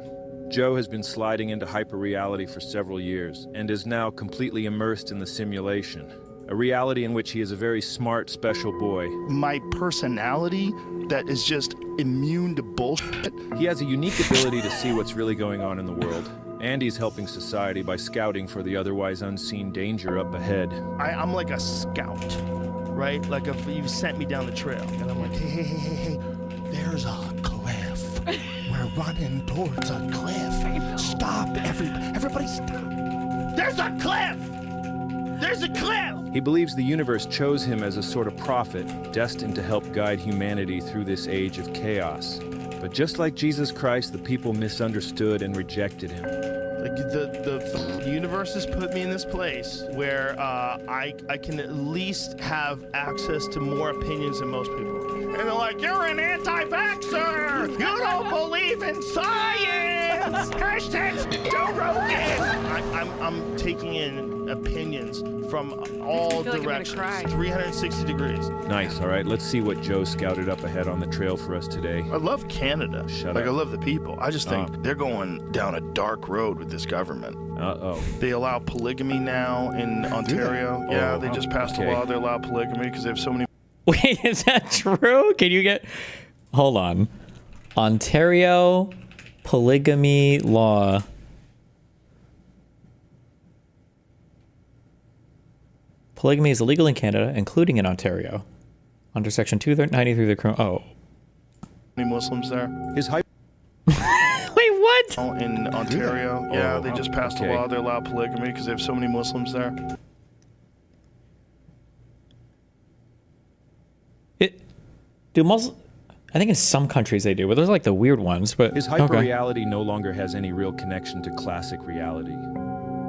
Joe has been sliding into hyper-reality for several years, and is now completely immersed in the simulation. A reality in which he is a very smart, special boy. My personality that is just immune to bullshit. He has a unique ability to see what's really going on in the world. And he's helping society by scouting for the otherwise unseen danger up ahead. I'm like a scout, right? Like if you sent me down the trail, and I'm like, hey, there's a cliff. We're running towards a cliff. Stop, everybody stop. There's a cliff! There's a cliff! He believes the universe chose him as a sort of prophet, destined to help guide humanity through this age of chaos. But just like Jesus Christ, the people misunderstood and rejected him. Like the universe has put me in this place where I can at least have access to more opinions than most people. And they're like, you're an anti-vaxxer! You don't believe in science! Hashtag Joe Rogan! I'm taking in opinions from all directions. 360 degrees. Nice, all right, let's see what Joe scouted up ahead on the trail for us today. I love Canada. Shut like, up. I love the people. I just think they're going down a dark road with this government. Uh-oh. They allow polygamy now in Ontario. Yeah, they just passed a law they allow polygamy because they have so many... Wait, is that true? Can you get... Hold on. Ontario polygamy law. Polygamy is illegal in Canada, including in Ontario. Under Section 293 of the criminal... Oh. Many Muslims there? His hype... Wait, what? In Ontario. Yeah, they just passed a law they allow polygamy because they have so many Muslims there. Do Muslims... I think in some countries they do, but those are like the weird ones. But his hyper-reality no longer has any real connection to classic reality.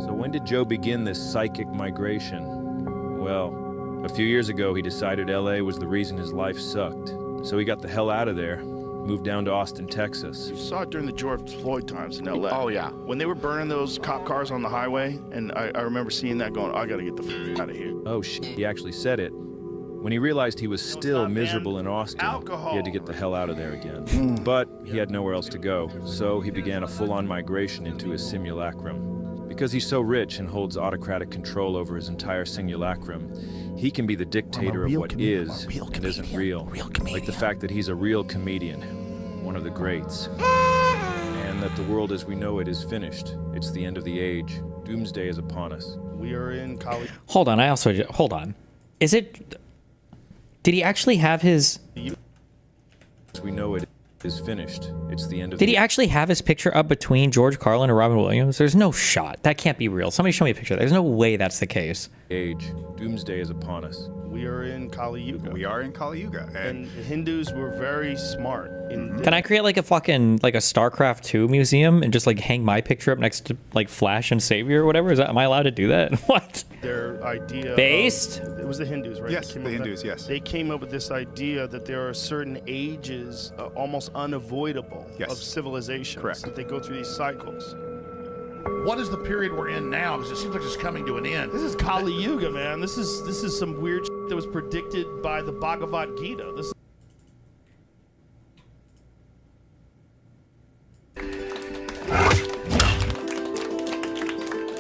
So when did Joe begin this psychic migration? Well, a few years ago he decided LA was the reason his life sucked. So he got the hell out of there, moved down to Austin, Texas. You saw it during the George Floyd times in LA. Oh, yeah. When they were burning those cop cars on the highway, and I remember seeing that going, I gotta get the f out of here. Oh shit, he actually said it. When he realized he was still miserable in Austin, he had to get the hell out of there again. But he had nowhere else to go, so he began a full-on migration into his simulacrum. Because he's so rich and holds autocratic control over his entire simulacrum, he can be the dictator of what is and isn't real. Like the fact that he's a real comedian, one of the greats. And that the world as we know it is finished. It's the end of the age. Doomsday is upon us. We are in college. Hold on, hold on. Is it... Did he actually have his... As we know it is finished. It's the end of Did he actually have his picture up between George Carlin and Robin Williams? There's no shot. That can't be real. Somebody show me a picture. There's no way that's the case. Age. Doomsday is upon us. We are in Kali Yuga. We are in Kali Yuga. And Hindus were very smart. Can I create like a fucking, like a StarCraft 2 museum and just like hang my picture up next to like Flash and Savior or whatever? Am I allowed to do that? What? Their idea Based? It was the Hindus, right? Yes, the Hindus, yes. They came up with this idea that there are certain ages, almost unavoidable, of civilizations. Correct. That they go through these cycles. What is the period we're in now? Because it seems like it's coming to an end. This is Kali Yuga, man. This is some weird shit that was predicted by the Bhagavad Gita. This.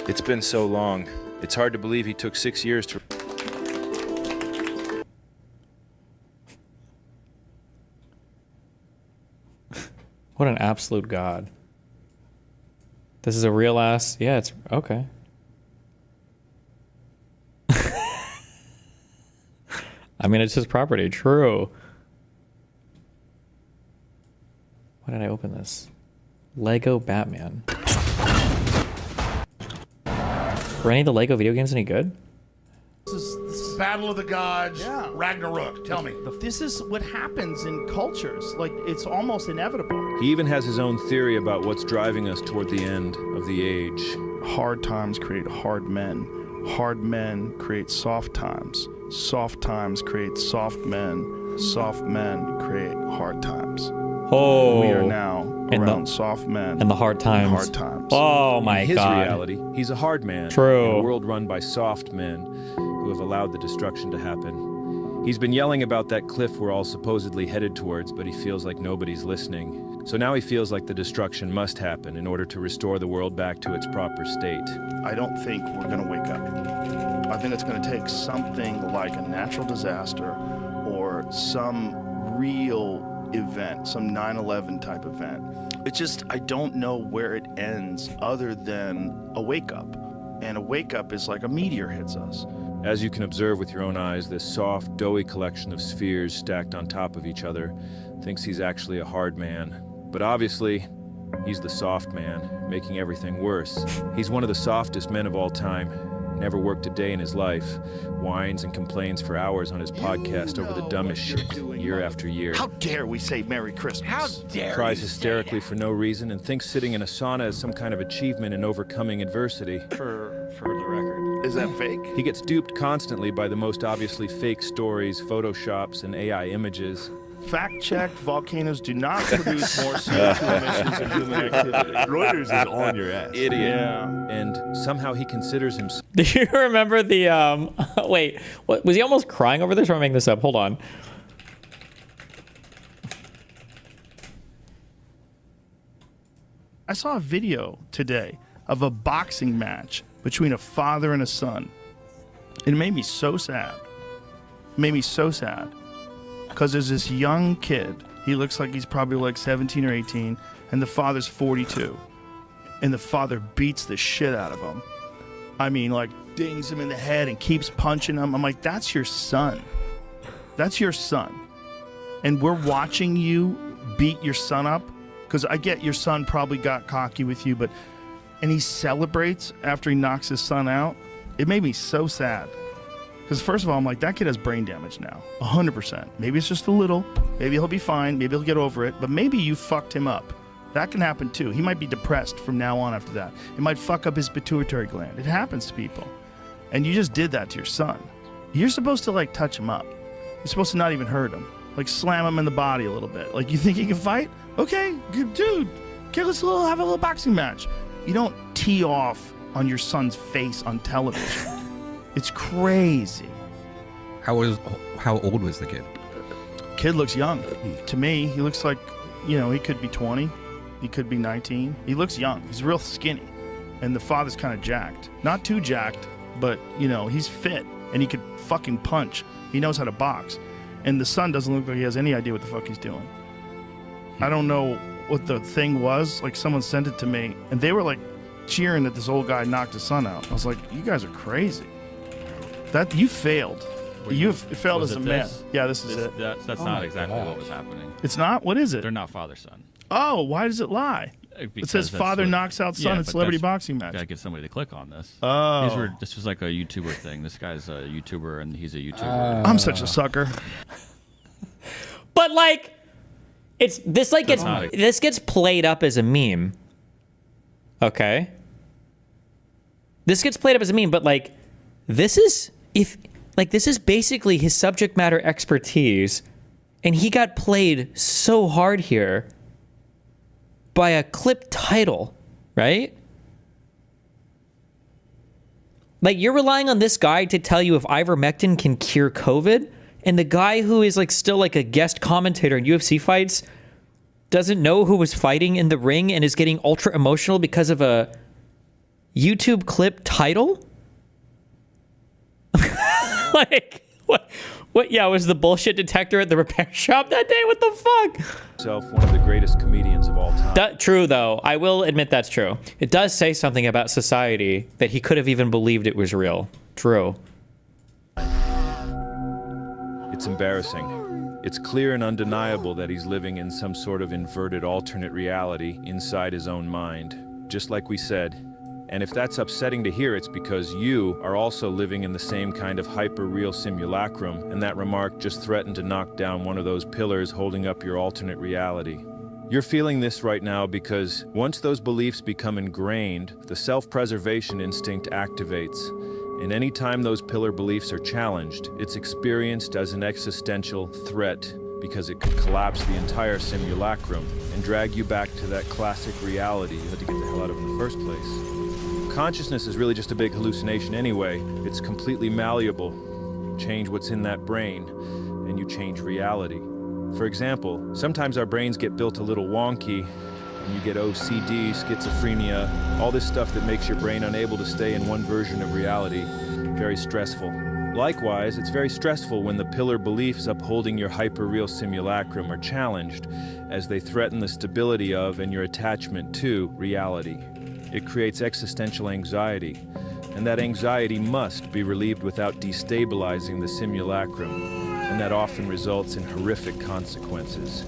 It's been so long. It's hard to believe he took 6 years to... What an absolute god. This is a real ass... Yeah, it's... Okay. I mean, it's his property. True. Why did I open this? Lego Batman. Were any of the Lego video games any good? This is Battle of the Gods, Ragnarok. Tell me. This is what happens in cultures. Like, it's almost inevitable. He even has his own theory about what's driving us toward the end of the age. Hard times create hard men. Hard men create soft times. Soft times create soft men. Soft men create hard times. Oh. We are now around soft men and the hard times. And hard times. Oh my In his god. reality, he's a hard man. True. In a world run by soft men who have allowed the destruction to happen. He's been yelling about that cliff we're all supposedly headed towards, but he feels like nobody's listening. So now he feels like the destruction must happen in order to restore the world back to its proper state. I don't think we're gonna wake up. I think it's going to take something like a natural disaster or some real event, some 9/11 type event. It's just, I don't know where it ends other than a wake up. And a wake up is like a meteor hits us. As you can observe with your own eyes, this soft, doughy collection of spheres stacked on top of each other thinks he's actually a hard man. But obviously, he's the soft man, making everything worse. He's one of the softest men of all time. Never worked a day in his life. Whines and complains for hours on his podcast over the dumbest shit year after year. How dare we say Merry Christmas? How dare Cries hysterically for no reason and thinks sitting in a sauna is some kind of achievement in overcoming adversity. For the record. Is that fake? He gets duped constantly by the most obviously fake stories, photoshops, and AI images. Fact check, volcanoes do not produce more CO2 emissions than human activity. Reuters is on your ass. Idiot. Yeah. And somehow he considers himself... Do you remember the, wait, what, was he almost crying over this, or am I making this up? Hold on. I saw a video today of a boxing match between a father and a son. It made me so sad. It made me so sad. Because there's this young kid. He looks like he's probably like 17 or 18. And the father's 42. And the father beats the shit out of him. I mean, like, dings him in the head and keeps punching him. I'm like, that's your son. That's your son. And we're watching you beat your son up. Because I get your son probably got cocky with you, and he celebrates after he knocks his son out. It made me so sad. Because first of all, I'm like, that kid has brain damage now, 100%. Maybe it's just a little. Maybe he'll be fine. Maybe he'll get over it. But maybe you fucked him up. That can happen too. He might be depressed from now on after that. It might fuck up his pituitary gland. It happens to people. And you just did that to your son. You're supposed to like touch him up. You're supposed to not even hurt him. Like slam him in the body a little bit. Like, you think he can fight? Okay, good dude. Okay, let's have a little boxing match. You don't tee off on your son's face on television. It's crazy. How old was the kid? Kid looks young. To me, he looks like, he could be 20. He could be 19. He looks young. He's real skinny. And the father's kind of jacked. Not too jacked, but, he's fit. And he could fucking punch. He knows how to box. And the son doesn't look like he has any idea what the fuck he's doing. I don't know what the thing was. Like, someone sent it to me, and they were like cheering that this old guy knocked his son out. I was like, you guys are crazy. That you failed. You failed as a man. Yeah, this is it. That's not exactly what was happening. It's not? What is it? They're not father-son. Oh, why does it lie? It says father knocks out son in celebrity boxing match. Gotta get somebody to click on this. Oh. This was like a YouTuber thing. This guy's a YouTuber, and he's a YouTuber. I'm such a sucker. But like, this gets played up as a meme. Okay. This gets played up as a meme, but like, this is basically his subject matter expertise, and he got played so hard here by a clip title, right? Like, you're relying on this guy to tell you if ivermectin can cure COVID, and the guy who is like still like a guest commentator in UFC fights doesn't know who was fighting in the ring and is getting ultra emotional because of a YouTube clip title? Like, what? Yeah, was the bullshit detector at the repair shop that day? What the fuck? One of the greatest comedians of all time. True, though. I will admit that's true. It does say something about society that he could have even believed it was real. True. It's embarrassing. It's clear and undeniable that he's living in some sort of inverted alternate reality inside his own mind, just like we said. And if that's upsetting to hear, it's because you are also living in the same kind of hyper-real simulacrum, and that remark just threatened to knock down one of those pillars holding up your alternate reality. You're feeling this right now because once those beliefs become ingrained, the self-preservation instinct activates. And any time those pillar beliefs are challenged, it's experienced as an existential threat because it could collapse the entire simulacrum and drag you back to that classic reality you had to get the hell out of in the first place. Consciousness is really just a big hallucination anyway. It's completely malleable. Change what's in that brain, and you change reality. For example, sometimes our brains get built a little wonky, and you get OCD, schizophrenia, all this stuff that makes your brain unable to stay in one version of reality. Very stressful. Likewise, it's very stressful when the pillar beliefs upholding your hyper-real simulacrum are challenged, as they threaten the stability of and your attachment to reality. It creates existential anxiety, and that anxiety must be relieved without destabilizing the simulacrum, and that often results in horrific consequences.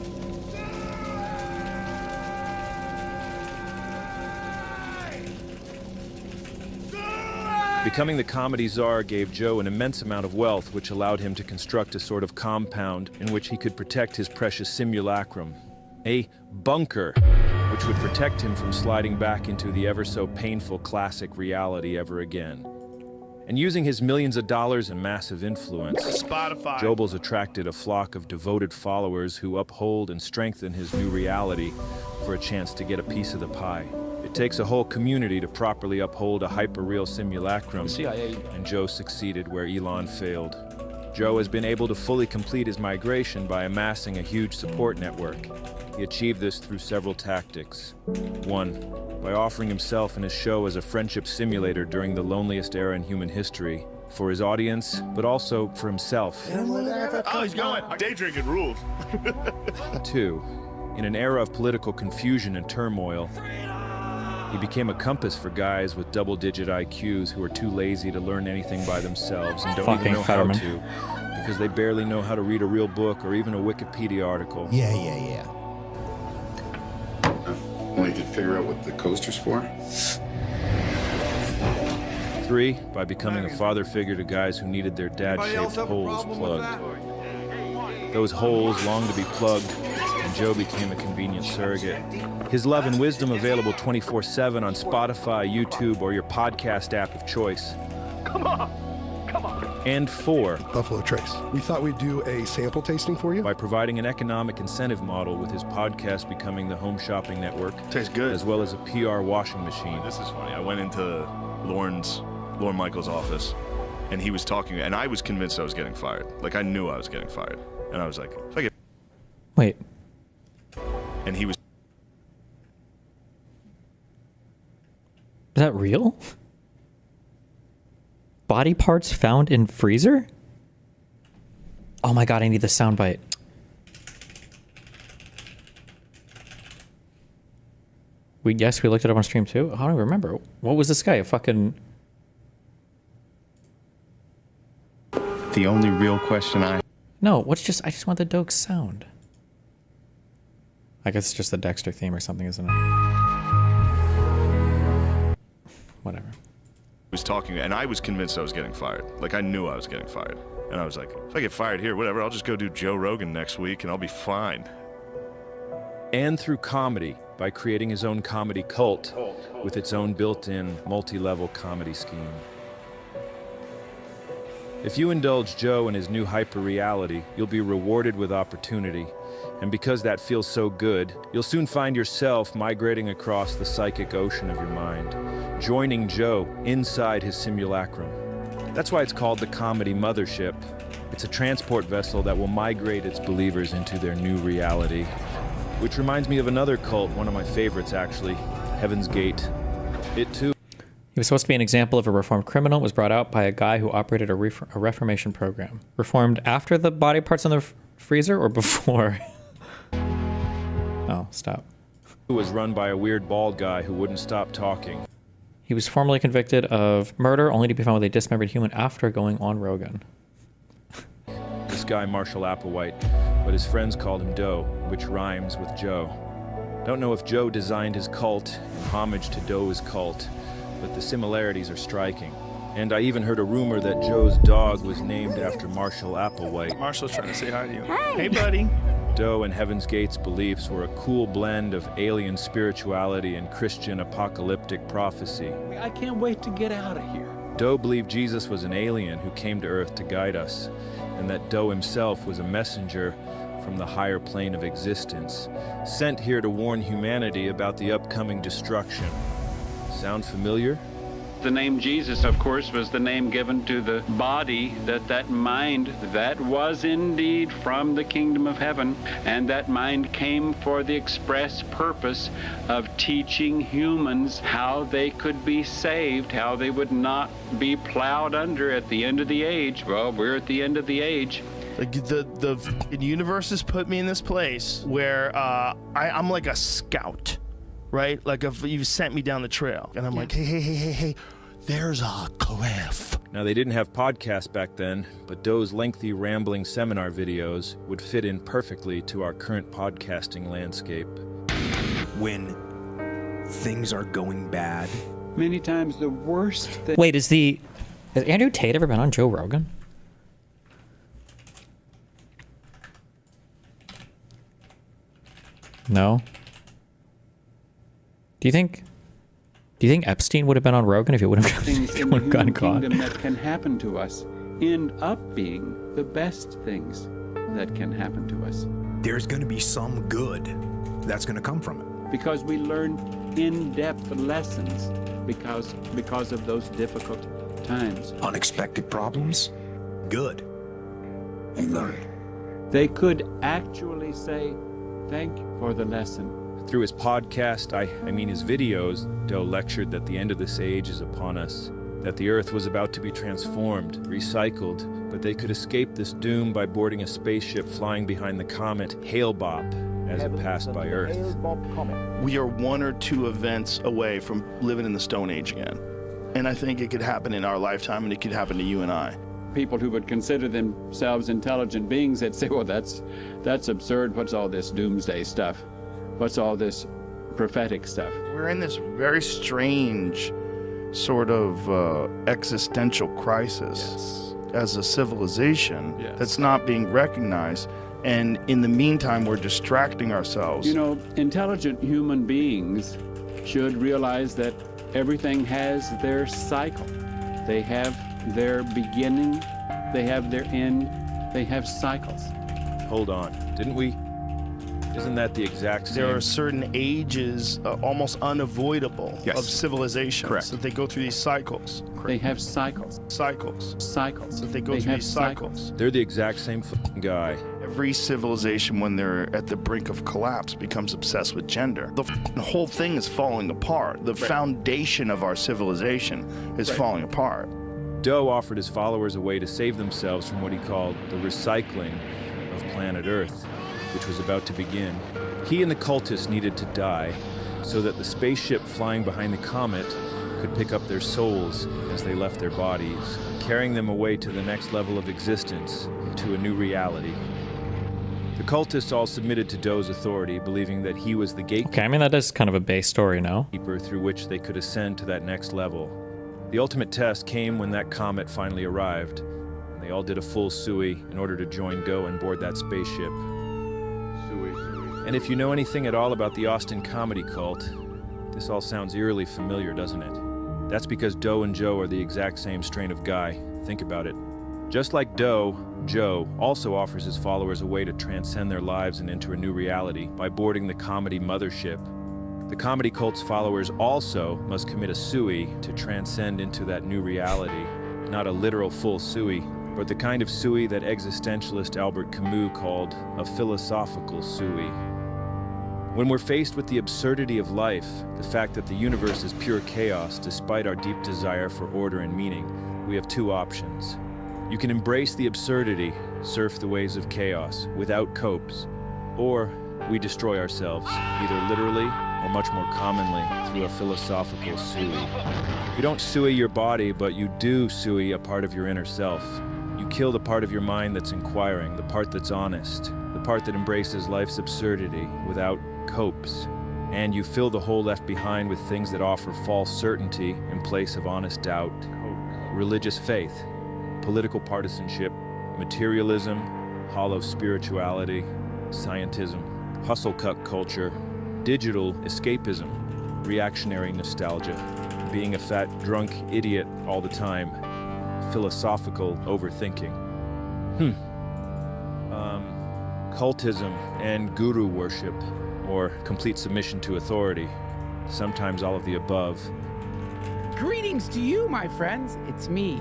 Becoming the comedy czar gave Joe an immense amount of wealth, which allowed him to construct a sort of compound in which he could protect his precious simulacrum. A bunker, which would protect him from sliding back into the ever so painful classic reality ever again. And using his millions of dollars and massive influence, Spotify. Jobles attracted a flock of devoted followers who uphold and strengthen his new reality for a chance to get a piece of the pie. It takes a whole community to properly uphold a hyper-real simulacrum, and Joe succeeded where Elon failed. Joe has been able to fully complete his migration by amassing a huge support network. He achieved this through several tactics. 1, by offering himself and his show as a friendship simulator during the loneliest era in human history, for his audience, but also for himself. Oh, he's going. Day drinking rules. 2, in an era of political confusion and turmoil, he became a compass for guys with double-digit IQs who are too lazy to learn anything by themselves and don't even know how to, because they barely know how to read a real book or even a Wikipedia article. Yeah. Only could figure out what the coaster's for. 3, by becoming a father figure to guys who needed their dad-shaped holes plugged. Those holes longed to be plugged, and Joe became a convenient surrogate. His love and wisdom available 24/7 on Spotify, YouTube, or your podcast app of choice. Come on. And 4, Buffalo Trace. We thought we'd do a sample tasting for you. by providing an economic incentive model, with his podcast becoming the home shopping network. Tastes good. As well as a PR washing machine. This is funny. I went into Lorne Michaels' office, and he was talking, and I was convinced I was getting fired. Like, I knew I was getting fired. And I was like, if I get... Wait. And he was... Is that real? Body parts found in freezer? Oh my god, I need the soundbite. We looked it up on stream too. I don't remember. What was this guy? A fucking... The only real question No, I just want the Doge sound. I guess it's just the Dexter theme or something, isn't it? Whatever. was talking, and I was convinced I was getting fired. Like, I knew I was getting fired. And I was like, if I get fired here, whatever, I'll just go do Joe Rogan next week and I'll be fine. And through comedy, by creating his own comedy cult with its own built-in multi-level comedy scheme. If you indulge Joe in his new hyper-reality, you'll be rewarded with opportunity. And because that feels so good, you'll soon find yourself migrating across the psychic ocean of your mind, joining Joe inside his simulacrum. That's why it's called the Comedy Mothership. It's a transport vessel that will migrate its believers into their new reality. Which reminds me of another cult, one of my favorites actually, Heaven's Gate. It too. He was supposed to be an example of a reformed criminal. It was brought out by a guy who operated a reformation program. Reformed after the body parts in the freezer or before? Oh, stop. It was run by a weird bald guy who wouldn't stop talking. He was formally convicted of murder, only to be found with a dismembered human after going on Rogan. This guy, Marshall Applewhite, but his friends called him Doe, which rhymes with Joe. Don't know if Joe designed his cult in homage to Doe's cult, but the similarities are striking. And I even heard a rumor that Joe's dog was named after Marshall Applewhite. Marshall's trying to say hi to you. Hey, buddy. Doe and Heaven's Gate's beliefs were a cool blend of alien spirituality and Christian apocalyptic prophecy. I can't wait to get out of here. Doe believed Jesus was an alien who came to Earth to guide us, and that Doe himself was a messenger from the higher plane of existence, sent here to warn humanity about the upcoming destruction. Sound familiar? The name Jesus, of course, was the name given to the body that mind that was indeed from the kingdom of heaven, and that mind came for the express purpose of teaching humans how they could be saved, how they would not be plowed under at the end of the age. Well, we're at the end of the age. Like the universe has put me in this place where I'm like a scout, right? Like if you sent me down the trail, and I'm like, hey, there's a cliff. Now, they didn't have podcasts back then, but Doe's lengthy, rambling seminar videos would fit in perfectly to our current podcasting landscape. When things are going bad. Many times the worst thing... Wait, has Andrew Tate ever been on Joe Rogan? No? Do you think Epstein would have been on Rogan if he would have things in the gotten human caught? kingdom that can happen to us end up being the best things that can happen to us. There's going to be some good that's going to come from it. Because we learn in-depth lessons because of those difficult times. Unexpected problems, good. They learn. They could actually say, thank you for the lesson. Through his podcast, I mean his videos, Doe lectured that the end of this age is upon us, that the Earth was about to be transformed, recycled, but they could escape this doom by boarding a spaceship flying behind the comet Hale-Bopp as it passed by Earth. We are one or two events away from living in the Stone Age again. And I think it could happen in our lifetime, and it could happen to you and I. People who would consider themselves intelligent beings that say, well, that's absurd. What's all this doomsday stuff? What's all this prophetic stuff? We're in this very strange sort of existential crisis as a civilization that's not being recognized. And in the meantime, we're distracting ourselves. You know, intelligent human beings should realize that everything has their cycle. They have their beginning, they have their end, they have cycles. Hold on, didn't we? Isn't that the exact same? There are certain ages, almost unavoidable, of civilizations. Correct. That they go through these cycles. They have cycles. Cycles. Cycles. That they go through these cycles. They're the exact same guy. Every civilization, when they're at the brink of collapse, becomes obsessed with gender. The whole thing is falling apart. The foundation of our civilization is falling apart. Doe offered his followers a way to save themselves from what he called the recycling of planet Earth, which was about to begin. He and the cultists needed to die so that the spaceship flying behind the comet could pick up their souls as they left their bodies, carrying them away to the next level of existence, to a new reality. The cultists all submitted to Doe's authority, believing that he was the gatekeeper. Okay, I mean, that is kind of a base story, no? Through which they could ascend to that next level. The ultimate test came when that comet finally arrived, and they all did a full SUI in order to join Doe and board that spaceship. And if you know anything at all about the Austin comedy cult, this all sounds eerily familiar, doesn't it? That's because Doe and Joe are the exact same strain of guy. Think about it. Just like Doe, Joe also offers his followers a way to transcend their lives and enter a new reality by boarding the comedy mothership. The comedy cult's followers also must commit a SUI to transcend into that new reality. Not a literal full SUI, but the kind of SUI that existentialist Albert Camus called a philosophical SUI. When we're faced with the absurdity of life, the fact that the universe is pure chaos despite our deep desire for order and meaning, we have two options. You can embrace the absurdity, surf the waves of chaos without copes, or we destroy ourselves, either literally or much more commonly through a philosophical SUI. You don't SUI your body, but you do SUI a part of your inner self. You kill the part of your mind that's inquiring, the part that's honest, the part that embraces life's absurdity without copes. And you fill the hole left behind with things that offer false certainty in place of honest doubt. Religious faith, political partisanship, materialism, hollow spirituality, scientism, hustle cut culture, digital escapism, reactionary nostalgia, being a fat, drunk idiot all the time, philosophical overthinking. Cultism and guru worship, or complete submission to authority, sometimes all of the above. Greetings to you, my friends. It's me,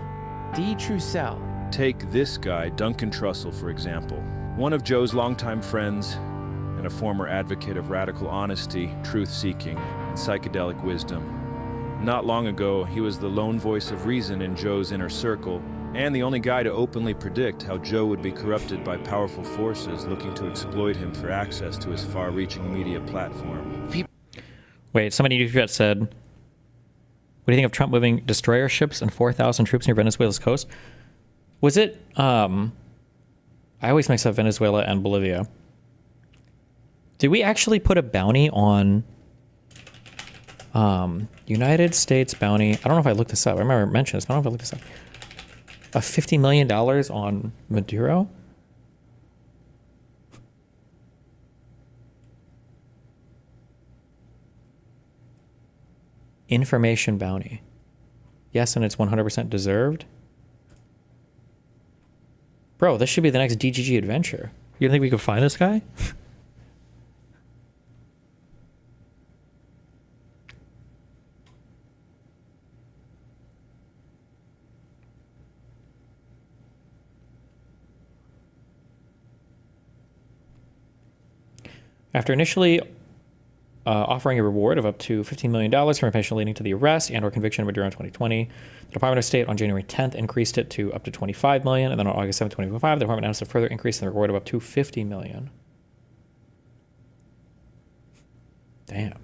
D. Trussell. Take this guy, Duncan Trussell, for example. One of Joe's longtime friends and a former advocate of radical honesty, truth-seeking, and psychedelic wisdom. Not long ago, he was the lone voice of reason in Joe's inner circle, and the only guy to openly predict how Joe would be corrupted by powerful forces looking to exploit him for access to his far-reaching media platform. Wait, somebody in YouTube said, what do you think of Trump moving destroyer ships and 4,000 troops near Venezuela's coast? Was it, I always mix up Venezuela and Bolivia. Did we actually put a bounty on United States bounty? I don't know if I looked this up. I remember I mentioned this, but I don't know if I looked this up. $50 million on Maduro? Information bounty. Yes, and it's 100% deserved. Bro, this should be the next DGG adventure. You think we could find this guy? After initially offering a reward of up to $15 million for information leading to the arrest and or conviction of Maduro in 2020, the Department of State on January 10th increased it to up to $25 million, and then on August 7th, 2025, the department announced a further increase in the reward of up to $50 million. Damn.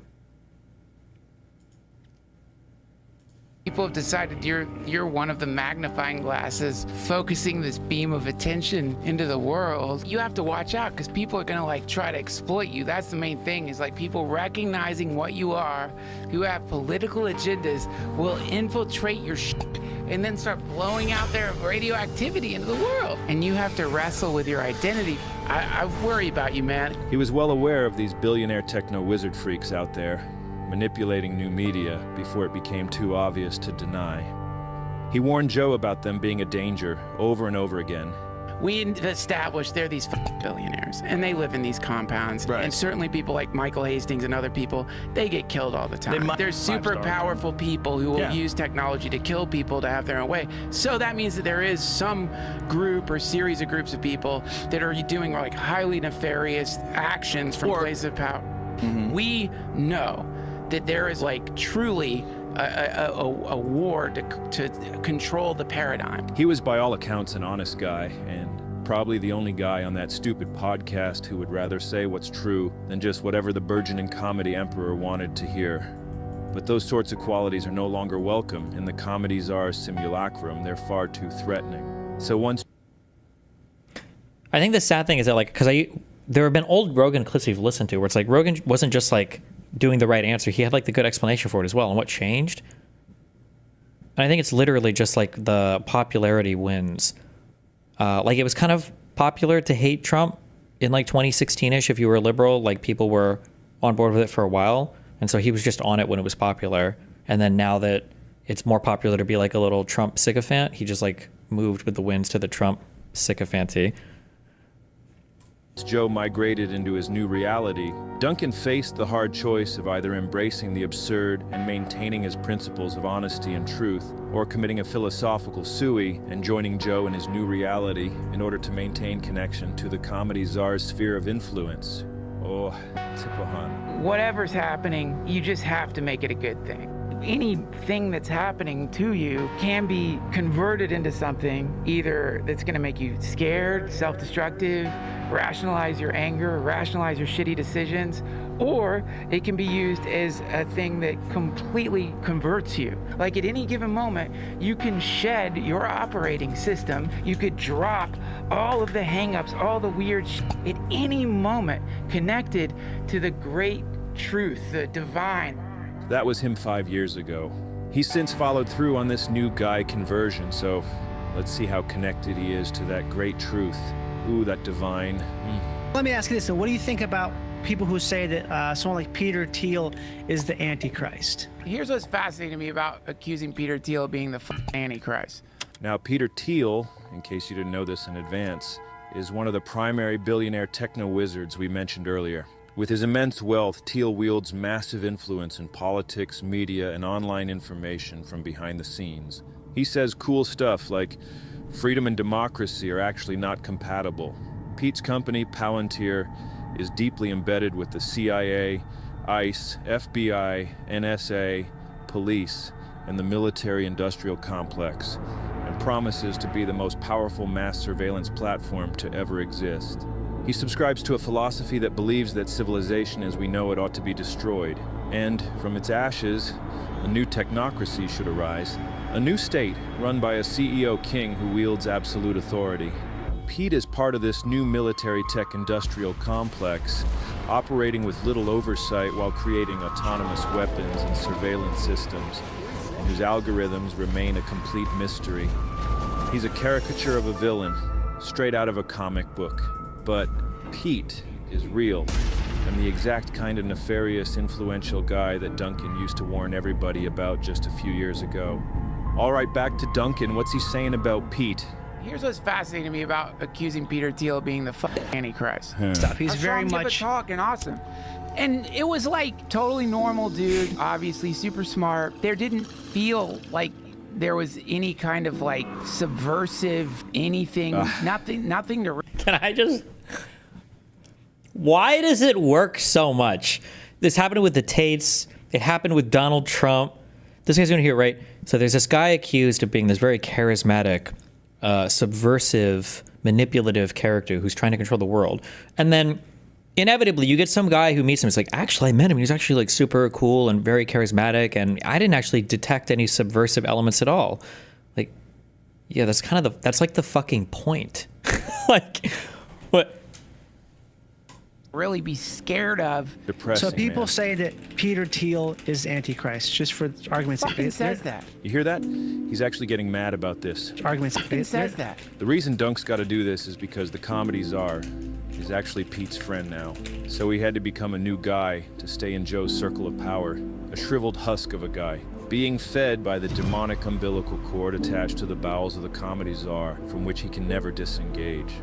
People have decided you're one of the magnifying glasses focusing this beam of attention into the world. You have to watch out because people are gonna like try to exploit you. That's the main thing, is like people recognizing what you are, who have political agendas, will infiltrate your shit and then start blowing out their radioactivity into the world. And you have to wrestle with your identity. I worry about you, man. He was well aware of these billionaire techno-wizard freaks out there, manipulating new media before it became too obvious to deny. He warned Joe about them being a danger over and over again. We established they're these billionaires, and they live in these compounds. Right. And certainly people like Michael Hastings and other people, they get killed all the time. They're super powerful people who will use technology to kill people to have their own way. So that means that there is some group or series of groups of people that are doing like highly nefarious actions from places of power. Mm-hmm. We know that there is like truly a war to control the paradigm. He was by all accounts an honest guy, and probably the only guy on that stupid podcast who would rather say what's true than just whatever the burgeoning comedy emperor wanted to hear. But those sorts of qualities are no longer welcome in the comedy czar's simulacrum. They're far too threatening. So once... I think the sad thing is that, like, because there have been old Rogan clips we've listened to where it's like Rogan wasn't just like doing the right answer. He had like the good explanation for it as well. And what changed? And I think it's literally just like the popularity wins. Like it was kind of popular to hate Trump in like 2016-ish. If you were a liberal, like people were on board with it for a while. And so he was just on it when it was popular. And then now that it's more popular to be like a little Trump sycophant, he just like moved with the winds to the Trump sycophancy. Joe migrated into his new reality, Duncan faced the hard choice of either embracing the absurd and maintaining his principles of honesty and truth, or committing a philosophical sui and joining Joe in his new reality in order to maintain connection to the comedy czar's sphere of influence. Oh, Tipahan. Whatever's happening, you just have to make it a good thing. Anything that's happening to you can be converted into something either that's going to make you scared, self-destructive, rationalize your anger, rationalize your shitty decisions, or it can be used as a thing that completely converts you. Like at any given moment, you can shed your operating system. You could drop all of the hang-ups, all the weird shit at any moment connected to the great truth, the divine. That was him 5 years ago. He's since followed through on this new guy conversion, so let's see how connected he is to that great truth. Ooh, that divine. Let me ask you this, though. What do you think about people who say that someone like Peter Thiel is the Antichrist? Here's what's fascinating to me about accusing Peter Thiel of being the Antichrist. Now, Peter Thiel, in case you didn't know this in advance, is one of the primary billionaire techno-wizards we mentioned earlier. With his immense wealth, Teal wields massive influence in politics, media, and online information from behind the scenes. He says cool stuff like freedom and democracy are actually not compatible. Pete's company, Palantir, is deeply embedded with the CIA, ICE, FBI, NSA, police, and the military-industrial complex, and promises to be the most powerful mass surveillance platform to ever exist. He subscribes to a philosophy that believes that civilization as we know it ought to be destroyed, and from its ashes, a new technocracy should arise, a new state run by a CEO king who wields absolute authority. Pete is part of this new military tech industrial complex, operating with little oversight while creating autonomous weapons and surveillance systems, and whose algorithms remain a complete mystery. He's a caricature of a villain, straight out of a comic book. But Pete is real, and the exact kind of nefarious, influential guy that Duncan used to warn everybody about just a few years ago. All right, back to Duncan. What's he saying about Pete? Here's what's fascinating to me about accusing Peter Thiel of being the Antichrist. Stop. He's I saw very him give a much talk and awesome. And it was like totally normal dude, obviously super smart. There didn't feel like there was any kind of like subversive anything, nothing to... Can I just... Why does it work so much? This happened with the Tates. It happened with Donald Trump. This guy's going to hear it, right? So there's this guy accused of being this very charismatic, subversive, manipulative character who's trying to control the world. And then inevitably you get some guy who meets him. It's like, actually, I met him. He was actually like super cool and very charismatic. And I didn't actually detect any subversive elements at all. Like, yeah, that's kind of that's like the fucking point. Like, what? Really be scared of. Depressing, So people man. say that Peter Thiel is Antichrist, just for argument's sake. Fucking says that. You hear that? He's actually getting mad about this. Argument's sake. Fucking says that. The reason Dunk's got to do this is because the comedy czar is actually Pete's friend now. So he had to become a new guy to stay in Joe's circle of power. A shriveled husk of a guy, being fed by the demonic umbilical cord attached to the bowels of the comedy czar, from which he can never disengage.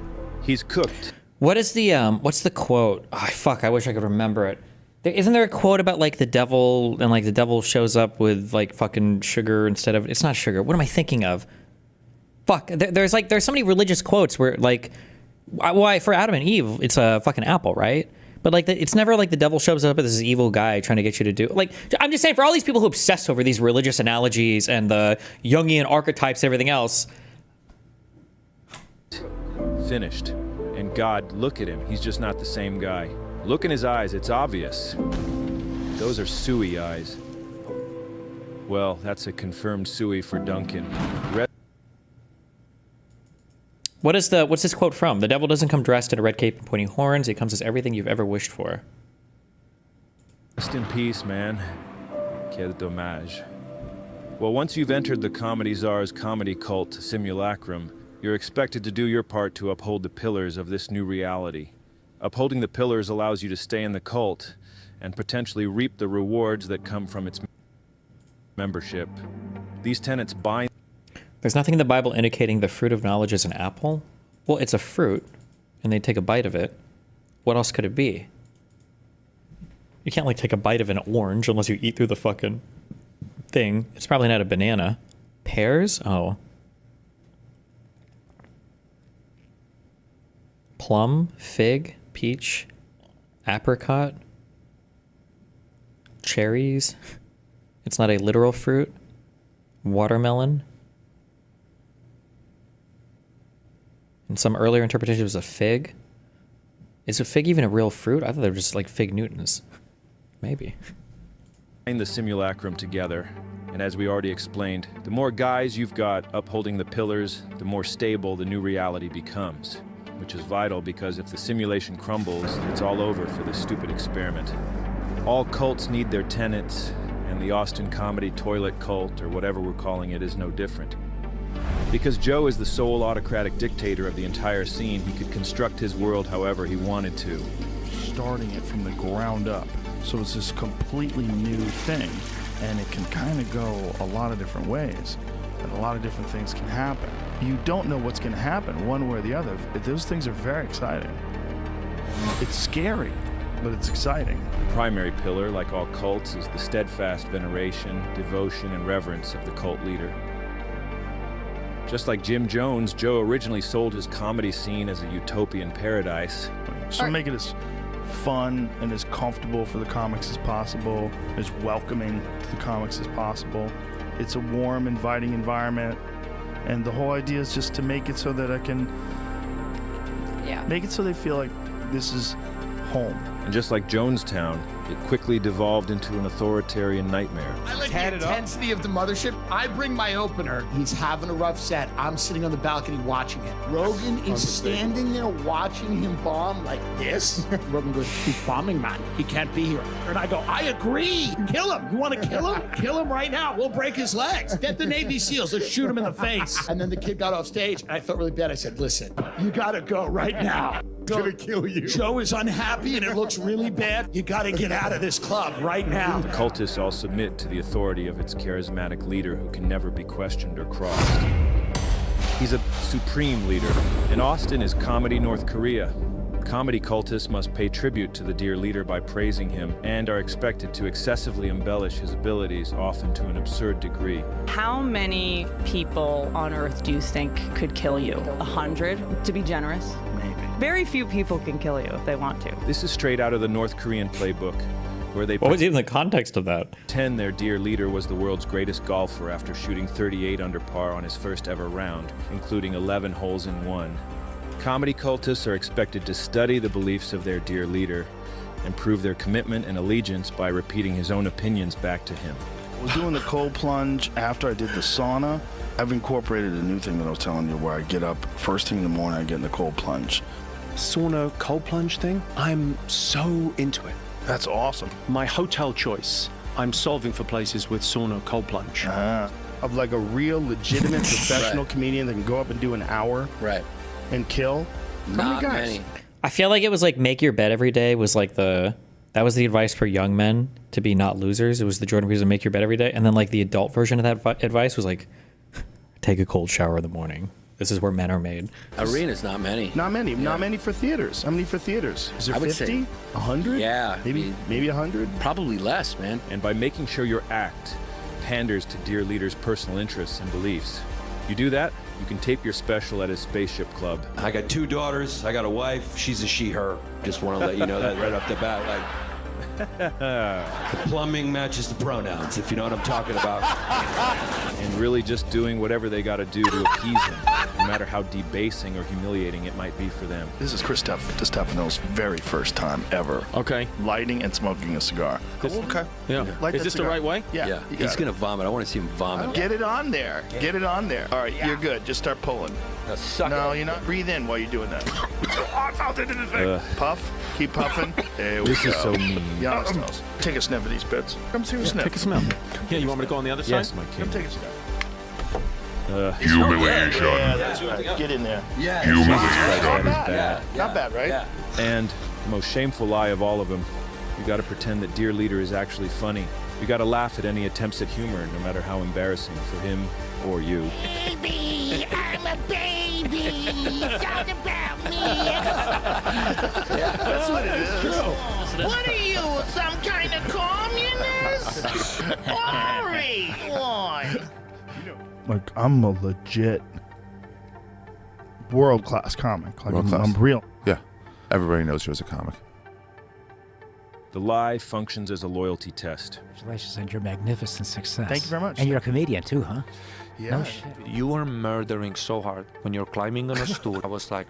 He's cooked. What is the what's the quote? Oh, fuck, I wish I could remember it. Isn't there a quote about like the devil and like the devil shows up with like fucking sugar instead of, it's not sugar. What am I thinking of? Fuck, there's so many religious quotes where like, why for Adam and Eve it's a fucking apple, right? But like it's never like the devil shows up as this evil guy trying to get you to do, like, I'm just saying for all these people who obsess over these religious analogies and the Jungian archetypes, everything else. Finished. And God, look at him. He's just not the same guy. Look in his eyes. It's obvious. Those are suey eyes. Well, that's a confirmed suey for Duncan. What's this quote from? The devil doesn't come dressed in a red cape and pointy horns. He comes as everything you've ever wished for. Rest in peace, man. Quel dommage. Well, once you've entered the comedy czar's comedy cult simulacrum, you're expected to do your part to uphold the pillars of this new reality. Upholding the pillars allows you to stay in the cult and potentially reap the rewards that come from its membership. These tenets bind... There's nothing in the Bible indicating the fruit of knowledge is an apple. Well, it's a fruit, and they take a bite of it. What else could it be? You can't like take a bite of an orange unless you eat through the fucking thing. It's probably not a banana. Pears? Oh. Plum, fig, peach, apricot, cherries. It's not a literal fruit. Watermelon. In some earlier interpretation, it was a fig. Is a fig even a real fruit? I thought they were just like fig Newtons. Maybe. The simulacrum together. And as we already explained, the more guys you've got upholding the pillars, the more stable the new reality becomes. Which is vital because if the simulation crumbles, it's all over for this stupid experiment. All cults need their tenets, and the Austin comedy toilet cult, or whatever we're calling it, is no different. Because Joe is the sole autocratic dictator of the entire scene, he could construct his world however he wanted to. Starting it from the ground up. So it's this completely new thing, and it can kind of go a lot of different ways, and a lot of different things can happen. You don't know what's going to happen one way or the other. Those things are very exciting. It's scary. but it's exciting. The primary pillar, like all cults, is the steadfast veneration, devotion, and reverence of the cult leader. Just like Jim Jones, Joe originally sold his comedy scene as a utopian paradise. So make it as fun and as comfortable for the comics as possible, as welcoming to the comics as possible. It's a warm, inviting environment, and the whole idea is just to make it so that I can make it so they feel like this is home. And just like Jonestown, it quickly devolved into an authoritarian nightmare. I like the intensity of the mothership. I bring my opener. He's having a rough set. I'm sitting on the balcony watching it. Rogan is standing there watching him bomb like this. Rogan goes, he's bombing, man. He can't be here. And I go, I agree. Kill him. You want to kill him? Kill him right now. We'll break his legs. Get the Navy SEALs. Let's shoot him in the face. And then the kid got off stage, and I felt really bad. I said, listen, you got to go right now. Gonna kill you. Joe is unhappy, and it looks really bad. You got to get out of this club right now. The cultists all submit to the authority of its charismatic leader who can never be questioned or crossed. He's a supreme leader. And Austin is comedy North Korea. Comedy cultists must pay tribute to the dear leader by praising him and are expected to excessively embellish his abilities, often to an absurd degree. How many people on Earth do you think could kill you? 100, to be generous? Maybe. Very few people can kill you if they want to. This is straight out of the North Korean playbook, where they What was even the context of that? pretend their dear leader was the world's greatest golfer after shooting 38 under par on his first ever round, including 11 holes in one. Comedy cultists are expected to study the beliefs of their dear leader and prove their commitment and allegiance by repeating his own opinions back to him. We're doing the cold plunge after I did the sauna. I've incorporated a new thing that I was telling you where I get up first thing in the morning, I get in the cold plunge. Sauna cold plunge thing, I'm so into it. That's awesome. My hotel choice, I'm solving for places with sauna cold plunge. Of like a real legitimate professional comedian that can go up and do an hour and kill. Not many. I feel like it was like make your bed every day was like that was the advice for young men to be not losers. It was the Jordan Peterson make your bed every day. And then like the adult version of that advice was like take a cold shower in the morning. This is where men are made. Arenas, not many. Not many for theaters. How many for theaters? Is there I would 50? say 100? Yeah. Maybe 100? Probably less, man. And by making sure your act panders to dear leader's personal interests and beliefs. You do that, you can tape your special at his spaceship club. I got 2 daughters. I got a wife. She's a she, her. Just want to let you know that right off the bat. Like, the plumbing matches the pronouns, if you know what I'm talking about. And really just doing whatever they got to do to appease him, no matter how debasing or humiliating it might be for them. This is Chris DiStefano's very first time ever. Okay. Lighting and smoking a cigar. Okay. Yeah. Light Is that this cigar. the right way? Yeah. you He's got going to vomit. I want to see him vomit. Get it on there. Get it on there. All right, you're good. Just start pulling. Now suck No, it. you're not. Breathe in while you're doing that. I felt it in his face. Puff. Keep puffing. There we This go. is so mean. Yeah, it smells. Take a sniff of these bits. Come see a sniff. Take a smell. Yeah, you want me to go on the other Yes, side? my Come king. take a sniff. Humiliation. Yeah, that's right. Get in there. Humiliation. That is bad. Not bad, right? Yeah. And the most shameful lie of all of them, you got to pretend that dear leader is actually funny. You got to laugh at any attempts at humor, no matter how embarrassing for him or you. Baby, I'm a baby. It's all about me. That's what it is. What are you, some kind of communist? Ori! One. Like, I'm a legit world-class comic. Like, World-class. I'm real. Yeah. Everybody knows you as a comic. The lie functions as a loyalty test. Congratulations on your magnificent success. Thank you very much. And you're a comedian too, huh? Yeah. No shit. You were murdering so hard when you're climbing on a stool. I was like,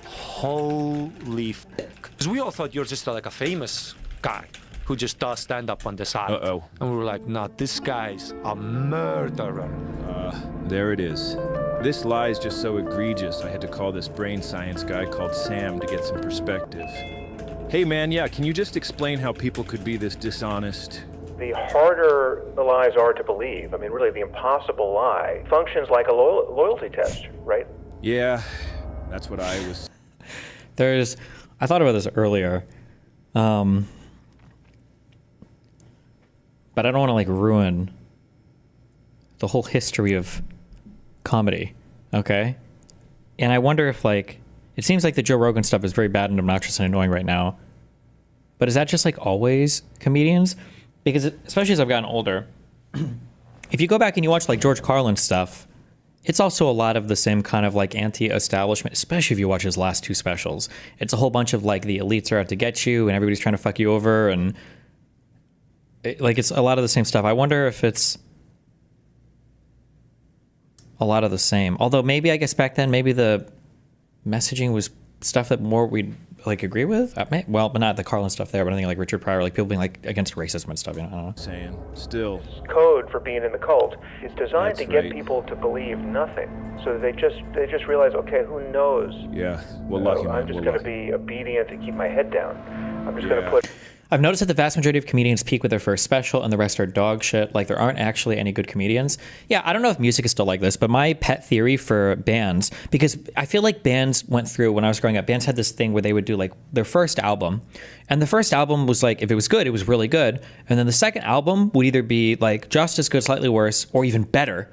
holy because we all thought you're just like a famous guy who just does stand up on the side. Uh-oh. And we were like, no, this guy's a murderer. There it is. This lie is just so egregious, I had to call this brain science guy called Sam to get some perspective. Hey man, yeah, can you just explain how people could be this dishonest? The harder the lies are to believe, I mean, really, the impossible lie functions like a loyalty test, right? Yeah, that's what I was... I thought about this earlier, but I don't want to like ruin the whole history of comedy, okay? And I wonder if like, it seems like the Joe Rogan stuff is very bad and obnoxious and annoying right now, but is that just like always comedians? Because especially as I've gotten older, if you go back and you watch like George Carlin stuff, it's also a lot of the same kind of like anti-establishment, especially if you watch his last 2 specials. It's a whole bunch of like the elites are out to get you and everybody's trying to fuck you over, and it's a lot of the same stuff. I wonder if it's a lot of the same. Although maybe, I guess back then, maybe the messaging was stuff that more we'd like agree with. Well, but not the Carlin stuff there, but I think like Richard Pryor, like people being like against racism and stuff. You know, I don't know. Saying still. Code for being in the cult is designed That's to get right. people to believe nothing. So they just realize, okay, who knows? Yeah, well, lucky man. I'm just well, going to lucky. be obedient to keep my head down. I'm just going to put. I've noticed that the vast majority of comedians peak with their first special and the rest are dog shit. Like there aren't actually any good comedians. Yeah, I don't know if music is still like this, but my pet theory for bands, because I feel like bands went through, when I was growing up, bands had this thing where they would do like their first album. And the first album was like, if it was good, it was really good. And then the second album would either be like just as good, slightly worse, or even better.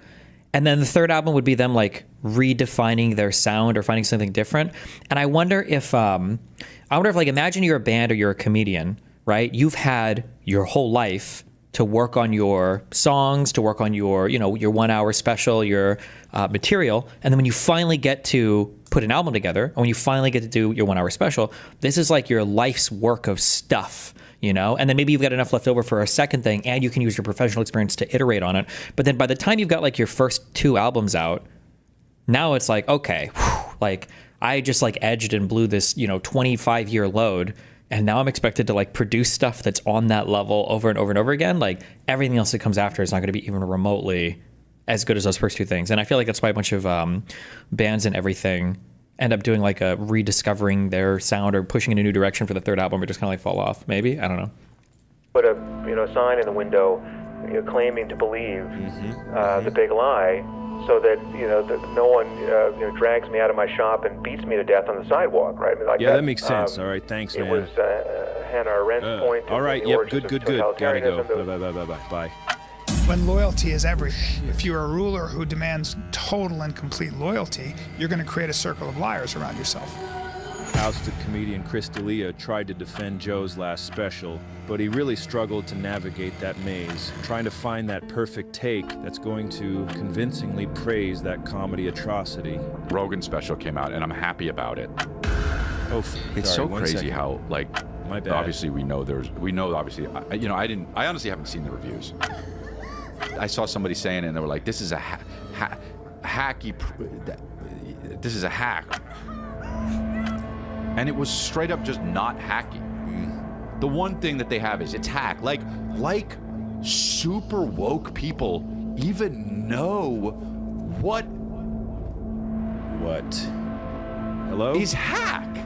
And then the third album would be them like redefining their sound or finding something different. And I wonder if like, imagine you're a band or you're a comedian, right? You've had your whole life to work on your songs, to work on your, your 1 hour special, your material. And then when you finally get to put an album together, and when you finally get to do your 1 hour special, this is like your life's work of stuff, and then maybe you've got enough left over for a second thing and you can use your professional experience to iterate on it. But then by the time you've got like your first 2 albums out, now it's like, okay, like I just like edged and blew this, 25-year load. And now I'm expected to like produce stuff that's on that level over and over and over again. Like everything else that comes after is not going to be even remotely as good as those first 2 things. And I feel like that's why a bunch of bands and everything end up doing like a rediscovering their sound or pushing in a new direction for the third album, or just kind of like fall off. Maybe, I don't know. Put a sign in the window, claiming to believe the big lie, so that that no one drags me out of my shop and beats me to death on the sidewalk, right? I mean, like Yeah, that makes sense. All right, thanks, man. It was Hannah Arendt's point. All right, the yep, origins good. of Gotta go. totalitarianism. Bye. When loyalty is everything, if you're a ruler who demands total and complete loyalty, you're going to create a circle of liars around yourself. Ousted comedian Chris D'Elia tried to defend Joe's last special, but he really struggled to navigate that maze, trying to find that perfect take that's going to convincingly praise that comedy atrocity. Rogan's special came out, and I'm happy about it. Oh, it's sorry, so 1 crazy second. how, like, My bad. obviously I honestly haven't seen the reviews. I saw somebody saying it, and they were like, this is a this is a hack. And it was straight up just not hacky. The one thing that they have is it's hack. Like super woke people even know what hello is hack.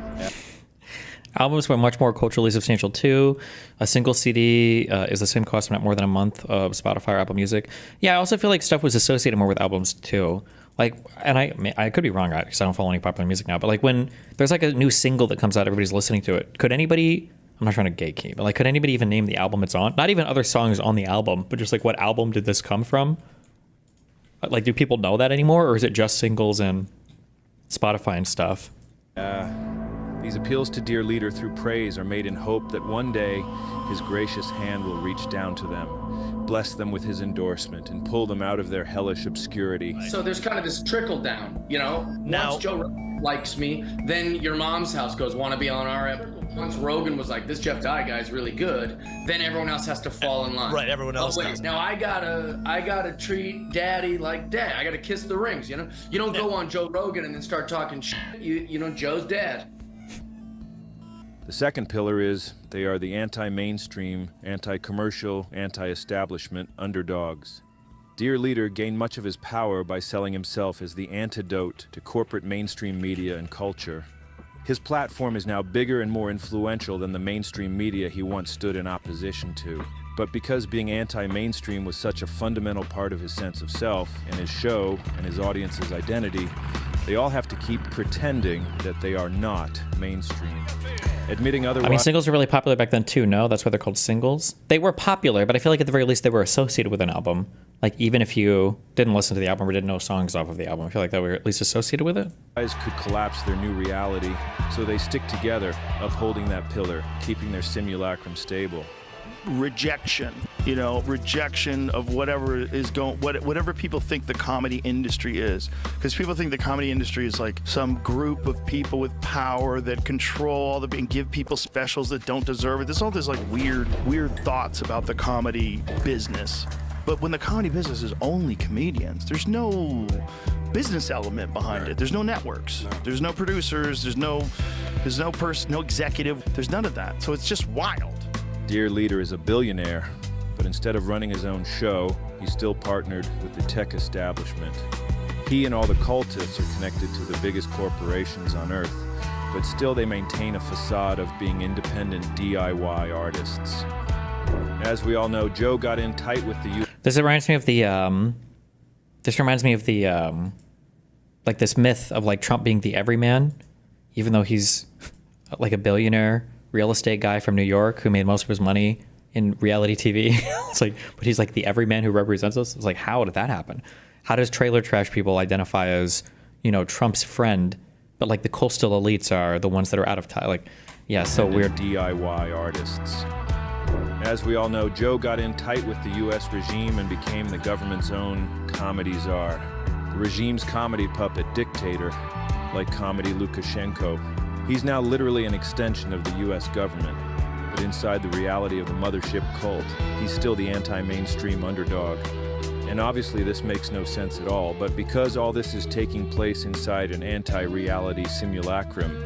Albums were much more culturally substantial too. A single CD is the same cost, not more than a month of Spotify or Apple Music. Yeah, I also feel like stuff was associated more with albums too. Like, and I could be wrong because I don't follow any popular music now, but like when there's like a new single that comes out, everybody's listening to it. Could anybody, I'm not trying to gatekeep, but like could anybody even name the album it's on? Not even other songs on the album, but just like what album did this come from? Like, do people know that anymore, or is it just singles and Spotify and stuff? These appeals to dear leader through praise are made in hope that one day his gracious hand will reach down to them, bless them with his endorsement, and pull them out of their hellish obscurity. So there's kind of this trickle down, Once Joe likes me, then your mom's house goes, want to be on our episode. Once Rogan was like, this Jeff Dye guy's really good, then everyone else has to fall in line. Right, everyone else does. Now I gotta treat daddy like dad. I gotta kiss the rings, You don't go on Joe Rogan and then start talking shit. Joe's dad. The second pillar is they are the anti-mainstream, anti-commercial, anti-establishment underdogs. Dear Leader gained much of his power by selling himself as the antidote to corporate mainstream media and culture. His platform is now bigger and more influential than the mainstream media he once stood in opposition to. But because being anti-mainstream was such a fundamental part of his sense of self and his show and his audience's identity, they all have to keep pretending that they are not mainstream. admitting otherwise. I mean, singles were really popular back then too, no? That's why they're called singles. They were popular, but I feel like at the very least they were associated with an album. Like, even if you didn't listen to the album or didn't know songs off of the album, I feel like they were at least associated with it. Guys could collapse their new reality, so they stick together, upholding that pillar, keeping their simulacrum stable. Rejection, rejection of whatever is going, whatever people think the comedy industry is, because people think the comedy industry is like some group of people with power that control all the and give people specials that don't deserve it. There's all this like weird thoughts about the comedy business, but when the comedy business is only comedians, there's no business element behind it. There's no networks, there's no producers, there's no executive, there's none of that. So it's just wild. Dear Leader is a billionaire, but instead of running his own show, he's still partnered with the tech establishment. He and all the cultists are connected to the biggest corporations on Earth, but still they maintain a facade of being independent DIY artists. As we all know, Joe got in tight with the This reminds me of the like this myth of like Trump being the everyman, even though he's like a billionaire real estate guy from New York who made most of his money in reality TV. It's like, but he's like the everyman who represents us. It's like, how did that happen? How does trailer trash people identify as, Trump's friend, but like the coastal elites are the ones that are out of time? Like, yeah, so weird. DIY artists. As we all know, Joe got in tight with the U.S. regime and became the government's own comedy czar. The regime's comedy puppet dictator, like comedy Lukashenko. He's now literally an extension of the U.S. government, but inside the reality of the mothership cult, he's still the anti-mainstream underdog. And obviously this makes no sense at all, but because all this is taking place inside an anti-reality simulacrum,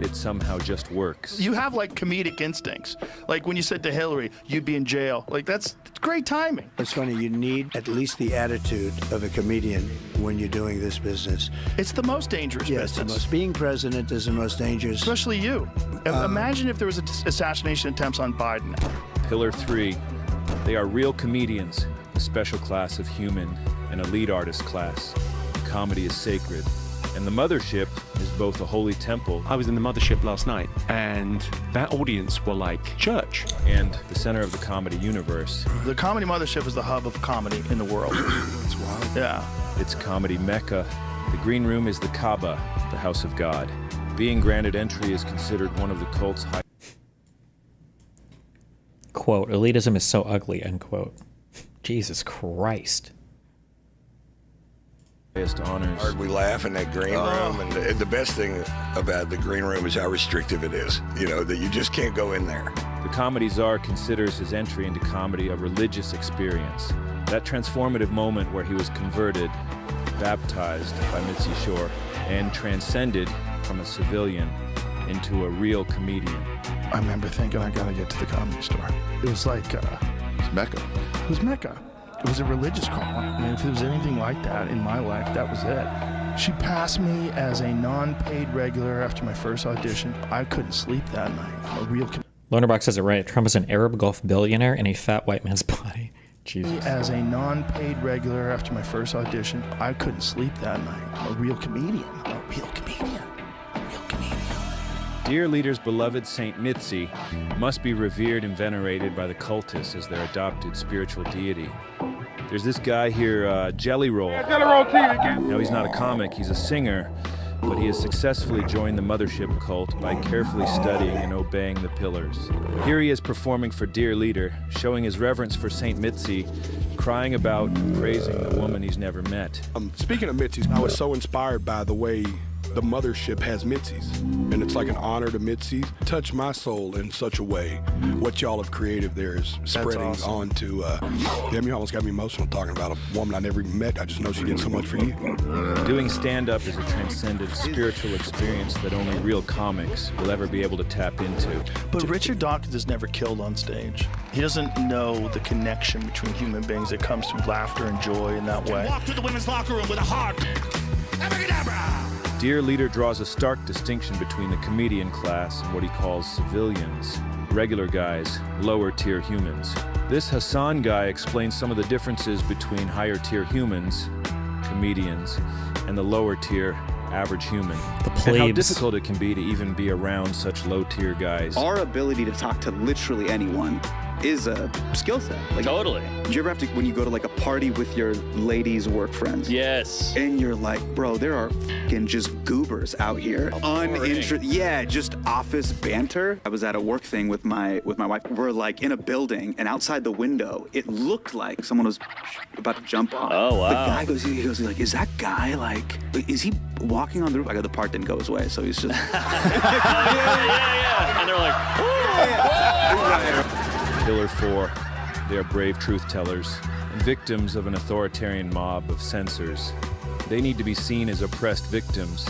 it somehow just works. You have like comedic instincts. Like when you said to Hillary, you'd be in jail. Like that's great timing. It's funny, you need at least the attitude of a comedian when you're doing this business. It's the most dangerous business. Being president is the most dangerous. Especially you. Imagine if there was assassination attempts on Biden. Pillar 3, they are real comedians, a special class of human, an elite artist class. Comedy is sacred. And the mothership is both a holy temple. I was in the mothership last night, and that audience were like church. And the center of the comedy universe. The comedy mothership is the hub of comedy in the world. That's wild. Yeah. It's comedy mecca. The green room is the Kaaba, the house of God. Being granted entry is considered one of the cult's high... Quote, elitism is so ugly, end quote. Jesus Christ. Honors. We laugh in that green room, and the best thing about the green room is how restrictive it is. That you just can't go in there. The comedy czar considers his entry into comedy a religious experience. That transformative moment where he was converted, baptized by Mitzi Shore, and transcended from a civilian into a real comedian. I remember thinking, I gotta get to the comedy store. It was like, it's Mecca. It was Mecca. It was a religious call. I mean, if there was anything like that in my life, that was it. She passed me as a non-paid regular after my first audition. I couldn't sleep that night. A real... Lonerbox says it right. Trump is an Arab Gulf billionaire in a fat white man's body. Jesus. As a non-paid regular after my first audition, I couldn't sleep that night. A real comedian. A real comedian. Dear Leader's beloved Saint Mitzi must be revered and venerated by the cultists as their adopted spiritual deity. There's this guy here, Jelly Roll. No, he's not a comic, he's a singer, but he has successfully joined the mothership cult by carefully studying and obeying the pillars. Here he is performing for Dear Leader, showing his reverence for Saint Mitzi, crying about and praising the woman he's never met. Speaking of Mitzi's, I was so inspired by the way the mothership has Mitzi's, and it's like an honor to Mitzi's. Touched my soul in such a way. What y'all have created there is spreading on to, damn, you almost got me emotional talking about a woman I never even met. I just know she did so much for you. Doing stand-up is a transcendent spiritual experience that only real comics will ever be able to tap into. But Richard Dawkins is never killed on stage. He doesn't know the connection between human beings that comes through laughter and joy in that way. Walk to the women's locker room with a heart. Dear Leader draws a stark distinction between the comedian class and what he calls civilians, regular guys, lower-tier humans. This Hassan guy explains some of the differences between higher-tier humans, comedians, and the lower-tier average human. The And how plebes. difficult it can be to even be around such low-tier guys. Our ability to talk to literally anyone is a skill set. Like, Totally. Do you ever have to, when you go to like a party with your ladies' work friends? Yes. And you're like, bro, there are fucking just goobers out here. Yeah, just office banter. I was at a work thing with my wife. We're like in a building, and outside the window, it looked like someone was about to jump off. Oh, wow. The guy goes, he's like, is that guy like, is he walking on the roof? I go, the part didn't go his way, so he's just. yeah. And they're like, Pillar 4, they are brave truth tellers and victims of an authoritarian mob of censors. They need to be seen as oppressed victims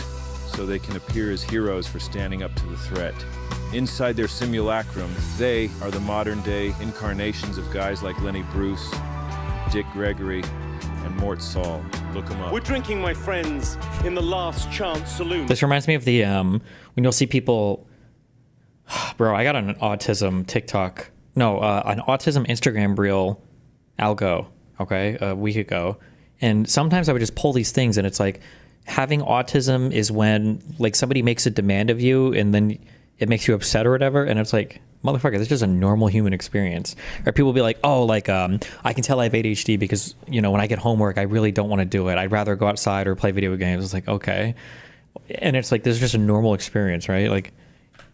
so they can appear as heroes for standing up to the threat. Inside their simulacrum, they are the modern-day incarnations of guys like Lenny Bruce, Dick Gregory, and Mort Saul. Look them up. We're drinking, my friends, in the Last Chance Saloon. This reminds me of the when you'll see people. Bro, I got an autism TikTok. No, an autism Instagram reel algo. Okay, a week ago, and sometimes I would just pull these things, and it's like having autism is when like somebody makes a demand of you, and then it makes you upset or whatever, and it's like, motherfucker, this is just a normal human experience. Or people will be like, oh, like I can tell I have ADHD because when I get homework, I really don't want to do it. I'd rather go outside or play video games. It's like, okay, and it's like this is just a normal experience, right? Like,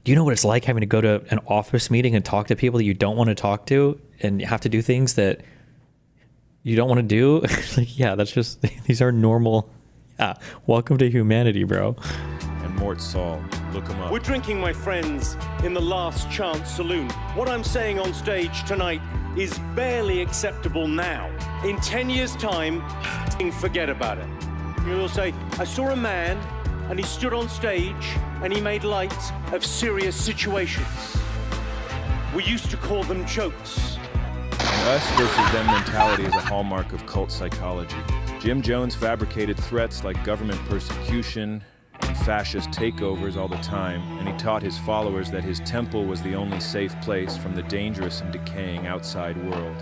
do you know what it's like having to go to an office meeting and talk to people that you don't want to talk to, and have to do things that you don't want to do? Like, yeah, that's just these are normal. Yeah, welcome to humanity, bro. And Mort Saul, look them up. We're drinking, my friends, in the Last Chance Saloon. What I'm saying on stage tonight is barely acceptable now. In 10 years' time, forget about it. You'll say, I saw a man and he stood on stage and he made light of serious situations. We used to call them jokes. And us versus them mentality is a hallmark of cult psychology. Jim Jones fabricated threats like government persecution and fascist takeovers all the time, and he taught his followers that his temple was the only safe place from the dangerous and decaying outside world.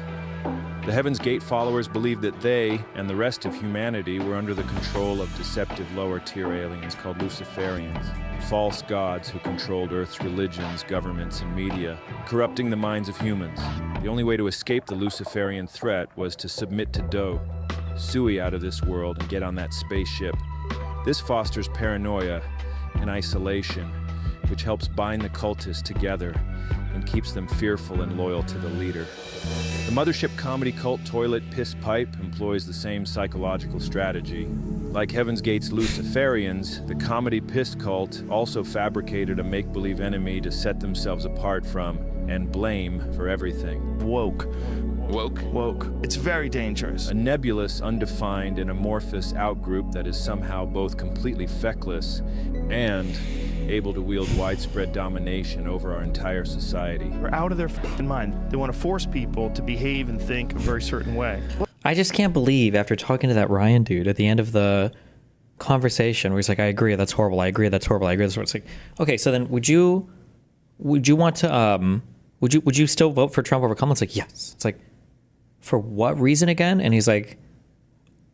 The Heaven's Gate followers believed that they and the rest of humanity were under the control of deceptive lower-tier aliens called Luciferians, false gods who controlled Earth's religions, governments, and media, corrupting the minds of humans. The only way to escape the Luciferian threat was to submit to Do, Sui out of this world, and get on that spaceship. This fosters paranoia and isolation, which helps bind the cultists together and keeps them fearful and loyal to the leader. The mothership comedy cult Toilet Piss Pipe employs the same psychological strategy. Like Heaven's Gate's Luciferians, the comedy piss cult also fabricated a make-believe enemy to set themselves apart from and blame for everything. Woke. Woke. It's very dangerous. A nebulous, undefined, and amorphous outgroup that is somehow both completely feckless and able to wield widespread domination over our entire society. They're out of their f***ing mind. They want to force people to behave and think a very certain way. I just can't believe, after talking to that Ryan dude at the end of the conversation, where he's like, I agree, that's horrible, I agree, that's horrible, I agree, that's horrible. It's like, okay, so then would you want to, would you still vote for Trump over Kamala? It's like, yes. It's like, for what reason again? And he's like,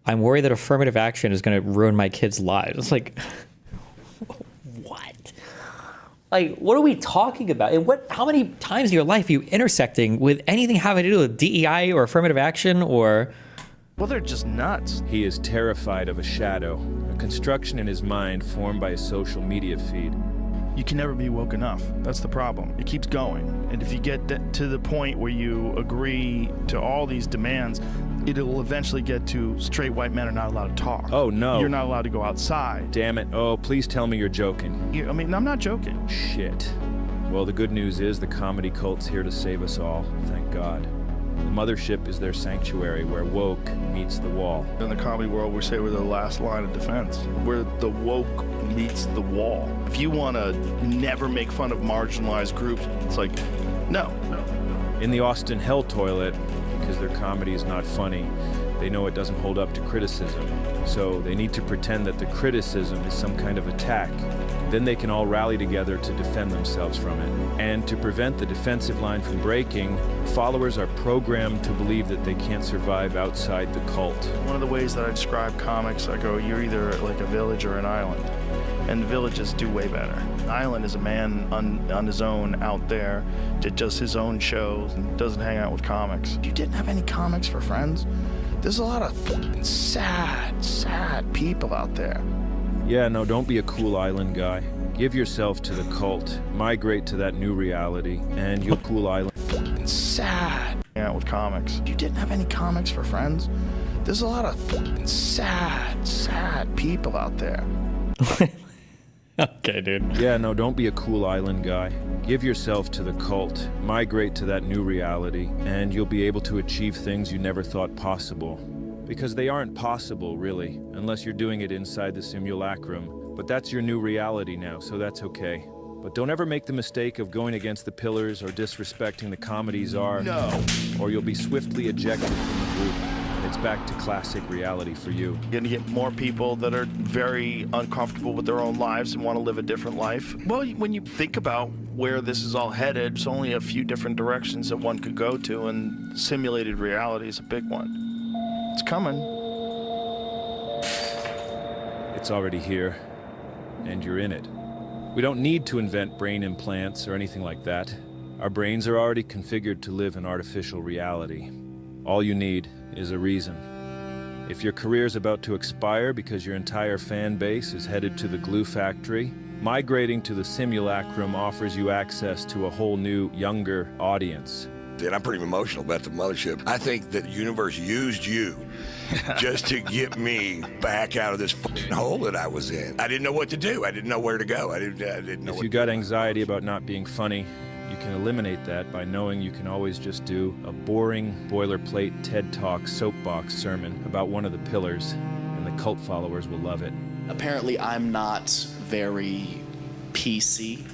I'm worried that affirmative action is going to ruin my kids' lives. It's like, what? Like, what are we talking about? And how many times in your life are you intersecting with anything having to do with DEI or affirmative action or... Well, they're just nuts. He is terrified of a shadow, a construction in his mind formed by a social media feed. You can never be woke enough. That's the problem. It keeps going. And if you get to the point where you agree to all these demands, it will eventually get to straight white men are not allowed to talk. Oh, no. You're not allowed to go outside. Damn it. Oh, please tell me you're joking. I mean, I'm not joking. Shit. Well, the good news is the comedy cult's here to save us all. Thank God. The mothership is their sanctuary where woke meets the wall. In the comedy world, we say we're the last line of defense. We're the woke meets the wall. If you want to never make fun of marginalized groups, it's like, no. In the Austin Hell Toilet, because their comedy is not funny, they know it doesn't hold up to criticism. So they need to pretend that the criticism is some kind of attack. Then they can all rally together to defend themselves from it. And to prevent the defensive line from breaking, followers are programmed to believe that they can't survive outside the cult. One of the ways that I describe comics, I go, you're either like a village or an island. And villages do way better. An island is a man on his own out there, did just his own shows and doesn't hang out with comics. You didn't have any comics for friends? There's a lot of fucking sad people out there. Yeah, no, don't be a cool island guy. Give yourself to the cult. Migrate to that new reality, and you'll cool island. Fucking sad. Hang out with comics. You didn't have any comics for friends? There's a lot of fucking sad people out there. Okay, dude. Yeah, no, don't be a cool island guy. Give yourself to the cult. Migrate to that new reality, and you'll be able to achieve things you never thought possible. Because they aren't possible, really, unless you're doing it inside the simulacrum. But that's your new reality now, so that's okay. But don't ever make the mistake of going against the pillars or disrespecting the comedy czar. No. Or you'll be swiftly ejected from the group. It's back to classic reality for you. You're gonna get more people that are very uncomfortable with their own lives and want to live a different life. Well, when you think about where this is all headed, there's only a few different directions that one could go to, and simulated reality is a big one. It's coming. It's already here, and you're in it. We don't need to invent brain implants or anything like that. Our brains are already configured to live in artificial reality. All you need is a reason. If your career's about to expire because your entire fan base is headed to the glue factory, migrating to the simulacrum offers you access to a whole new, younger audience. And I'm pretty emotional about the mothership. I think that the universe used you just to get me back out of this fucking hole that I was in. I didn't know what to do. I didn't know where to go. I didn't know. If you got anxiety about not being funny, you can eliminate that by knowing you can always just do a boring, boilerplate TED Talk soapbox sermon about one of the pillars, and the cult followers will love it. Apparently, I'm not very PC.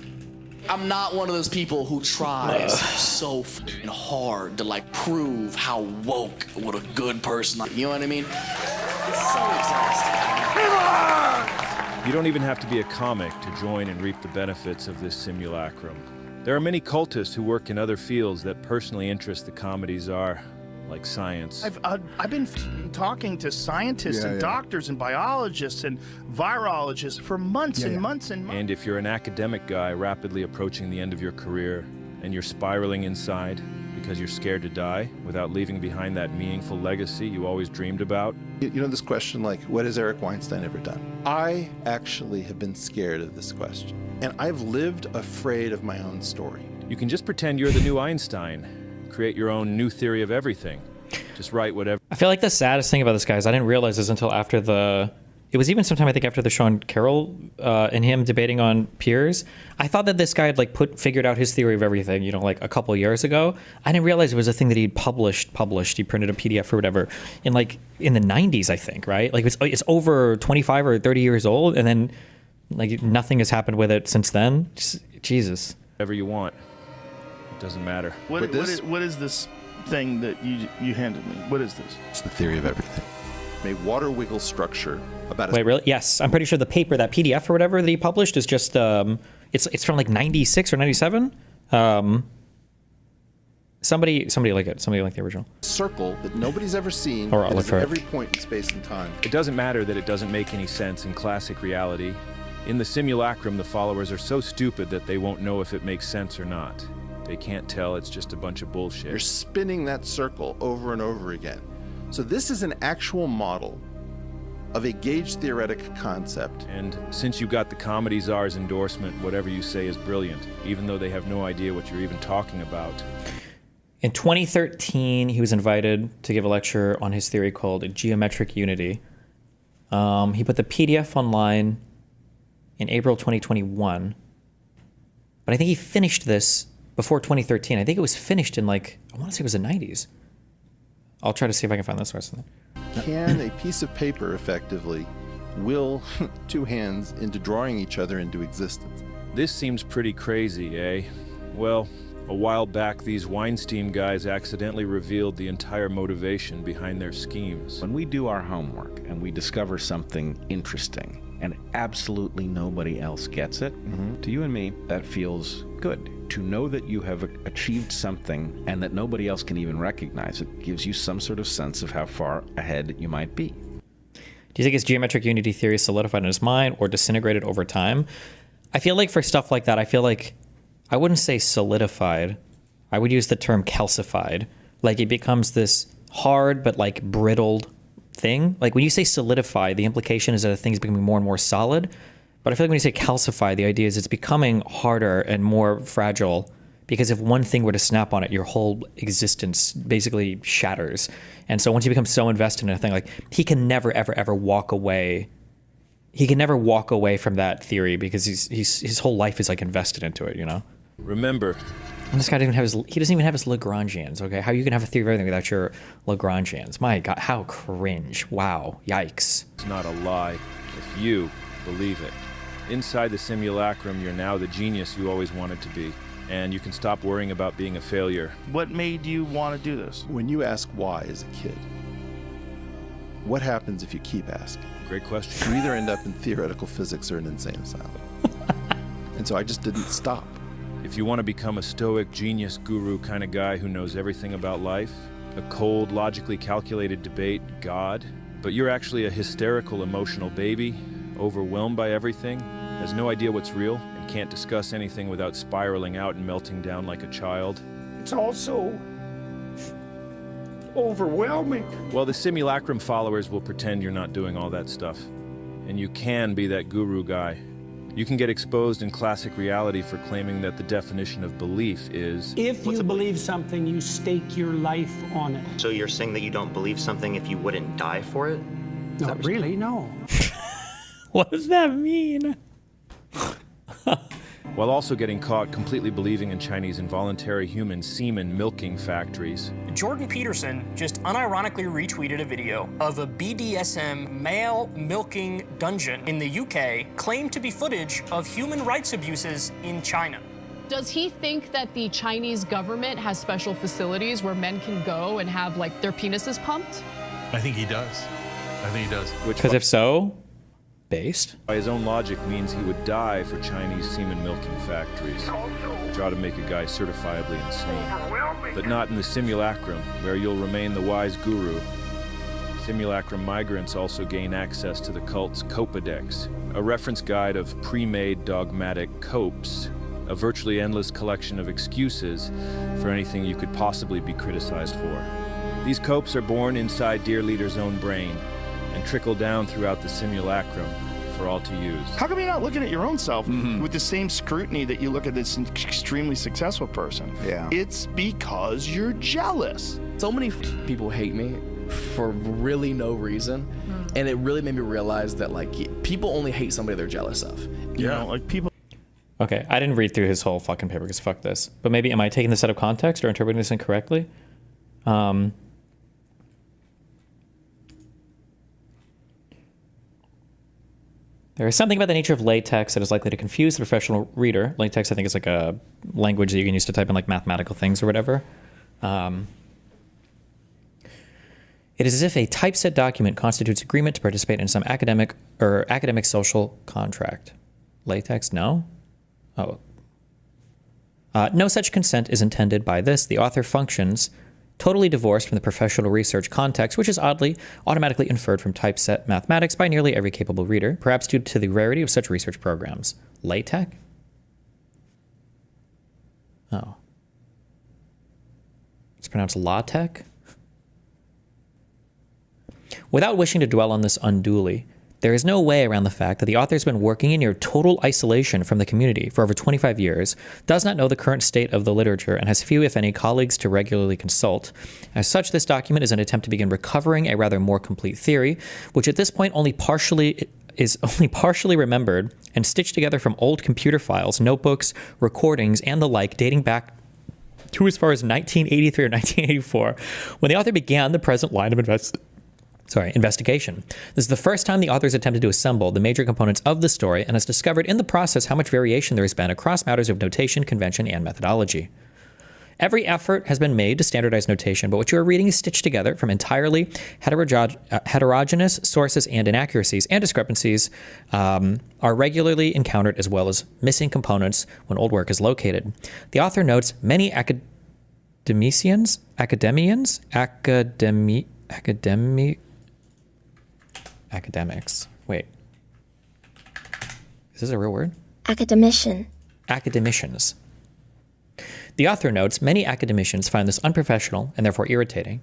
I'm not one of those people who tries so fucking hard to like prove how woke what a good person. You know what I mean? It's so exhausting. You don't even have to be a comic to join and reap the benefits of this simulacrum. There are many cultists who work in other fields that personally interest the comedy czar, like science. I've been talking to scientists and doctors and biologists and virologists for months and months and months. And if you're an academic guy rapidly approaching the end of your career and you're spiraling inside because you're scared to die without leaving behind that meaningful legacy you always dreamed about. You know this question, like, what has Eric Weinstein ever done? I actually have been scared of this question. And I've lived afraid of my own story. You can just pretend you're the new Einstein. Create your own new theory of everything. Just write whatever. I feel like the saddest thing about this guy is I didn't realize this until after it was even sometime I think after the Sean Carroll and him debating on Piers. I thought that this guy had like figured out his theory of everything, you know, like a couple years ago. I didn't realize it was a thing that he'd published. He printed a PDF or whatever in the 90s, I think, right? Like it's over 25 or 30 years old, and then like nothing has happened with it since then. Jesus. Whatever you want. It doesn't matter. What is this thing that you handed me? What is this? It's the theory of everything. A water wiggle structure about. Wait, really? Yes, I'm pretty sure the paper, that PDF or whatever that he published, is just it's from like 96 or 97. Somebody like it. Somebody like the original. Circle that nobody's ever seen. Or I'll look for it. Every point in space and time. It doesn't matter that it doesn't make any sense in classic reality. In the simulacrum, the followers are so stupid that they won't know if it makes sense or not. They can't tell. It's just a bunch of bullshit. You're spinning that circle over and over again. So this is an actual model of a gauge theoretic concept. And since you got the comedy czar's endorsement, whatever you say is brilliant, even though they have no idea what you're even talking about. In 2013, he was invited to give a lecture on his theory called geometric unity. He put the PDF online in April 2021. But I think he finished this before 2013. I think it was finished in I want to say it was the 90s. I'll try to see if I can find this source. Can a piece of paper effectively will two hands into drawing each other into existence? This seems pretty crazy, eh? Well, A while back, these Weinstein guys accidentally revealed the entire motivation behind their schemes. When we do our homework and we discover something interesting and absolutely nobody else gets it, to you and me, that feels good. To know that you have achieved something and that nobody else can even recognize it gives you some sort of sense of how far ahead you might be. Do you think his geometric unity theory solidified in his mind or disintegrated over time? I feel like for stuff like that, I wouldn't say solidified. I would use the term calcified. Like it becomes this hard but like brittled thing. Like when you say solidify, the implication is that a thing is becoming more and more solid. But I feel like when you say calcify, the idea is it's becoming harder and more fragile because if one thing were to snap on it, your whole existence basically shatters. And so once you become so invested in a thing, like he can never, ever, ever walk away. He can never walk away from that theory because his whole life is like invested into it, you know? Remember. And this guy doesn't even have his Lagrangians, okay? How are you gonna have a theory of everything without your Lagrangians? My God, how cringe. Wow, yikes. It's not a lie if you believe it. Inside the simulacrum, you're now the genius you always wanted to be. And you can stop worrying about being a failure. What made you want to do this? When you ask why as a kid, what happens if you keep asking? Great question. You either end up in theoretical physics or an insane asylum. And so I just didn't stop. If you want to become a stoic genius guru kind of guy who knows everything about life, a cold, logically calculated debate, God, but you're actually a hysterical, emotional baby, overwhelmed by everything, has no idea what's real, and can't discuss anything without spiraling out and melting down like a child. It's also overwhelming. Well, the simulacrum followers will pretend you're not doing all that stuff. And you can be that guru guy. You can get exposed in classic reality for claiming that the definition of belief is... If you believe something, you stake your life on it. So you're saying that you don't believe something if you wouldn't die for it? Not really, no. What does that mean? While also getting caught completely believing in Chinese involuntary human semen milking factories. Jordan Peterson just unironically retweeted a video of a BDSM male milking dungeon in the UK, claimed to be footage of human rights abuses in China. Does he think that the Chinese government has special facilities where men can go and have like their penises pumped? I think he does. Because if so, based. By his own logic means he would die for Chinese semen milking factories, which ought to make a guy certifiably insane. But not in the simulacrum, where you'll remain the wise guru. Simulacrum migrants also gain access to the cult's Copadex, a reference guide of pre-made dogmatic copes, a virtually endless collection of excuses for anything you could possibly be criticized for. These copes are born inside Dear Leader's own brain, and trickle down throughout the simulacrum for all to use. How come you're not looking at your own self with the same scrutiny that you look at this extremely successful person? Yeah. It's because you're jealous. So many people hate me for really no reason, and it really made me realize that like people only hate somebody they're jealous of. You know, like people. Okay, I didn't read through his whole fucking paper because fuck this. But maybe am I taking this out of context or interpreting this incorrectly? There is something about the nature of latex that is likely to confuse the professional reader. Latex, I think, is like a language that you can use to type in like mathematical things or whatever. It is as if a typeset document constitutes agreement to participate in some academic social contract. Latex, no? Oh. No such consent is intended by this. The author functions totally divorced from the professional research context, which is oddly automatically inferred from typeset mathematics by nearly every capable reader, perhaps due to the rarity of such research programs. LaTeX? Oh. It's pronounced LaTeX? Without wishing to dwell on this unduly, there is no way around the fact that the author has been working in near total isolation from the community for over 25 years, does not know the current state of the literature, and has few, if any, colleagues to regularly consult. As such, this document is an attempt to begin recovering a rather more complete theory, which at this point only partially remembered and stitched together from old computer files, notebooks, recordings, and the like, dating back to as far as 1983 or 1984, when the author began the present line of investigation. This is the first time the author has attempted to assemble the major components of the story and has discovered in the process how much variation there has been across matters of notation, convention, and methodology. Every effort has been made to standardize notation, but what you are reading is stitched together from entirely heterogeneous sources, and inaccuracies and discrepancies are regularly encountered, as well as missing components when old work is located. The author notes many academics. Wait. Is this a real word? Academicians. The author notes many academicians find this unprofessional and therefore irritating.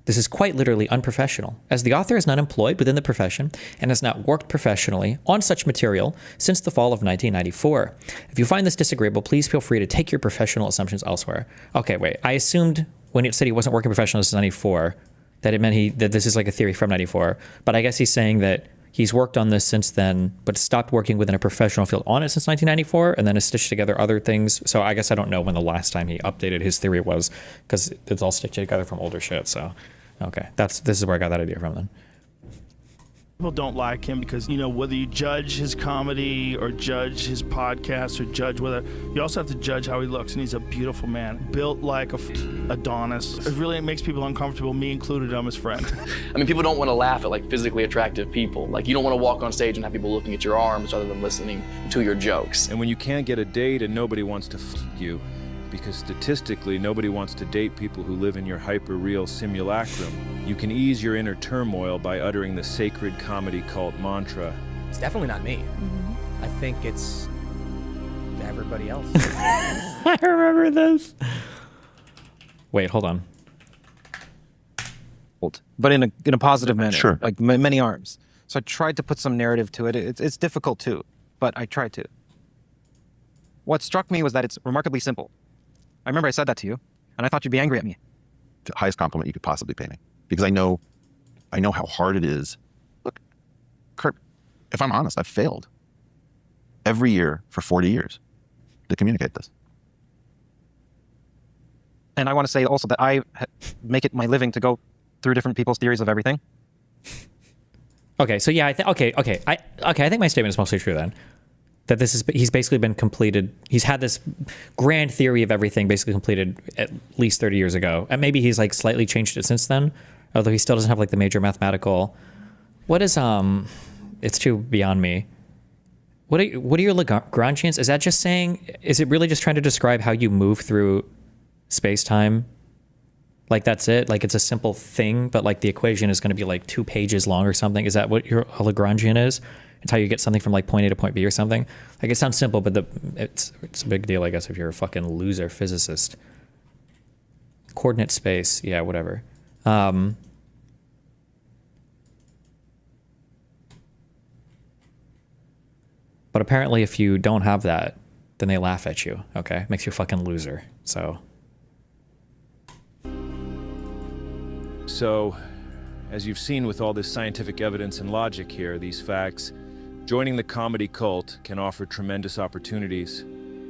This is quite literally unprofessional, as the author is not employed within the profession and has not worked professionally on such material since the fall of 1994. If you find this disagreeable, please feel free to take your professional assumptions elsewhere. Okay, wait. I assumed when it said he wasn't working professionally since 94 that it meant that this is like a theory from 94. But I guess he's saying that he's worked on this since then, but stopped working within a professional field on it since 1994, and then has stitched together other things. So I guess I don't know when the last time he updated his theory was, because it's all stitched together from older shit. So, okay, this is where I got that idea from then. People don't like him because, whether you judge his comedy or judge his podcast or judge whether, you also have to judge how he looks, and he's a beautiful man, built like a Adonis. It really makes people uncomfortable, me included. I'm his friend. I mean, people don't want to laugh at like physically attractive people. Like, you don't want to walk on stage and have people looking at your arms rather than listening to your jokes. And when you can't get a date and nobody wants to you, because statistically nobody wants to date people who live in your hyper-real simulacrum, you can ease your inner turmoil by uttering the sacred comedy cult mantra. It's definitely not me. I think it's everybody else. I remember this. Wait, hold on. But in a positive manner. Sure. Like many arms. So I tried to put some narrative to it. It's difficult too, but I tried to. What struck me was that it's remarkably simple. I remember I said that to you, and I thought you'd be angry at me. The highest compliment you could possibly pay me, because I know how hard it is. Look, Kurt, if I'm honest, I've failed every year for 40 years to communicate this. And I want to say also that I make it my living to go through different people's theories of everything. Okay, so yeah, I think my statement is mostly true then. That he's basically been completed. He's had this grand theory of everything basically completed at least 30 years ago, and maybe he's like slightly changed it since then. Although he still doesn't have like the major mathematical. What is It's too beyond me. What are your Lagrangians? Is that just saying? Is it really just trying to describe how you move through space-time? Like that's it? Like it's a simple thing, but like the equation is going to be like 2 pages long or something. Is that what your Lagrangian is? It's how you get something from like point A to point B or something. Like it sounds simple, but it's a big deal, I guess, if you're a fucking loser physicist. Coordinate space, yeah, whatever. But apparently, if you don't have that, then they laugh at you. Okay, makes you a fucking loser. So, as you've seen with all this scientific evidence and logic here, these facts. Joining the comedy cult can offer tremendous opportunities.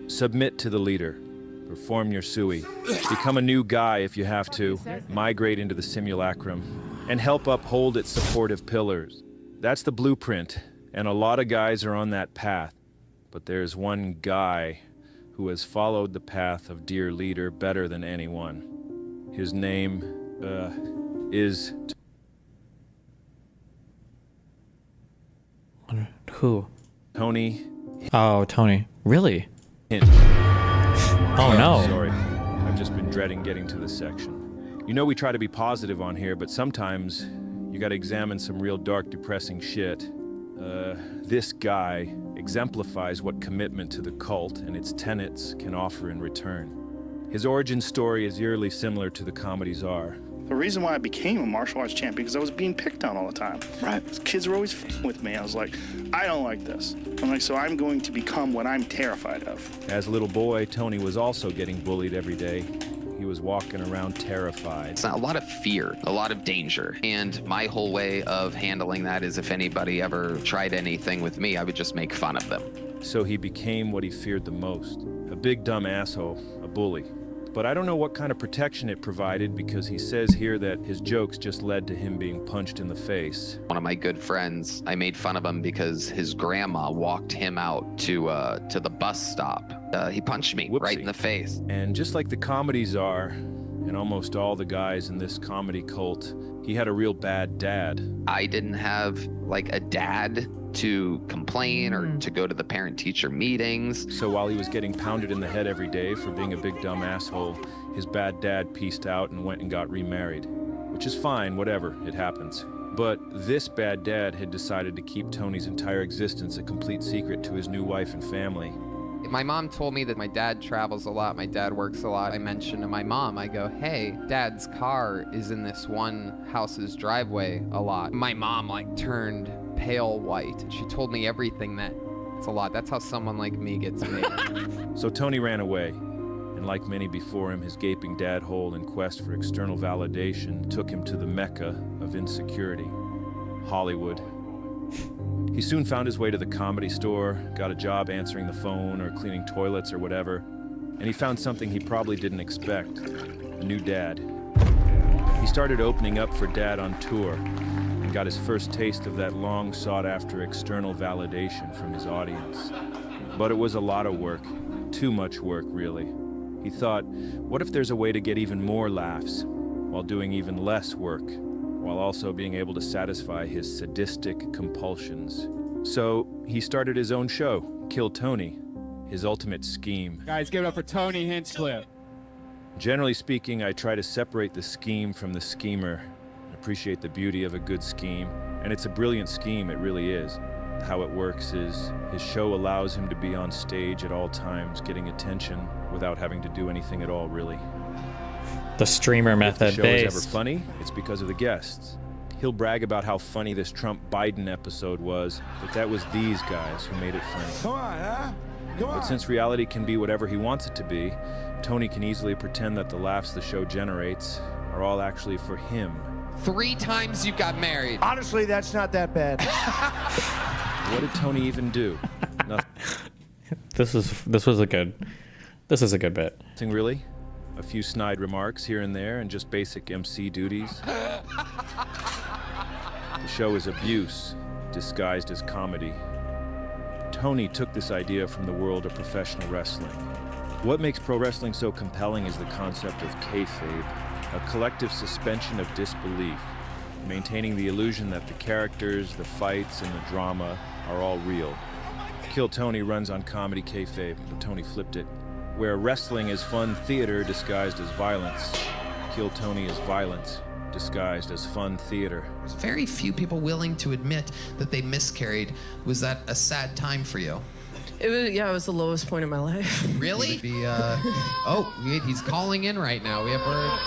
Submit to the leader. Perform your sui. Become a new guy if you have to. Migrate into the simulacrum. And help uphold its supportive pillars. That's the blueprint, and a lot of guys are on that path. But there's one guy who has followed the path of dear leader better than anyone. His name, is... Who? Tony. Oh, Tony. Really? Oh, no. Sorry. I've just been dreading getting to this section. You know we try to be positive on here, but sometimes you gotta examine some real dark, depressing shit. This guy exemplifies what commitment to the cult and its tenets can offer in return. His origin story is eerily similar to the comedy czar. The reason why I became a martial arts champion because I was being picked on all the time. Right. Kids were always f***ing with me. I was like, I don't like this. I'm like, so I'm going to become what I'm terrified of. As a little boy, Tony was also getting bullied every day. He was walking around terrified. It's a lot of fear, a lot of danger. And my whole way of handling that is if anybody ever tried anything with me, I would just make fun of them. So he became what he feared the most. A big dumb asshole, a bully. But I don't know what kind of protection it provided, because he says here that his jokes just led to him being punched in the face. One of my good friends, I made fun of him because his grandma walked him out to the bus stop. He punched me right in the face. And just like the comedy czar and almost all the guys in this comedy cult, he had a real bad dad. I didn't have like a dad to complain or to go to the parent-teacher meetings. So while he was getting pounded in the head every day for being a big dumb asshole, his bad dad pieced out and went and got remarried. Which is fine, whatever, it happens. But this bad dad had decided to keep Tony's entire existence a complete secret to his new wife and family. My mom told me that my dad travels a lot, my dad works a lot. I mentioned to my mom, I go, hey, Dad's car is in this one house's driveway a lot. My mom like turned pale white. She told me everything that it's a lot. That's how someone like me gets made. So Tony ran away, and like many before him, his gaping dad hole in quest for external validation took him to the mecca of insecurity, Hollywood. He soon found his way to the Comedy Store, got a job answering the phone or cleaning toilets or whatever, and he found something he probably didn't expect, a new dad. He started opening up for Dad on tour and got his first taste of that long sought-after external validation from his audience. But it was a lot of work, too much work, really. He thought, what if there's a way to get even more laughs while doing even less work, while also being able to satisfy his sadistic compulsions? So he started his own show, Kill Tony, his ultimate scheme. Guys, give it up for Tony Hinchcliffe. Generally speaking, I try to separate the scheme from the schemer, appreciate the beauty of a good scheme, and it's a brilliant scheme, it really is. How it works is his show allows him to be on stage at all times, getting attention without having to do anything at all, really. The streamer method If the show based. is ever funny, it's because of the guests. He'll brag about how funny this Trump-Biden episode was, but that was these guys who made it funny. Come on, huh? Come on. But since reality can be whatever he wants it to be, Tony can easily pretend that the laughs the show generates are all actually for him. 3 times you got married. Honestly, that's not that bad. What did Tony even do? Nothing. This is a good bit. Nothing really. A few snide remarks here and there and just basic MC duties. The show is abuse, disguised as comedy. Tony took this idea from the world of professional wrestling. What makes pro wrestling so compelling is the concept of kayfabe, a collective suspension of disbelief, maintaining the illusion that the characters, the fights, and the drama are all real. Kill Tony runs on comedy kayfabe, but Tony flipped it. Where wrestling is fun theater disguised as violence, Kill Tony is violence disguised as fun theater. There's very few people willing to admit that they miscarried. Was that a sad time for you? It was the lowest point in my life. Really? Oh, wait, he's calling in right now. We have word.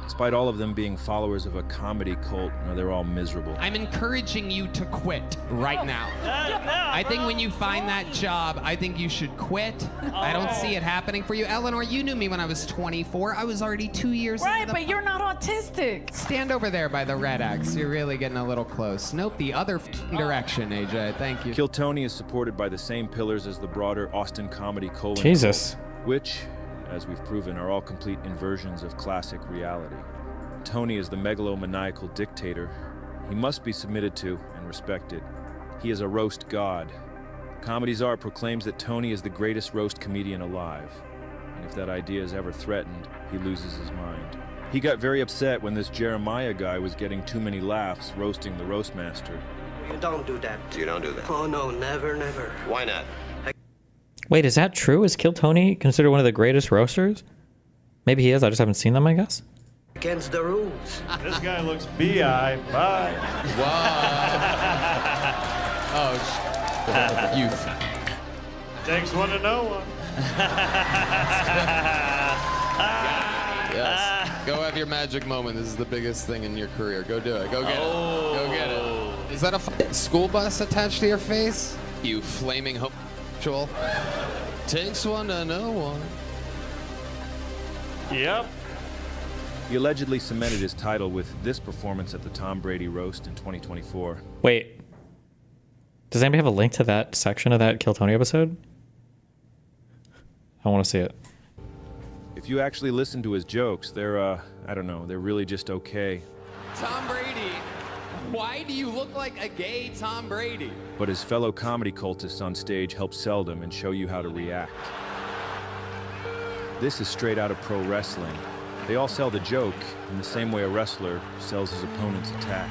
Despite all of them being followers of a comedy cult, they're all miserable. I'm encouraging you to quit right now. I think when you find that job, I think you should quit. I don't see it happening for you. Eleanor, you knew me when I was 24. I was already 2 years Right, into but you're not autistic. Stand over there by the red X. You're really getting a little close. Nope, the other direction, AJ. Thank you. Kill Tony is supported by the same pillars as the broader Austin comedy colon Jesus. cult, which, as we've proven, are all complete inversions of classic reality. Tony is the megalomaniacal dictator. He must be submitted to and respected. He is a roast god. Comedy Czar proclaims that Tony is the greatest roast comedian alive. And if that idea is ever threatened, he loses his mind. He got very upset when this Jeremiah guy was getting too many laughs roasting the roastmaster. You don't do that. You don't do that? Oh, no, never, never. Why not? Wait, is that true? Is Kill Tony considered one of the greatest roasters? Maybe he is. I just haven't seen them, I guess. Against the rules. This guy looks bi. Bye. Oh, youth. Takes one to know one. Yes. Go have your magic moment. This is the biggest thing in your career. Go do it. Go get it. Go get it. Is that a school bus attached to your face? You flaming homosexual. Takes one to know one. Yep. He allegedly cemented his title with this performance at the Tom Brady roast in 2024. Wait. Does anybody have a link to that section of that Kill Tony episode? I want to see it. If If you actually listen to his jokes, they're, I don't know, they're really just okay. Tom Brady, why do you look like a gay Tom Brady? But his fellow comedy cultists on stage help sell them and show you how to react. This is straight out of pro wrestling. They all sell the joke in the same way a wrestler sells his opponent's attack.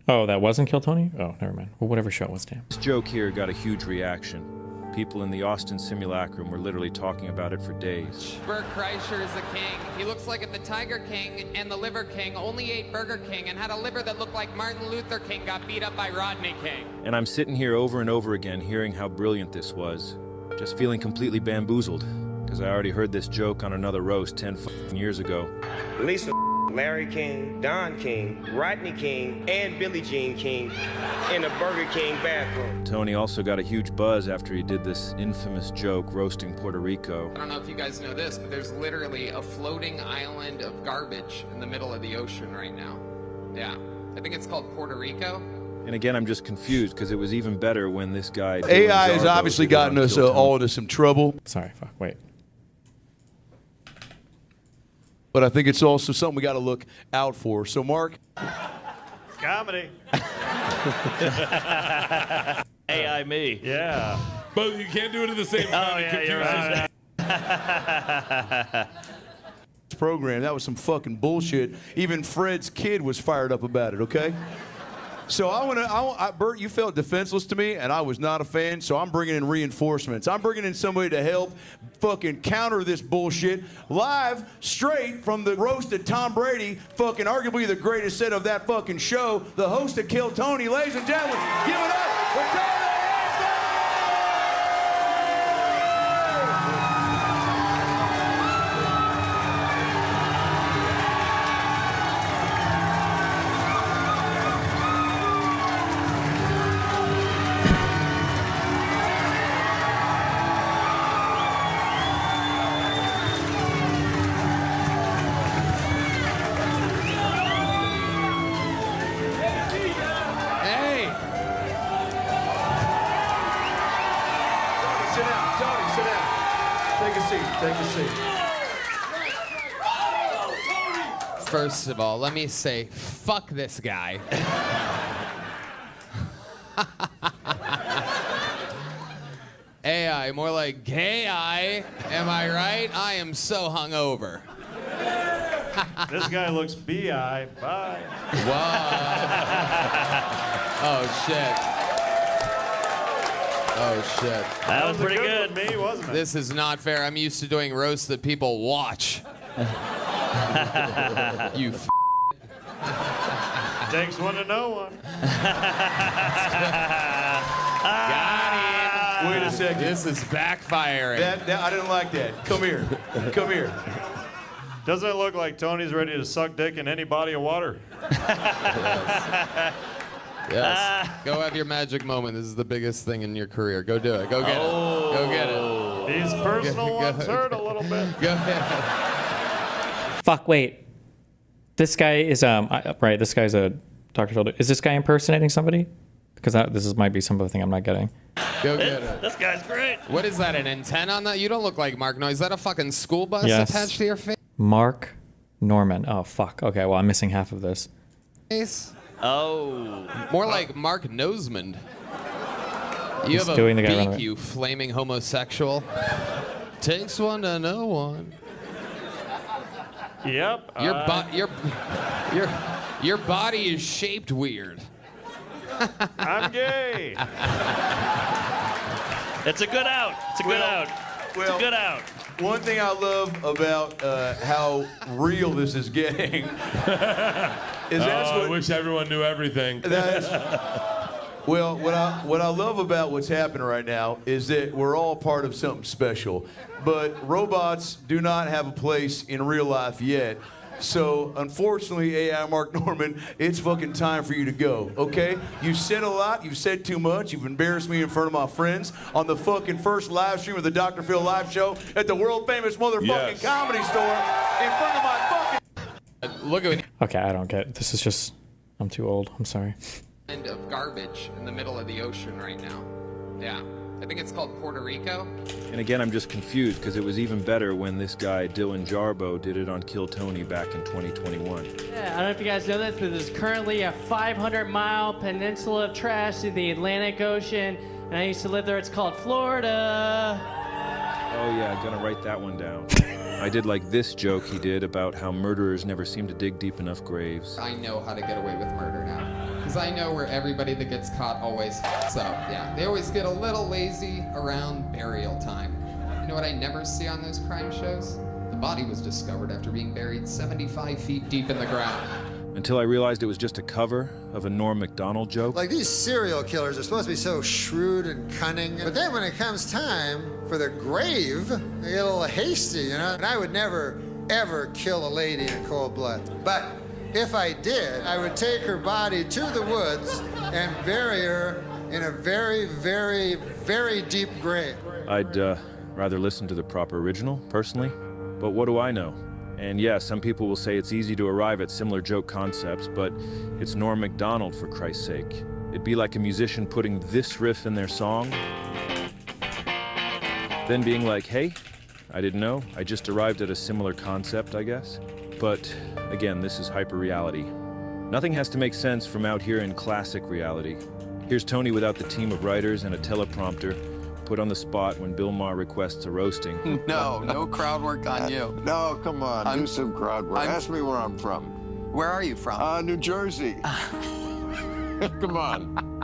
Oh, that wasn't Kill Tony? Oh, never mind. Well, whatever show it was, damn. This joke here got a huge reaction. People in the Austin simulacrum were literally talking about it for days. Bert Kreischer is the king. He looks like if the Tiger King and the Liver King only ate Burger King and had a liver that looked like Martin Luther King got beat up by Rodney King. And I'm sitting here over and over again hearing how brilliant this was. Just feeling completely bamboozled. Because I already heard this joke on another roast 10 years ago. Lisa, Larry King, Don King, Rodney King, and Billie Jean King in the Burger King bathroom. Tony also got a huge buzz after he did this infamous joke roasting Puerto Rico. I don't know if you guys know this, but there's literally a floating island of garbage in the middle of the ocean right now. Yeah, I think it's called Puerto Rico. And again, I'm just confused because it was even better when this guy... AI has obviously gotten us all into some trouble. Sorry, fuck, wait. But I think it's also something we got to look out for. So, Mark? Comedy. AI me. Yeah. But you can't do it at the same time. Oh, yeah, you're right. This program, that was some fucking bullshit. Even Fred's kid was fired up about it, okay? So Bert, you felt defenseless to me, and I was not a fan, so I'm bringing in reinforcements. I'm bringing in somebody to help fucking counter this bullshit live, straight from the roasted Tom Brady, fucking arguably the greatest set of that fucking show, the host of Kill Tony. Ladies and gentlemen, give it up for Tony! First of all, let me say, fuck this guy. AI, more like gay-I. Am I right? I am so hungover. This guy looks bi. Bye. Oh, shit. Oh, shit. That was pretty good. Me, wasn't it? This is not fair. I'm used to doing roasts that people watch. You Takes one to know one. Got him. Wait a second. This is backfiring. That I didn't like that. Come here. Come here. Doesn't it look like Tony's ready to suck dick in any body of water? Yes. Go have your magic moment. This is the biggest thing in your career. Go do it. Go get it. Go get it. These personal ones hurt a little bit. Go ahead. Fuck, wait. This guy is, right, this guy's a Dr. Phil. Is this guy impersonating somebody? Because might be some of the thing I'm not getting. Go get it. This guy's great. What is that, an antenna on that? You don't look like Mark. No, is that a fucking school bus Yes. attached to your Mark Norman. Oh, fuck. Okay, well, I'm missing half of this. face? Oh. More like Mark Nosemond. You have a doing the guy beak, running. you flaming homosexual. Takes one to know one. Yep. Your body is shaped weird. I'm gay. It's a good out. It's a good out. It's a good out. One thing I love about how real this is getting is I wish everyone knew everything. Well, what I love about what's happening right now is that we're all part of something special, but robots do not have a place in real life yet. So, unfortunately, AI Mark Norman, it's fucking time for you to go, okay? You've said a lot, you've said too much, you've embarrassed me in front of my friends on the fucking first live stream of the Dr. Phil live show at the world-famous motherfucking Comedy Store in front of my fucking... Look at me. Okay, I don't get it. This is just, I'm too old. I'm sorry. Of garbage in the middle of the ocean right now. Yeah. I think it's called Puerto Rico. And again, I'm just confused because it was even better when this guy, Dylan Jarbo, did it on Kill Tony back in 2021. Yeah, I don't know if you guys know this, but there's currently a 500-mile peninsula of trash in the Atlantic Ocean, and I used to live there. It's called Florida. Oh yeah, I'm gonna write that one down. I did like this joke he did about how murderers never seem to dig deep enough graves. I know how to get away with murder now. Because I know where everybody that gets caught always. So, yeah, they always get a little lazy around burial time. You know what I never see on those crime shows? The body was discovered after being buried 75 feet deep in the ground. Until I realized it was just a cover of a Norm Macdonald joke. Like, these serial killers are supposed to be so shrewd and cunning, but then when it comes time for the grave, they get a little hasty, you know? And I would never, ever kill a lady in cold blood. But if I did, I would take her body to the woods and bury her in a very, very, very deep grave. I'd rather listen to the proper original, personally. But what do I know? And yeah, some people will say it's easy to arrive at similar joke concepts, but it's Norm Macdonald, for Christ's sake. It'd be like a musician putting this riff in their song, then being like, hey, I didn't know. I just arrived at a similar concept, I guess. But again, this is hyper-reality. Nothing has to make sense from out here in classic reality. Here's Tony without the team of writers and a teleprompter, put on the spot when Bill Maher requests a roasting. No crowd work on you. No, come on, do some crowd work. Ask me where I'm from. Where are you from? New Jersey. Come on.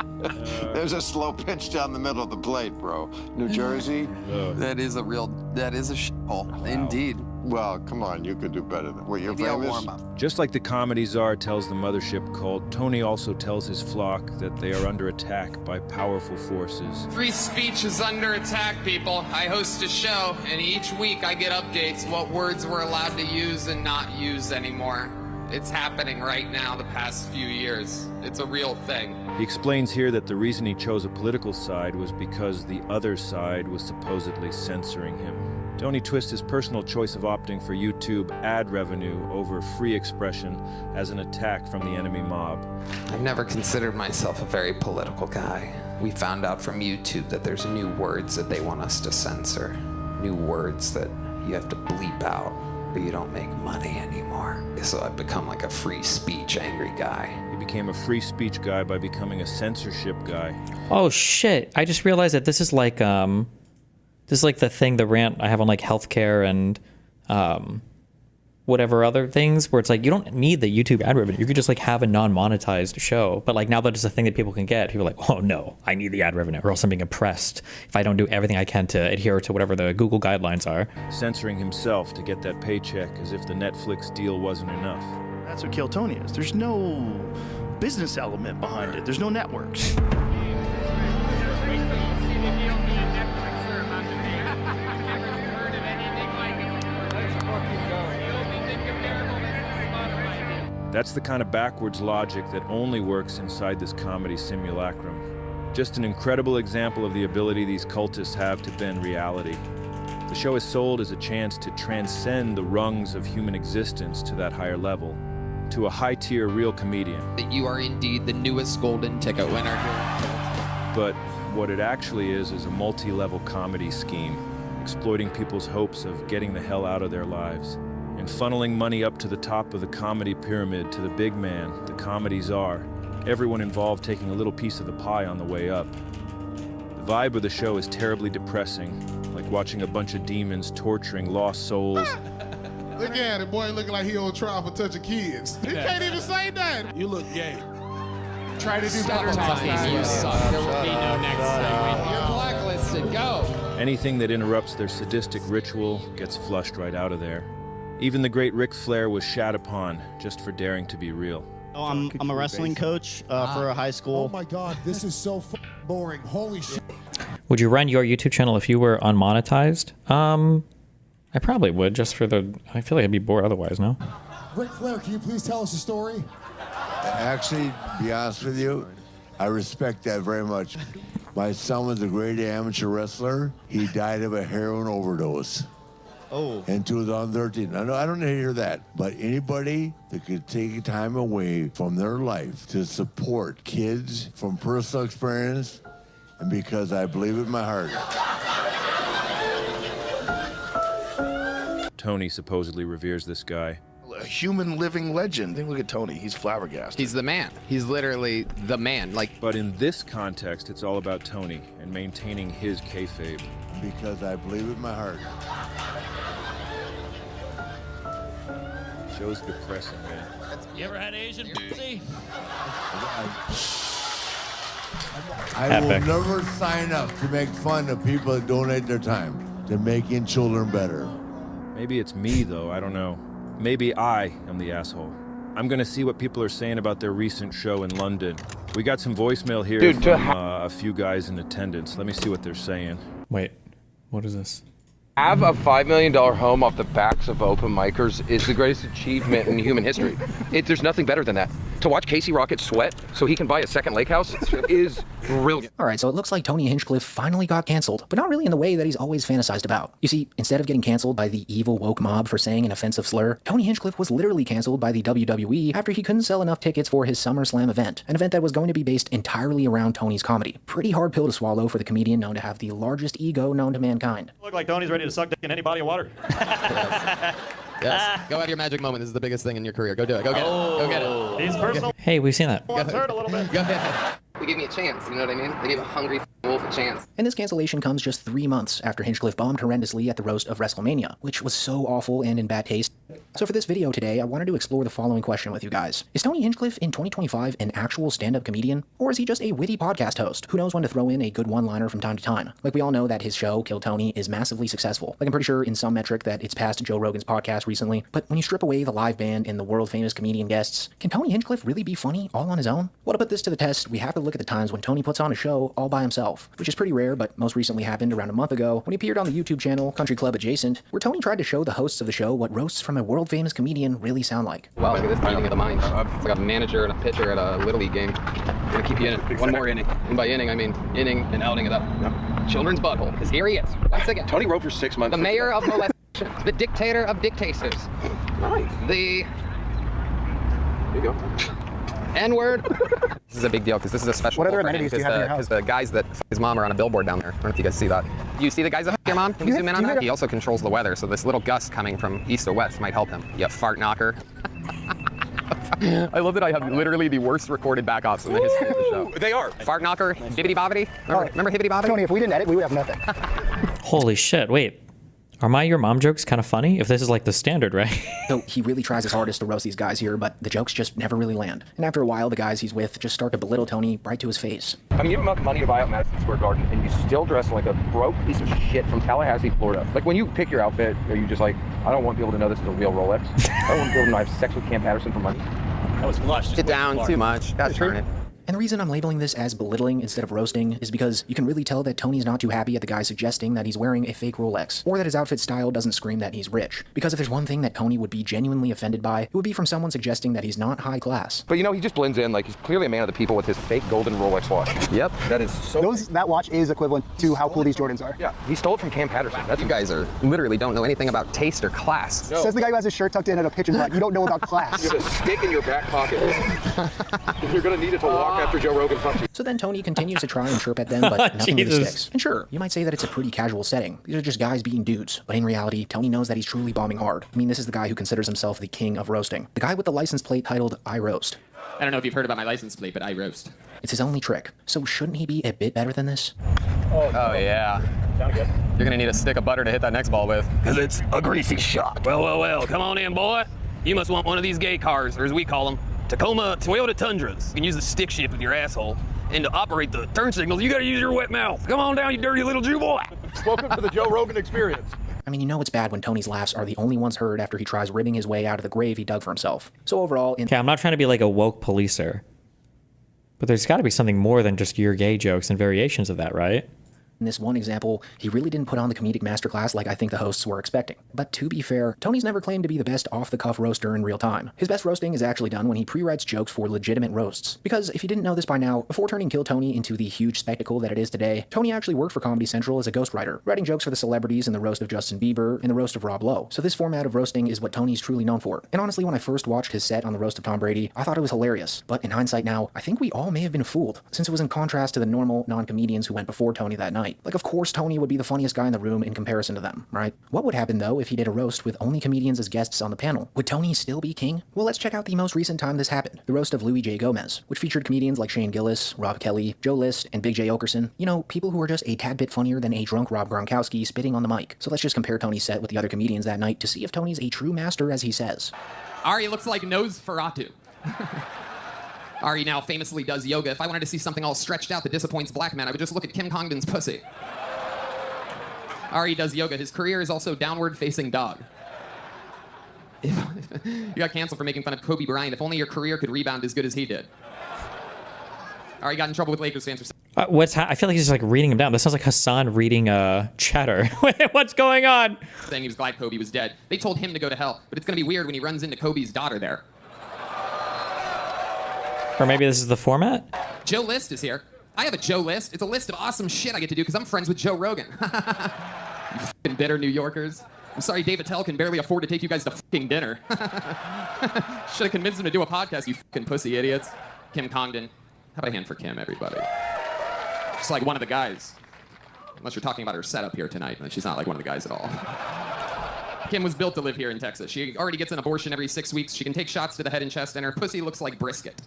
There's a slow pitch down the middle of the plate, bro. New Jersey. That is a shithole, indeed. Well, come on, you could do better than what you're famous. Just like the comedy czar tells the mothership cult, Tony also tells his flock that they are under attack by powerful forces. Free speech is under attack, people. I host a show, and each week I get updates what words we're allowed to use and not use anymore. It's happening right now the past few years. It's a real thing. He explains here that the reason he chose a political side was because the other side was supposedly censoring him. Tony twists his personal choice of opting for YouTube ad revenue over free expression as an attack from the enemy mob. I've never considered myself a very political guy. We found out from YouTube that there's new words that they want us to censor. New words that you have to bleep out or you don't make money anymore. So I've become like a free speech angry guy. He became a free speech guy by becoming a censorship guy. Oh shit, I just realized that this is like the rant I have on like healthcare and whatever other things where it's like you don't need the YouTube ad revenue. You could just like have a non-monetized show. But like now that it's a thing that people can get, people are like, oh no, I need the ad revenue or else I'm being oppressed if I don't do everything I can to adhere to whatever the Google guidelines are. Censoring himself to get that paycheck as if the Netflix deal wasn't enough. That's what Kill Tony is. There's no business element behind it. There's no networks. That's the kind of backwards logic that only works inside this comedy simulacrum. Just an incredible example of the ability these cultists have to bend reality. The show is sold as a chance to transcend the rungs of human existence to that higher level, to a high-tier real comedian. That you are indeed the newest golden ticket winner here. But what it actually is a multi-level comedy scheme, exploiting people's hopes of getting the hell out of their lives, and funneling money up to the top of the comedy pyramid to the big man, the comedy czar, everyone involved taking a little piece of the pie on the way up. The vibe of the show is terribly depressing, like watching a bunch of demons torturing lost souls. Look at it, boy, looking like he on trial for touching kids. He can't even say that. You look gay. Try to do better next time. You suck. There will be no next segment. You're blacklisted. Go. Anything that interrupts their sadistic ritual gets flushed right out of there. Even the great Ric Flair was shat upon just for daring to be real. Oh, I'm a wrestling coach for a high school. Oh my God, this is so boring. Holy shit. Would you run your YouTube channel if you were unmonetized? I probably would, just for the... I feel like I'd be bored otherwise, no? Ric Flair, can you please tell us a story? Actually, to be honest with you, I respect that very much. My son was a great amateur wrestler. He died of a heroin overdose. Oh. In 2013. I don't need to hear that, but anybody that could take time away from their life to support kids from personal experience and because I believe it in my heart. Tony supposedly reveres this guy. A human living legend. Look at Tony. He's flabbergasted. He's the man. He's literally the man. But in this context, it's all about Tony and maintaining his kayfabe. Because I believe it in my heart. Show's depressing, man. You ever had Asian pussy? I will never sign up to make fun of people that donate their time to making children better. Maybe it's me, though. I don't know. Maybe I am the asshole. I'm gonna see what people are saying about their recent show in London. We got some voicemail here from a few guys in attendance. Let me see what they're saying. Wait, what is this? Have a $5 million home off the backs of open micers is the greatest achievement in human history. There's nothing better than that. To watch Casey Rocket sweat so he can buy a second lake house is brilliant. All right, so it looks like Tony Hinchcliffe finally got canceled, but not really in the way that he's always fantasized about. You see, instead of getting canceled by the evil woke mob for saying an offensive slur, Tony Hinchcliffe was literally canceled by the WWE after he couldn't sell enough tickets for his SummerSlam event, an event that was going to be based entirely around Tony's comedy. Pretty hard pill to swallow for the comedian known to have the largest ego known to mankind. Look like Tony's ready to suck dick in any body of water. Yes. Go have your magic moment. This is the biggest thing in your career. Go do it. Go get it. Go get it. He's personal. Hey, we've seen that. Go hurt a little bit. Go ahead. They gave me a chance. You know what I mean? They gave a hungry wolf a chance. And this cancellation comes just 3 months after Hinchcliffe bombed horrendously at the roast of WrestleMania, which was so awful and in bad taste. So for this video today, I wanted to explore the following question with you guys. Is Tony Hinchcliffe in 2025 an actual stand-up comedian? Or is he just a witty podcast host who knows when to throw in a good one-liner from time to time? Like, we all know that his show, Kill Tony, is massively successful. Like, I'm pretty sure in some metric that it's passed Joe Rogan's podcast recently. But when you strip away the live band and the world-famous comedian guests, can Tony Hinchcliffe really be funny all on his own? Well, to put this to the test, we have to look at the times when Tony puts on a show all by himself, which is pretty rare, but most recently happened around a month ago when he appeared on the YouTube channel Country Club Adjacent, where Tony tried to show the hosts of the show what roasts from a world-famous comedian really sound like. Wow, look at this meeting of the minds. It's like a manager and a pitcher at a Little League game. I'm gonna keep you in it. One more inning. And by inning, I mean inning and outing it up. Children's butthole, because here he is. Once again. Tony wrote for 6 months. The mayor of molestation. The dictator of dictators. Nice. The... There you go. N-word. This is a big deal because this is a special. What other amenities do you have in your house? Because the guys that f his mom are on a billboard down there. I don't know if you guys see that. Do you see the guys that f your mom? Can you zoom in on that? He also controls the weather, so this little gust coming from east or west might help him. You fart knocker. I love that I have literally the worst recorded backups in the history of the show. They are. Fart knocker, hibbity bobbity. Remember hibbity bobbity? Tony, if we didn't edit, we would have nothing. Holy shit, wait. Are my your mom jokes kind of funny? If this is like the standard, right? So he really tries his hardest to roast these guys here, but the jokes just never really land. And after a while, the guys he's with just start to belittle Tony right to his face. I mean, you have enough money to buy out Madison Square Garden, and you still dress like a broke piece of shit from Tallahassee, Florida. Like, when you pick your outfit, are you just like, I don't want people to know this is a real Rolex. I don't want people to know I have sex with Cam Patterson for money. That was flush. Get down too much. Gotta turn it. And the reason I'm labeling this as belittling instead of roasting is because you can really tell that Tony's not too happy at the guy suggesting that he's wearing a fake Rolex, or that his outfit style doesn't scream that he's rich. Because if there's one thing that Tony would be genuinely offended by, it would be from someone suggesting that he's not high class. But you know, he just blends in. Like, he's clearly a man of the people with his fake golden Rolex watch. Yep. That is so... That watch is equivalent to how cool these Jordans are. Yeah, he stole it from Cam Patterson. That's You guys are literally don't know anything about taste or class. No. Says the guy who has his shirt tucked in at a pitch and putt. You don't know about class. You have a stick in your back pocket. You're gonna need it to walk after Joe Rogan punches. So then Tony continues to try and chirp at them, but nothing really Jesus. sticks. And sure, you might say that it's a pretty casual setting. These are just guys being dudes. But in reality, Tony knows that he's truly bombing hard. I mean, this is the guy who considers himself the king of roasting. The guy with the license plate titled I Roast. I don't know if you've heard about my license plate, but I roast. It's his only trick. So shouldn't he be a bit better than this? Oh yeah. You're gonna need a stick of butter to hit that next ball with. Because it's a greasy shot. Well, come on in, boy. You must want one of these gay cars, or as we call them, Tacoma Toyota Tundras. You can use the stick shift with your asshole. And to operate the turn signals, you gotta use your wet mouth. Come on down, you dirty little Jew boy. Welcome to the Joe Rogan experience. I mean, you know it's bad when Tony's laughs are the only ones heard after he tries ribbing his way out of the grave he dug for himself. So overall, Okay, I'm not trying to be like a woke policer, but there's got to be something more than just your gay jokes and variations of that, right? In this one example, he really didn't put on the comedic masterclass like I think the hosts were expecting. But to be fair, Tony's never claimed to be the best off-the-cuff roaster in real time. His best roasting is actually done when he pre-writes jokes for legitimate roasts. Because if you didn't know this by now, before turning Kill Tony into the huge spectacle that it is today, Tony actually worked for Comedy Central as a ghostwriter, writing jokes for the celebrities in the roast of Justin Bieber and the roast of Rob Lowe. So this format of roasting is what Tony's truly known for. And honestly, when I first watched his set on the roast of Tom Brady, I thought it was hilarious. But in hindsight now, I think we all may have been fooled, since it was in contrast to the normal non-comedians who went before Tony that night. Like, of course Tony would be the funniest guy in the room in comparison to them, right? What would happen though if he did a roast with only comedians as guests on the panel? Would Tony still be king? Well, let's check out the most recent time this happened. The roast of Louis J. Gomez, which featured comedians like Shane Gillis, Rob Kelly, Joe List, and Big J. Okerson. You know, people who are just a tad bit funnier than a drunk Rob Gronkowski spitting on the mic. So let's just compare Tony's set with the other comedians that night to see if Tony's a true master as he says. Ari looks like Nosferatu. Ari now famously does yoga. If I wanted to see something all stretched out that disappoints black men, I would just look at Kim Congdon's pussy. Ari does yoga. His career is also downward-facing dog. You got canceled for making fun of Kobe Bryant. If only your career could rebound as good as he did. Ari got in trouble with Lakers fans for... I feel like he's just like reading him down. This sounds like Hassan reading chatter. What's going on? Saying he was glad Kobe was dead. They told him to go to hell, but it's going to be weird when he runs into Kobe's daughter there. Or maybe this is the format? Joe List is here. I have a Joe List. It's a list of awesome shit I get to do because I'm friends with Joe Rogan. You fucking bitter New Yorkers. I'm sorry Dave Attell can barely afford to take you guys to fucking dinner. Should have convinced him to do a podcast, you fucking pussy idiots. Kim Congdon. How about a hand for Kim, everybody? She's like one of the guys. Unless you're talking about her setup here tonight, then she's not like one of the guys at all. Kim was built to live here in Texas. She already gets an abortion every 6 weeks. She can take shots to the head and chest, and her pussy looks like brisket.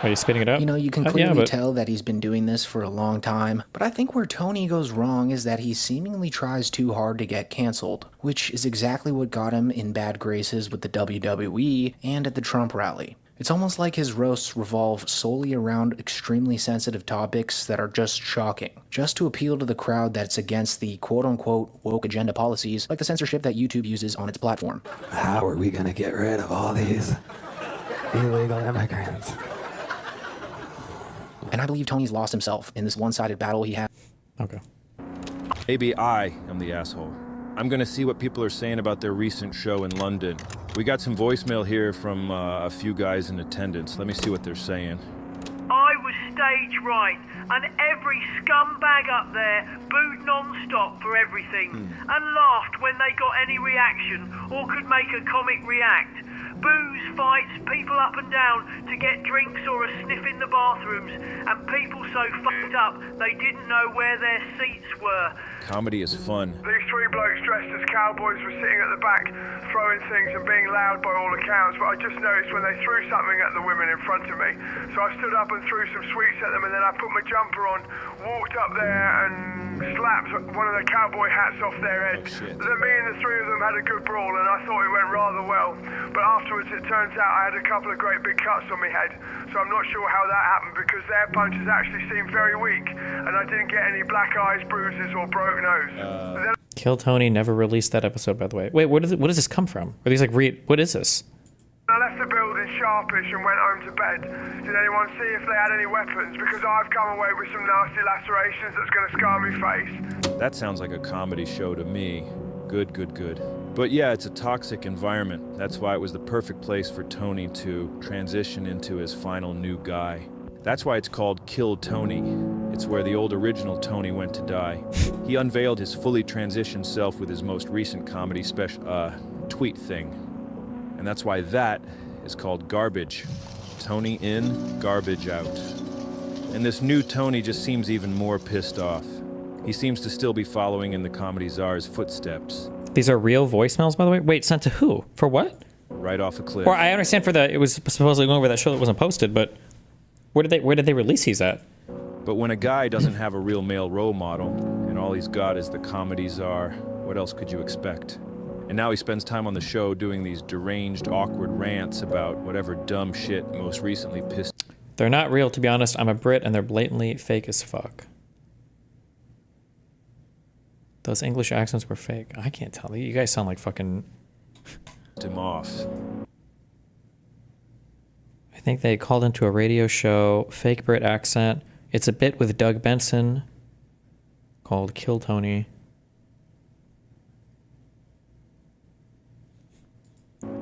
Are you spitting it up? You know, you can clearly tell that he's been doing this for a long time, but I think where Tony goes wrong is that he seemingly tries too hard to get canceled, which is exactly what got him in bad graces with the WWE and at the Trump rally. It's almost like his roasts revolve solely around extremely sensitive topics that are just shocking, just to appeal to the crowd that's against the quote-unquote woke agenda policies like the censorship that YouTube uses on its platform. How are we gonna get rid of all these illegal immigrants? And I believe Tony's lost himself in this one-sided battle he had. Okay. Maybe I am the asshole. I'm gonna see what people are saying about their recent show in London. We got some voicemail here from a few guys in attendance. Let me see what they're saying. I was stage right, and every scumbag up there booed non-stop for everything, and laughed when they got any reaction, or could make a comic react. Booze, fights, people up and down to get drinks or a sniff in the bathrooms, and people so fucked up they didn't know where their seats were. Comedy is fun. These three blokes dressed as cowboys were sitting at the back, throwing things and being loud by all accounts, but I just noticed when they threw something at the women in front of me. So I stood up and threw some sweets at them, and then I put my jumper on, walked up there and slapped one of the cowboy hats off their head. Then me and the three of them had a good brawl, and I thought it went rather well. But afterwards it turns out I had a couple of great big cuts on my head, so I'm not sure how that happened because their punches actually seemed very weak, and I didn't get any black eyes, bruises, or broke nose. Kill Tony never released that episode, by the way. Wait, what does this come from? Are these like what is this? I left the building sharpish and went home to bed. Did anyone see if they had any weapons? Because I've come away with some nasty lacerations that's going to scar me face. That sounds like a comedy show to me. Good, good, good. But yeah, it's a toxic environment. That's why it was the perfect place for Tony to transition into his final new guy. That's why it's called Kill Tony. It's where the old original Tony went to die. He unveiled his fully transitioned self with his most recent comedy special, tweet thing. And that's why that is called Garbage. Tony in, garbage out. And this new Tony just seems even more pissed off. He seems to still be following in the comedy czar's footsteps. These are real voicemails, by the way? Wait, sent to who? For what? Right off a cliff. Or I understand it was supposedly going over that show that wasn't posted, but where did they release these at? But when a guy doesn't have a real male role model, and all he's got is the comedy czar, what else could you expect? And now he spends time on the show doing these deranged, awkward rants about whatever dumb shit most recently pissed. They're not real, to be honest. I'm a Brit, and they're blatantly fake as fuck. Those English accents were fake. I can't tell. You guys sound like fucking... him off. I think they called into a radio show, fake Brit accent. It's a bit with Doug Benson. called Kill Tony.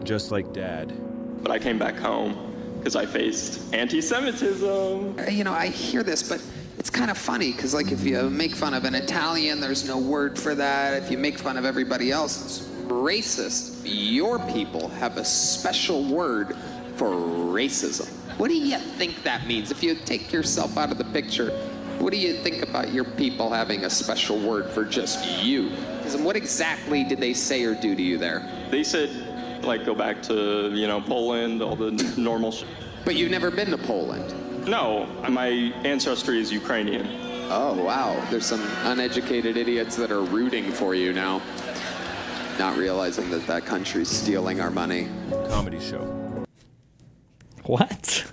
Just like Dad. But I came back home because I faced anti-Semitism. You know, I hear this, but it's kind of funny because, like, if you make fun of an Italian, there's no word for that. If you make fun of everybody else, it's racist. Your people have a special word for racism. What do you think that means? If you take yourself out of the picture, what do you think about your people having a special word for just you? And what exactly did they say or do to you there? They said, like, go back to, you know, Poland, all the normal shit. But you've never been to Poland? No, my ancestry is Ukrainian. Oh, wow. There's some uneducated idiots that are rooting for you now, not realizing that that country's stealing our money. Comedy show. What?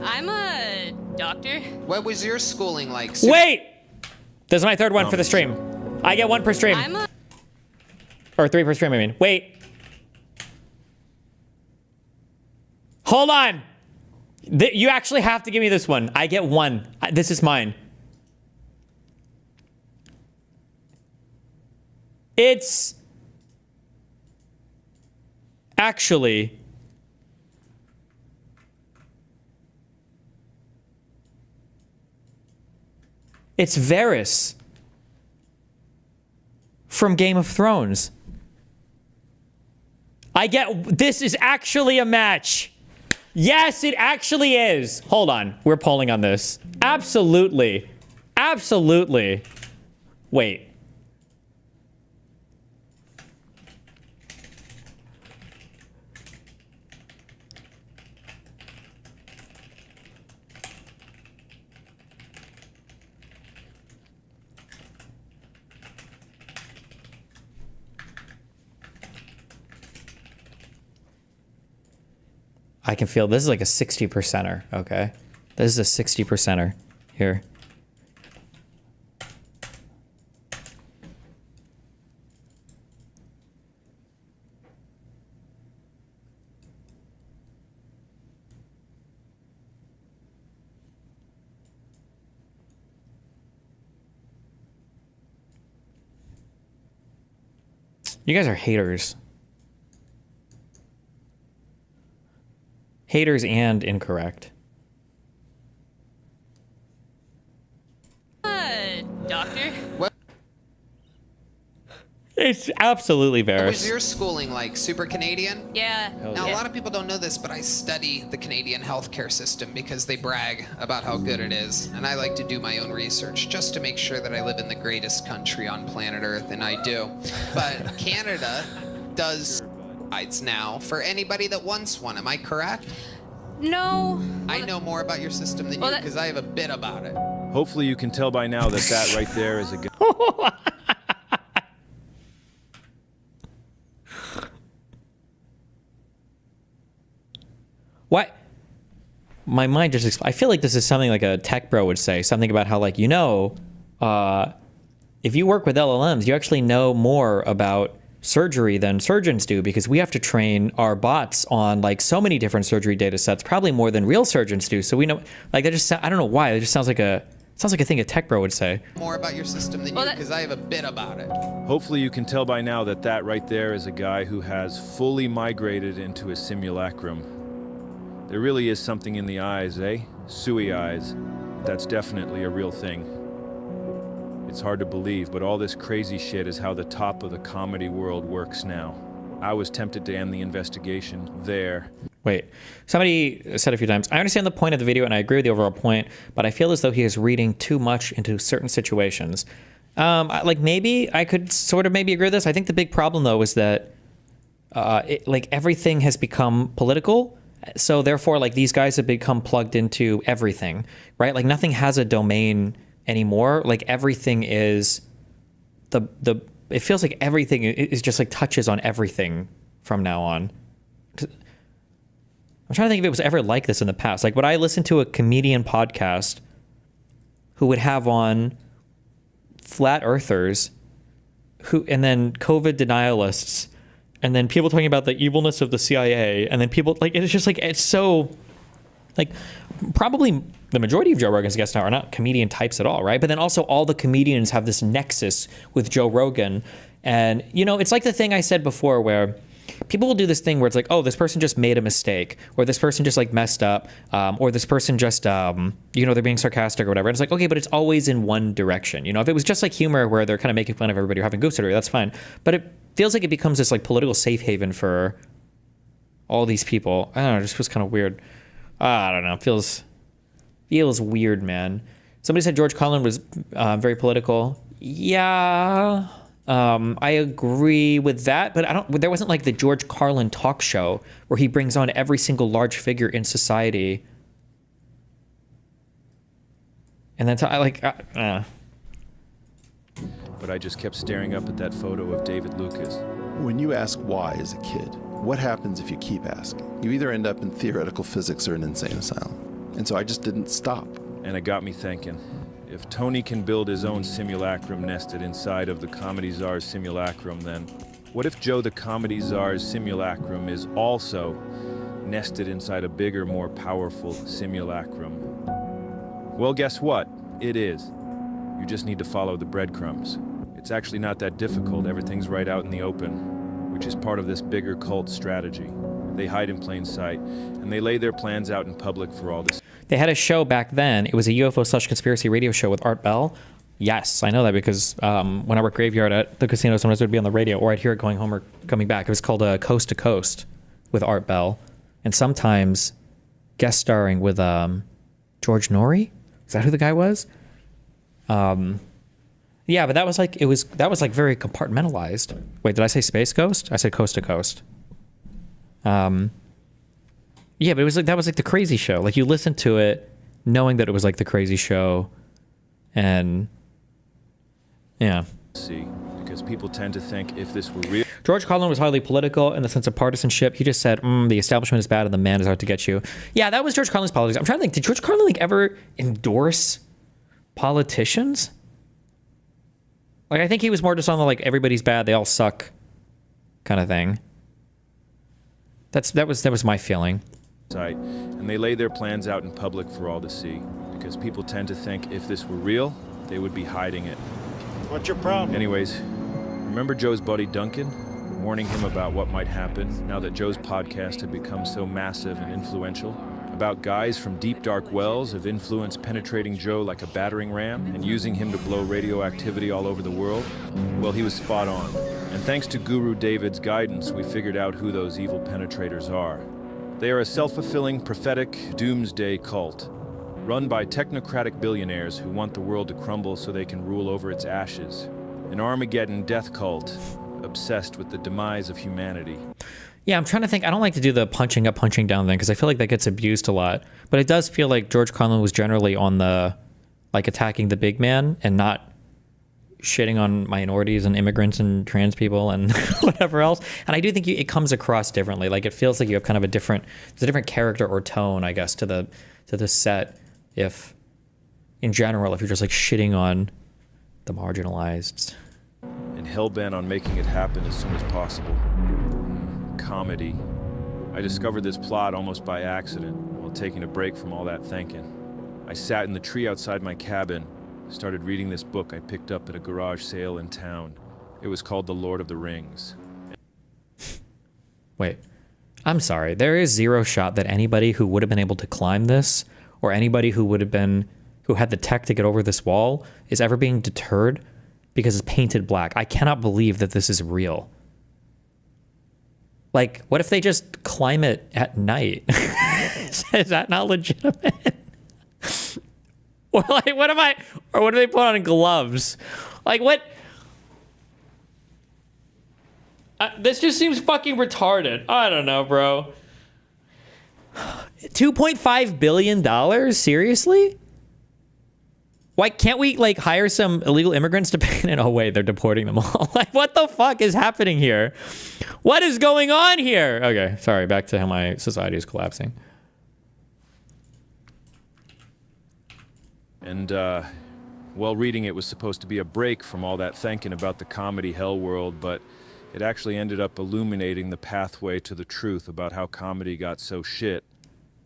I'm a doctor. What was your schooling like? Wait! This is my third one for the stream. I get one per stream. Or 3 per stream, I mean. Wait. Hold on. You actually have to give me this one. I get one. This is mine. It's actually it's Varys from Game of Thrones. This is actually a match. Yes, it actually is. Hold on. We're polling on this. Absolutely. Absolutely. Wait. I can feel this is like a 60%er, okay? This is a 60%er here. You guys are haters. Haters and incorrect. Doctor? What? It's absolutely Varys. What was your schooling like? Super Canadian? Yeah. Now, a lot of people don't know this, but I study the Canadian healthcare system because they brag about how good it is. And I like to do my own research just to make sure that I live in the greatest country on planet Earth, and I do. But Canada does rides now for anybody that wants one. Am I correct? No. I know more about your system than you because I have a bit about it. Hopefully you can tell by now that that right there is a good... What? My mind just... I feel like this is something like a tech bro would say. Something about how, like, you know, if you work with LLMs, you actually know more about surgery than surgeons do because we have to train our bots on like so many different surgery data sets, probably more than real surgeons do. So we know, like, that just, I don't know why, it just sounds like a thing a tech bro would say. More about your system than you because I have a bit about it. Hopefully you can tell by now that that right there is a guy who has fully migrated into a simulacrum. There really is something in the eyes, eh? Suey eyes. That's definitely a real thing. It's hard to believe, but all this crazy shit is how the top of the comedy world works now. I was tempted to end the investigation there. Wait, somebody said a few times, I understand the point of the video and I agree with the overall point, but I feel as though he is reading too much into certain situations. Like maybe I could sort of maybe agree with this. I think the big problem though is that like everything has become political. So therefore like these guys have become plugged into everything, right? Like nothing has a domain anymore. Like everything is it feels like everything is just like touches on everything from now on. I'm trying to think if it was ever like this in the past. Like would I listen to a comedian podcast who would have on flat earthers and then COVID denialists and then people talking about the evilness of the CIA and then people like, it's just like, it's so like, probably the majority of Joe Rogan's guests now are not comedian types at all, right? But then also all the comedians have this nexus with Joe Rogan. And, you know, it's like the thing I said before where people will do this thing where it's like, oh, this person just made a mistake, or this person just like messed up, or this person just, you know, they're being sarcastic or whatever. And it's like, okay, but it's always in one direction. You know, if it was just like humor where they're kind of making fun of everybody or having goofs at her, that's fine. But it feels like it becomes this like political safe haven for all these people. I don't know, it just was kind of weird. I don't know, feels weird, man. Somebody said George Carlin was very political. Yeah. I agree with that, but there wasn't like the George Carlin talk show where he brings on every single large figure in society. And then But I just kept staring up at that photo of David Lucas. When you ask why as a kid, what happens if you keep asking? You either end up in theoretical physics or an insane asylum. And so I just didn't stop. And it got me thinking. If Tony can build his own simulacrum nested inside of the Comedy Czar's simulacrum, then what if Joe the Comedy Czar's simulacrum is also nested inside a bigger, more powerful simulacrum? Well, guess what? It is. You just need to follow the breadcrumbs. It's actually not that difficult. Everything's right out in the open, which is part of this bigger cult strategy. They hide in plain sight, and they lay their plans out in public for all this. They had a show back then. It was a UFO/conspiracy radio show with Art Bell. Yes, I know that because when I worked graveyard at the casino, sometimes it would be on the radio, or I'd hear it going home or coming back. It was called Coast to Coast with Art Bell, and sometimes guest starring with George Norrie. Is that who the guy was? Yeah, but that was like very compartmentalized. Wait, did I say Space Ghost? I said Coast to Coast. Yeah, but that was like the crazy show. Like you listened to it knowing that it was like the crazy show, and yeah. See, because people tend to think if this were real. George Carlin was highly political in the sense of partisanship. He just said, the establishment is bad and the man is out to get you. Yeah, that was George Carlin's politics. I'm trying to think, did George Carlin like ever endorse politicians? Like I think he was more just on the like everybody's bad, they all suck kind of thing. That was my feeling. And they lay their plans out in public for all to see, because people tend to think if this were real, they would be hiding it. What's your problem? Anyways, remember Joe's buddy Duncan? Warning him about what might happen now that Joe's podcast had become so massive and influential? About guys from deep dark wells of influence penetrating Joe like a battering ram and using him to blow radioactivity all over the world? Well, he was spot on. And thanks to Guru David's guidance, we figured out who those evil penetrators are. They are a self-fulfilling, prophetic, doomsday cult, run by technocratic billionaires who want the world to crumble so they can rule over its ashes. An Armageddon death cult, obsessed with the demise of humanity. Yeah, I'm trying to think. I don't like to do the punching up, punching down thing because I feel like that gets abused a lot. But it does feel like George Carlin was generally on the, like, attacking the big man and not shitting on minorities and immigrants and trans people and whatever else. And I do think it comes across differently. Like, it feels like you have kind of a different character or tone, I guess, to the set. If, in general, if you're just like shitting on the marginalized. And hell-bent on making it happen as soon as possible. Comedy. I discovered this plot almost by accident while taking a break from all that thinking. I sat in the tree outside my cabin, started reading this book I picked up at a garage sale in town. It was called The Lord of the Rings. Wait, I'm sorry. There is zero shot that anybody who would have been able to climb this, or anybody who had the tech to get over this wall, is ever being deterred because it's painted black. I cannot believe that this is real. Like, what if they just climb it at night? Is that not legitimate? Or like, what do they put on gloves? Like, what? This just seems fucking retarded. I don't know, bro. $2.5 billion? Seriously? Why can't we, like, hire some illegal immigrants to pay? Oh, wait, they're deporting them all. Like, what the fuck is happening here? What is going on here? Okay, sorry, back to how my society is collapsing. And, while reading it was supposed to be a break from all that thinking about the comedy hell world, but it actually ended up illuminating the pathway to the truth about how comedy got so shit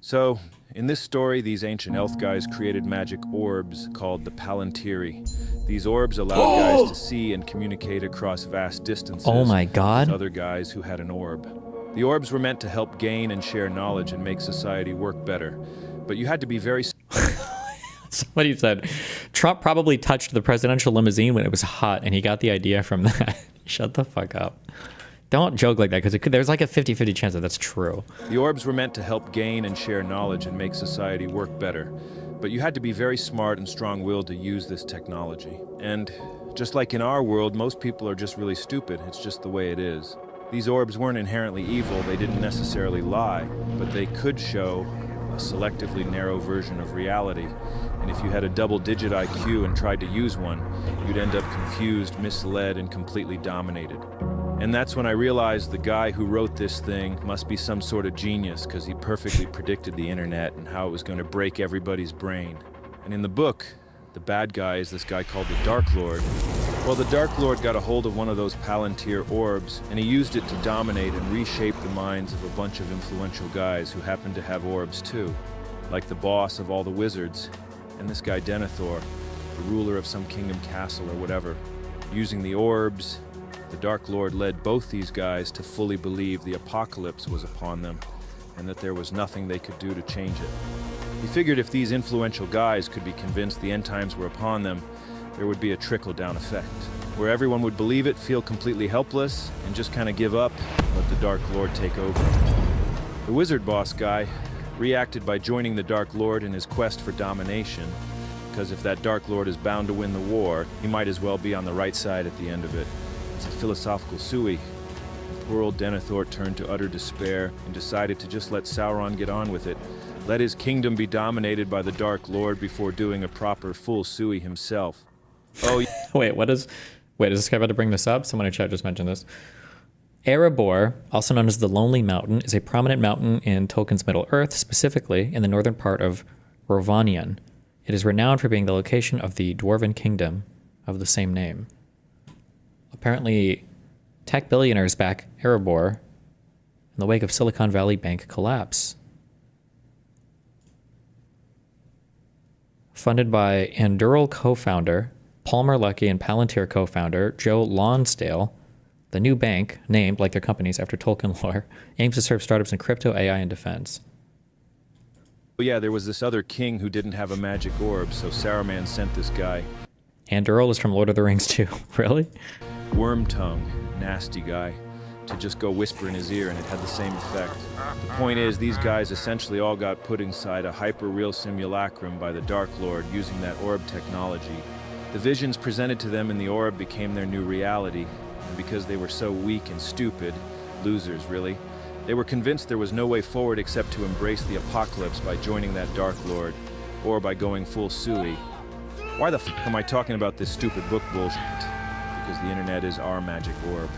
So, in this story, these ancient elf guys created magic orbs called the Palantiri. These orbs allowed guys to see and communicate across vast distances. Oh my God. With other guys who had an orb. The orbs were meant to help gain and share knowledge and make society work better. But you had to be very... Somebody said, Trump probably touched the presidential limousine when it was hot, and he got the idea from that. Shut the fuck up. Don't joke like that, because there's like a 50-50 chance that that's true. The orbs were meant to help gain and share knowledge and make society work better. But you had to be very smart and strong-willed to use this technology. And just like in our world, most people are just really stupid. It's just the way it is. These orbs weren't inherently evil. They didn't necessarily lie, but they could show a selectively narrow version of reality. And if you had a double-digit IQ and tried to use one, you'd end up confused, misled, and completely dominated. And that's when I realized the guy who wrote this thing must be some sort of genius, because he perfectly predicted the internet and how it was going to break everybody's brain. And in the book, the bad guy is this guy called the Dark Lord. Well, the Dark Lord got a hold of one of those Palantir orbs, and he used it to dominate and reshape the minds of a bunch of influential guys who happened to have orbs too, like the boss of all the wizards, and this guy Denethor, the ruler of some kingdom castle or whatever. Using the orbs, the Dark Lord led both these guys to fully believe the apocalypse was upon them, and that there was nothing they could do to change it. He figured if these influential guys could be convinced the end times were upon them, there would be a trickle-down effect, where everyone would believe it, feel completely helpless, and just kind of give up and let the Dark Lord take over. The wizard boss guy reacted by joining the Dark Lord in his quest for domination, because if that Dark Lord is bound to win the war, he might as well be on the right side at the end of it. It's a philosophical suey. Poor old Denethor turned to utter despair and decided to just let Sauron get on with it. Let his kingdom be dominated by the Dark Lord before doing a proper full suey himself. Oh, Wait, is this guy about to bring this up? Someone in chat just mentioned this. Erebor, also known as the Lonely Mountain, is a prominent mountain in Tolkien's Middle-earth, specifically in the northern part of Rhovanion. It is renowned for being the location of the dwarven kingdom of the same name. Apparently, tech billionaires back Erebor in the wake of Silicon Valley Bank collapse. Funded by Anduril co-founder Palmer Luckey and Palantir co-founder Joe Lonsdale, the new bank, named like their companies after Tolkien lore, aims to serve startups in crypto, AI, and defense. yeah, there was this other king who didn't have a magic orb, so Saruman sent this guy. Anduril is from Lord of the Rings too. Really? Wormtongue, nasty guy, to just go whisper in his ear, and it had the same effect. The point is, these guys essentially all got put inside a hyper-real simulacrum by the Dark Lord using that orb technology. The visions presented to them in the orb became their new reality, and because they were so weak and stupid, losers really, they were convinced there was no way forward except to embrace the apocalypse by joining that Dark Lord, or by going full suey. Why the f*** am I talking about this stupid book bullshit? Because the internet is our magic orb.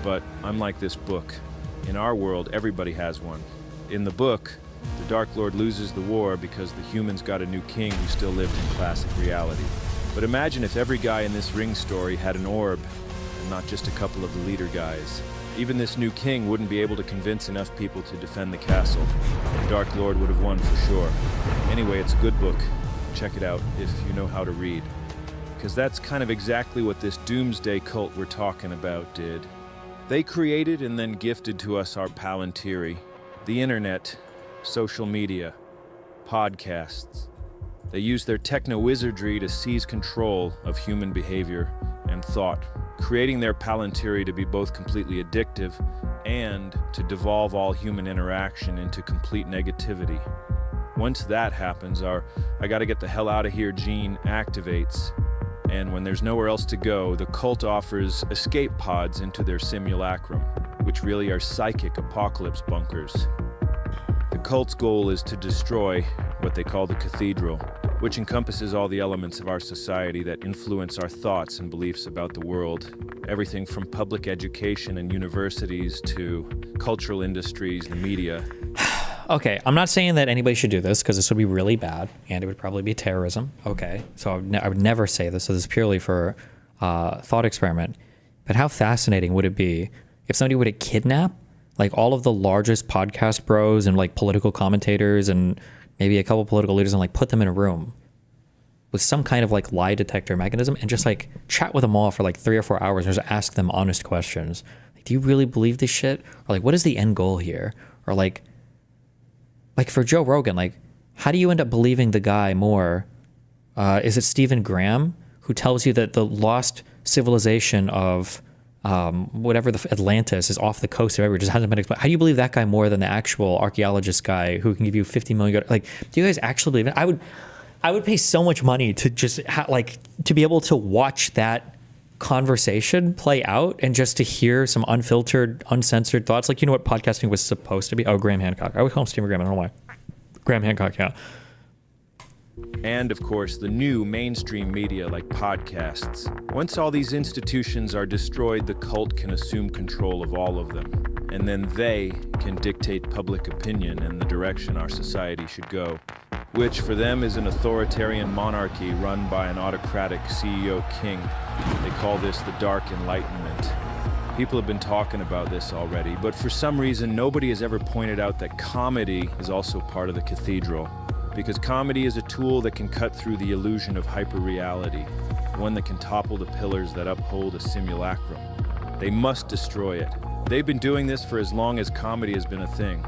But unlike this book, in our world everybody has one. In the book, the Dark Lord loses the war because the humans got a new king who still lived in classic reality. But imagine if every guy in this Ring story had an orb, and not just a couple of the leader guys. Even this new king wouldn't be able to convince enough people to defend the castle. The Dark Lord would have won for sure. Anyway, it's a good book. Check it out if you know how to read. Because that's kind of exactly what this doomsday cult we're talking about did. They created and then gifted to us our Palantiri, the internet, social media, podcasts. They used their techno-wizardry to seize control of human behavior and thought, creating their Palantiri to be both completely addictive and to devolve all human interaction into complete negativity. Once that happens, our I gotta get the hell out of here gene activates. And when there's nowhere else to go, the cult offers escape pods into their simulacrum, which really are psychic apocalypse bunkers. The cult's goal is to destroy what they call the cathedral, which encompasses all the elements of our society that influence our thoughts and beliefs about the world. Everything from public education and universities to cultural industries, the media. Okay, I'm not saying that anybody should do this because this would be really bad and it would probably be terrorism. Okay, so I would never say this. So this is purely for thought experiment. But how fascinating would it be if somebody were to kidnap like all of the largest podcast bros and like political commentators and maybe a couple political leaders and like put them in a room with some kind of like lie detector mechanism and just like chat with them all for like 3 or 4 hours and just ask them honest questions. Like, do you really believe this shit? Or like, what is the end goal here? Or like for Joe Rogan, like, how do you end up believing the guy more? Is it Stephen Graham who tells you that the lost civilization of whatever the Atlantis is off the coast of everywhere, just hasn't been explained? How do you believe that guy more than the actual archaeologist guy who can give you 50 million? Like, do you guys actually believe it? I would pay so much money to just to be able to watch that conversation play out and just to hear some unfiltered, uncensored thoughts. Like, you know what podcasting was supposed to be? Oh, Graham Hancock. I would call him Stephen Graham. I don't know why. Graham Hancock, yeah. And of course, the new mainstream media like podcasts. Once all these institutions are destroyed, the cult can assume control of all of them. And then they can dictate public opinion and the direction our society should go, which for them is an authoritarian monarchy run by an autocratic CEO king. They call this the Dark Enlightenment. People have been talking about this already, but for some reason, nobody has ever pointed out that comedy is also part of the cathedral. Because comedy is a tool that can cut through the illusion of hyperreality, one that can topple the pillars that uphold a simulacrum. They must destroy it. They've been doing this for as long as comedy has been a thing.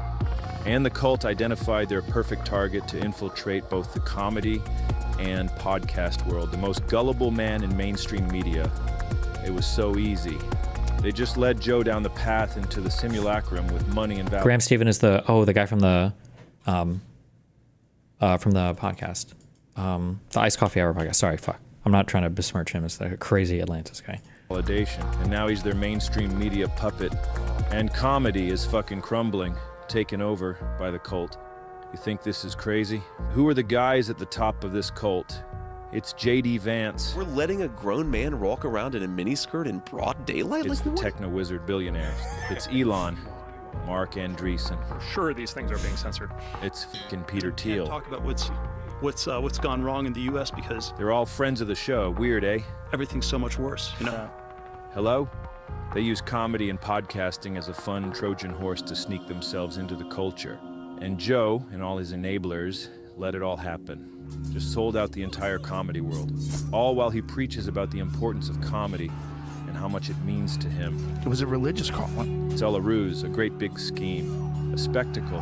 And the cult identified their perfect target to infiltrate both the comedy and podcast world, the most gullible man in mainstream media. It was so easy. They just led Joe down the path into the simulacrum with money and value. Graham Stephen is the guy from the podcast, the Iced Coffee Hour podcast. Sorry, fuck. I'm not trying to besmirch him as the crazy Atlantis guy. Validation, and now he's their mainstream media puppet. And comedy is fucking crumbling, taken over by the cult. You think this is crazy? Who are the guys at the top of this cult? It's J.D. Vance. We're letting a grown man walk around in a miniskirt in broad daylight? It's the techno-wizard billionaires. It's Elon. Mark Andreessen. For sure these things are being censored. It's fucking Peter Thiel. Talk about what's gone wrong in the U.S. because they're all friends of the show. Weird, eh? Everything's so much worse, you know? Hello? They use comedy and podcasting as a fun Trojan horse to sneak themselves into the culture. And Joe and all his enablers let it all happen. Just sold out the entire comedy world. All while he preaches about the importance of comedy and how much it means to him. It was a religious calling. It's all a ruse, a great big scheme, a spectacle,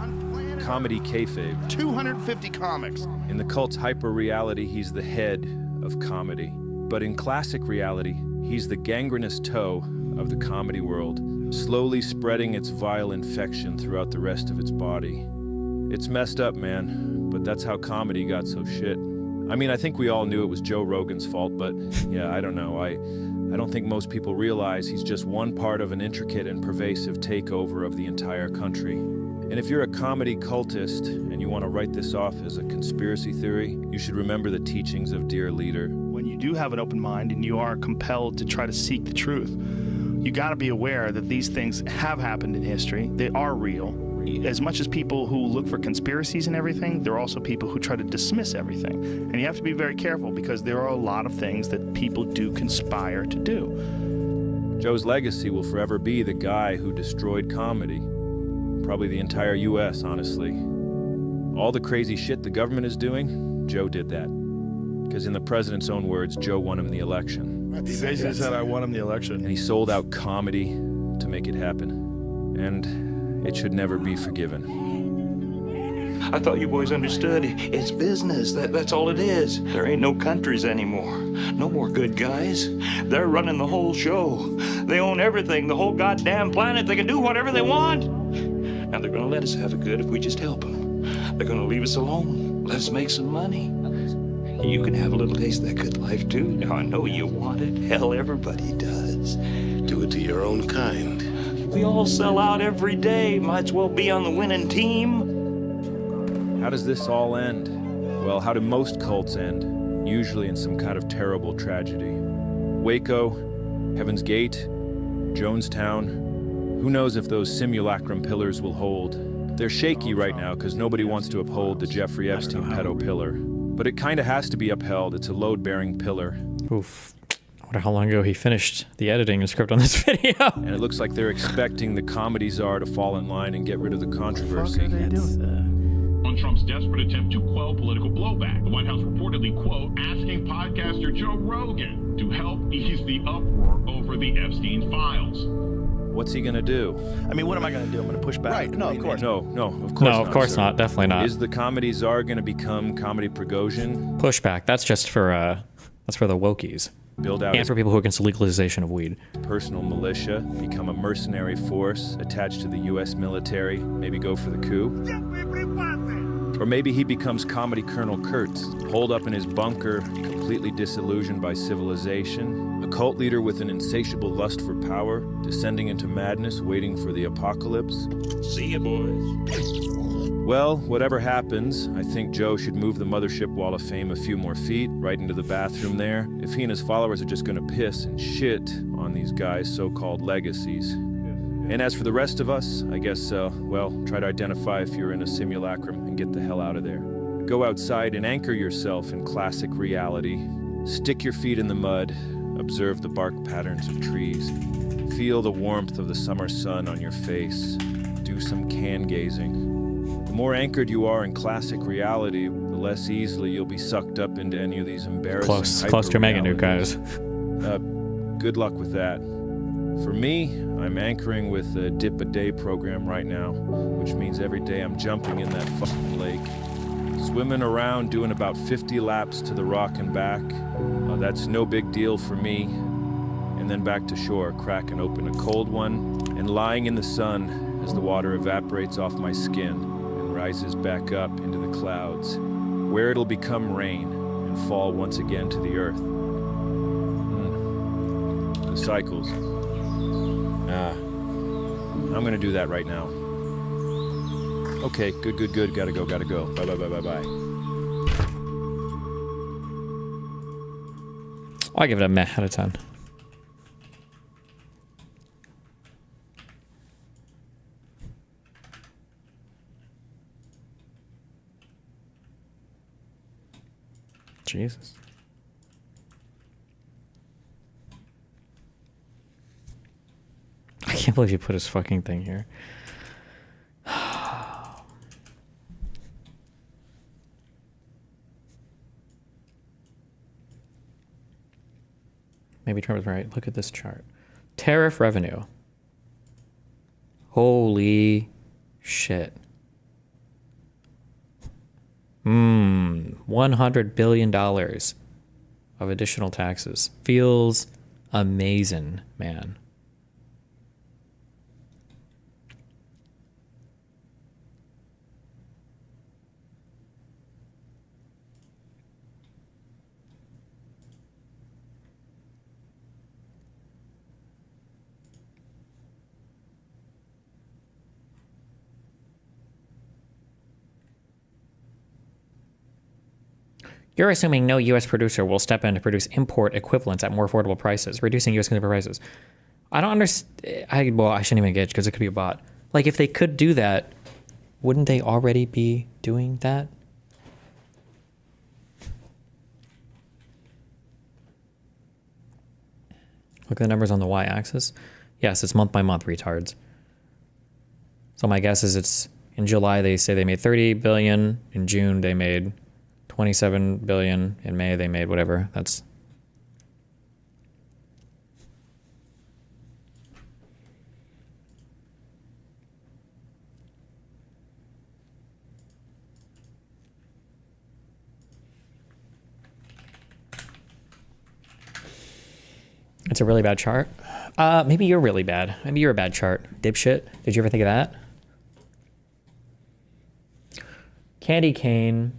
comedy kayfabe. 250 comics. In the cult's hyper-reality, he's the head of comedy. But in classic reality, he's the gangrenous toe of the comedy world, slowly spreading its vile infection throughout the rest of its body. It's messed up, man, but that's how comedy got so shit. I mean, I think we all knew it was Joe Rogan's fault, but yeah, I don't know. I don't think most people realize he's just one part of an intricate and pervasive takeover of the entire country. And if you're a comedy cultist and you want to write this off as a conspiracy theory, you should remember the teachings of Dear Leader. When you do have an open mind and you are compelled to try to seek the truth, you got to be aware that these things have happened in history. They are real. As much as people who look for conspiracies and everything, there are also people who try to dismiss everything. And you have to be very careful because there are a lot of things that people do conspire to do. Joe's legacy will forever be the guy who destroyed comedy. Probably the entire U.S., honestly. All the crazy shit the government is doing, Joe did that. Because in the president's own words, Joe won him the election. He basically said, I won him the election. And he sold out comedy to make it happen. And it should never be forgiven. I thought you boys understood. It's business. That's all it is. There ain't no countries anymore. No more good guys. They're running the whole show. They own everything, the whole goddamn planet. They can do whatever they want. Now they're gonna let us have it good if we just help them. They're gonna leave us alone. Let us make some money. You can have a little taste of that good life too. Now I know you want it. Hell, everybody does. Do it to your own kind. We all sell out every day. Might as well be on the winning team. How does this all end? Well, how do most cults end? Usually in some kind of terrible tragedy. Waco, Heaven's Gate, Jonestown. Who knows if those simulacrum pillars will hold? They're shaky right now because nobody wants to uphold the Jeffrey Epstein pedo pillar. But it kind of has to be upheld. It's a load-bearing pillar. Oof. wonder how long ago he finished the editing and script on this video. And it looks like they're expecting the comedy czar to fall in line and get rid of the controversy. On Trump's desperate attempt to quell political blowback, the White House reportedly, quote, asking podcaster Joe Rogan to help ease the uproar over the Epstein files. What's he going to do? I mean, what am I going to do? I'm going to push back. Right. No, of course. No, of course No, not. of course sir. not. Definitely not. Is the comedy czar going to become Comedy Prigozhin? Pushback. That's just for that's for the wokies. Build out and for people who are against legalization of weed. Personal militia, become a mercenary force attached to the U.S. military, maybe go for the coup. Or maybe he becomes Comedy Colonel Kurtz, holed up in his bunker, completely disillusioned by civilization, a cult leader with an insatiable lust for power, descending into madness, waiting for the apocalypse. See ya, boys. Well, whatever happens, I think Joe should move the Mothership Wall of Fame a few more feet, right into the bathroom there. If he and his followers are just gonna piss and shit on these guys' so-called legacies. And as for the rest of us, I guess, well, try to identify if you're in a simulacrum and get the hell out of there. Go outside and anchor yourself in classic reality. Stick your feet in the mud, observe the bark patterns of trees, feel the warmth of the summer sun on your face, do some can gazing. The more anchored you are in classic reality, the less easily you'll be sucked up into any of these embarrassing Close to Mega Nuke, hyper-realities. guys. Good luck with that. For me, I'm anchoring with a dip-a-day program right now, which means every day I'm jumping in that fucking lake. Swimming around, doing about 50 laps to the rock and back. That's no big deal for me. And then back to shore, cracking open a cold one, and lying in the sun as the water evaporates off my skin and rises back up into the clouds, where it'll become rain and fall once again to the earth. The cycles. I'm gonna do that right now. Okay, good. Gotta go. Bye. I give it a meh out of 10. Jesus. I can't believe you put his fucking thing here. Maybe Trump was right. Look at this chart. Tariff revenue. Holy shit. $100 billion of additional taxes. Feels amazing, man. You're assuming no U.S. producer will step in to produce import equivalents at more affordable prices, reducing U.S. consumer prices. I don't understand. I shouldn't even gauge because it could be a bot. Like, if they could do that, wouldn't they already be doing that? Look at the numbers on the y-axis. Yes, it's month by month, retards. So my guess is it's in July they say they made 30 billion. In June they made 27 billion. In May they made whatever. That's it's a really bad chart. Maybe you're really bad. Maybe you're a bad chart. Dipshit. Did you ever think of that? Candy cane,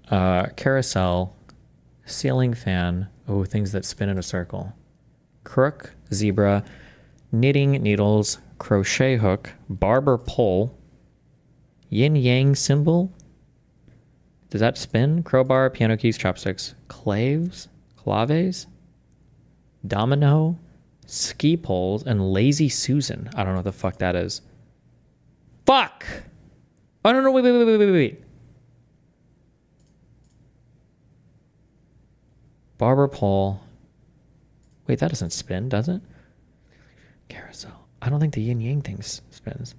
carousel, ceiling fan. Oh, things that spin in a circle. Crook, zebra, knitting needles, crochet hook, barber pole, yin yang symbol. Does that spin? Crowbar, piano keys, chopsticks, claves, domino, ski poles, and lazy Susan. I don't know what the fuck that is. Fuck! Oh, no, wait. Barber pole. Wait, that doesn't spin, does it? Carousel. I don't think the yin yang thing spins.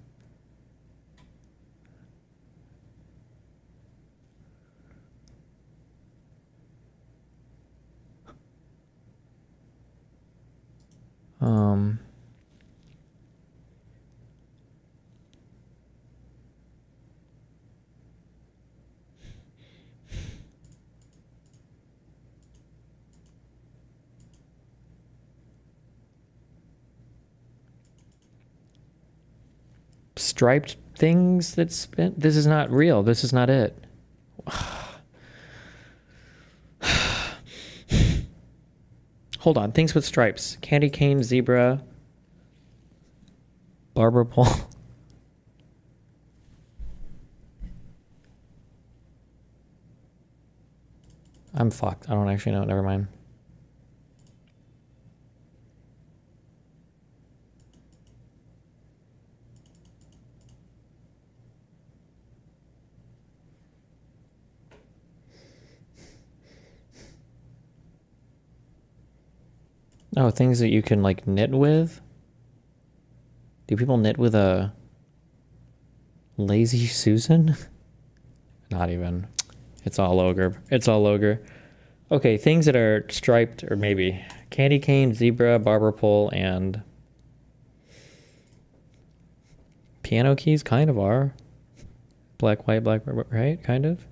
Striped things that spin. This is not real. This is not it. Hold on. Things with stripes. Candy cane, zebra, barber pole. I'm fucked. I don't actually know. Never mind. Oh, things that you can like knit with? Do people knit with a Lazy Susan? Not even. It's all ogre. It's all ogre. Okay, things that are striped, or maybe candy cane, zebra, barber pole, and piano keys kind of are. Black, white, black, right? Kind of.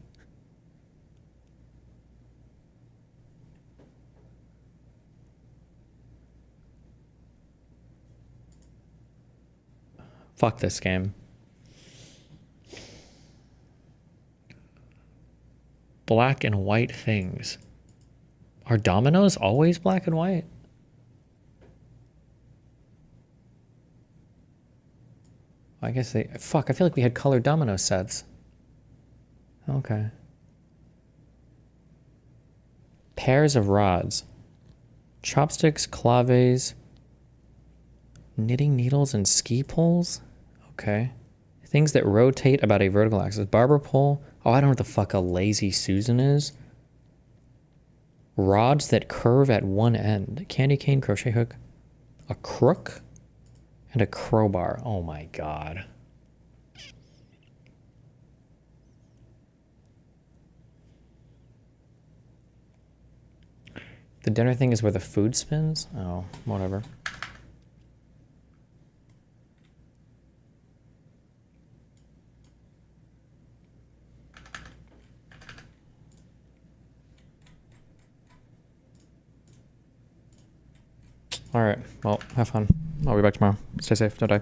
Fuck this game. Black and white things. Are dominoes always black and white? I guess they... Fuck, I feel like we had colored domino sets. Okay. Pairs of rods. Chopsticks, claves, knitting needles, and ski poles? Okay. Things that rotate about a vertical axis. Barber pole. Oh, I don't know what the fuck a Lazy Susan is. Rods that curve at one end. Candy cane, crochet hook, a crook, and a crowbar. Oh my god. The dinner thing is where the food spins? Oh, whatever. All right. Well, have fun. I'll be back tomorrow. Stay safe. Don't die.